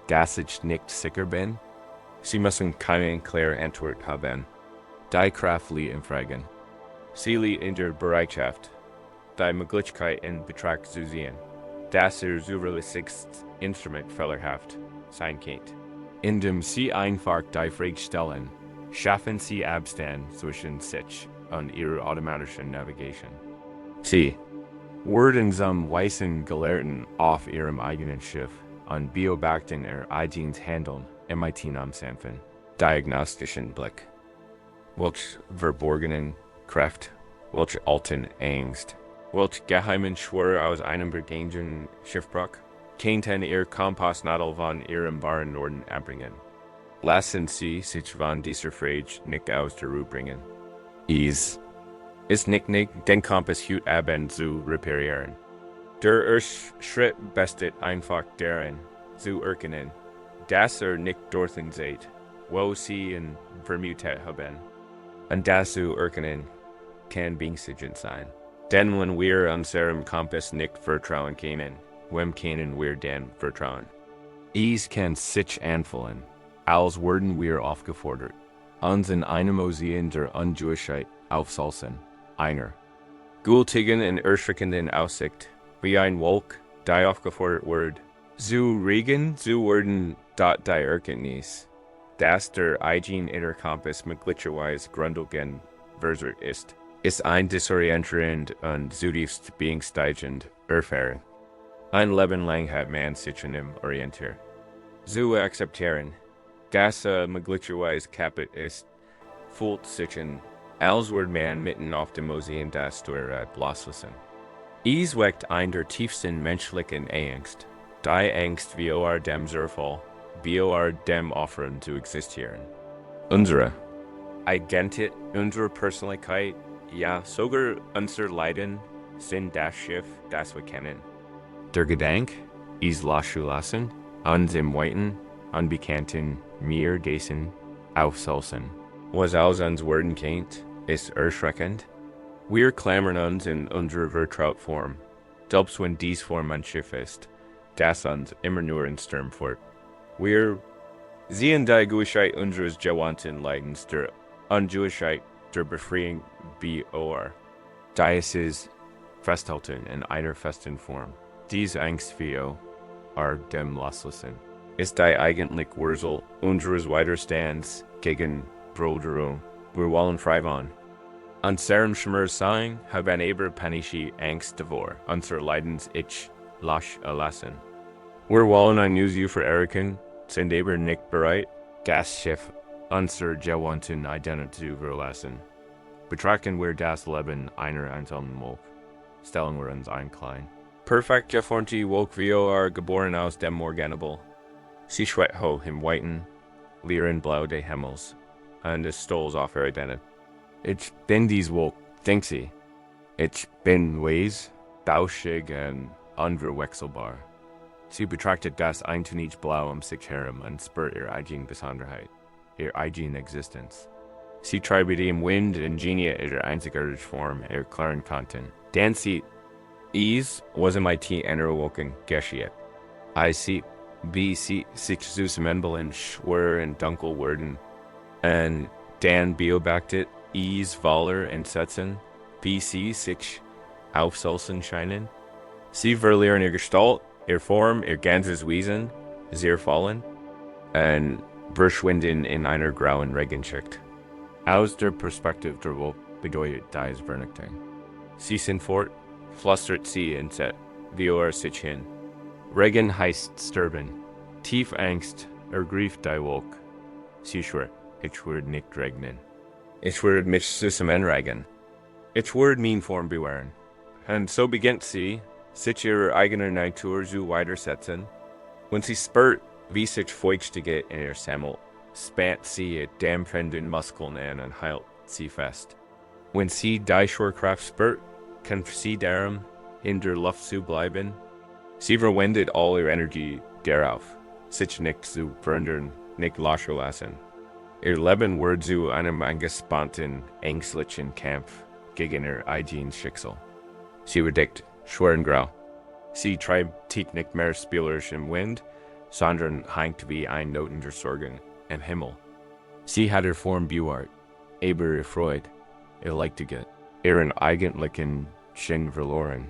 dass ich nicht sicher bin? Sie müssen keine klare Antwort haben. Die Kraft liegt in Fragen. Sie liegt in der Bereitschaft, die Möglichkeit in Betracht zu ziehen, dass zuverlässigste Instrument fehlerhaft sein kennt. Indem Sie einfach die Frage stellen, schaffen Sie Abstand zwischen sich und Ihrer automatischen Navigation. Sie werden zum weisen Gelehrten auf Ihrem eigenen Schiff und beobachten Ihr eigenes Handeln mit einem sanften, diagnostischen Blick. Welch verborgenen Kraft, welch alten Angst, welch geheimen Schwur aus einem bedenklichen Schiffbruch, könnten Ihr Kompassnadel von Ihrem wahren Norden abbringen. Lassen Sie sich von dieser Frage nicht aus der Ruhe bringen. Ist nicht den Kompass heute Abend zu reparieren. Der erste Schritt besteht einfach darin, zu erkennen, dass nicht dorthin seht, wo Sie in Vermutet haben. Und das zu erkennen, kann beängstigend sein. Denn wenn wir unserem Kompass nicht vertrauen können, wem können wir denn vertrauen? Es kann sich anfühlen, als würden wir aufgefordert, uns in einem Museum der Ungewissheit aufzuhalten. Einer gültigen und erschreckenden Aussicht, wie ein Wolk, die aufgefordert wird, zu regen zu werden, dort die Erkenntnis, dass der eigene Kompass möglicherweise grundlegend versagt ist ein desorientierend und zutiefst beängstigend Erfahrung. Ein Leben lang hat man sich an ihm orientiert. Zu akzeptieren, dass möglicherweise kaputt ist, fühlt sich an, als würde man mitten auf dem Museum das Steuerrad loslassen. Es weckt ein der tiefsten menschlichen Angst, die Angst vor dem Zerfall, vor dem Aufhören zu existieren. Unsere Identität, unsere Persönlichkeit, ja sogar unser Leiden sind das Schiff, das wir kennen. Der Gedanke, es loszulassen, uns im weiten, unbekannten Meer dessen aufzuhalten, was aus uns werden kennt, ist erschreckend. Wir klammern uns in unserer vertrauten Form, selbst wenn dies Form ein Schiff ist, das uns immer nur in Sturm führt. Wir sehen die Gewissheit unseres gewohnten Leidens, der Ungewissheit der Befreiung vor. Da ist es festhalten in einer festen Form. Diese Angst vor dem Loslassen ist die eigentlich Wurzel unseres Widerstands gegen Bruderung. Wir wollen frei werden. Unserem Schmerz-Sein haben aber panische Angst davor, unser Leidens-Ich loslassen. Wir wollen ein neues vererken, sind aber nicht bereit, das Schiff unserer gewohnten Identität zu verlassen. Betrachten wir das Leben einer einzelnen Wolke, stellen wir uns ein klein. Perfekt geformte Wolke wir geboren aus dem Morgenabel. Sie schwebt hoch im weiten, leeren Blau des Himmels, und es stolz auf ihre Identität. Ich bin dies Wolke, denkt sie. Ich bin weise, bauschig und unverwechselbar. Sie betrachtet das eintönig Blau sich herum und spürt ihre eigene Besonderheit, ihre eigene Existenz. Sie treibt im Wind und geniert ihre einzigartige Form, ihre klaren Kanten. Dann sieht, was mit einer Wolke geschieht. Sie, wie sie sich zusammenballen, schwer und dunkel werden, und dann beobachtet, voller Entsetzen, wie sie sich aufzuhalten scheinen. Sie verlieren ihre Gestalt, ihre Form, ihr ganzes Wesen, sie fallen, und verschwinden in einer grauen Regenschicht. Aus der Perspektive der Wolke bedeutet dies Vernichtung. Sie sind fort, flüstert sie und set, wie sich hin. Regen heißt sterben. Tief Angst ergriff die Wolke. Sie schwört, ich werde nicht regnen. Ich werde mich zusammenregen. Ich word mean form bewahren. Und so beginnt sie, sich ihrer eigenen Natur zu widersetzen. Wenn sie spürt, wie sich Feuchtigkeit in ihr sammelt, spannt sie ihr dämpfenden Muskeln an und hält sie fest. Wenn sie die Schwerkraft spürt, kann sie darum in der Luft zu bleiben. Sie verwendet all ihre Energie darauf, sich nicht zu verändern, nicht loszulassen. Ihr Leben wird zu einem angespannten, ängstlichen Kampf gegen ihr eigenes Schicksal. Sie verdickt, schwer und grau. Sie treibt nicht mehr spielerisch im Wind, sondern hängt wie ein Noten der Sorgen im Himmel. Sie hat ihre Form bewahrt, aber ihre Freude, ihr Leichtigkeit, ihren eigentlichen Sinn verloren.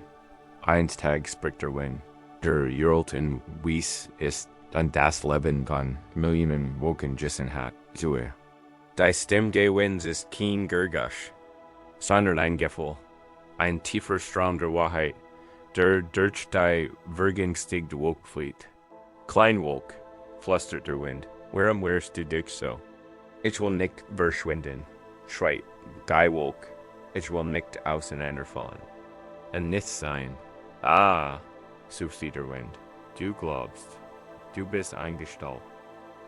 Eines Tages spricht der Wind, der Jurlt in Wies ist an das Leben von Millionen Woken Gissen hat, zu ihr. Die Stimme des Winds ist kein Gergasch, sondern ein Gefühl, ein tiefer Strom der Wahrheit, der durch die vergängstigte Wolk flieht. Kleinwolk, flüstert der Wind, warum wirst du dich so? Ich will nicht verschwinden, schreit die Wolk, ich will nicht auseinanderfallen. Ein Nichts sein. Ah, sucht der Wind, du glaubst, du bist ein Gestalt.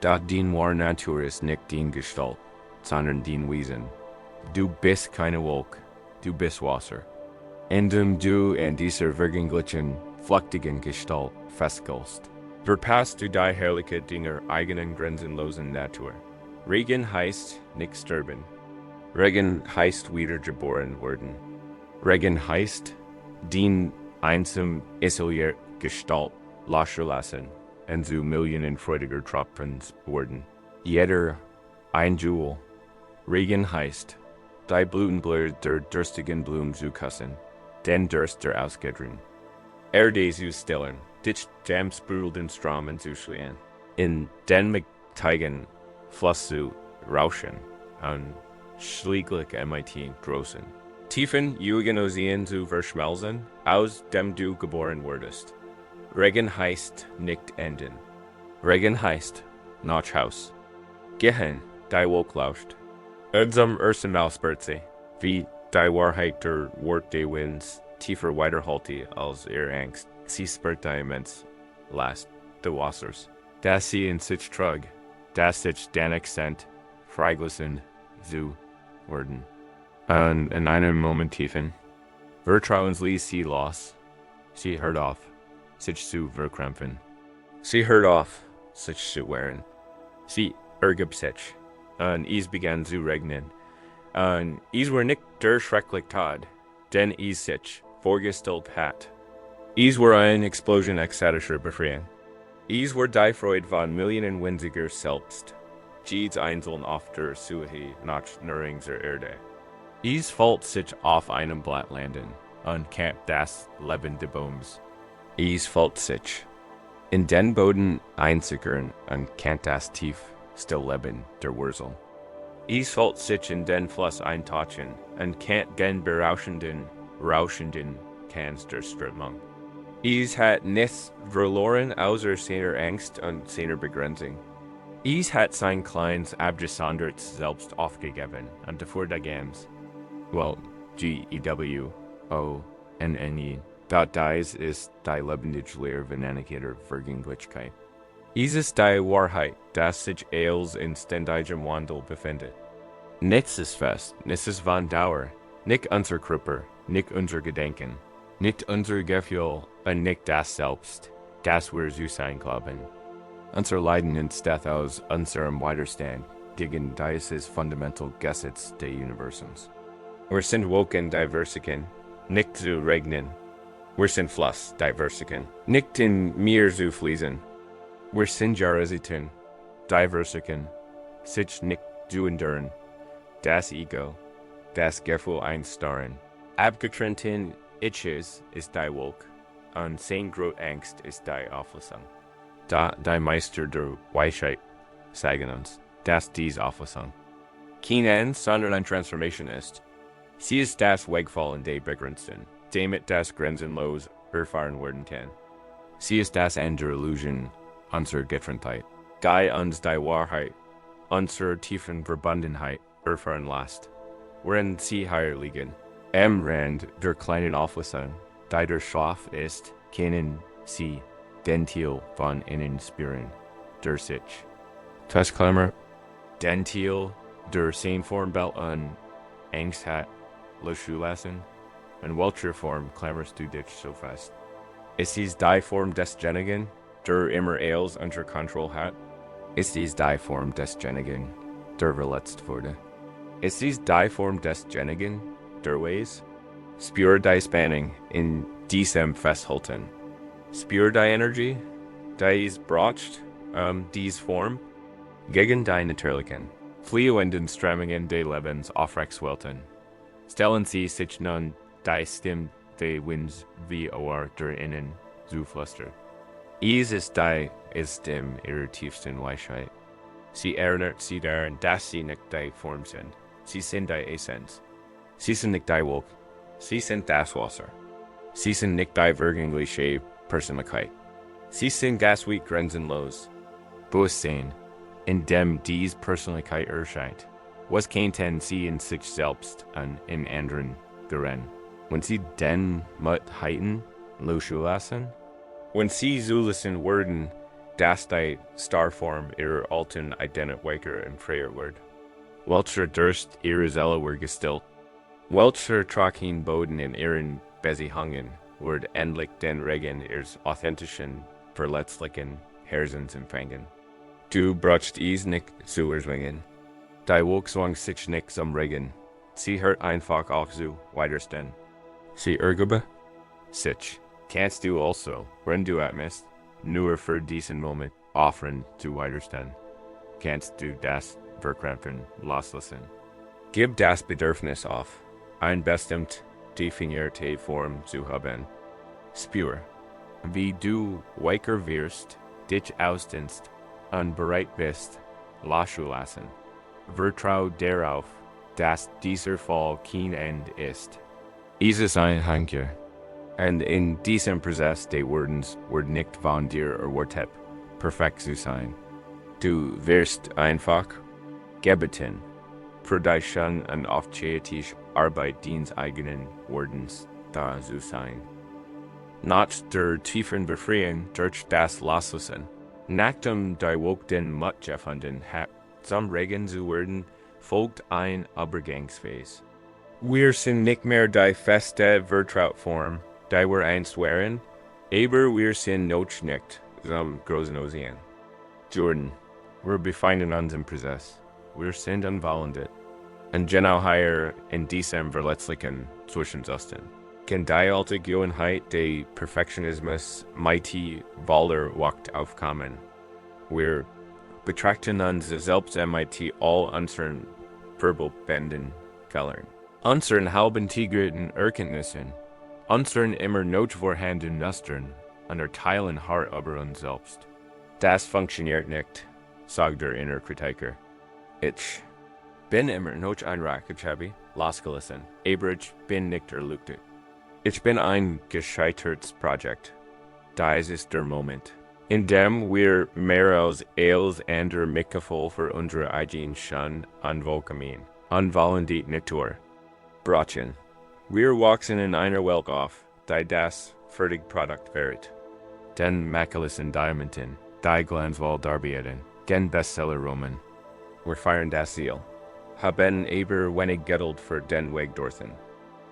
Doch die wahre Natur ist nicht die Gestalt, sondern die Wesen. Du bist keine Wolk, du bist Wasser. Indem du in dieser vergänglichen, flüchtigen Gestalt festgehältst, verpasst du die Herrlichkeit deiner eigenen grenzenlosen Natur. Regen heißt nicht sterben. Regen heißt wiedergeboren werden. Regen heißt, die einsam isolierte Gestalt loszulassen und zu Millionen freudiger Tropfen werden. Jeder ein Jewel. Regen heißt, die Blütenblätter der durstigen Blumen zu küssen, den Durst der Ausgedrungen. Erde zu stillen, dich dem sprudelnden Strom zu schlien, in den Teigen Fluss zu rauschen, und schläglich MIT großen. Tiefen Jugend Ozean zu verschmelzen, aus dem du geboren wurdest. Regen heißt nicht enden. Regen heißt nach Haus. Gehen, die Wolk lauscht. Zum ersten Mal spürt sie, wie die Wahrheit der Wort des Winds tiefer weiterhalte als ihre Angst. Sie spürt die immens Last des Wassers, das sie in sich trug, das sich den Akzent freigelassen zu werden. Und in einem Moment tiefen, vertrauen sie los. Sie hört auf, sich zu verkrampfen. Sie hört auf, sich zu wehren. Sie ergibt sich. Und es begann zu regnen. Und es war nicht der schrecklich Tod, den es sich vorgestellt hat. Es war eine Explosion ekstatischer Befreiung. Es war die Freude von Millionen winziger selbst. Jedes einzeln auf der Suche nach Nahrung der Erde. Es fällt sich auf einem Blatt landen und kennt das Leben des Baums. Es fällt sich in den Boden einsickern und kennt das tief Stillleben der Wurzel. Es fällt sich in den Fluss eintauchen und kennt den rauschenden Kanz der Strömung. Es hat nichts verloren außer seiner Angst und seiner Begrenzung. Es hat sein kleines, abgesondertes Selbst aufgegeben und davor dagams. Well, G-E-W-O-N-N-E. Dies ist die lebendige Lehre von einer Vergänglichkeit. Es ist die Wahrheit, dass sich alles in ständigem Wandel befindet. Nichts ist fest, nichts ist von Dauer, nicht unser Körper, nicht unser Gedenken, nicht unser Gefühl und nicht das Selbst, das wir zu sein glauben. Unser Leiden entsteht aus unserem Widerstand gegen dieses fundamental Gesetz des Universums. Wir sind woken diversiken, nicht zu regnen. Wir sind Fluss diversiken, nicht in mir zu fließen. Wir sind Jaresitin, diversiken, sich nicht zu enduren. Das Ego, das Gefühl einstarren. Abgetrennten Itches ist die Wolk, und sein große Angst ist die Auflösung. Da die Meister der Weisheit sagen uns, dass dies Auflösung kein End, sondern eine Transformation ist. Sie ist das Wegfallen der Begrenzten, damit das Grenzenlos erfahren werden kann. Sie ist das Ende der Illusion unserer Getrenntheit. Gei uns die Wahrheit, unserer tiefen Verbundenheit erfahren lässt, worin sie higher liegen. Rand der kleinen Auflösung, die der Schlaf ist, kennen Sie den Teil von Ihnen spüren, der sich. Testklammer, den Teil der Sehnformbelt an Angst hat, loszulassen, in welcher Form klammerst du dich so fest? Ist dies die Form desjenigen, der immer alles unter Kontrolle hat? Ist dies die Form desjenigen, der verletzt wurde? Ist dies die Form desjenigen, der weiß? Spür die Spannung in diesem festhalten. Spür die Energie, die is braucht, dies Form, gegen die Natürlichen. Fliehe in den Strömungen des Lebens aufrechtzuerhalten. Stellen Sie sich nun die Stimme des Winds wie Ohr der Innen zuflüstert. Ist die Stimme ihrer tiefsten Weisheit. Sie erinnert Sie daran, dass Sie nicht die Form sind. Sie sind die Essenz. Sie sind nicht die Wolke. Sie sind das Wasser. Sie sind nicht die vergängliche Persönlichkeit. Sie sind gasweit grenzenlos. Bewusstsein, in dem diese Persönlichkeit erscheint. Was könnten Sie in sich selbst und in anderen gewinnen? Wenn Sie den Mut halten, loszulassen? Wenn Sie zulassen würden, dass die Starform ihrer alten Identität in freier wird. Welcher Durst ihrer Seele wird gestillt. Welcher trockener Boden in ihren Beziehungen wird endlich den Regen ihres authentischen, verletzlichen Herzens empfangen. Du brauchst es nicht zu erzwingen. Die Wolke zwang sich nicht zum Regen. Sie hört einfach auch zu weiterstehen. Sie ergebe sich. Kannst du also, wenn du atmest, nur für diesen Moment offern zu weiterstehen. Kannst du das verkrampfen loslassen. Gib das Bedürfnis auf, eine bestimmt definierte Form zu haben. Spür, wie du weicher wirst, dich ausdehnst und bereit bist, loszulassen. Vertrau darauf, dass dieser Fall kein Ende ist. Es ist ein Hanker, und in diesem Prozess des Werdens wird nicht von dir erwartet, perfekt zu sein. Du wirst einfach gebeten, für dich schon und auftätig Arbeit deines eigenen Werdens da zu sein. Nach der tiefen Befreiung durch das Loslassen, nachdem die Wolke den Mut gefunden hat, zum Regen zu werden, folgt ein Übergangsphase. Wir sind nicht mehr die feste Vertrautform, die wir einst waren, aber wir sind noch nicht zum großen Ozean. Jordan, wir befinden uns im Prozess. Wir sind unwollendet. Und genau hier in diesem verletzlichen Zwischenzustand kann die alte Gewohnheit des Perfektionismus mighty Waller Wacht aufkommen. Wir betrachten uns selbst mit all unseren Verbanden gelernt. Unseren halbintegrierten Erkenntnissen, unseren immer noch vorhandenen Nüstern und erteilen hart über uns selbst. Das funktioniert nicht, sagt der innere Kritiker. Ich bin immer noch ein Rakechabi, losgelassen, aber ich bin nicht erleuchtet. Ich bin ein gescheitertes Projekt. Das ist der Moment, in dem wir mehr als alles andere mitgefühl für unsere eigenen Schön und Wohlgemein, unwollen die Natur. Brauchen. Wir wachsen in einer Welt auf, die das Fertigprodukt wird. Den makellosen Diamanten, die Glanzwohl darbieten, gen Bestseller-Roman. Wir feiern das Ziel, haben aber wenig Geduld für den Weg dorthin.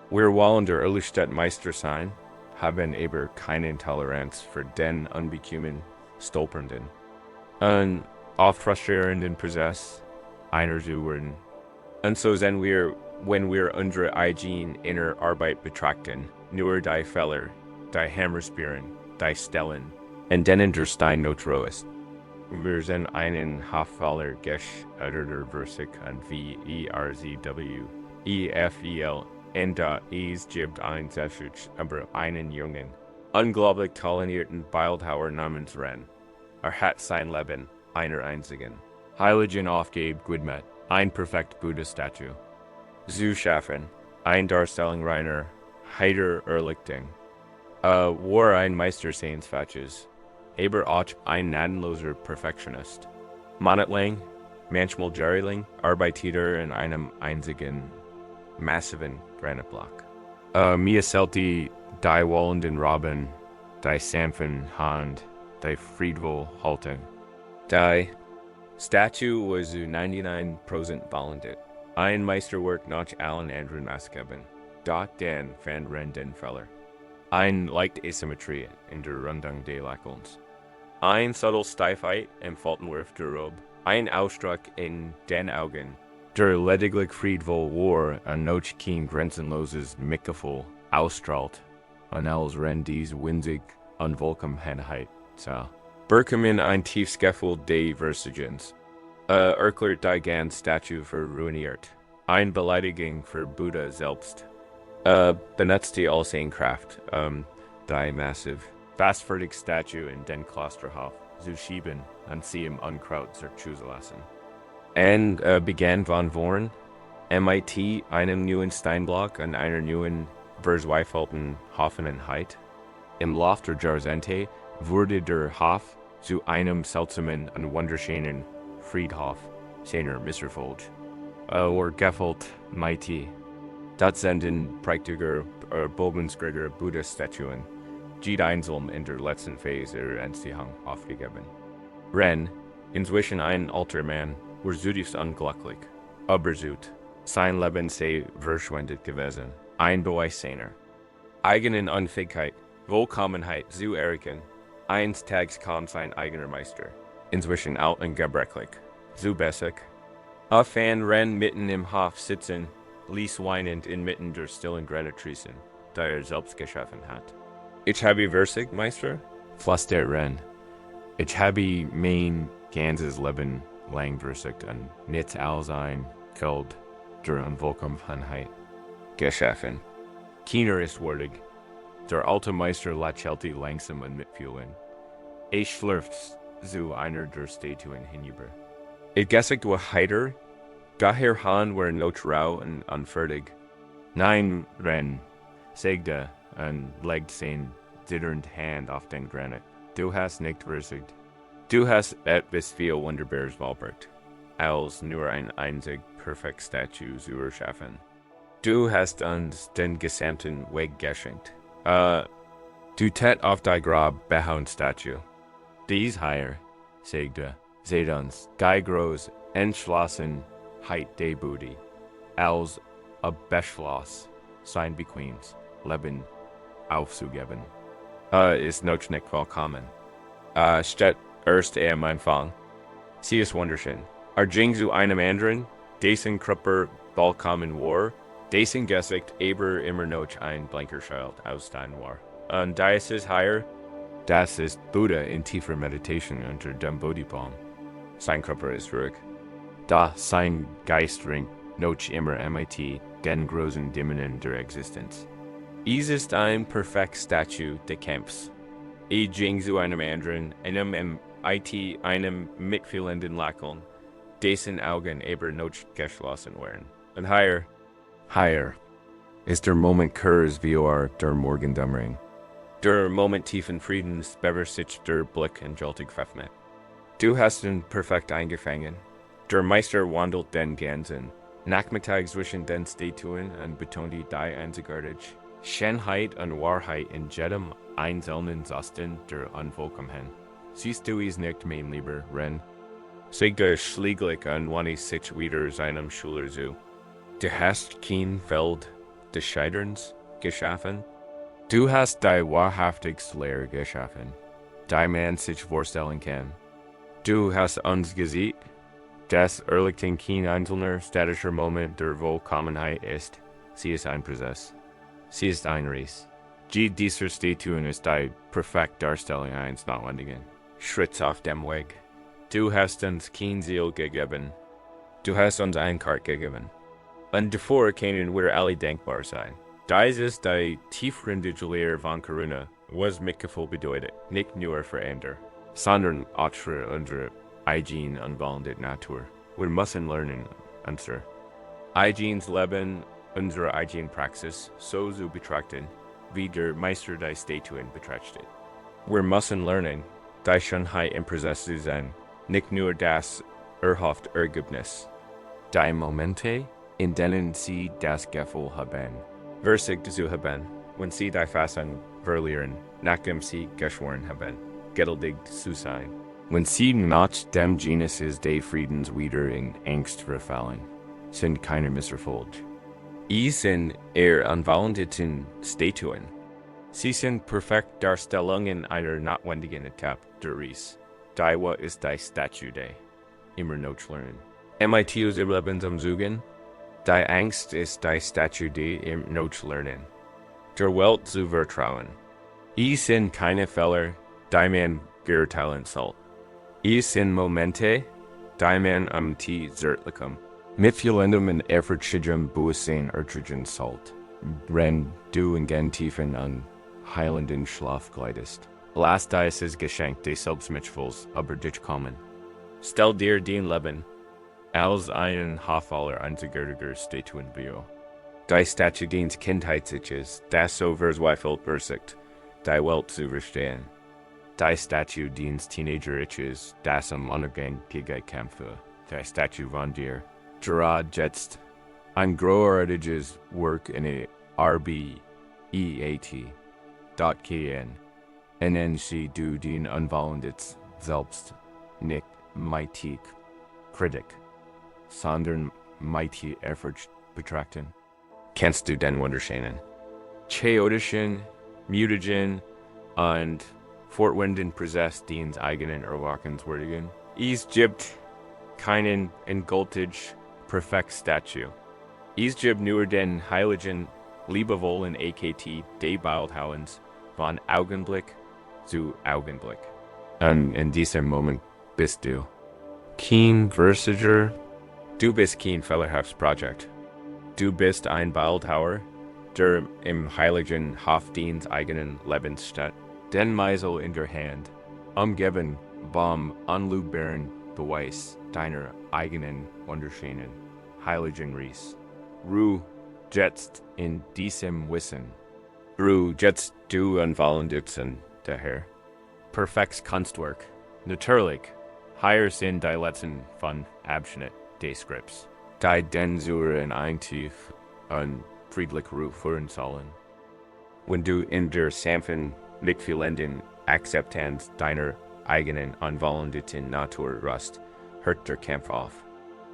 Wir wollen der Erleuchtet Meister sein, haben aber keine Toleranz für den unbequemen, stolpernden und oft frustrierenden Prozess einer zu werden. Und so sind wir, wenn wir unsere eigene innere Arbeit betrachten, nur die Fehler, die Hammer spüren, die Stellen, und denen der Stein not roh ist. Wir sind einen Haftfehler gescheiterter Versig und wie ERZW, EFEL, und da es gibt ein Zerschutz über einen jungen, unglaublich talentierten Bildhauer namens Ren. Hat sein Leben einer einzigen Heiligen aufgegeben gewidmet, ein perfekt Buddha-Statue. Zu schaffen, ein Darstellung reiner Heider-Erlichtung. War ein Meister seines Faches, aber auch ein gnadenloser Perfektionist. Monatlang, manchmal jährlich, arbeitete in einem einzigen, massiven Granitblock. Mia Selti, die Wollenden Robin, die Sanfen Hand, die Friedvol Halten. Die Statue was 99% volunteer. Ein Meisterwerk nach allen anderen Maßgaben. Dort den van Renden Feller. Ein leicht Asymmetrie in der Rundung des Lakons. Ein subtle Steifheit im Faltenwurf der Robe. Ein Ausdruck in den Augen. Der lediglich Friedvol war ein noch kein grenzenloses Mitgefühl ausstrahlt. Und als Rendies winzig Unvollkommenheit sah. Berkemann ein Tiefsgefühl des Versagens. Erklärt die ganze Statue für ruiniert. Ein Beleidigung für Buddha selbst. Benutzt die Allsehenkraft, die massive, fastfertig Statue in den Klosterhof zu schieben und sie im Unkraut zerschuzulassen. Und begann von vorn, MIT einem neuen Steinblock und einer neuen verzweifelten Hoffenheit. Im Loft der Jahrzehnte wurde der Hof zu einem seltsamen und wunderschönen Friedhof seiner Misserfolg. Gefällt mighty. Das sind in praktischer Bobenskrieger Buddha-Statuen, die einzeln in der letzten Phase ihrer Entstehung aufgegeben. Ren, inzwischen ein alter Mann, war zutiefst unglücklich, übersut, sein Leben sei verschwendet gewesen, ein Beweis seiner eigenen Unfähigkeit, Vollkommenheit zu erkennen. Eines Tages kam sein eigener Meister, inzwischen alt und gebrechlich, zu bessig. Fan Ren mitten im Hof sitzen, ließ weinend inmitten der stillen Granittriesen, die selbst geschaffen hat. Ich habe Versig, Meister? Flüstert Ren. Ich habe mein ganzes Leben lang versigt und nichts als ein Kult der Unvollkommenheit geschaffen. Keiner ist würdig. Der alte Meister lächelte langsam und mitfühlend. Schlürft zu einer der Statuen hinüber. Gesigt war heiter, daher Han war noch rau und unfertig. Nein, Ren, sagte und legte seine zitternde Hand auf den Granit. Du hast nicht versigt. Du hast etwas viel Wunderbares vollbracht, als nur ein einzig perfekt Statue zu erschaffen. Du hast uns den gesamten Weg geschenkt. Du tät auf die Grab behauen Statue. Dies hier, sagte, seht uns, die groß Entschlossenheit der Buddhi, als a Beschloss, sein bequems Leben aufzugeben. Ist noch nicht vollkommen. Steht erst am Anfang. Sie ist wunderschön. Ging zu einem anderen, dessen Körper vollkommen war, dessen Gesicht aber immer noch ein blanker Schild aus Stein war. Und das ist hier, das ist Buddha in tiefer Meditation unter dem Bodhibaum. Sein Körper ist ruhig. Da sein Geist ringt noch immer MIT den großen Dämonen der Existenz. Es ist ein perfekt Statue des Kampfs. Ging zu einem anderen, einem MIT, einem mitfühlenden Lächeln, dessen Augen aber noch geschlossen waren. Und hier ist der Moment kurz wie der Morgendämmerung. Der Moment tiefen Friedens beversicht der Blick und joltig Pfeffnet. Du hast ihn perfekt eingefangen. Der Meister wandelt den ganzen Nachmittag zwischen den Statuen und betonte die einzigartige Schönheit und Wahrheit in jedem einzelnen Sasten der Unvollkommenheit. Siehst du es nicht, mein lieber Ren? Sagte schläglich und wandte sich wieder seinem Schüler zu. Du hast kein Feld des Scheiterns geschaffen. Du hast die wahrhaftigste Lehre geschaffen, die man sich vorstellen kann. Du hast uns gesehen, dass erlichten kein einzelner statischer Moment der Vollkommenheit ist. Sie ist ein Prozess. Sie ist ein Reis. Dieser Statuen ist die perfekte Darstellung eines Notwendigen. Schritts auf dem Weg. Du hast uns kein Ziel gegeben. Du hast uns ein Kart gegeben. Und davor können wir alle denkbar sein. Das ist die tiefgründige Lehre von Karuna, was Mitgefühl bedeutet, nicht nur für andere, sondern auch für unsere eigene unwollende Natur. Wir müssen lernen, unser eigenes Leben, unsere eigene Praxis so zu betrachten, wie der Meister der Statuen betrachtet. Wir müssen lernen, die Schönheit im Prozess zu sein, nicht nur das erhoffte Ergebnis. Die Momente, in denen Sie das Gefühl haben. Versig zu haben, wenn Sie die Fassung verlieren, nachdem Sie geschworen haben, geduldig zu sein. Wenn Sie nach dem Genesis des Friedens wieder in Angst verfallen, sind keine Misserfolg. Sind anwendeten Statuen. Sie sind perfekt Darstellungen einer notwendigen Etappe der Reise. Die ist die Statue de immer noch lernen. MIT aus Überleben zum Zugen. Die Angst ist die Statue de immer noch lernen. Der Welt zu vertrauen. Sind keine Fehler, die man geurteilen soll. Sind Momente, die man zurückkommen. Mit vielendem und effortschigem Bewusstsein erträgen sollt, wenn du in gen Tiefen an heilenden Schlaf gleitest. Lass dieses Geschenk des Selbstmitgefühls über dich kommen. Stell dir dein Leben als einen Hoffballer einzigartiger Statuen vor. Die Statue deines Kindheitssiches, das so verzweifelt versucht, die Welt zu verstehen. Die Statue deines Teenager-Iches, das Untergang gegen kämpfe. Die Statue von dir. Gerard jetzt ein großartiges Werk in RBEAT. NNC du den Unwollendes selbst nicht meitig Kritik, sondern meitig Effort betrachten. Kennst du den Wunderschönen? Chaotischen, mutagen und fortwährenden Prozess deines eigenen Erwachenswürdigen. Gibt keinen endgültig perfekt Statue. Gibt nur den heiligen Liebevollen AKT des Bildhauens von Augenblick zu Augenblick. Und in diesem Moment bist du Kein Versiger. Du bist kein Fehlerhaftsprojekt. Du bist ein Bildhauer, der im heiligen Hof deines eigenen Lebens steht. Den Meisel in der Hand, umgeben vom unlügbaren Beweis deiner eigenen wunderschönen, heiligen Ries. Ruh jetzt in diesem Wissen. Ruh jetzt du unwollendigsten daher. Perfekts Kunstwerk. Natürlich, higher sind die letzten von Abschnitt des Skripts. Die den zur in ein tief und friedlich Ruh führen sollen. Wenn du in der sanften, nicht fehlenden Akzeptanz deiner eigenen unwollenden Natur ruhst, hört der Kampf auf.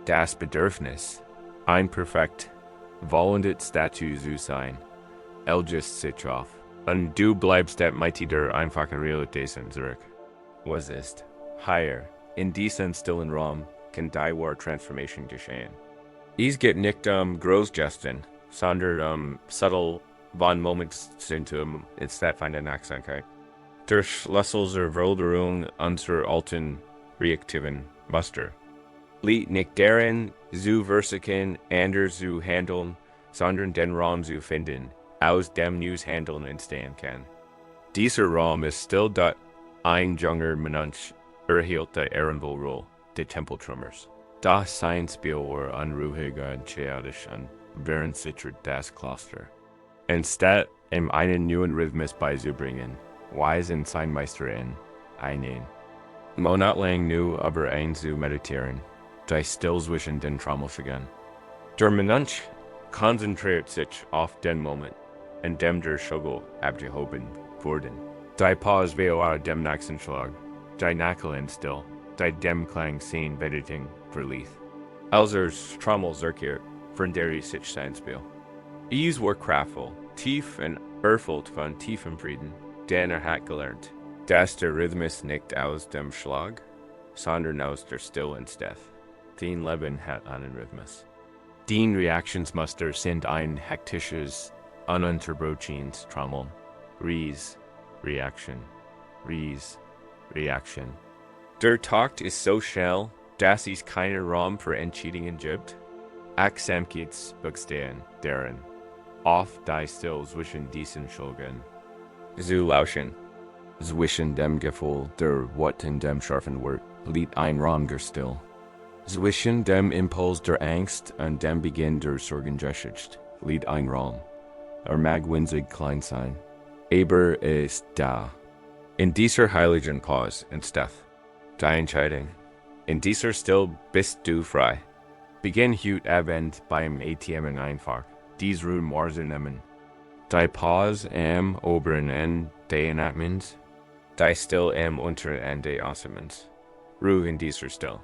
Das Bedürfnis, ein perfekt, wollendes Statue zu sein, elgest sich auf. Und du bleibst der Mighty der einfachen Realitäten zurück. Was ist? Higher, in diesem stillen Raum, kann die wahre Transformation geschehen. Geht nicht großgesten, sondern subtle von Momentssymptom ist das von der Achtsamkeit. Der Schlüssel zur Veränderung unserer alten reaktiven Muster. Liegt nicht darin, zu versuchen, anders zu handeln, sondern den Raum zu finden, aus dem neues Handeln entstehen kann. Dieser Raum ist still dort ein junger Mensch erhielt die Ehrenvollrolle des Tempeltrümmers. Das Seinspiel war unruhig und chaotisch und während zittert das Kloster. Anstatt ihm einen neuen Rhythmus beizubringen, weisen sein Meisterin einen. Monatelang nur über ein zu meditieren, die still zwischen den Trommelschlägen. Der Mensch konzentriert sich auf den Moment, in dem der Schugel abgehoben wurde. Die Pause war dem Nachschlag, die Nacheln still, die dem Klang sehen Bediting verlief. Als Trommel zurückkehrt, verändert sich sein Spiel. War kraftvoll, tief und erfüllt von tiefem Frieden, denn hat gelernt, dass der Rhythmus nicht aus dem Schlag, sondern aus der Stille entsteht. Dein Leben hat einen Rhythmus. Dein Reaktionsmuster sind ein hektisches, ununterbrochenes Trommeln. Ries, Reaction, Ries, Reaction. Der Takt ist so schnell, dass es keinen Raum für Entscheidungen gibt. Achtsamkeits bestehen darin, oft die still zwischen diesen Schlägen zu lauschen. zwischen dem Gefühl der Wut und dem scharfen Wort liegt ein Raum der Still. Zwischen dem Impuls der Angst und dem Beginn der Sorgengeschichte liegt ein Raum. Mag winzig klein sein, aber ist da. In dieser heiligen Pause entsteht die Entscheidung. In dieser Still bist du frei. Beginn heute Abend beim ATM einfach. Dies ruhen morgen nehmen. Die Pause am oberen Ende des Atmens. Die still am unteren Ende des Atmens. Ruhe in dieser Stille.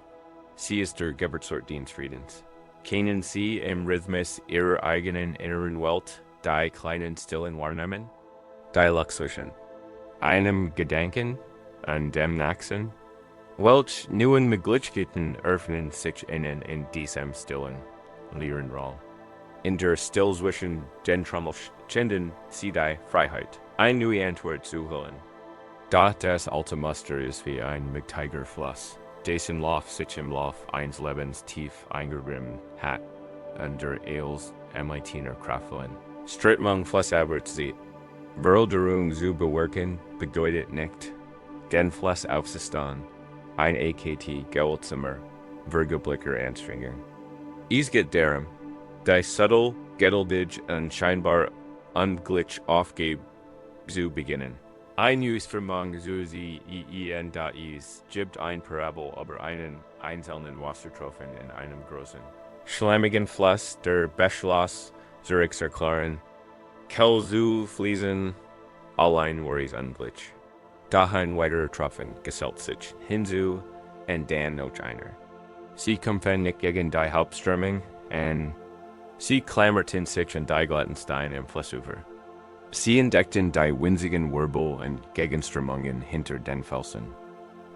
Sie ist der Geburtsort des Friedens. Kennen Sie im Rhythmus Ihrer eigenen inneren Welt die kleinen stillen Wahrnehmungen? Die Luxuschen. Einem Gedanken an dem Nachsen? Welch neuen Möglichkeiten öffnen sich Ihnen in diesem stillen, leeren Raum? In der Still zwischen den Trommelchinden Sie die Freiheit, eine neue Antwort zu holen. Da das alte Muster ist wie ein mächtiger Fluss, dessen Lauf sich im Lauf eines Lebens tief eingegraben hat, und der Eels MITner Kraftvollen. Strittmung flussabwärts sieht. Veränderung zu bewirken bedeutet nicht, den Fluss aufzustehen. Ein AKT Geldzimmer, Vergeblicker Anstrengung. Es geht darum, die subtle, geduldig und scheinbar unglitch Aufgabe zu beginnen. Ein neues Vermögen so sie da ist, gibt ein Parabel über einen einzelnen Wassertropfen in einem großen, schlammigen Fluss, der Beschluss zu erklären, Kell zu fließen, allein worries unglitch. Dahin weiterer Tropfen gesellt sich hinzu und dann noch einer. Sie kämpfen nicht gegen die Hauptströmung und sie klammerten sich an die glatten Steine im Flussufer. Sie entdeckten die winzigen Wirbel und Gegenströmungen hinter den Felsen.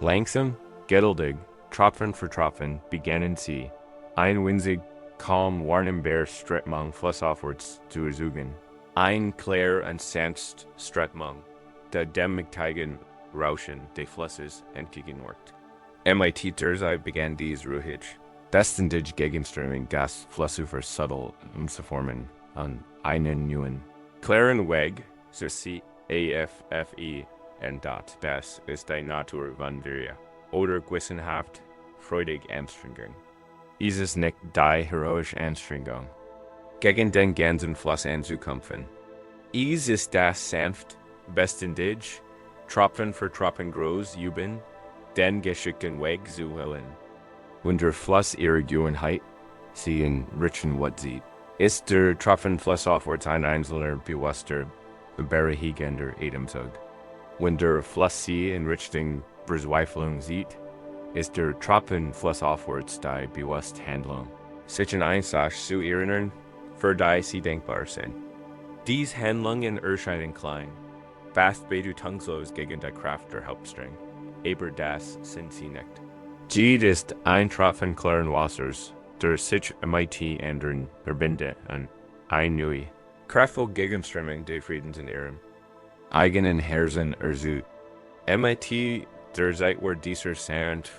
Langsam, geduldig, Tropfen für Tropfen begannen sie, ein winzig, kaum wahrnehmbar Strömung flussaufwärts zu ersuchen. Ein klar und sanft Strömung, der dem mächtigen Rauschen des Flusses entgegenwirkt. MIT Thursday begann dies ruhig, beständig Gegenströmung das Flussufer subtle umzuformen an einen neuen, klaren Weg, so sie AFFE und das ist die Natur von wir, oder gewissenhaft, freudig Anstrengung. Es ist nicht die heroische Anstrengung, gegen den ganzen Fluss anzukämpfen. Es ist das sanft, beständig, Tropfen für Tropfen groß üben, den geschickten Weg zu wählen. Wenn der Fluss ihre Gewohnheit, sie in richen Wat sieht, ist der Tropfen flussaufwärts ein einzelner bewusster, berechtigender Atemzug. Wenn der Fluss sie in Richtung Verzweiflung sieht, ist der Tropfen flussaufwärts die bewusste Handlung. Sich in Einsach zu erinnern, für die sie denkbar sind. Dies Handlungen erscheinen klein, fast bedeutungslos gegen die Kraft der Hauptstrang, aber das sind sie nicht. Jed ist ein Tropfen klaren Wassers, der sich MIT ändern verbindet und ein neue, kraftvoll Gegenströmung des Friedens in ihrem eigenen Herzen erzeugt. MIT der seitwärts dieser Sand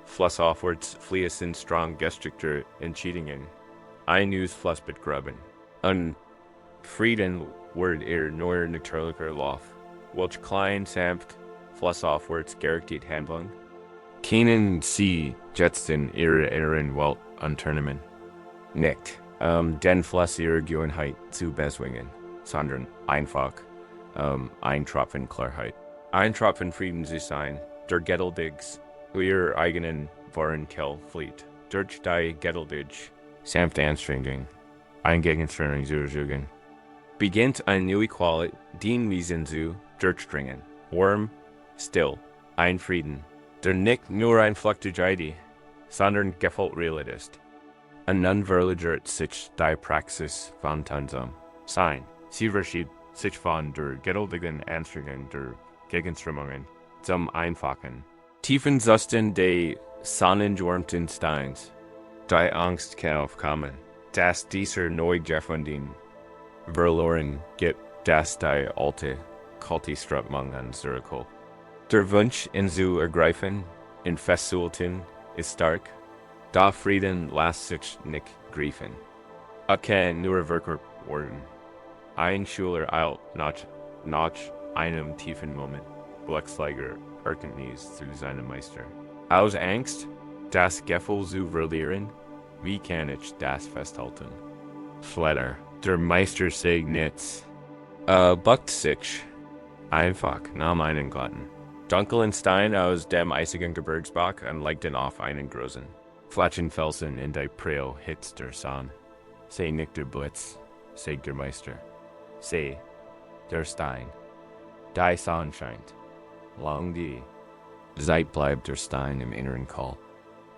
flussaufwärts fließend strong gestricter Entscheidungen, ein neues Fluss begraben. Und Frieden wird neuer natürlicher Lauf, welch klein, sanft, flussaufwärts gerichtet Handlung. Kennen Sie jetzt in Ihrer inneren Welt unternehmen? Nicht, den Fluss Ihrer Gewohnheit zu bezwingen, sondern einfach, ein Tropfen Klarheit. Ein Tropfen Frieden zu sein, der geduldig zu Ihrer eigenen wahren Kell flieht, durch die geduldig, sanfte Anstrengung, ein Gegenströmung zu ersuchen. Beginnt eine neue Qualität, den Wesen zu durchdringen, warm, still, ein Frieden, der nicht nur ein Fluktigkeit, sondern gefällt real ist. Und nun verlagert sich die Praxis von Tansam sein. Sie verschiebt sich von der geduldigen Anstrengung der Gegenströmungen zum einfachen, tiefen Susten des sonnengewarmten Steins. Die Angst kann aufkommen, dass dieser Neugefunden verloren geht, dass die alte, kalte Strömung an zurückholt. Der Wunsch, ihn zu ergreifen, in festzuhalten, ist stark. Da Frieden lässt sich nicht greifen. Kann nur verkörpert werden. Ein Schüler eilt nach einem tiefen Moment, Glücksliger Erkenntnis zu seinem Meister. Aus Angst, das Gefühl zu verlieren, wie kann ich das festhalten? Fehler. Der Meister sagt nichts. Bückt sich einfach nahm einen glatten, dunklen Stein aus dem eisigen Gebirgsbach und legte ihn auf einen großen, Flatchenfelsen in die Preo hitz der San. Sei nicht der Blitz, sei der Meister. Sei der Stein. Die San scheint. Lang die. Zeit bleibt der Stein im inneren Call.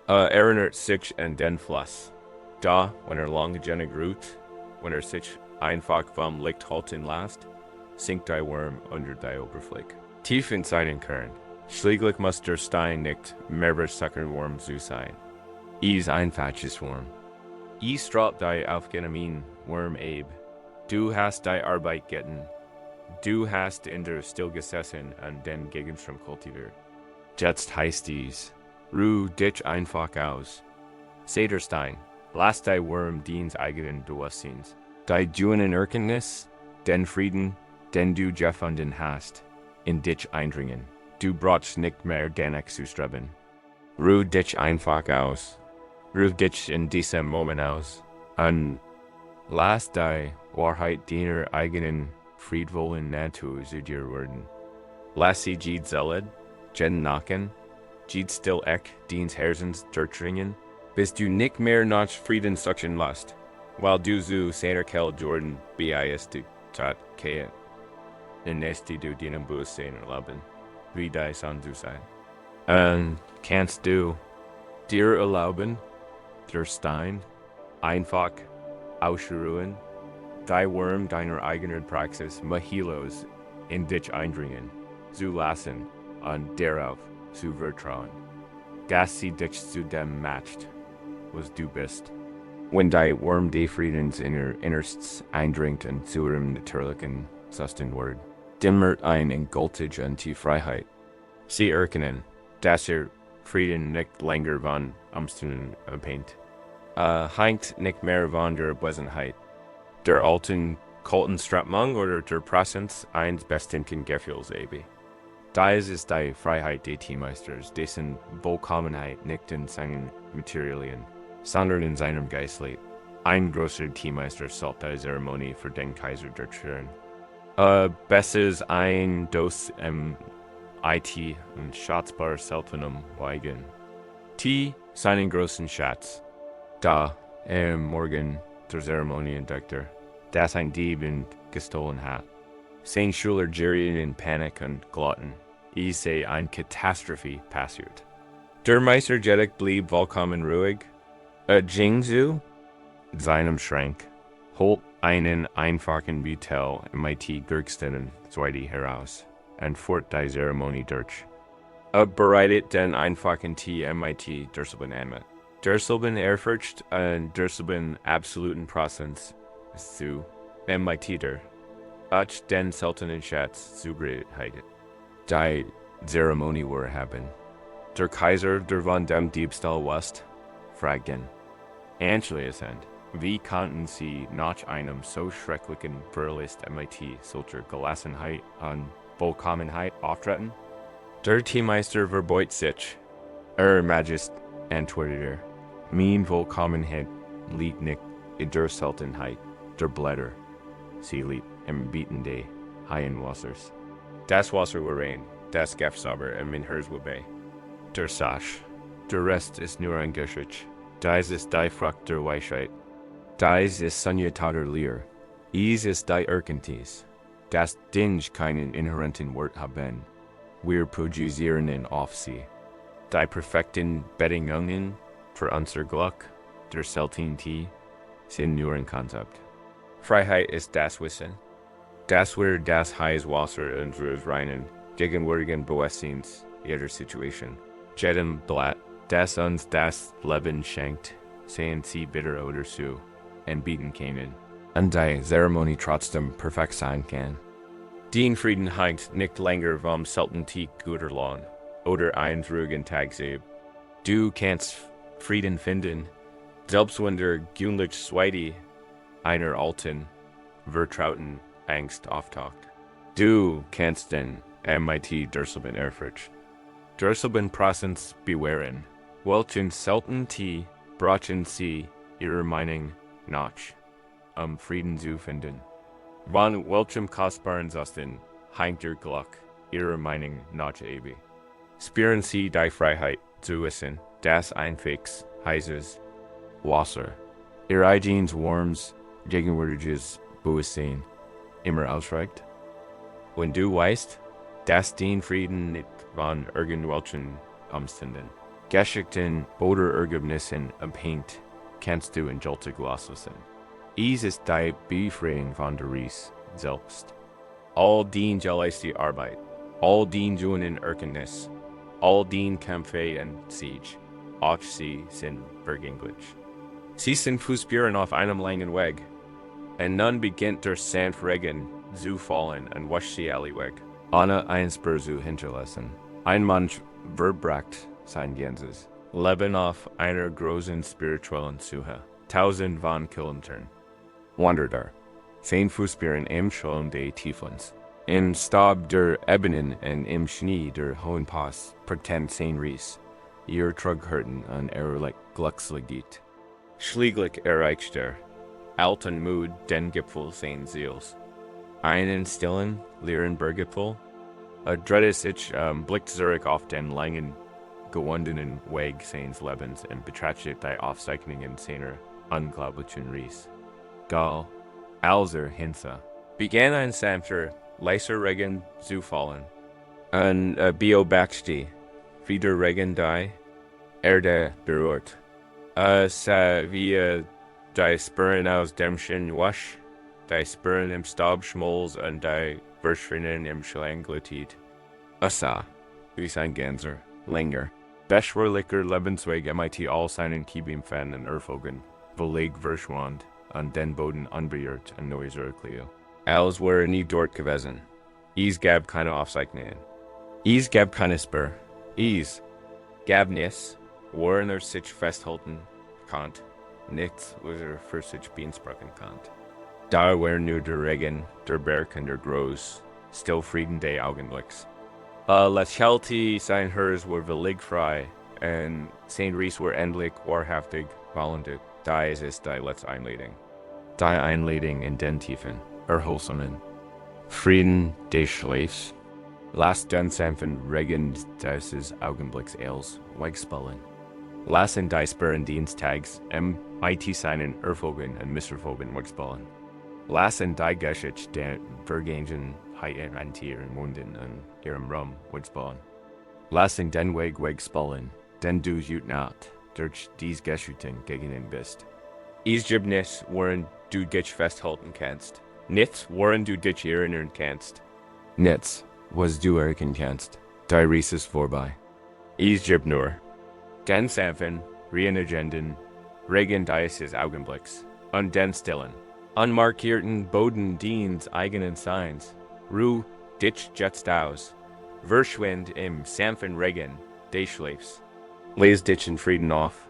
Erinnert sich an den Fluss. Da, wenn lang genig ruht, wenn sich einfach vom Licht halten lässt, sinkt die Wurm unter die Oberfläche. Tief in seinen Kern. Schließlich muss der Stein nicht mehr Wurm zu sein. Is ein falsches Wurm. I strahlt die Aufgenommen Wurm ab. Du hast die Arbeit getan. Du hast in der Still gesessen und den Gegenstrom kultiviert. Jetzt heißt dies, ruh dich einfach aus. Sei der Stein, lass die Wurm diens eigenen Bewusstseins. Die duenen Erkenntnis, den Frieden, den du gefunden hast, in dich eindringen. Du brauchst nicht mehr danach zu streben. Ruh dich einfach aus. Ruh dich in diesem Moment aus. Und lass die Wahrheit deiner eigenen friedvollen Natur zu dir werden. Lass sie jed zeled, Jen nacken, jed still diens Herzens durchdringen, bis du nicht mehr nach Frieden suchen lässt, weil du zu seiner Kell Jordan bist tat kehe. In nächste du deinem Bewusstsein erlauben, wie die San zu sein. Und kannst du dir erlauben, der Stein einfach ausruhen, die Wurm deiner eigenen Praxis Mahilos in dich eindringen, zu lassen und darauf zu vertrauen, dass sie dich zu dem matcht, was du bist. Wenn die Wurm des Friedens in ihr Innerstes eindringt und zu ihrem natürlichen Susten wird, dimmert ein Engoltig und die Freiheit. Sie erkennen, dass ihr Frieden nicht länger von Umständen abhängt. Hängt nicht mehr von der Wesenheit. Der alten, kalten Strapmung oder der Präsenz eines bestimmten Gefühls eben. Dies ist die Freiheit des Teammeisters, dessen Vollkommenheit nicht in seinen Materialien, sondern in seinem Geist liegt. Ein großer Teammeister sollte die Zeremonie für den Kaiser durchführen. Besses ein Dos IT und schatzbar seltenem Weigen. Seinen großen Schatz. Da, Morgen der Zeremonie entdeckte, dass ein Dieb ihn gestohlen hat. Sein Schüler gerieten in Panik und glotten. Ich sehe eine Katastrophe passiert. Der Meister Jedek blieb vollkommen ruhig. Jingzu, seinem Schrank, holt einen einfachen Beutel MIT Gürkstenen Zweite heraus und führt die Zeremonie durch. Bereitet den einfachen Tee MIT derselben an. Derselben Ehrfurcht und derselben absoluten Präsenz zu MIT der. Ach den seltenen Schatz zugereitet. Die Zeremonie war haben. Der Kaiser, der von dem Diebstahl wusste, fragten, Anschließend, wie konnten sie nach einem so schrecklichen Verlust MIT solcher Gelassenheit und Vollkommenheit auftreten? Der Teammeister verbeut sich. Majest, antwortete Mein Vollkommenheit liegt nicht in der Seltenheit der Blätter. Sie liegt im Bieten des Haien Wassers. Das Wasser war rein, das Gift sauber und mein Herz war bei. Der Sasch, der Rest ist nur ein Geschütz. Dies ist die Frucht der Weisheit. Dies ist Sonjetater Lehr. Dies ist die Erkenntnis, dass Dinge keinen inhärenten Wert haben. Wir produzieren ihn auf sie. Die perfekten Bedingungen für unser Glück, der Seltenheit, sind nur ein Konzept. Freiheit ist das Wissen. Das wir das heiße Wasser unseres reinen, gegenwärtigen Bewusstseins jeder Situation. Jedem Blatt, das uns das Leben schenkt, sehen sie bitter oder zu, und bieten können. Und die Zeremonie trotzdem perfekt sein kann. Den Frieden hängt nicht länger vom Seltenheit guter Lohn oder eines ruhigen Tagseb. Du kannst Frieden finden, selbst wenn der gewöhnlich Zweite einer alten, vertrauten Angst auftaucht. Du kannst den MIT derselben Ehrfurcht, derselben Präsenz bewähren, welchen Seltenheit brauchen sie ihrer Meinung nach, Frieden zu finden. Von welchem kostbaren Susten hängt ihr Glück ihrer Meinung nach ewig. Spüren sie die Freiheit zu wissen, dass ein Fix Heises, Wasser. Ihr Eigenes Worms, Gegenwärtiges Bewusstsein, immer ausreicht. Wenn du weißt, dass den Frieden nicht von irgendwelchen Umständen, Geschichten oder Ergebnissen abhängt, kannst du entschuldigt lassen. Es ist die Befreiung von der Reis selbst. All den geleistete Arbeit, all den Tun Erkenntnis, all den Kämpfe und Sieg, auch sie sind vergänglich. Sie sind Fußspuren auf einem langen Weg, und nun beginnt der Sandregen zu fallen und wascht sie alle weg, ohne eine Spur zu hinterlassen. Ein Mensch verbringt sein ganzes Leben auf einer großen spirituellen Suche, 1000 von Kilometern. Wandert er, 10 Fußspuren im Schollen des Tieflands. In Staub der Ebenen und im Schnee der hohen Pass pretend 10 Ries, ihr Trughörten an Glückslied. Schlieglich erreicht er, alten Mut den Gipfel seines Ziels. Einen stillen, leeren Berggipfel, dreht sich blickt zurück auf den langen, gewundenen Weg seines Lebens und betrachtet die Aufzeichnungen seiner unglaublichen Ries. Gal, also Hinze, begann ein sanfter, leiser Regen zu fallen. Ein beobachtete, wie der Regen die Erde berührt. Wie die Spuren aus dem Schen wasch, die Spuren im Staub schmolz und die Verschwinden im Schlang glittiert. Wie sein Ganzer, länger. Beschwerlicher Lebensweg MIT all seinen Kiebim fan und Erfolgen, Beleg verschwand, an den Boden unbeirrt und neu zurückließ. Als wäre nie dort gewesen. Es gab keine Aufzeichnungen. Es gab keine Spur. Es gab nichts, woran sich festhalten konnte. Nichts, was für sich beansprechen konnte. Da war nur der Regen, der Berg und der Groß, still Frieden des Augenblicks. Lächelte sein Herz war völlig frei, und sein Ries war endlich wahrhaftig vollendet. Da ist es die letzte Einladung. Die Einladung in den Tiefen, erholsamen Frieden des Schleifs. Lass den sanften Regen des Augenblicks Els wegspallen. Lass in die Spuren des Tags MIT seinen Erfolgen und Misserfolgen wegspallen. Lass in die Geschichte der Vergangenheit an ihren Wunden und ihrem Ruhm wegspallen. Lass in den Weg wegspallen, den du nicht durch dies Geschichten gegen ihn bist. Es gibt nichts, woran du dich festhalten kannst. Nichts, woran du dich erinnern kannst. Nichts, was du erkennen kannst. Die Reise ist vorbei. Es gibt nur den sanften, reinen Regen des Augenblicks und den stillen, unmarkierten Boden des eigenen Seins. Ruh dich jetzt aus. Verschwind im sanften Regen des Schleifs. Lass dich in Frieden auf.